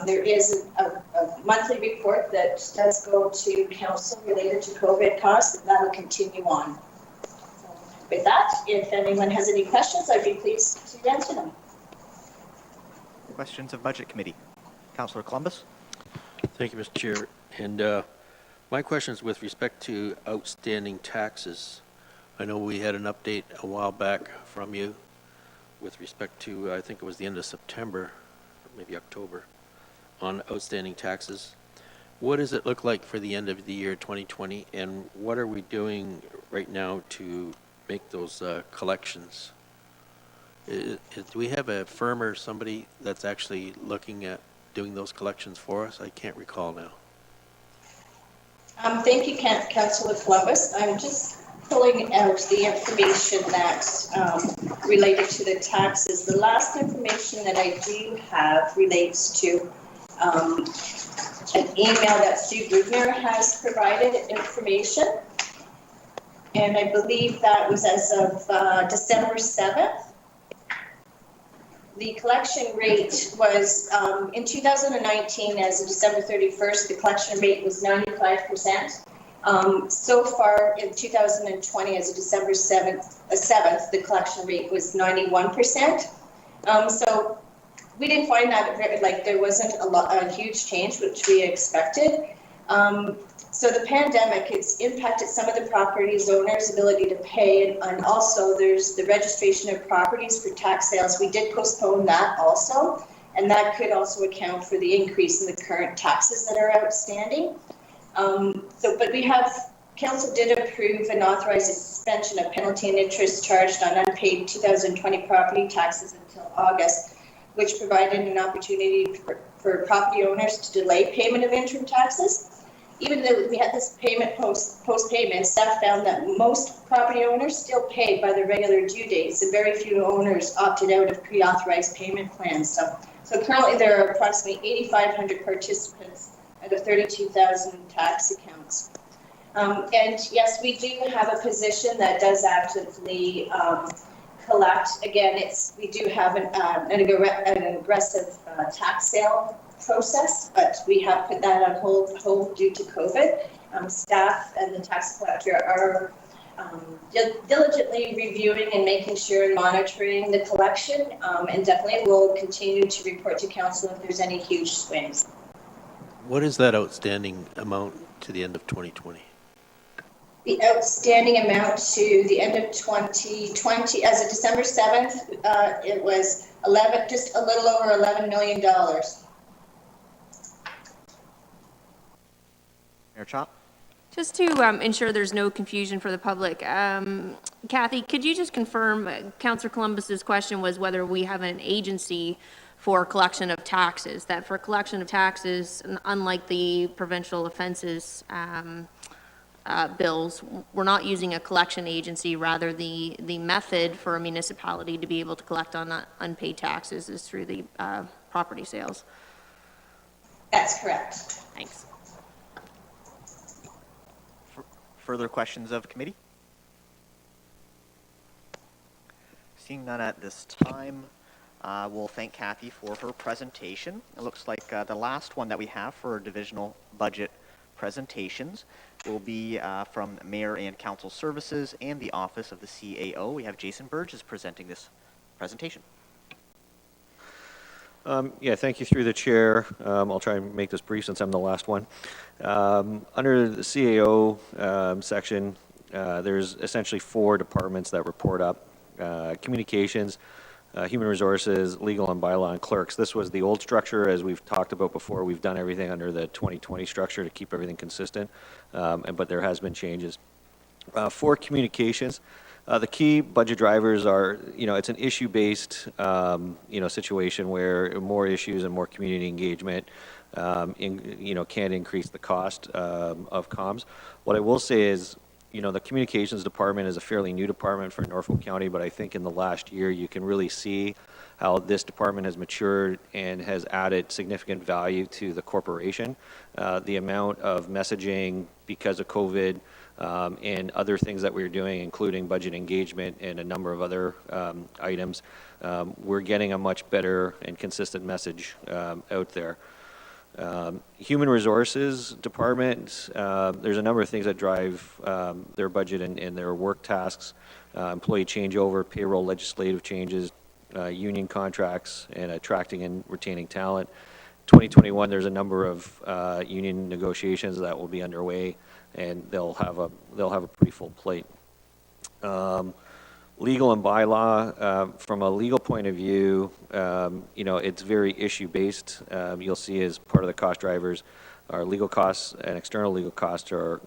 there is a monthly report that does go to council related to COVID costs, and that will continue on. So with that, if anyone has any questions, I'd be pleased to answer them. Questions of Budget Committee. Councillor Columbus? Thank you, Mr. Chair. And my question is with respect to outstanding taxes. I know we had an update a while back from you with respect to, I think it was the end of September, or maybe October, on outstanding taxes. What does it look like for the end of the year 2020, and what are we doing right now to make those collections? Do we have a firm or somebody that's actually looking at doing those collections for us? I can't recall now. Thank you, Councillor Columbus. I'm just pulling out the information that related to the taxes. The last information that I do have relates to an email that Sue Grubner has provided information. And I believe that was as of December 7th. The collection rate was, in 2019, as of December 31st, the collection rate was 95%. So far in 2020, as of December 7th, the collection rate was 91%. So we didn't find that there wasn't a huge change, which we expected. So the pandemic, it's impacted some of the properties owners' ability to pay, and also there's the registration of properties for tax sales. We did postpone that also, and that could also account for the increase in the current taxes that are outstanding. But council did approve and authorize a suspension of penalty and interest charged on unpaid 2020 property taxes until August, which provided an opportunity for property owners to delay payment of interim taxes. Even though we had this payment post-payment, staff found that most property owners still paid by their regular due dates, and very few owners opted out of pre-authorized payment plans. So currently there are approximately 8,500 participants out of 32,000 tax accounts. And yes, we do have a position that does actively collect. Again, we do have an aggressive tax sale process, but we have put that on hold due to COVID. Staff and the tax collector are diligently reviewing and making sure and monitoring the collection, and definitely will continue to report to council if there's any huge swings. What is that outstanding amount to the end of 2020? The outstanding amount to the end of 2020, as of December 7th, it was just a little over $11 million. Mayor Chop? Just to ensure there's no confusion for the public, Kathy, could you just confirm, Councillor Columbus's question was whether we have an agency for collection of taxes, that for collection of taxes, unlike the provincial offenses bills, we're not using a collection agency, rather the method for a municipality to be able to collect on unpaid taxes is through the property sales. That's correct. Thanks. Further questions of committee? Seeing none at this time, we'll thank Kathy for her presentation. It looks like the last one that we have for divisional budget presentations will be from Mayor and Council Services and the Office of the CAO. We have Jason Burgess presenting this presentation. Yeah, thank you through the chair. I'll try and make this brief since I'm the last one. Under the CAO section, there's essentially 4 departments that report up. Communications, Human Resources, Legal and Bylaw, and Clerks. This was the old structure. As we've talked about before, we've done everything under the 2020 structure to keep everything consistent, but there has been changes. For Communications, the key budget drivers are, it's an issue-based, situation where more issues and more community engagement, can increase the cost of comms. What I will say is, the communications department is a fairly new department for Norfolk County, but I think in the last year you can really see how this department has matured and has added significant value to the corporation. The amount of messaging because of COVID and other things that we're doing, including budget engagement and a number of other items, we're getting a much better and consistent message out there. Human Resources Department, there's a number of things that drive their budget and their work tasks, employee changeover, payroll, legislative changes, union contracts and attracting and retaining talent. 2021, there's a number of union negotiations that will be underway, and they'll have a pretty full plate. Legal and bylaw, from a legal point of view, it's very issue-based. You'll see as part of the cost drivers, our legal costs and external legal costs are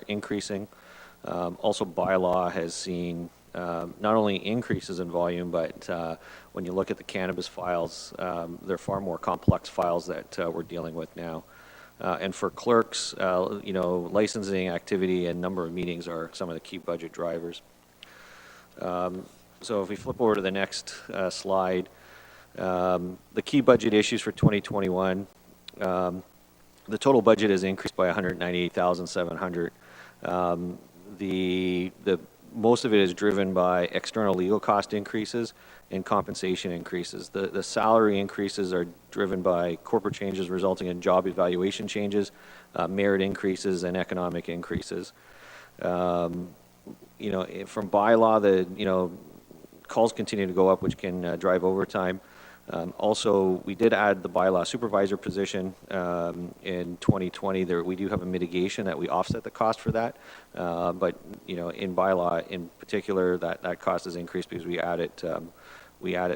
increasing. Also, bylaw has seen not only increases in volume, but when you look at the cannabis files, they're far more complex files that we're dealing with now. And for clerks, licensing activity and number of meetings are some of the key budget drivers. So if we flip over to the next slide, the key budget issues for 2021, the total budget is increased by $198,700. The most of it is driven by external legal cost increases and compensation increases. The salary increases are driven by corporate changes resulting in job evaluation changes, merit increases, and economic increases. From bylaw, calls continue to go up, which can drive overtime. Also, we did add the bylaw supervisor position in 2020. We do have a mitigation that we offset the cost for that, but in bylaw in particular, that cost has increased because we added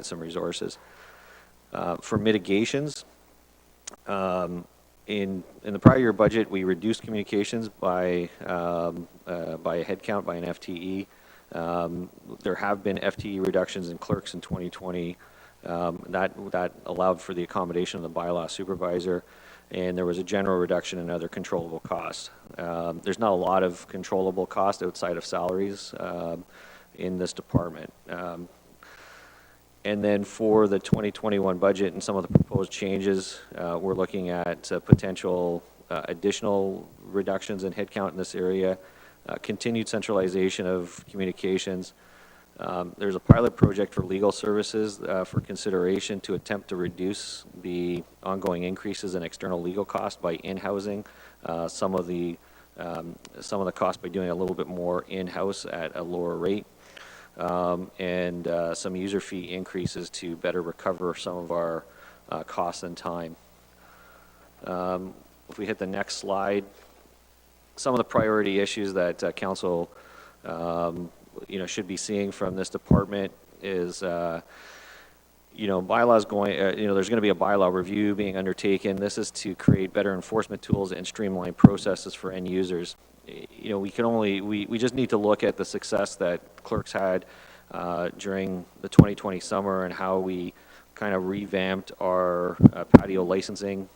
some resources. For mitigations, in the prior year budget, we reduced communications by a headcount, by an FTE. There have been FTE reductions in clerks in 2020. That allowed for the accommodation of the bylaw supervisor, and there was a general reduction in other controllable costs. There's not a lot of controllable cost outside of salaries in this department. And then for the 2021 budget and some of the proposed changes, we're looking at potential additional reductions in headcount in this area, continued centralization of communications. There's a pilot project for legal services for consideration to attempt to reduce the ongoing increases in external legal costs by in-housing some of the costs by doing a little bit more in-house at a lower rate, and some user fee increases to better recover some of our costs and time. If we hit the next slide, some of the priority issues that council should be seeing from this department is, bylaws going, there's going to be a bylaw review being undertaken. This is to create better enforcement tools and streamline processes for end users. We just need to look at the success that clerks had during the 2020 summer and how we kind of revamped our patio licensing.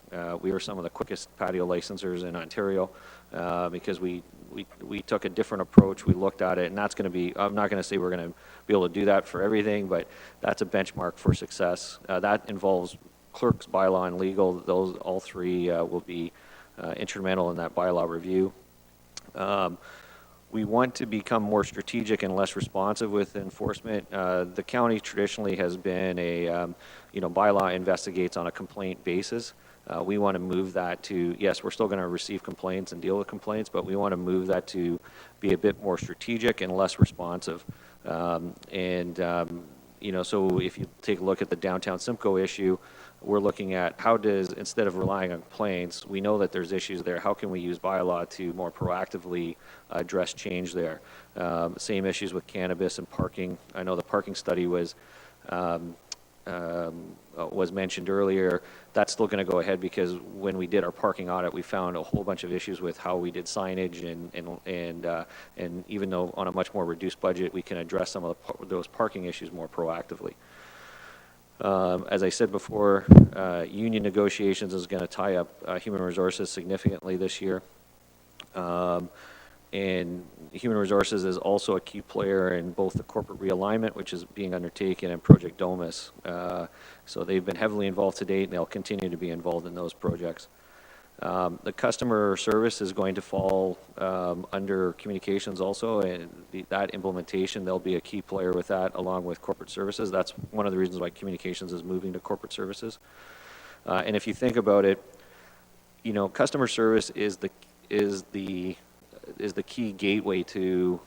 We were some of the quickest patio licensors in Ontario because we took a different approach. We looked at it, and that's going to be, I'm not going to say we're going to be able to do that for everything, but that's a benchmark for success. That involves clerks, bylaw, and legal. Those all three will be instrumental in that bylaw review. We want to become more strategic and less responsive with enforcement. The county traditionally has been a, bylaw investigates on a complaint basis. We want to move that to, yes, we're still going to receive complaints and deal with complaints, but we want to move that to be a bit more strategic and less responsive. So if you take a look at the downtown Simcoe issue, we're looking at how does, instead of relying on complaints, we know that there's issues there. How can we use bylaw to more proactively address change there? Same issues with cannabis and parking. I know the parking study was mentioned earlier. That's still going to go ahead because when we did our parking audit, we found a whole bunch of issues with how we did signage, and even though on a much more reduced budget, we can address some of those parking issues more proactively. As I said before, union negotiations is going to tie up human resources significantly this year. And human resources is also a key player in both the corporate realignment, which is being undertaken, and Project Domus. So they've been heavily involved to date, and they'll continue to be involved in those projects. The customer service is going to fall under communications also, and that implementation, they'll be a key player with that, along with corporate services. That's one of the reasons why communications is moving to corporate services. And if you think about it, customer service is the key gateway to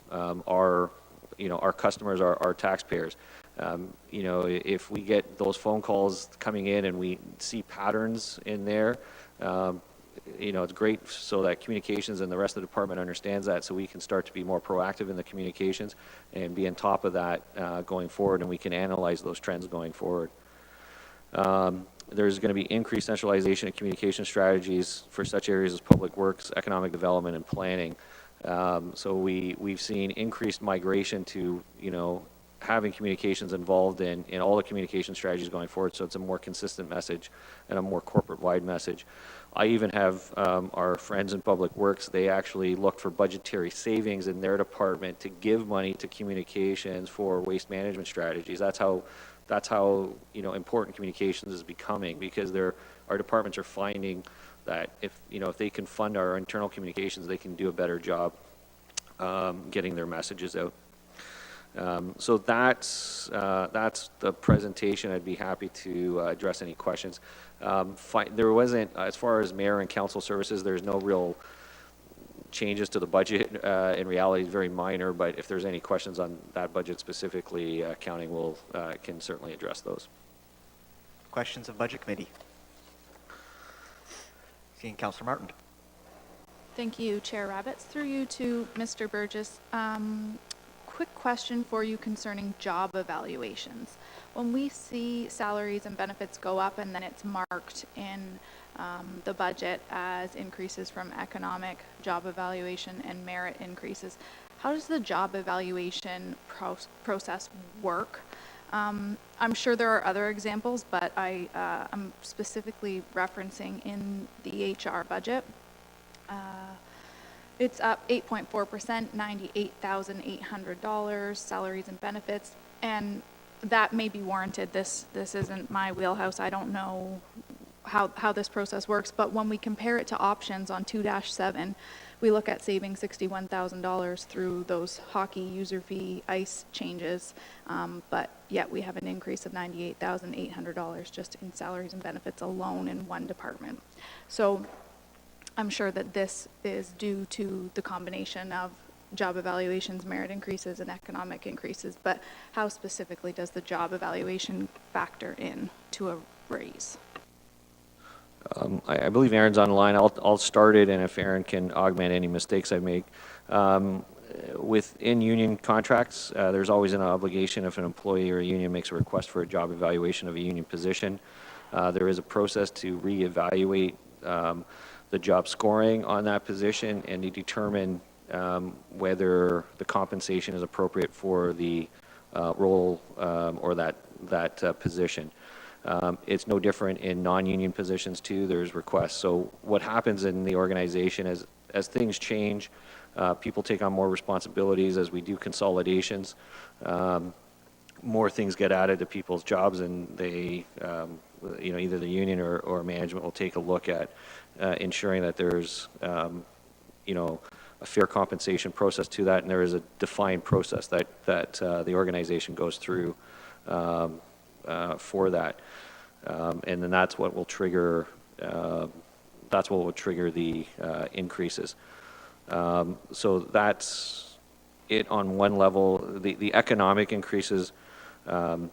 our customers, our taxpayers. You know, if we get those phone calls coming in and we see patterns in there, you know, it's great so that communications and the rest of the department understands that, so we can start to be more proactive in the communications and be on top of that going forward, and we can analyze those trends going forward. There's going to be increased centralization of communication strategies for such areas as public works, economic development, and planning. So we've seen increased migration to, you know, having communications involved in all the communication strategies going forward, so it's a more consistent message and a more corporate-wide message. I even have our friends in Public Works, they actually look for budgetary savings in their department to give money to communications for waste management strategies. That's how you know, important communications is becoming, because our departments are finding that if they can fund our internal communications, they can do a better job getting their messages out. So that's the presentation. I'd be happy to address any questions. There wasn't, as far as mayor and council services, there's no real changes to the budget. In reality, it's very minor, but if there's any questions on that budget specifically, accounting can certainly address those. Questions of Budget Committee? Seeing Councillor Martin. Thank you, Chair Rabbits. Through you to Mr. Burgess. Quick question for you concerning job evaluations. When we see salaries and benefits go up and then it's marked in the budget as increases from economic, job evaluation, and merit increases, how does the job evaluation process work? I'm sure there are other examples, but I'm specifically referencing in the HR budget. It's up 8.4%, $98,800, salaries and benefits, and that may be warranted. This isn't my wheelhouse. I don't know how this process works, but when we compare it to options on 2-7, we look at saving $61,000 through those hockey user fee ice changes, but yet we have an increase of $98,800 just in salaries and benefits alone in one department. So I'm sure that this is due to the combination of job evaluations, merit increases, and economic increases, but how specifically does the job evaluation factor in to a raise? I believe Aaron's on the line. I'll start it, and if Aaron can augment any mistakes I make. Within union contracts, there's always an obligation if an employee or a union makes a request for a job evaluation of a union position. There is a process to reevaluate the job scoring on that position and to determine whether the compensation is appropriate for the role or that position. It's no different in non-union positions too. There's requests. So what happens in the organization is, as things change, people take on more responsibilities. As we do consolidations, more things get added to people's jobs, and they, either the union or management will take a look at ensuring that there's, a fair compensation process to that, and there is a defined process that the organization goes through for that, and then that's what will trigger the increases. So that's it on one level. The economic increases. I've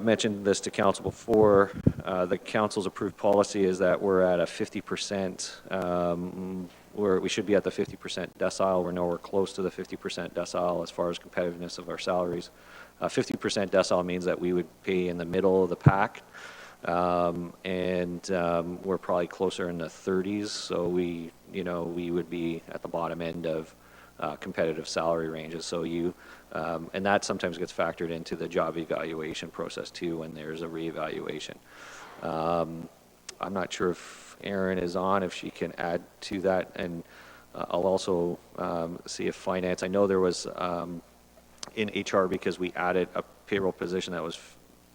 mentioned this to council before. The council's approved policy is that we're at a 50%, where we should be at the 50% decile. We're nowhere close to the 50% decile as far as competitiveness of our salaries. 50% decile means that we would pay in the middle of the pack, and we're probably closer in the 30s. So we would be at the bottom end of competitive salary ranges. So and that sometimes gets factored into the job evaluation process too when there's a reevaluation. I'm not sure if Erin is on, if she can add to that, and I'll also see if finance. I know there was in HR, because we added a payroll position that was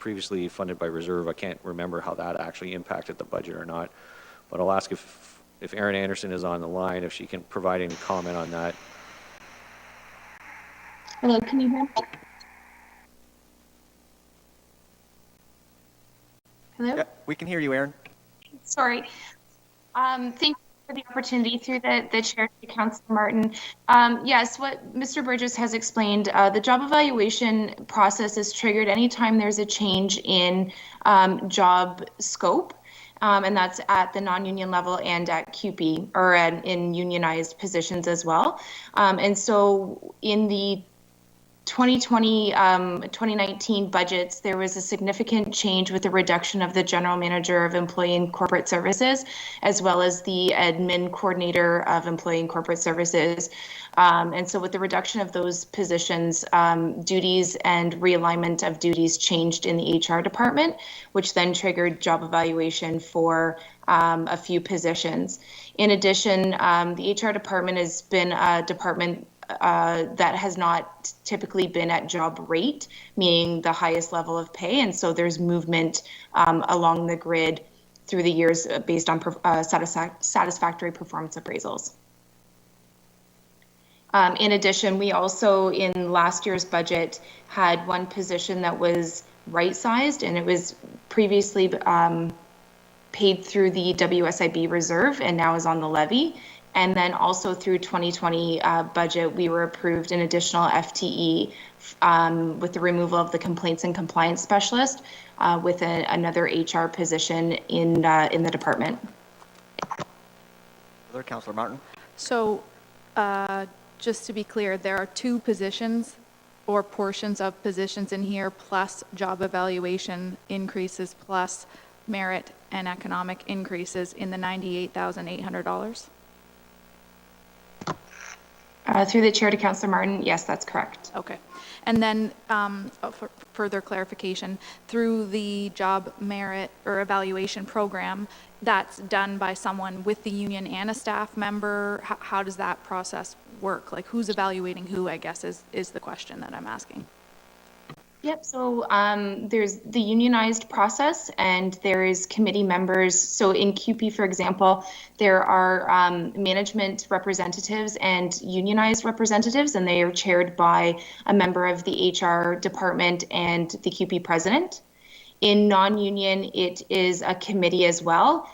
previously funded by reserve. I can't remember how that actually impacted the budget or not, but I'll ask if Erin Anderson is on the line, if she can provide any comment on that. Hello, can you hear me? Hello? Yeah, we can hear you, Erin. Sorry. Thank For the opportunity through the chair to Councillor Martin. Yes, what Mr. Burgess has explained, the job evaluation process is triggered anytime there's a change in job scope. And that's at the non-union level and at QP or in unionized positions as well. And so in the 2020, 2019 budgets, there was a significant change with the reduction of the general manager of employee and corporate services, as well as the admin coordinator of employee and corporate services. And so with the reduction of those positions, duties and realignment of duties changed in the HR department, which then triggered job evaluation for a few positions. In addition, the HR department has been a department that has not typically been at job rate, meaning the highest level of pay. And so there's movement along the grid through the years based on satisfactory performance appraisals. In addition, we also in last year's budget had one position that was right-sized, and it was previously paid through the WSIB reserve and now is on the levy. And then also through 2020 budget, we were approved an additional FTE with the removal of the complaints and compliance specialist with another HR position in the department. Other Councillor Martin. So just to be clear, there are two positions or portions of positions in here plus job evaluation increases plus merit and economic increases in the $98,800? Through the chair to Councillor Martin, yes, that's correct. Okay. And then for further clarification, through the job merit or evaluation program, that's done by someone with the union and a staff member. How does that process work? Like who's evaluating who, I guess, is the question that I'm asking. Yep, so there's the unionized process and there is committee members. So in QP, for example, there are management representatives and unionized representatives, and they are chaired by a member of the HR department and the QP president. In non-union, it is a committee as well,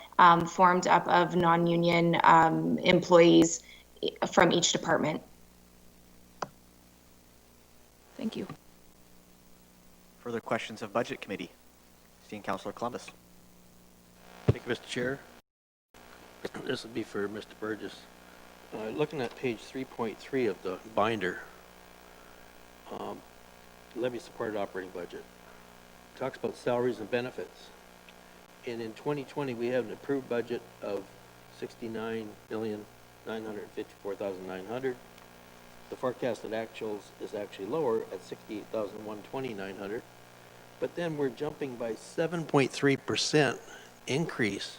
formed up of non-union employees from each department. Thank you. Further questions of Budget Committee? Seeing Councillor Columbus. Thank you, Mr. Chair. This will be for Mr. Burgess. Looking at page 3.3 of the binder, levy supported operating budget, talks about salaries and benefits. And in 2020, we have an approved budget of $69,954,900. The forecasted actuals is actually lower at $68,120,900. But then we're jumping by 7.3% increase.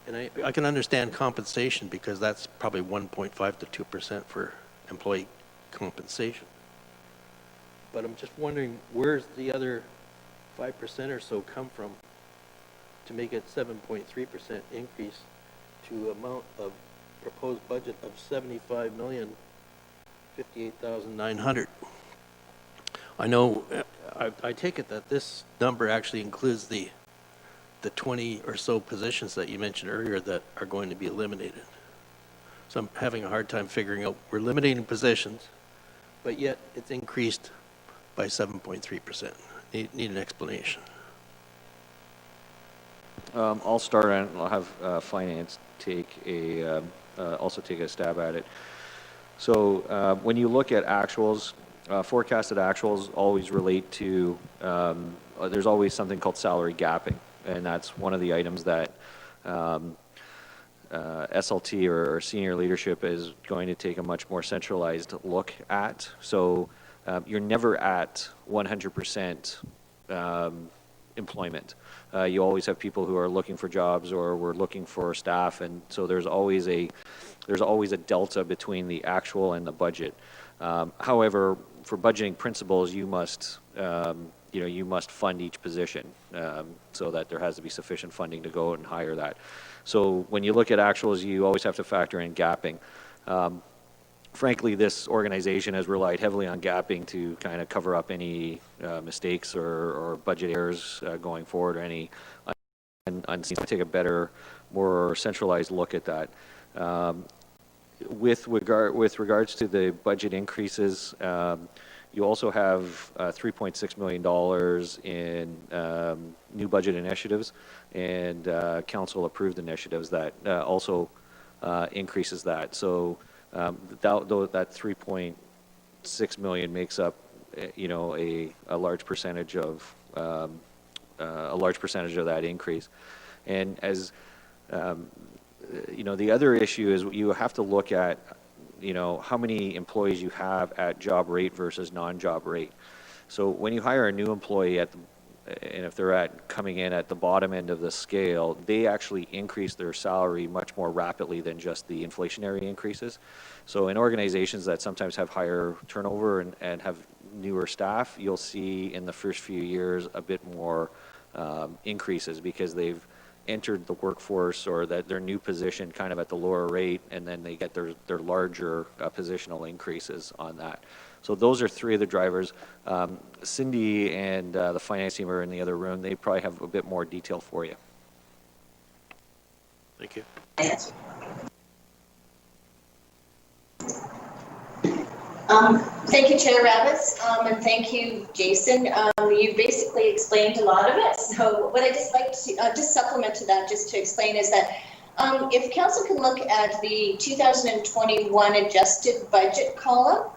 And I can understand compensation because that's probably 1.5 to 2% for employee compensation. But I'm just wondering, where's the other 5% or so come from to make it 7.3% increase to amount of proposed budget of $75,058,900. I know, I take it that this number actually includes the 20 or so positions that you mentioned earlier that are going to be eliminated. So I'm having a hard time figuring out, we're eliminating positions, but yet it's increased by 7.3%. Need an explanation. I'll start and I'll have finance take also take a stab at it. So when you look at actuals, forecasted actuals always relate to, there's always something called salary gapping, and that's one of the items that SLT or senior leadership is going to take a much more centralized look at. So you're never at 100% employment. You always have people who are looking for jobs or we're looking for staff, and so there's always a delta between the actual and the budget. However, for budgeting principles, you must you must fund each position so that there has to be sufficient funding to go and hire that. So when you look at actuals, you always have to factor in gapping. Frankly, this organization has relied heavily on gapping to kind of cover up any mistakes or budget errors going forward, or any take a better, more centralized look at that. With regards to the budget increases, you also have $3.6 million in new budget initiatives, and council approved initiatives that also increases that. So that 3.6 million makes up, a large percentage of that increase. And as the other issue is you have to look at, how many employees you have at job rate versus non-job rate. So when you hire a new employee and if they're coming in at the bottom end of the scale, they actually increase their salary much more rapidly than just the inflationary increases. So in organizations that sometimes have higher turnover and have newer staff, you'll see in the first few years a bit more increases because they've entered the workforce or that their new position kind of at the lower rate, and then they get their larger positional increases on that. So those are three of the drivers. Cindy and the finance team are in the other room. They probably have a bit more detail for you. Thank you. Thank you, Chair Rabbits, and thank you, Jason. You basically explained a lot of it. So what I just like to just supplement to that, just to explain, is that if council can look at the 2021 adjusted budget column,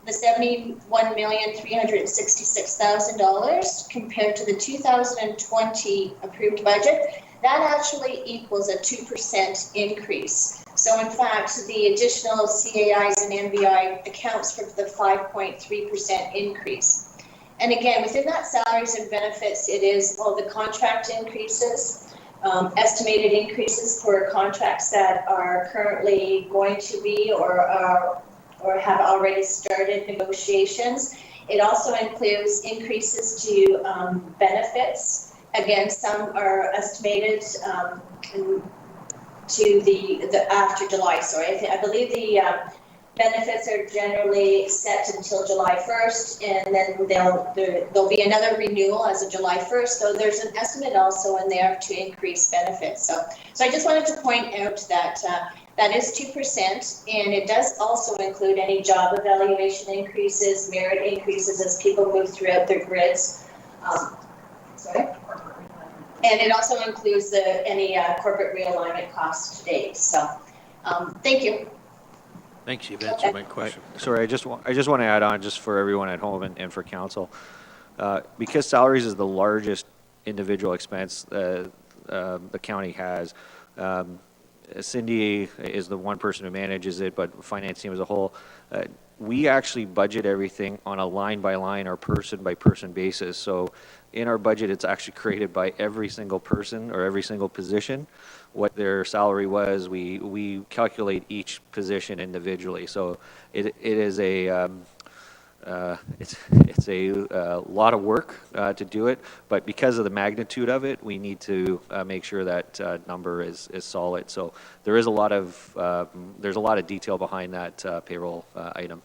the $71,366,000 compared to the 2020 approved budget, that actually equals a 2% increase. So in fact, the additional CAIs and NBI accounts for the 5.3% increase. And again, within that salaries and benefits, it is all the contract increases, estimated increases for contracts that are currently going to be or have already started negotiations. It also includes increases to benefits. Again, some are estimated to the after July, sorry. I believe the benefits are generally set until July 1st, and then there'll be another renewal as of July 1st. So there's an estimate also in there to increase benefits. So I just wanted to point out that that is 2%, and it does also include any job evaluation increases, merit increases as people move throughout their grids. Sorry? And it also includes any corporate realignment costs to date. So, thank you. Thanks, you've answered my question. Sorry, I just want to add on, just for everyone at home and for council, because salaries is the largest individual expense the county has. Cindy is the one person who manages it, but finance team as a whole, we actually budget everything on a line-by-line or person-by-person basis. So in our budget, it's actually created by every single person or every single position, what their salary was. We calculate each position individually. So it is a it's a lot of work to do it, but because of the magnitude of it, we need to make sure that number is solid. So there is a lot of there's a lot of detail behind that payroll item.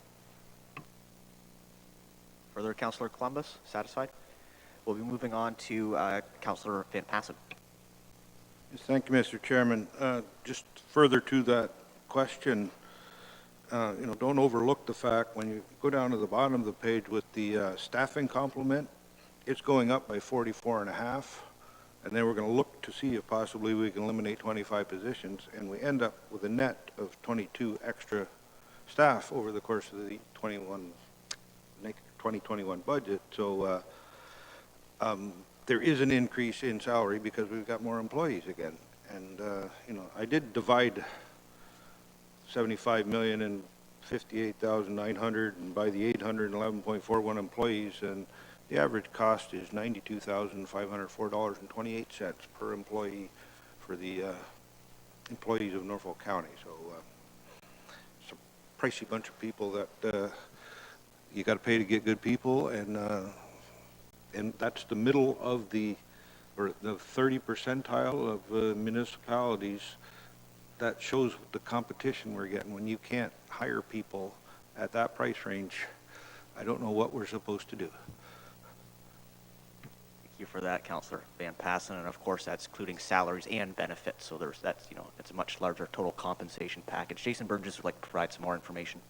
Further, Councillor Columbus, satisfied? We'll be moving on to Councillor Van Passen. Yes, thank you, Mr. Chairman. Just further to that question, don't overlook the fact when you go down to the bottom of the page with the staffing complement, it's going up by 44.5, and then we're going to look to see if possibly we can eliminate 25 positions, and we end up with a net of 22 extra staff over the course of the 2021 budget. So there is an increase in salary because we've got more employees again, and I did divide 75 million and 58,900 and by the 811.41 employees, and the average cost is $92,504.28 per employee for the employees of Norfolk County. So it's a pricey bunch of people that you got to pay to get good people, and that's the middle of the 30 percentile of municipalities. That shows the competition we're getting. When you can't hire people at that price range, I don't know what we're supposed to do. you for that, Councillor Van Passen, and of course that's including salaries and benefits. So it's a much larger total compensation package. Jason Burgess would like to provide some more information.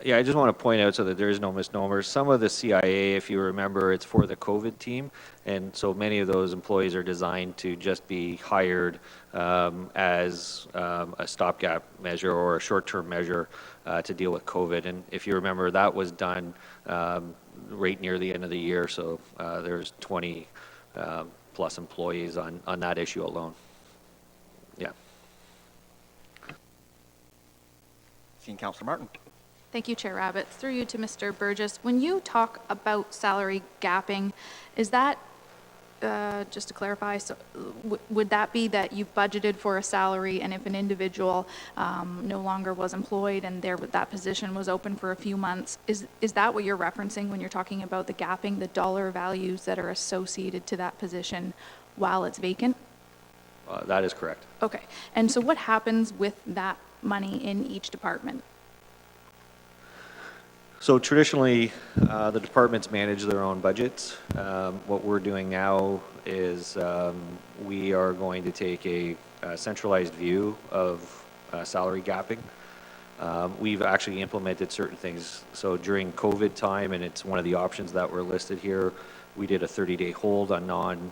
Yeah, I just want to point out so that there is no misnomers. Some of the CIA, if you remember, it's for the COVID team, and so many of those employees are designed to just be hired as a stopgap measure or a short-term measure to deal with COVID. And if you remember, that was done right near the end of the year, so there's 20 plus employees on that issue alone. Yeah. Seeing Councillor Martin. Thank you, Chair Rabbit. Through you to Mr. Burgess. When you talk about salary gapping, is that, just to clarify, so would that be that you budgeted for a salary, and if an individual no longer was employed and that position was open for a few months, is that what you're referencing when you're talking about the gapping, the dollar values that are associated to that position while it's vacant? That is correct. Okay. And so what happens with that money in each department? So traditionally, the departments manage their own budgets. What we're doing now is we are going to take a centralized view of salary gapping. We've actually implemented certain things. So during COVID time, and it's one of the options that were listed here, we did a 30-day hold on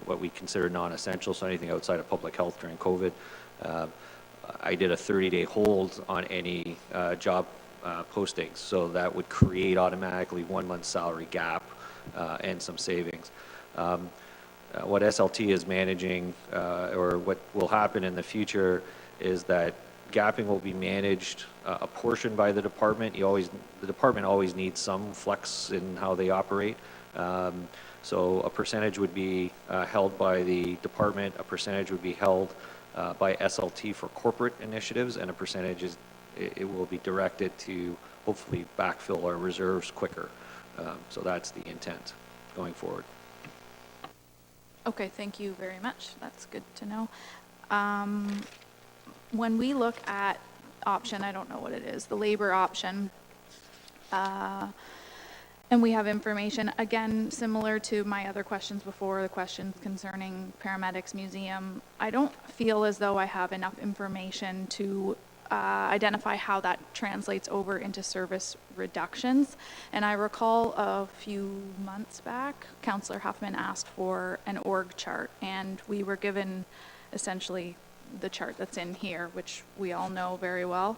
what we consider non-essential, so anything outside of public health during COVID. I did a 30-day hold on any job postings, so that would create automatically 1 month salary gap and some savings. What SLT is managing, or what will happen in the future, is that gapping will be managed a portion by the department. The department always needs some flex in how they operate. So a percentage would be held by the department, a percentage would be held by SLT for corporate initiatives, and a percentage it will be directed to hopefully backfill our reserves quicker. So that's the intent going forward. Okay, thank you very much. That's good to know. When we look at option, I don't know what it is, the labor option, and we have information, again, similar to my other questions before, the questions concerning paramedics museum, I don't feel as though I have enough information to identify how that translates over into service reductions. And I recall a few months back, Councillor Huffman asked for an org chart, and we were given essentially the chart that's in here, which we all know very well.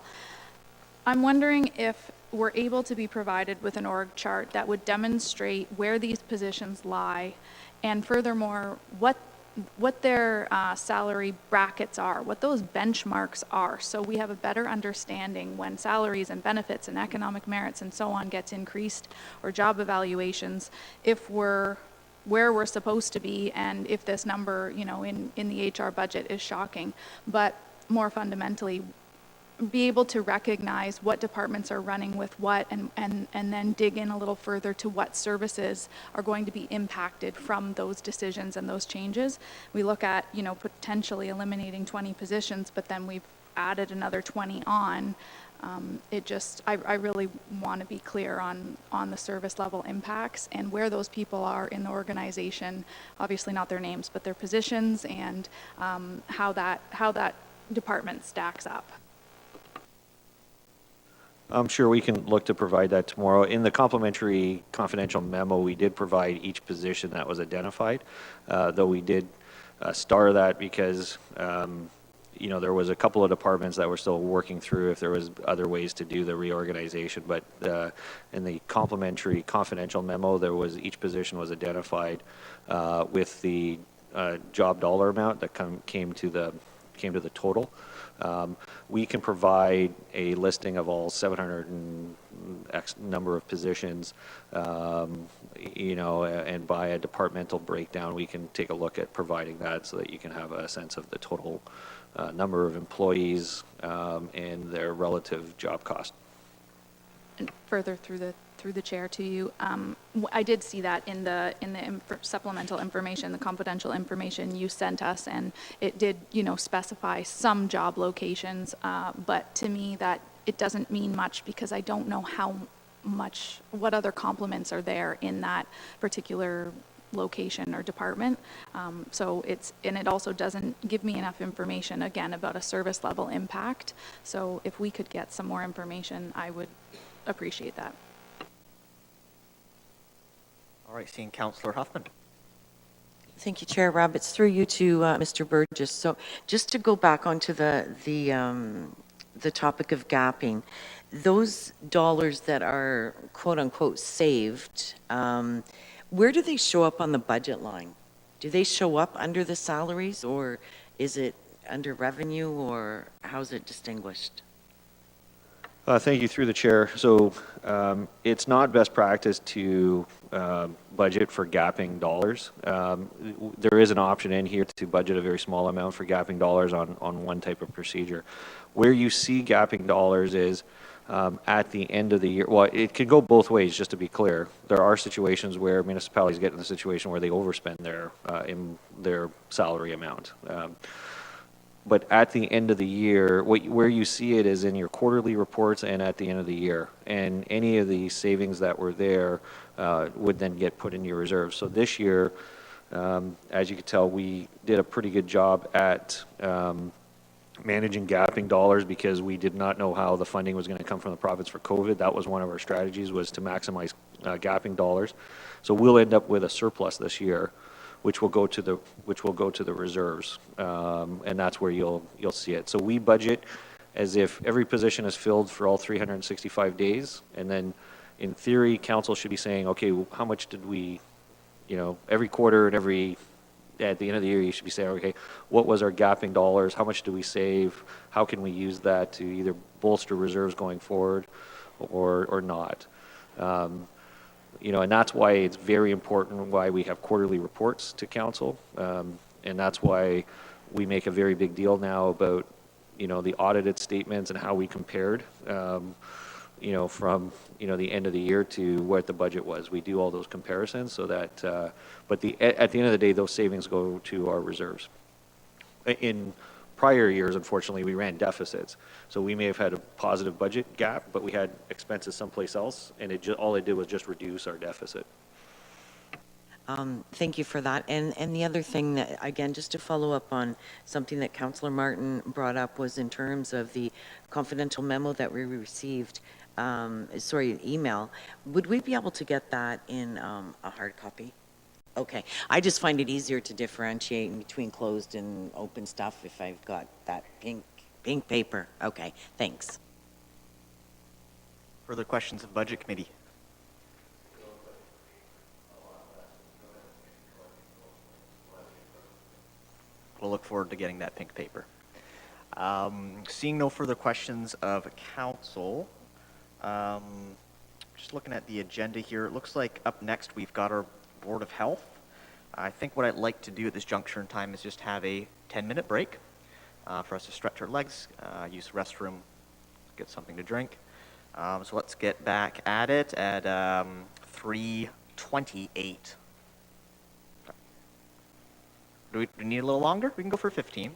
I'm wondering if we're able to be provided with an org chart that would demonstrate where these positions lie, and furthermore, what their salary brackets are, what those benchmarks are, so we have a better understanding when salaries and benefits and economic merits and so on gets increased, or job evaluations, if we're where we're supposed to be, and if this number, in the HR budget is shocking. But more fundamentally, be able to recognize what departments are running with what, and then dig in a little further to what services are going to be impacted from those decisions and those changes. We look at, potentially eliminating 20 positions, but then we've added another 20 on. I really want to be clear on the service level impacts and where those people are in the organization, obviously not their names, but their positions, and how that department stacks up. I'm sure we can look to provide that tomorrow. In the complimentary confidential memo, we did provide each position that was identified, though we did star that because there was a couple of departments that were still working through if there was other ways to do the reorganization. But in the complimentary confidential memo, each position was identified with the job dollar amount that came to the total. We can provide a listing of all 700 and X number of positions, and by a departmental breakdown, we can take a look at providing that so that you can have a sense of the total number of employees and their relative job cost. And further through the chair to you, I did see that in the supplemental information, the confidential information you sent us, and it did specify some job locations, but to me that it doesn't mean much because I don't know what other complements are there in that particular location or department. And it also doesn't give me enough information, again, about a service level impact. So if we could get some more information, I would appreciate that. All right, seeing Councillor Huffman. Thank you, Chair Rabbits. Through you to Mr. Burgess. So just to go back onto the topic of gapping, those dollars that are quote unquote saved, where do they show up on the budget line? Do they show up under the salaries, or is it under revenue, or how's it distinguished? Thank you, through the chair. So it's not best practice to budget for gapping dollars. There is an option in here to budget a very small amount for gapping dollars on one type of procedure. Where you see gapping dollars is at the end of the year. Well, it could go both ways, just to be clear. There are situations where municipalities get in a situation where they overspend in their salary amount. But at the end of the year, where you see it is in your quarterly reports and at the end of the year. And any of the savings that were there would then get put in your reserves. So this year, as you can tell, we did a pretty good job at managing gapping dollars because we did not know how the funding was going to come from the province for COVID. That was one of our strategies, was to maximize gapping dollars. So we'll end up with a surplus this year, which will go to the reserves, and that's where you'll see it. So we budget as if every position is filled for all 365 days, and then in theory, council should be saying, okay, how much did we, every quarter and at the end of the year, you should be saying, okay, what was our gapping dollars? How much do we save? How can we use that to either bolster reserves going forward or not? And that's why it's very important why we have quarterly reports to council. And that's why we make a very big deal now about, the audited statements and how we compared, from, the end of the year to what the budget was. We do all those comparisons so that, at the end of the day, those savings go to our reserves. In prior years, unfortunately, we ran deficits. So we may have had a positive budget gap, but we had expenses someplace else, and all it did was just reduce our deficit. Thank you for that. And the other thing that, again, just to follow up on something that Councillor Martin brought up, was in terms of the confidential memo that we received, email. Would we be able to get that in a hard copy? Okay. I just find it easier to differentiate between closed and open stuff if I've got that pink paper. Okay, thanks. Further questions of Budget Committee? We'll look forward to getting that pink paper. Seeing no further questions of council, just looking at the agenda here, it looks like up next we've got our Board of Health. I think what I'd like to do at this juncture in time is just have a 10-minute break for us to stretch our legs, use the restroom, get something to drink. So let's get back at it at 3:28. Do we need a little longer? We can go for 15.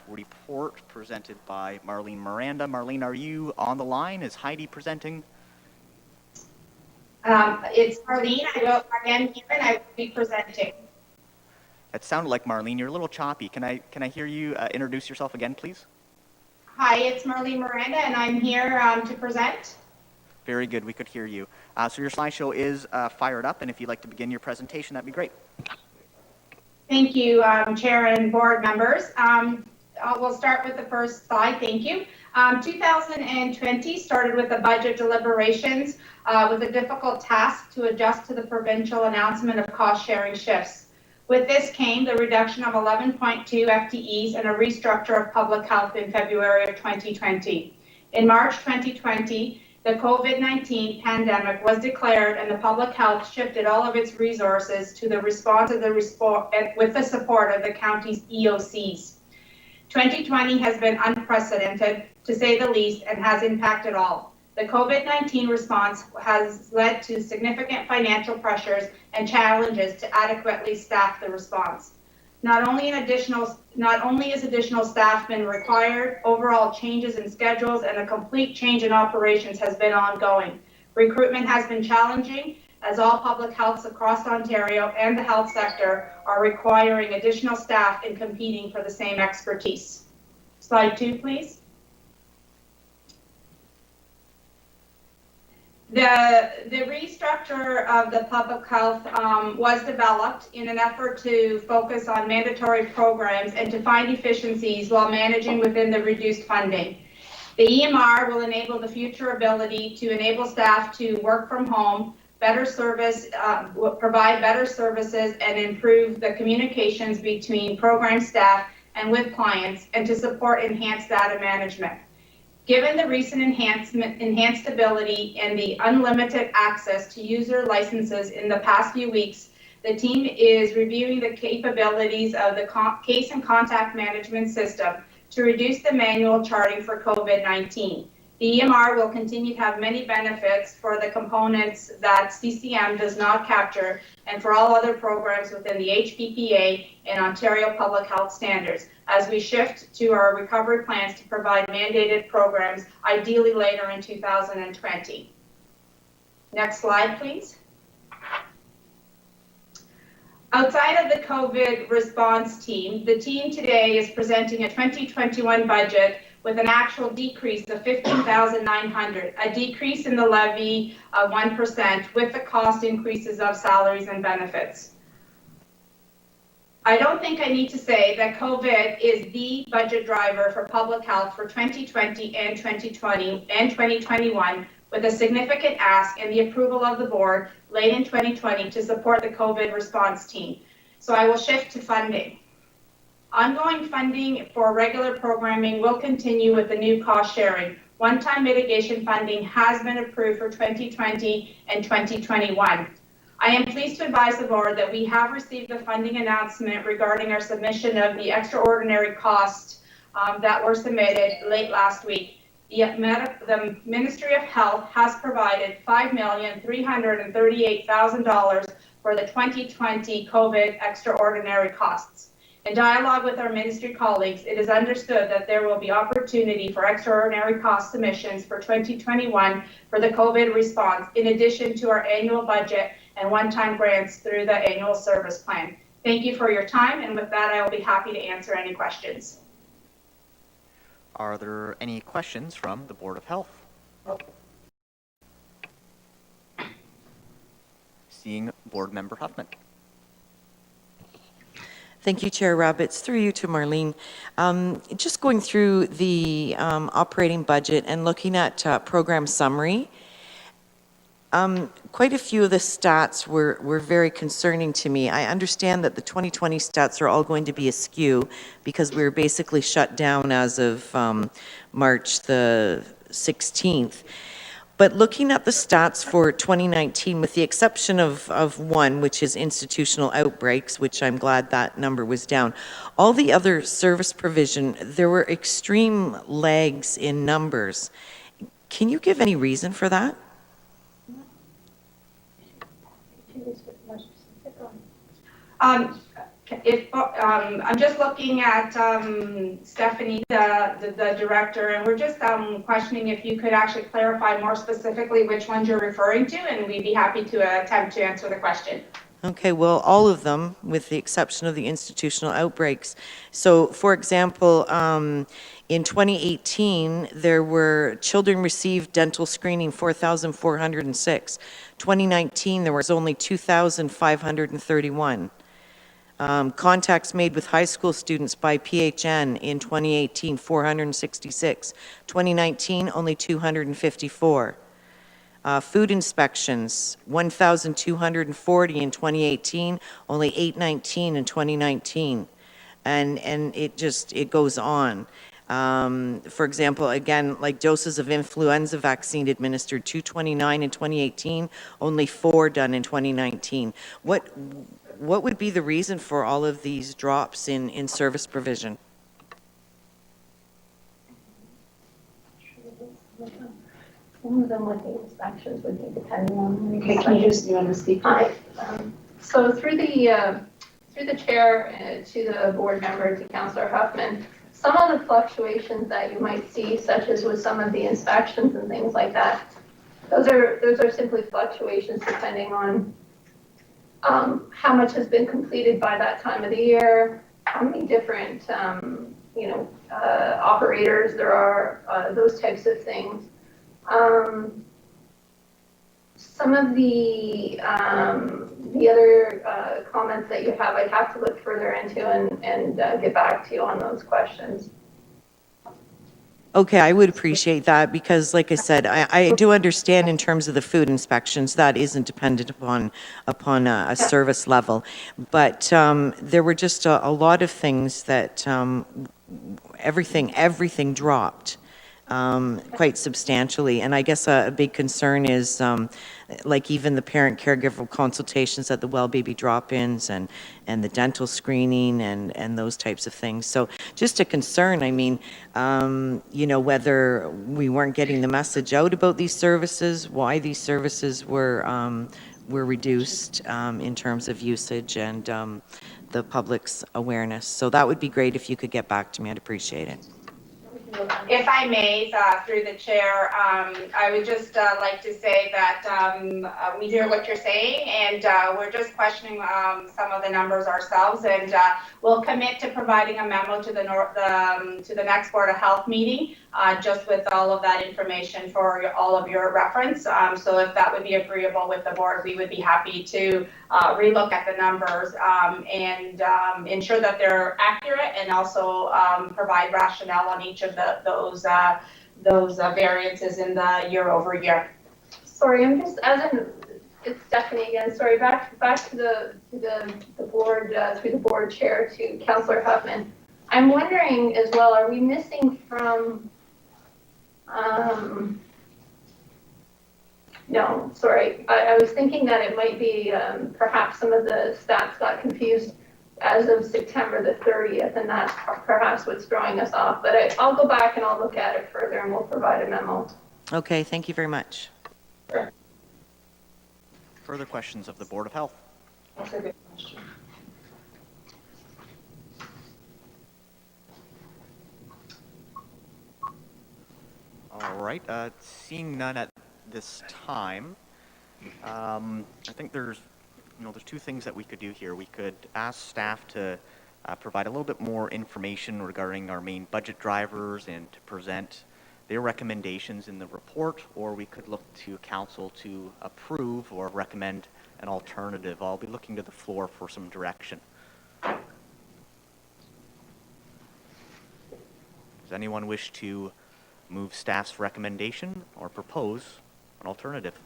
report presented by Marlene Miranda. Marlene, are you on the line? Is Heidi presenting? It's Marlene. I am here and I will be presenting. That sounded like Marlene. You're a little choppy. Can I hear you introduce yourself again, please? Hi, it's Marlene Miranda and I'm here to present. Very good. We could hear you. So your slideshow is fired up, and if you'd like to begin your presentation, that'd be great. Thank you, Chair and board members. We'll start with the first slide. Thank you. 2020 started with the budget deliberations with a difficult task to adjust to the provincial announcement of cost-sharing shifts. With this came the reduction of 11.2 FTEs and a restructure of public health in February of 2020. In March 2020, the COVID-19 pandemic was declared and the public health shifted all of its resources to the response of with the support of the county's EOCs. 2020 has been unprecedented, to say the least, and has impacted all. The COVID-19 response has led to significant financial pressures and challenges to adequately staff the response. Not only is additional staff been required, overall changes in schedules and a complete change in operations has been ongoing. Recruitment has been challenging as all public healths across Ontario and the health sector are requiring additional staff and competing for the same expertise. Slide 2, please. The restructure of the public health was developed in an effort to focus on mandatory programs and to find efficiencies while managing within the reduced funding. The EMR will enable the future ability to enable staff to work from home, better service, provide better services, and improve the communications between program staff and with clients, and to support enhanced data management. Given the recent enhanced ability and the unlimited access to user licenses in the past few weeks, the team is reviewing the capabilities of the case and contact management system to reduce the manual charting for COVID-19. The EMR will continue to have many benefits for the components that CCM does not capture and for all other programs within the HPPA and Ontario Public Health Standards as we shift to our recovery plans to provide mandated programs, ideally later in 2020. Next slide, please. Outside of the COVID response team, the team today is presenting a 2021 budget with an actual decrease of $15,900, a decrease in the levy of 1% with the cost increases of salaries and benefits. I don't think I need to say that COVID is the budget driver for public health for 2020 and 2020 and 2021, with a significant ask and the approval of the board late in 2020 to support the COVID response team. So I will shift to funding. Ongoing funding for regular programming will continue with the new cost sharing. One-time mitigation funding has been approved for 2020 and 2021. I am pleased to advise the board that we have received the funding announcement regarding our submission of the extraordinary costs that were submitted late last week. The Ministry of Health has provided $5,338,000 for the 2020 COVID extraordinary costs. In dialogue with our ministry colleagues, it is understood that there will be opportunity for extraordinary cost submissions for 2021 for the COVID response, in addition to our annual budget and one-time grants through the annual service plan. Thank you for your time, and with that, I will be happy to answer any questions. Are there any questions from the Board of Health? Seeing Board Member Huffman. Thank you, Chair Rabbits. Through you to Marlene. Just going through the operating budget and looking at program summary, quite a few of the stats were very concerning to me. I understand that the 2020 stats are all going to be askew because we were basically shut down as of March the 16th. But looking at the stats for 2019, with the exception of one, which is institutional outbreaks, which I'm glad that number was down, all the other service provision, there were extreme lags in numbers. Can you give any reason for that? if, I'm just looking at Stephanie, the director, and we're just questioning if you could actually clarify more specifically which ones you're referring to, and we'd be happy to attempt to answer the question. Okay, well, all of them, with the exception of the institutional outbreaks. So, for example, in 2018, there were children received dental screening 4,406. 2019, there was only 2,531. Contacts made with high school students by PHN in 2018, 466. 2019, only 254. Food inspections, 1,240 in 2018, only 819 in 2019. And it goes on. For example, again, like doses of influenza vaccine administered, 229 in 2018, only 4 done in 2019. What would be the reason for all of these drops in service provision? Some of them with the inspections would be depending on. Okay, can you just, you want to speak? Hi. So through the chair to the board member, to Councillor Huffman, some of the fluctuations that you might see, such as with some of the inspections and things like that, those are simply fluctuations depending on how much has been completed by that time of the year, how many different operators there are, those types of things. Some of the other comments that you have, I'd have to look further into and get back to you on those questions. Okay, I would appreciate that because, like I said, I do understand in terms of the food inspections that isn't dependent upon a service level, but there were just a lot of things that everything dropped quite substantially, and I guess a big concern is like even the parent caregiver consultations at the well baby drop-ins and the dental screening and those types of things. So just a concern, I mean, whether we weren't getting the message out about these services, why these services were reduced in terms of usage and the public's awareness. So that would be great if you could get back to me. I'd appreciate it. If I may, through the chair, I would just like to say that we hear what you're saying, and we're just questioning some of the numbers ourselves, and we'll commit to providing a memo to the next Board of Health meeting, just with all of that information for all of your reference. So if that would be agreeable with the board, we would be happy to relook at the numbers and ensure that they're accurate, and also provide rationale on each of those variances in the year over year. Sorry, I'm just, it's Stephanie again, sorry, back to the board, through the board chair to Councillor Huffman. I'm wondering as well, are we missing from, no, sorry, I was thinking that it might be perhaps some of the stats got confused as of September the 30th, and that's perhaps what's throwing us off. But I'll go back and I'll look at it further, and we'll provide a memo. Okay, thank you very much. Sure. Further questions of the Board of Health? That's a good question. All right, seeing none at this time, I think there's two things that we could do here. We could ask staff to provide a little bit more information regarding our main budget drivers and to present their recommendations in the report, or we could look to council to approve or recommend an alternative. I'll be looking to the floor for some direction. Does anyone wish to move staff's recommendation or propose an alternative?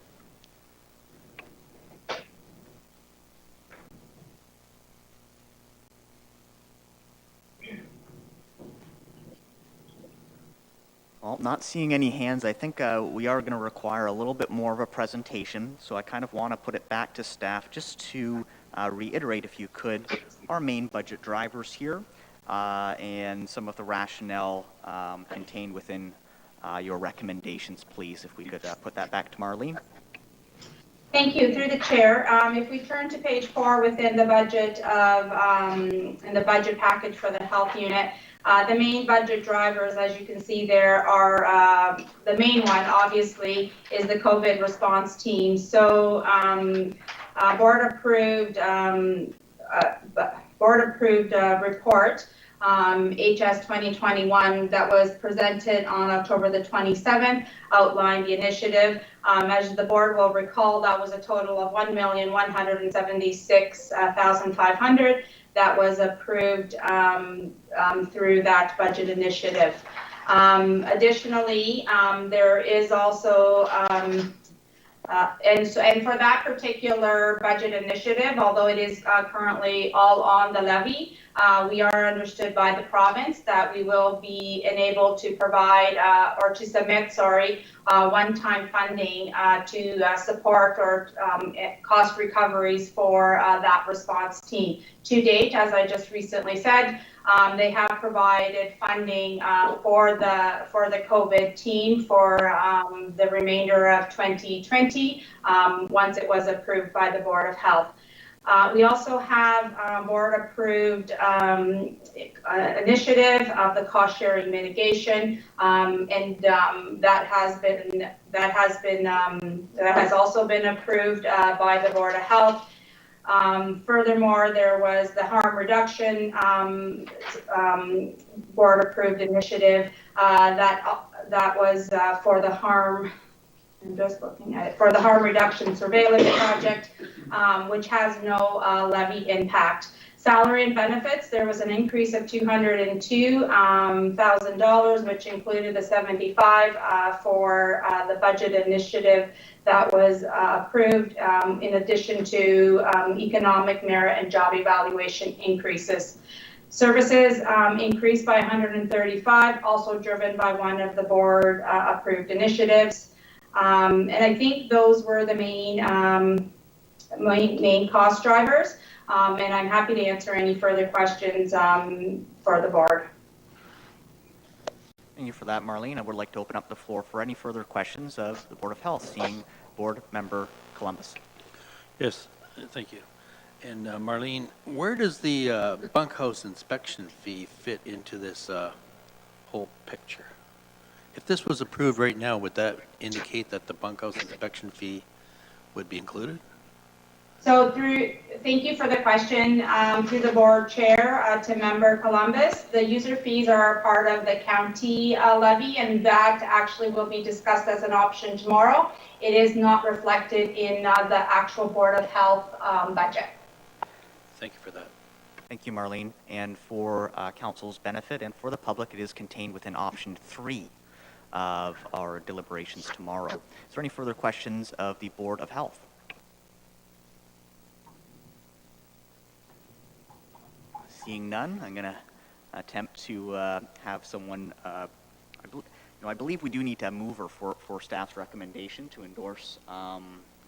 Well, not seeing any hands, I think we are going to require a little bit more of a presentation, so I kind of want to put it back to staff just to reiterate, if you could, our main budget drivers here and some of the rationale contained within your recommendations, please. If we could put that back to Marlene. Thank you. Through the chair, if we turn to page 4 within the budget of, in the budget package for the health unit, the main budget drivers, as you can see there, are the main one, obviously, is the COVID response team. So, board approved report. HS 2021 that was presented on October the 27th outlined the initiative. As the board will recall, that was a total of $1,176,500 that was approved through that budget initiative. Additionally, there is also and for that particular budget initiative, although it is currently all on the levy, we are understood by the province that we will be enabled to provide or to submit, one-time funding to support or cost recoveries for that response team. To date, as I just recently said, they have provided funding for the COVID team for the remainder of 2020 once it was approved by the Board of Health. We also have board approved initiative of the cost sharing mitigation, and that has also been approved by the Board of Health. Furthermore, there was the harm reduction board approved initiative that was for the harm. I'm just looking at it, for the harm reduction surveillance project, which has no levy impact. Salary and benefits, there was an increase of $202,000, which included the 75 for the budget initiative that was approved, in addition to economic merit and job evaluation increases. Services increased by 135, also driven by one of the board approved initiatives. And I think those were the main cost drivers. And I'm happy to answer any further questions for the board. Thank you for that, Marlene. I would like to open up the floor for any further questions of the Board of Health, seeing Board Member Columbus. Yes, thank you. And Marlene, where does the bunkhouse inspection fee fit into this whole picture? If this was approved right now, would that indicate that the bunkhouse inspection fee would be included? So thank you for the question. Through the board chair to Member Columbus, the user fees are a part of the county levy, and that actually will be discussed as an option tomorrow. It is not reflected in the actual Board of Health budget. Thank you for that. Thank you, Marlene. And for council's benefit and for the public, it is contained within option 3 of our deliberations tomorrow. Is there any further questions of the Board of Health? Seeing none, I'm going to attempt to have someone, I believe we do need a mover for staff's recommendation to endorse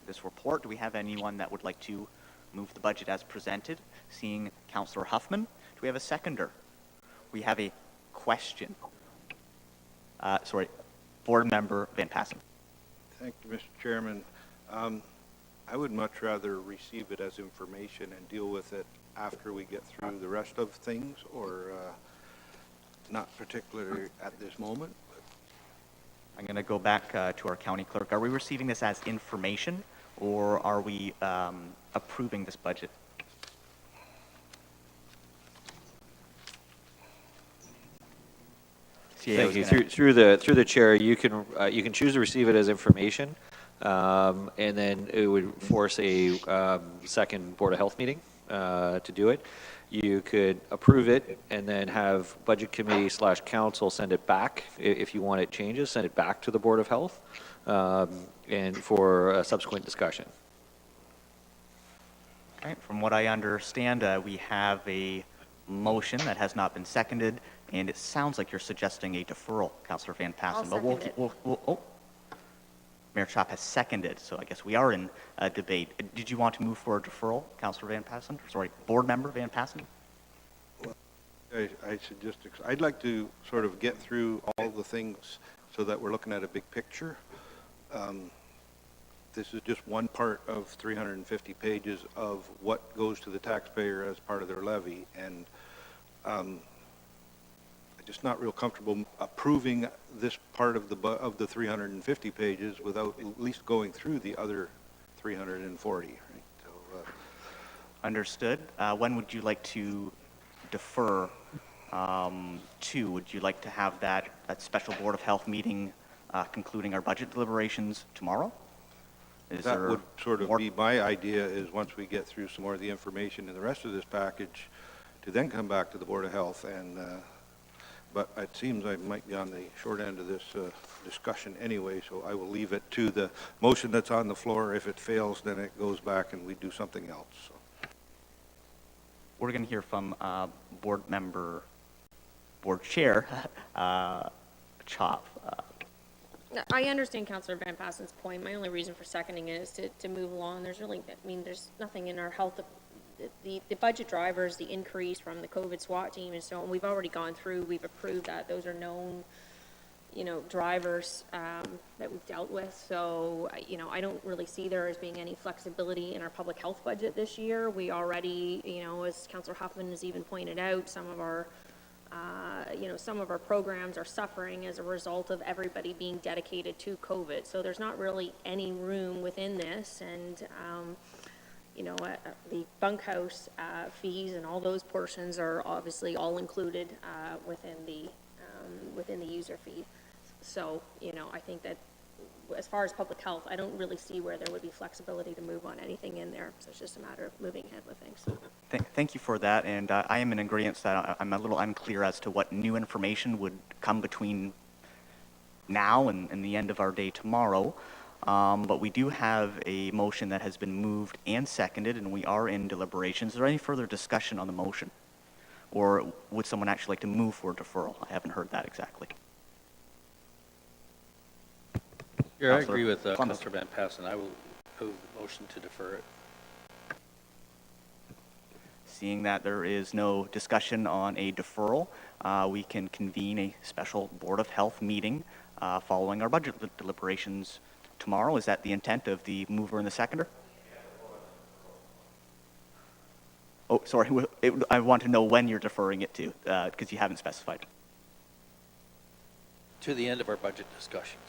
this report. Do we have anyone that would like to move the budget as presented? Seeing Councillor Huffman. Do we have a seconder? We have a question. Board Member Van Passen. Thank you, Mr. Chairman. I would much rather receive it as information and deal with it after we get through the rest of things, or not particularly at this moment. I'm going to go back to our county clerk. Are we receiving this as information, or are we approving this budget? Thank you. Through the chair, you can choose to receive it as information, and then it would force a second Board of Health meeting to do it. You could approve it and then have Budget Committee / Council send it back if you want it changes. Send it back to the Board of Health and for a subsequent discussion. Okay. From what I understand, we have a motion that has not been seconded. And it sounds like you're suggesting a deferral, Councillor Van Passen. But Mayor Chop has seconded, so I guess we are in a debate. Did you want to move for a deferral, Councillor Van Passen? Sorry, Board Member Van Passen? I suggest, I'd like to sort of get through all the things so that we're looking at a big picture. this is just one part of 350 pages of what goes to the taxpayer as part of their levy, and I'm just not real comfortable approving this part of the 350 pages without at least going through the other 340. Right? So, Understood. When would you like to defer to? Would you like to have that special Board of Health meeting concluding our budget deliberations tomorrow? that would sort of be my idea, is once we get through some more of the information in the rest of this package, to then come back to the Board of Health. And but it seems I might be on the short end of this discussion anyway, so I will leave it to the motion that's on the floor. If it fails, then it goes back and we do something else. So. We're going to hear from Board Chair Chop. I understand Councillor Van Passen's point. My only reason for seconding it is to move along. There's really, I mean, there's nothing in our health, the budget drivers, the increase from the COVID SWAT team and so on, we've already gone through, we've approved that. Those are known, you know, drivers that we've dealt with. So, you know, I don't really see there as being any flexibility in our public health budget this year. We already, you know, as Councillor Huffman has even pointed out, some of our programs are suffering as a result of everybody being dedicated to COVID. So there's not really any room within this, and you know, the bunkhouse fees and all those portions are obviously all included within the user fee. So, you know, I think that as far as public health, I don't really see where there would be flexibility to move on anything in there. So it's just a matter of moving ahead with things. Thank you for that, and I am in agreement that I'm a little unclear as to what new information would come between now and the end of our day tomorrow. But we do have a motion that has been moved and seconded, and we are in deliberations. Is there any further discussion on the motion? Or would someone actually like to move for deferral? I haven't heard that exactly. Yeah, I agree with Councillor Van Passen. I will move the motion to defer it. Seeing that there is no discussion on a deferral, we can convene a special Board of Health meeting following our budget deliberations tomorrow. Is that the intent of the mover and the seconder? Oh, sorry. I want to know when you're deferring it to, because you haven't specified. To the end of our budget discussions.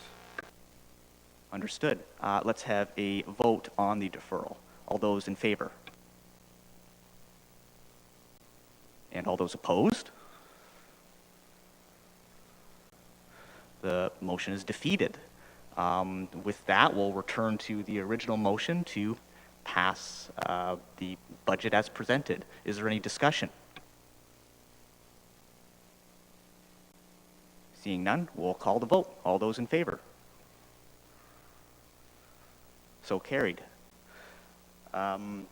Understood. Let's have a vote on the deferral. All those in favor? And all those opposed? The motion is defeated. With that, we'll return to the original motion to pass the budget as presented. Is there any discussion? Seeing none, we'll call the vote. All those in favor? So carried. Well,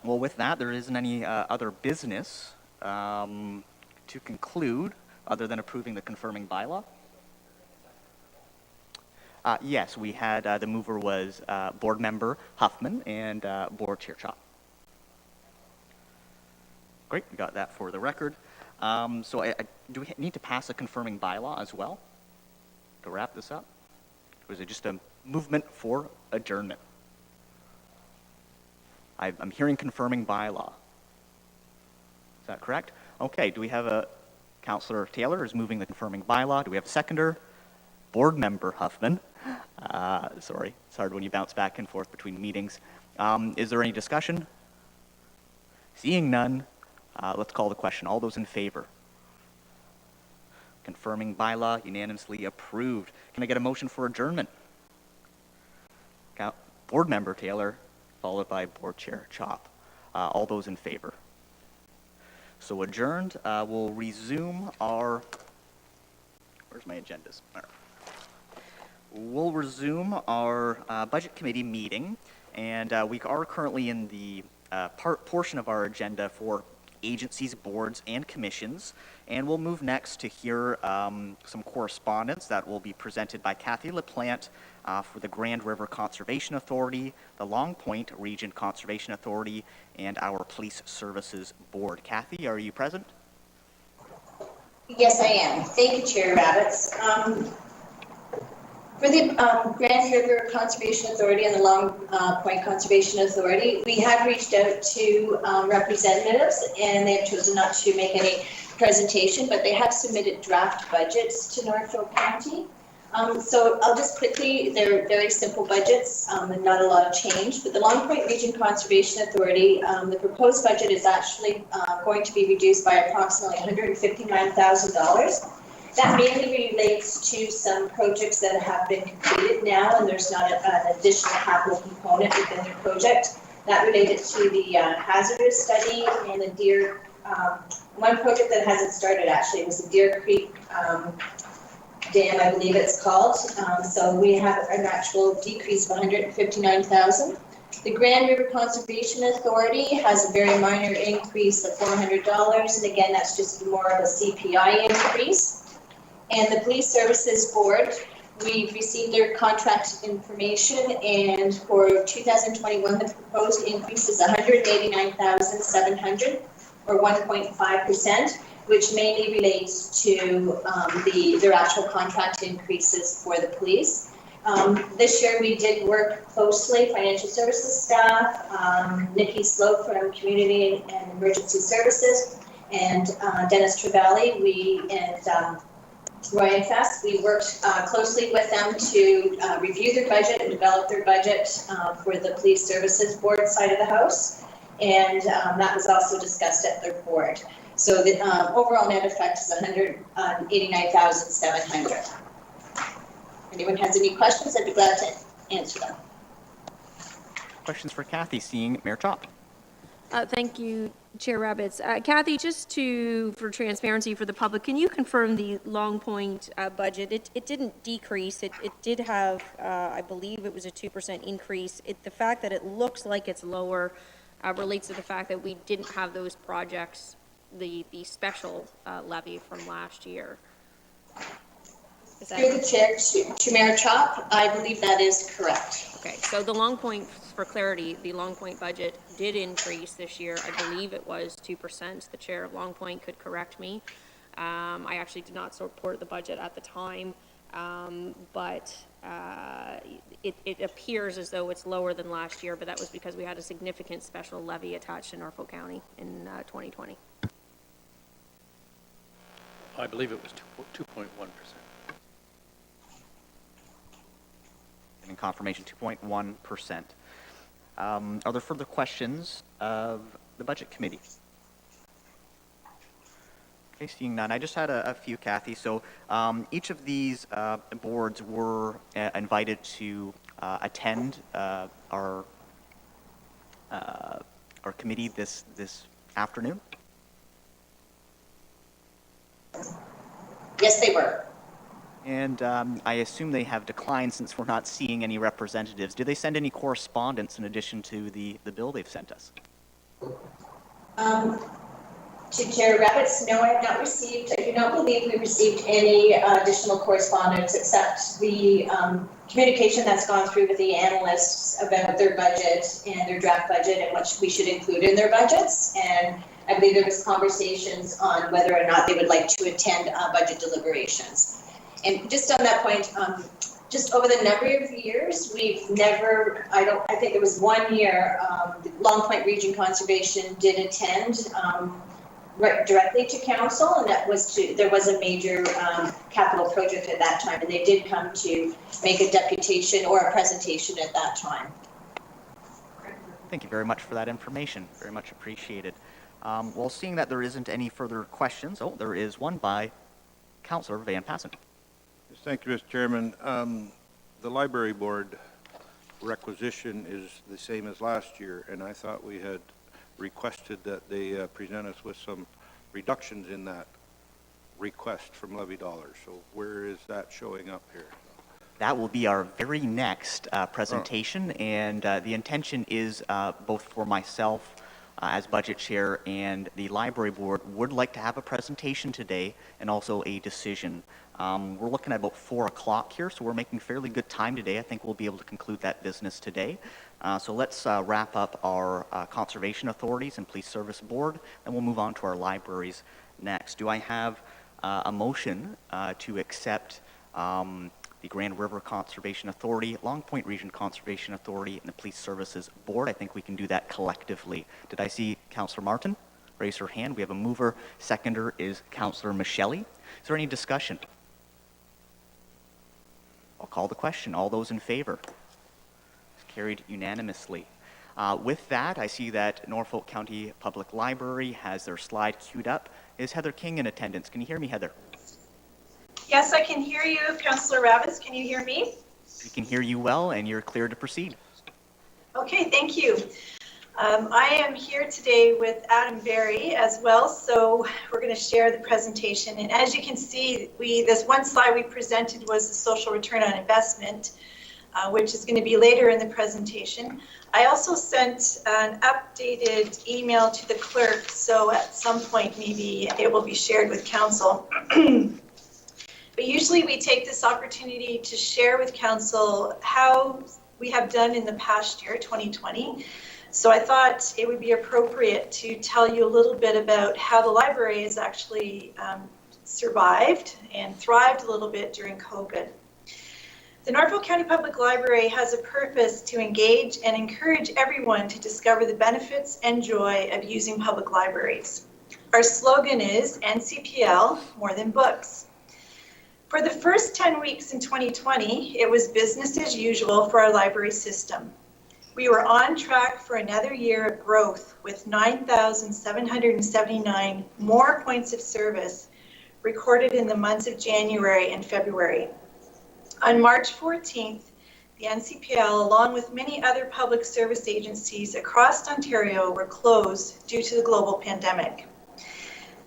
with that, there isn't any other business to conclude other than approving the confirming bylaw. Yes, we had, the mover was Board Member Huffman and Board Chair Chop. Great, we got that for the record. So do we need to pass a confirming bylaw as well to wrap this up? Or is it just a movement for adjournment? I'm hearing confirming bylaw. Is that correct? Okay, do we have a, Councillor Taylor is moving the confirming bylaw. Do we have a seconder? Board Member Huffman. Sorry, it's hard when you bounce back and forth between meetings. Is there any discussion? Seeing none, let's call the question. All those in favor? Confirming bylaw unanimously approved. Can I get a motion for adjournment? Board Member Taylor, followed by Board Chair Chop. All those in favor? So adjourned. We'll resume our, where's my agendas? All right. We'll resume our Budget Committee meeting, and we are currently in the portion of our agenda for agencies, boards, and commissions, and we'll move next to hear some correspondence that will be presented by Kathy LaPlante for the Grand River Conservation Authority, the Long Point Region Conservation Authority, and our Police Services Board. Kathy, are you present? Yes, I am. Thank you, Chair Rabbits. For the Grand River Conservation Authority and the Long Point Conservation Authority, we have reached out to representatives, and they have chosen not to make any presentation, but they have submitted draft budgets to Norfolk County. So I'll just quickly, they're very simple budgets and not a lot of change, but the Long Point Region Conservation Authority, the proposed budget is actually going to be reduced by approximately $159,000. That mainly relates to some projects that have been completed now, and there's not an additional capital component within the project. That related to the hazardous study and the Deer, one project that hasn't started actually was the Deer Creek Dam, I believe it's called. So we have an actual decrease of $159,000. The Grand River Conservation Authority has a very minor increase of $400, and again, that's just more of a CPI increase. And the Police Services Board, we've received their contract information, and for 2021, the proposed increase is $189,700, or 1.5%, which mainly relates to their actual contract increases for the police. This year, we did work closely, financial services staff, Nikki Slope from Community and Emergency Services, and Dennis Trevally, Roy and Fest, we worked closely with them to review their budget and develop their budget for the Police Services Board side of the house. And that was also discussed at their board. So the overall net effect is $189,700. Anyone has any questions, I'd be glad to answer them. Questions for Kathy, seeing Mayor Chop. Thank you, Chair Rabbits. Kathy, just for transparency for the public, can you confirm the Long Point budget? It didn't decrease. It did have, I believe it was a 2% increase. The fact that it looks like it's lower relates to the fact that we didn't have those projects, the special levy from last year. Through the chair to Mayor Chop, I believe that is correct. Okay, so the Long Point, for clarity, the Long Point budget did increase this year. I believe it was 2%. The chair of Long Point could correct me. I actually did not support the budget at the time, but it appears as though it's lower than last year, but that was because we had a significant special levy attached to Norfolk County in 2020. I believe it was 2.1%. In confirmation, 2.1%. Are there further questions of the Budget Committee? Okay, seeing none. I just had a few, Kathy. So each of these boards were invited to attend our committee this afternoon. Yes, they were. And I assume they have declined since we're not seeing any representatives. Did they send any correspondence in addition to the bill they've sent us? To Chair Rabbits, no, I have not received, I do not believe we received any additional correspondence except the communication that's gone through with the analysts about their budget and their draft budget and what we should include in their budgets. And I believe there was conversations on whether or not they would like to attend budget deliberations. And just on that point, just over the number of years, we've never, I think there was 1 year, the Long Point Region Conservation did attend directly to council, and that was there was a major capital project at that time, and they did come to make a deputation or a presentation at that time. Thank you very much for that information. Very much appreciated. Well, seeing that there isn't any further questions, there is one by Councillor Van Passen. Yes, thank you, Mr. Chairman. The library board requisition is the same as last year, and I thought we had requested that they present us with some reductions in that request from levy dollars. So where is that showing up here? That will be our very next presentation, and the intention is both for myself as budget chair and the library board would like to have a presentation today and also a decision. We're looking at about 4 o'clock here, so we're making fairly good time today. I think we'll be able to conclude that business today. So let's wrap up our conservation authorities and police service board, and we'll move on to our libraries next. Do I have a motion to accept the Grand River Conservation Authority, Long Point Region Conservation Authority, and the Police Services Board. I think we can do that collectively. Did I see Councillor Martin raise her hand? We have a mover. Seconder is Councillor Michele. Is there any discussion? I'll call the question. All those in favor? It's carried unanimously. With that, I see that Norfolk County Public Library has their slide queued up. Is Heather King in attendance? Can you hear me, Heather? Yes, I can hear you. Councillor Rabbits, can you hear me? We can hear you well, and you're clear to proceed. Okay, thank you. I am here today with Adam Berry as well, so we're going to share the presentation. And as you can see, this one slide we presented was the social return on investment, which is going to be later in the presentation. I also sent an updated email to the clerk, so at some point maybe it will be shared with council. But usually we take this opportunity to share with council how we have done in the past year, 2020. So I thought it would be appropriate to tell you a little bit about how the library has actually survived and thrived a little bit during COVID. The Norfolk County Public Library has a purpose to engage and encourage everyone to discover the benefits and joy of using public libraries. Our slogan is NCPL, more than books. For the first 10 weeks in 2020, it was business as usual for our library system. We were on track for another year of growth with 9,779 more points of service recorded in the months of January and February. On March 14th, the NCPL, along with many other public service agencies across Ontario, were closed due to the global pandemic.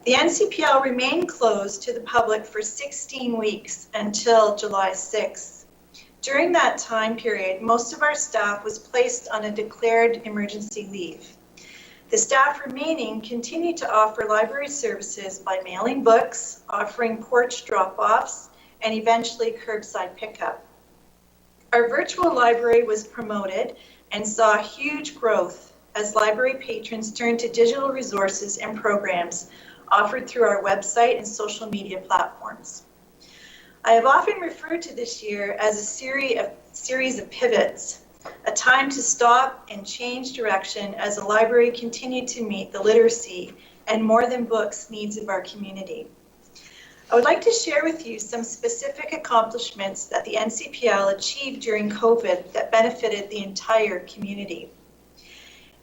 The NCPL remained closed to the public for 16 weeks until July 6th. During that time period, most of our staff was placed on a declared emergency leave. The staff remaining continued to offer library services by mailing books, offering porch drop-offs, and eventually curbside pickup. Our virtual library was promoted and saw huge growth as library patrons turned to digital resources and programs offered through our website and social media platforms. I have often referred to this year as a series of pivots, a time to stop and change direction as the library continued to meet the literacy and more than books needs of our community. I would like to share with you some specific accomplishments that the NCPL achieved during COVID that benefited the entire community.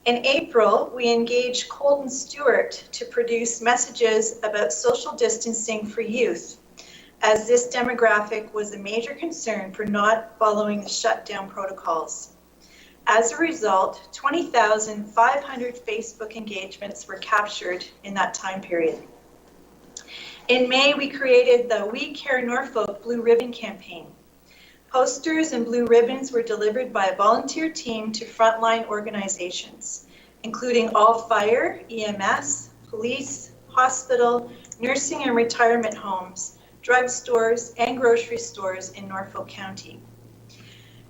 In April, we engaged Colton Stewart to produce messages about social distancing for youth, as this demographic was a major concern for not following the shutdown protocols. As a result, 20,500 Facebook engagements were captured in that time period. In May, we created the We Care Norfolk Blue Ribbon campaign. Posters and blue ribbons were delivered by a volunteer team to frontline organizations, including all fire, EMS, police, hospital, nursing and retirement homes, drugstores, and grocery stores in Norfolk County.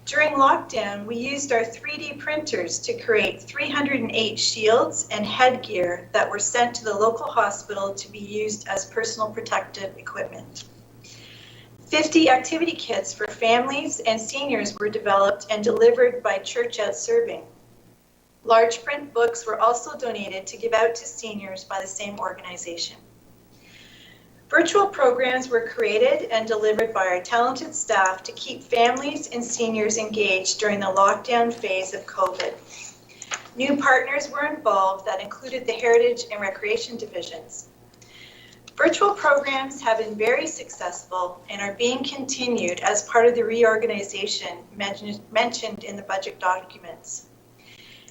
During lockdown, we used our 3D printers to create 308 shields and headgear that were sent to the local hospital to be used as personal protective equipment. 50 activity kits for families and seniors were developed and delivered by Church Out Serving. Large print books were also donated to give out to seniors by the same organization. Virtual programs were created and delivered by our talented staff to keep families and seniors engaged during the lockdown phase of COVID. New partners were involved that included the Heritage and Recreation divisions. Virtual programs have been very successful and are being continued as part of the reorganization mentioned in the budget documents.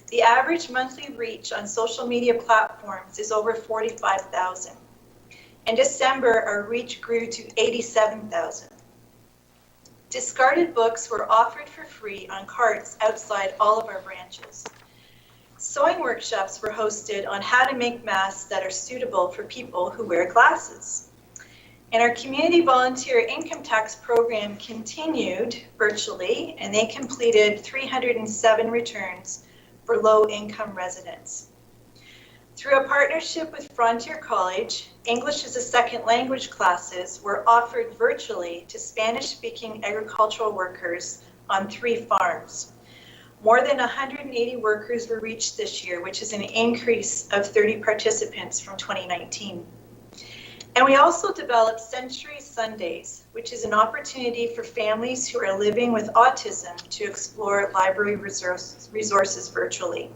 The average monthly reach on social media platforms is over 45,000. In December, our reach grew to 87,000. Discarded books were offered for free on carts outside all of our branches. Sewing workshops were hosted on how to make masks that are suitable for people who wear glasses. And our community volunteer income tax program continued virtually, and they completed 307 returns for low-income residents. Through a partnership with Frontier College, English as a second language classes were offered virtually to Spanish-speaking agricultural workers on 3 farms. More than 180 workers were reached this year, which is an increase of 30 participants from 2019. And we also developed Century Sundays, which is an opportunity for families who are living with autism to explore library resources virtually.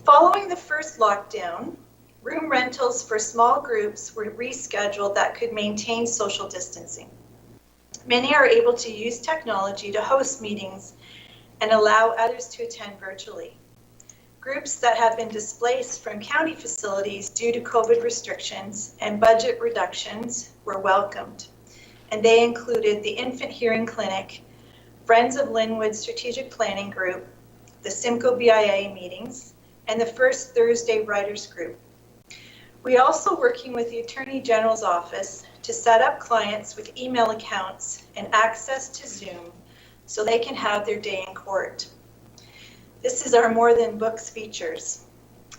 Following the first lockdown, room rentals for small groups were rescheduled that could maintain social distancing. Many are able to use technology to host meetings and allow others to attend virtually. Groups that have been displaced from county facilities due to COVID restrictions and budget reductions were welcomed, and they included the Infant Hearing Clinic, Friends of Linwood Strategic Planning Group, the Simcoe BIA meetings, and the First Thursday Writers Group. We also working with the Attorney General's office to set up clients with email accounts and access to Zoom so they can have their day in court. This is our More Than Books features.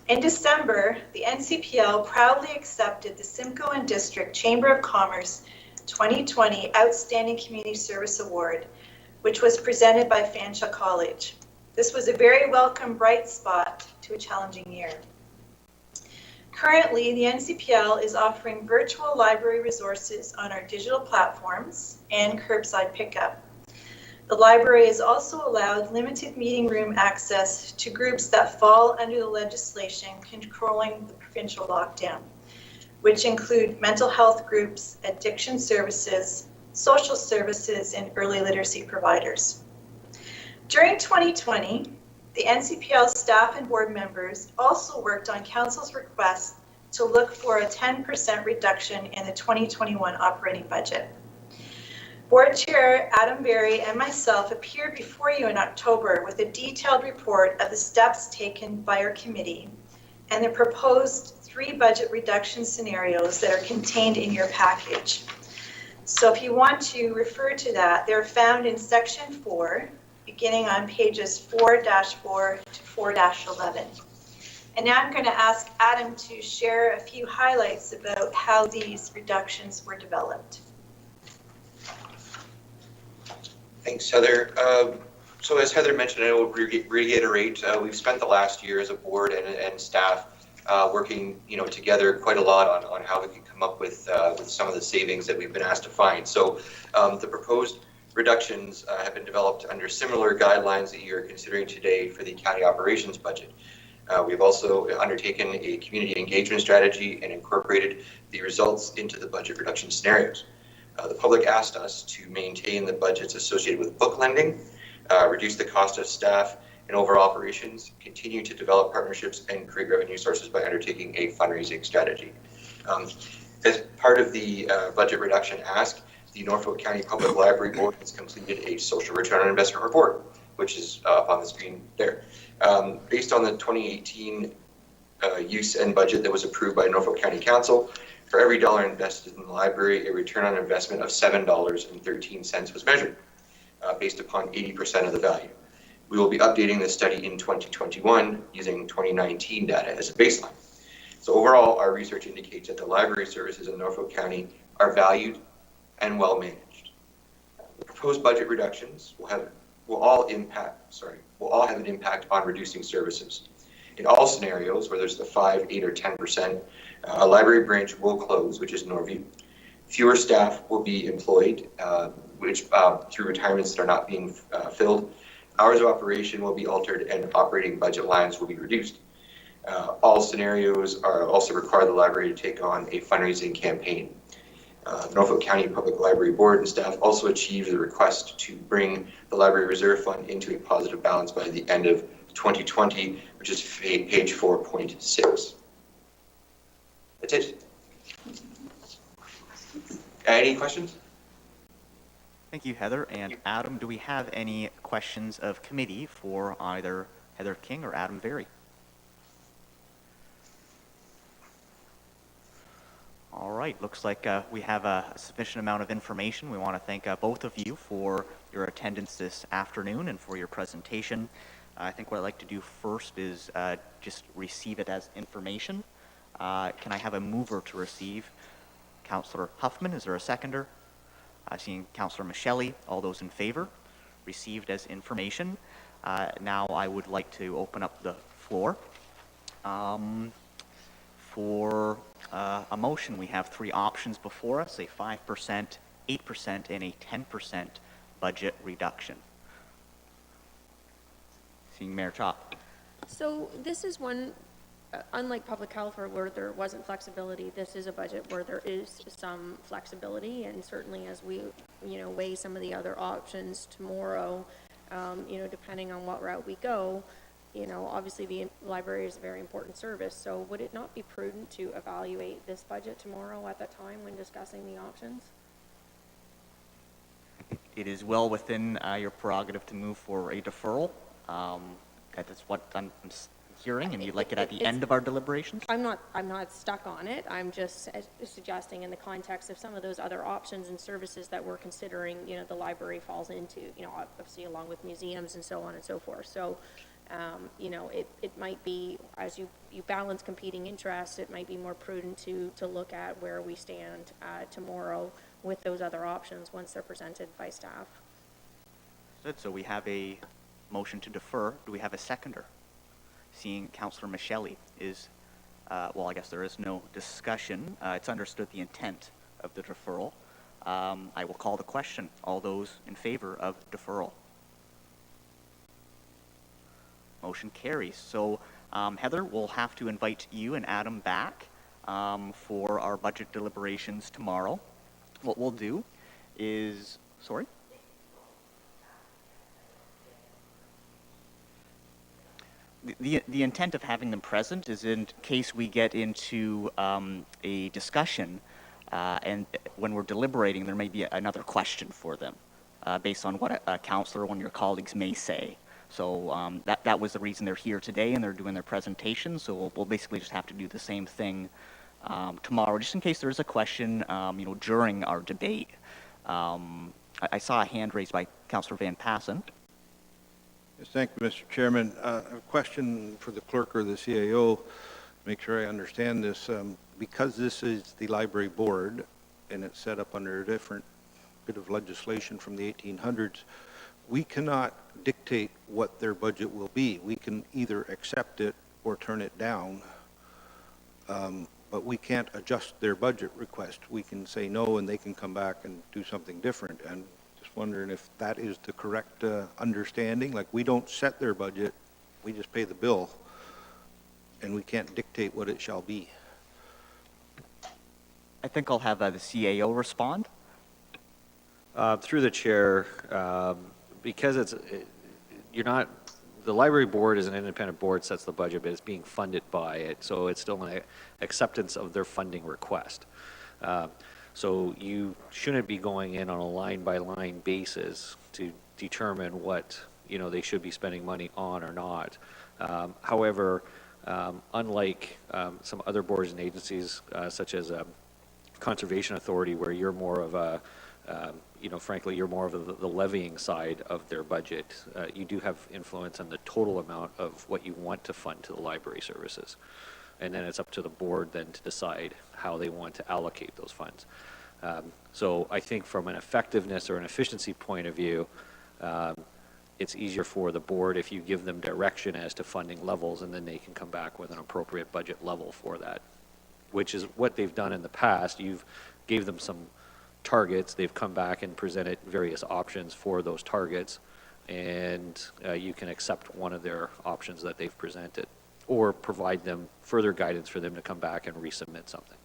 In December, the NCPL proudly accepted the Simcoe and District Chamber of Commerce 2020 Outstanding Community Service Award, which was presented by Fanshawe College. This was a very welcome bright spot to a challenging year. Currently, the NCPL is offering virtual library resources on our digital platforms and curbside pickup. The library has also allowed limited meeting room access to groups that fall under the legislation controlling the provincial lockdown, which include mental health groups, addiction services, social services, and early literacy providers. During 2020, the NCPL staff and board members also worked on Council's request to look for a 10% reduction in the 2021 operating budget. Board Chair Adam Berry and myself appeared before you in October with a detailed report of the steps taken by our committee and the proposed 3 budget reduction scenarios that are contained in your package. So if you want to refer to that, they're found in section 4, beginning on pages 4-4 to 4-11. And now I'm going to ask Adam to share a few highlights about how these reductions were developed. Thanks, Heather. So as Heather mentioned, I will reiterate, we've spent the last year as a board and staff working, together quite a lot on how we can come up with some of the savings that we've been asked to find. So the proposed reductions have been developed under similar guidelines that you're considering today for the county operations budget. We've also undertaken a community engagement strategy and incorporated the results into the budget reduction scenarios. The public asked us to maintain the budgets associated with book lending, reduce the cost of staff and overall operations, continue to develop partnerships, and create revenue sources by undertaking a fundraising strategy. As part of the budget reduction ask, the Norfolk County Public Library Board has completed a social return on investment report, which is up on the screen there. Based on the 2018 use and budget that was approved by Norfolk County Council, for every dollar invested in the library, a return on investment of $7.13 was measured, based upon 80% of the value. We will be updating this study in 2021 using 2019 data as a baseline. So overall, our research indicates that the library services in Norfolk County are valued and well managed. The proposed budget reductions will all have an impact on reducing services. In all scenarios, whether it's the 5, 8, or 10%, a library branch will close, which is Norview. Fewer staff will be employed, which through retirements that are not being filled. Hours of operation will be altered and operating budget lines will be reduced. All scenarios are also require the library to take on a fundraising campaign. Norfolk County Public Library Board and staff also achieved the request to bring the Library Reserve Fund into a positive balance by the end of 2020, which is page 4.6. That's it. Any questions? Thank you, Heather. And Adam, do we have any questions of committee for either Heather King or Adam Berry? All right, looks like we have a sufficient amount of information. We want to thank both of you for your attendance this afternoon and for your presentation. I think what I'd like to do first is just receive it as information. Can I have a mover to receive? Councillor Huffman, is there a seconder? Seeing Councillor Michelli, all those in favor? Received as information. Now I would like to open up the floor. For a motion, we have three options before us, a 5%, 8%, and a 10% budget reduction. Seeing Mayor Chop. So this is one, unlike public health where there wasn't flexibility, this is a budget where there is some flexibility, and certainly as we, weigh some of the other options tomorrow, depending on what route we go, obviously the library is a very important service, so would it not be prudent to evaluate this budget tomorrow at that time when discussing the options? It is well within your prerogative to move for a deferral. That's what I'm hearing, and you'd like it at the end of our deliberations? I'm not stuck on it. I'm just suggesting in the context of some of those other options and services that we're considering, the library falls into, obviously along with museums and so on and so forth. So, it might be, as you balance competing interests, it might be more prudent to look at where we stand tomorrow with those other options once they're presented by staff. Good. So we have a motion to defer. Do we have a seconder? Seeing Councillor Michelli is, well, I guess there is no discussion. It's understood the intent of the deferral. I will call the question. All those in favor of deferral? Motion carries. So, Heather, we'll have to invite you and Adam back for our budget deliberations tomorrow. What we'll do is, sorry? The intent of having them present is in case we get into a discussion and when we're deliberating, there may be another question for them based on what a councillor or one of your colleagues may say. So that was the reason they're here today and they're doing their presentation. So we'll basically just have to do the same thing tomorrow, just in case there's a question, during our debate. I saw a hand raised by Councillor Van Passen. Yes, thank you, Mr. Chairman. A question for the clerk or the CAO, make sure I understand this. Because this is the library board and it's set up under a different bit of legislation from the 1800s, we cannot dictate what their budget will be. We can either accept it or turn it down, but we can't adjust their budget request. We can say no and they can come back and do something different. And just wondering if that is the correct understanding. Like, we don't set their budget, we just pay the bill, and we can't dictate what it shall be. I think I'll have the CAO respond. Through the chair, because the library board is an independent board, sets the budget, but it's being funded by it, so it's still an acceptance of their funding request. So you shouldn't be going in on a line-by-line basis to determine what they should be spending money on or not. However, unlike some other boards and agencies, such as Conservation Authority, where you're more of a frankly, you're more of the levying side of their budget. You do have influence on the total amount of what you want to fund to the library services. And then it's up to the board then to decide how they want to allocate those funds. So I think from an effectiveness or an efficiency point of view, it's easier for the board if you give them direction as to funding levels, and then they can come back with an appropriate budget level for that, which is what they've done in the past. You've gave them some targets, they've come back and presented various options for those targets, and you can accept one of their options that they've presented, or provide them further guidance for them to come back and resubmit something.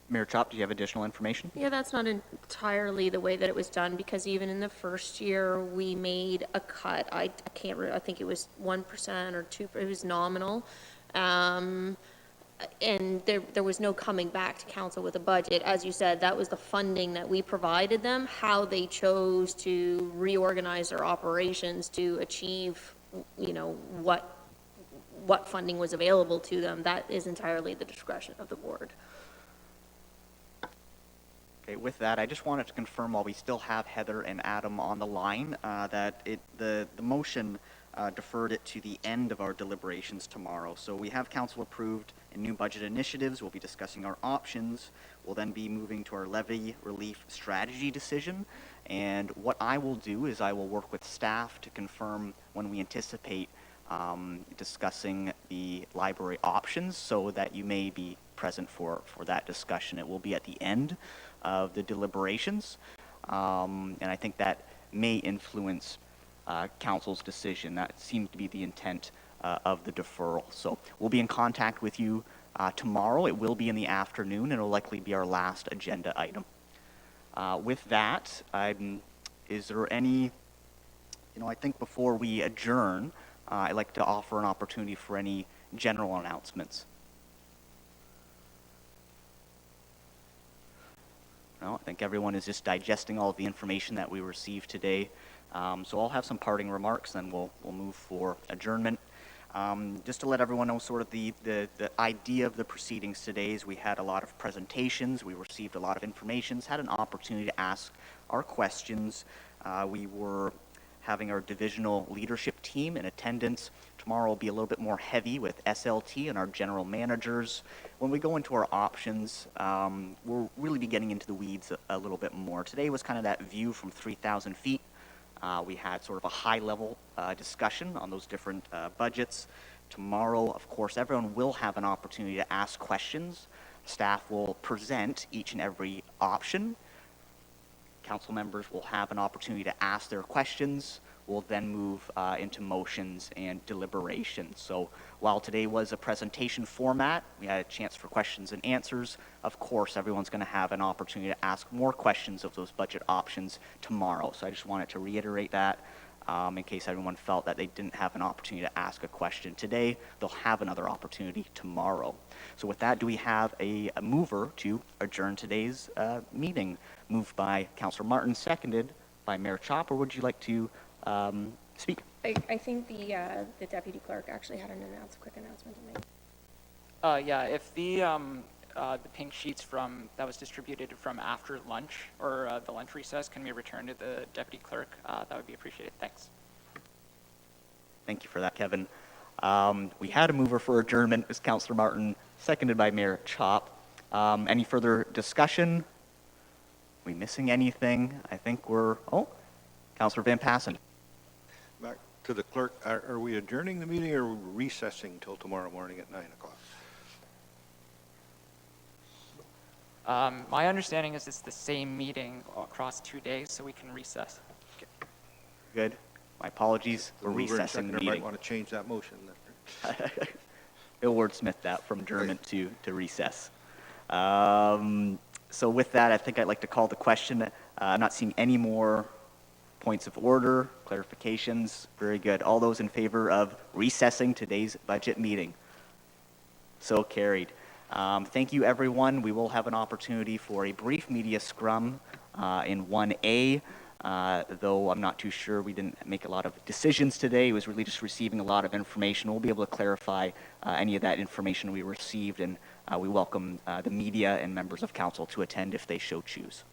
Mayor Chop, do you have additional information? Yeah, that's not entirely the way that it was done, because even in the first year, we made a cut. I can't remember, I think it was 1% or 2%, it was nominal. And there was no coming back to council with a budget. As you said, that was the funding that we provided them. How they chose to reorganize their operations to achieve, what funding was available to them, that is entirely the discretion of the board. Okay, with that, I just wanted to confirm, while we still have Heather and Adam on the line, that the motion deferred it to the end of our deliberations tomorrow. So we have council approved in new budget initiatives. We'll be discussing our options. We'll then be moving to our levy relief strategy decision. And what I will do is I will work with staff to confirm when we anticipate discussing the library options so that you may be present for that discussion. It will be at the end of the deliberations. And I think that may influence council's decision. That seems to be the intent of the deferral. So we'll be in contact with you tomorrow. It will be in the afternoon, and it'll likely be our last agenda item. With that, is there any, I think before we adjourn, I'd like to offer an opportunity for any general announcements. No, I think everyone is just digesting all of the information that we received today. So I'll have some parting remarks, then we'll move for adjournment. Just to let everyone know sort of the idea of the proceedings today is we had a lot of presentations, we received a lot of information, had an opportunity to ask our questions. We were having our divisional leadership team in attendance. Tomorrow will be a little bit more heavy with SLT and our general managers. When we go into our options, we'll really be getting into the weeds a little bit more. Today was kind of that view from 3,000 feet. We had sort of a high-level discussion on those different budgets. Tomorrow, of course, everyone will have an opportunity to ask questions. Staff will present each and every option. Council members will have an opportunity to ask their questions. We'll then move into motions and deliberations. So while today was a presentation format, we had a chance for questions and answers. Of course, everyone's going to have an opportunity to ask more questions of those budget options tomorrow. So I just wanted to reiterate that in case everyone felt that they didn't have an opportunity to ask a question today. They'll have another opportunity tomorrow. So with that, do we have a mover to adjourn today's meeting? Moved by Councillor Martin, seconded by Mayor Chop, or would you like to speak? I think the deputy clerk actually had quick announcement to make. Yeah, if the pink sheets that was distributed from after lunch or the lunch recess can be returned to the deputy clerk, that would be appreciated. Thanks. Thank you for that, Kevin. We had a mover for adjournment. It was Councillor Martin, seconded by Mayor Chop. Any further discussion? We missing anything? I think Councillor Van Passen. Back to the clerk. Are we adjourning the meeting or recessing till tomorrow morning at 9 o'clock? My understanding is it's the same meeting across 2 days, so we can recess. Okay. Good. My apologies for recessing the meeting. Might want to change that motion. Bill wordsmith that from adjournment to recess. So with that, I think I'd like to call the question. I'm not seeing any more points of order, clarifications. Very good. All those in favor of recessing today's budget meeting? So carried. Thank you, everyone. We will have an opportunity for a brief media scrum in 1A, though I'm not too sure. We didn't make a lot of decisions today. It was really just receiving a lot of information. We'll be able to clarify any of that information we received, and we welcome the media and members of council to attend if they so choose.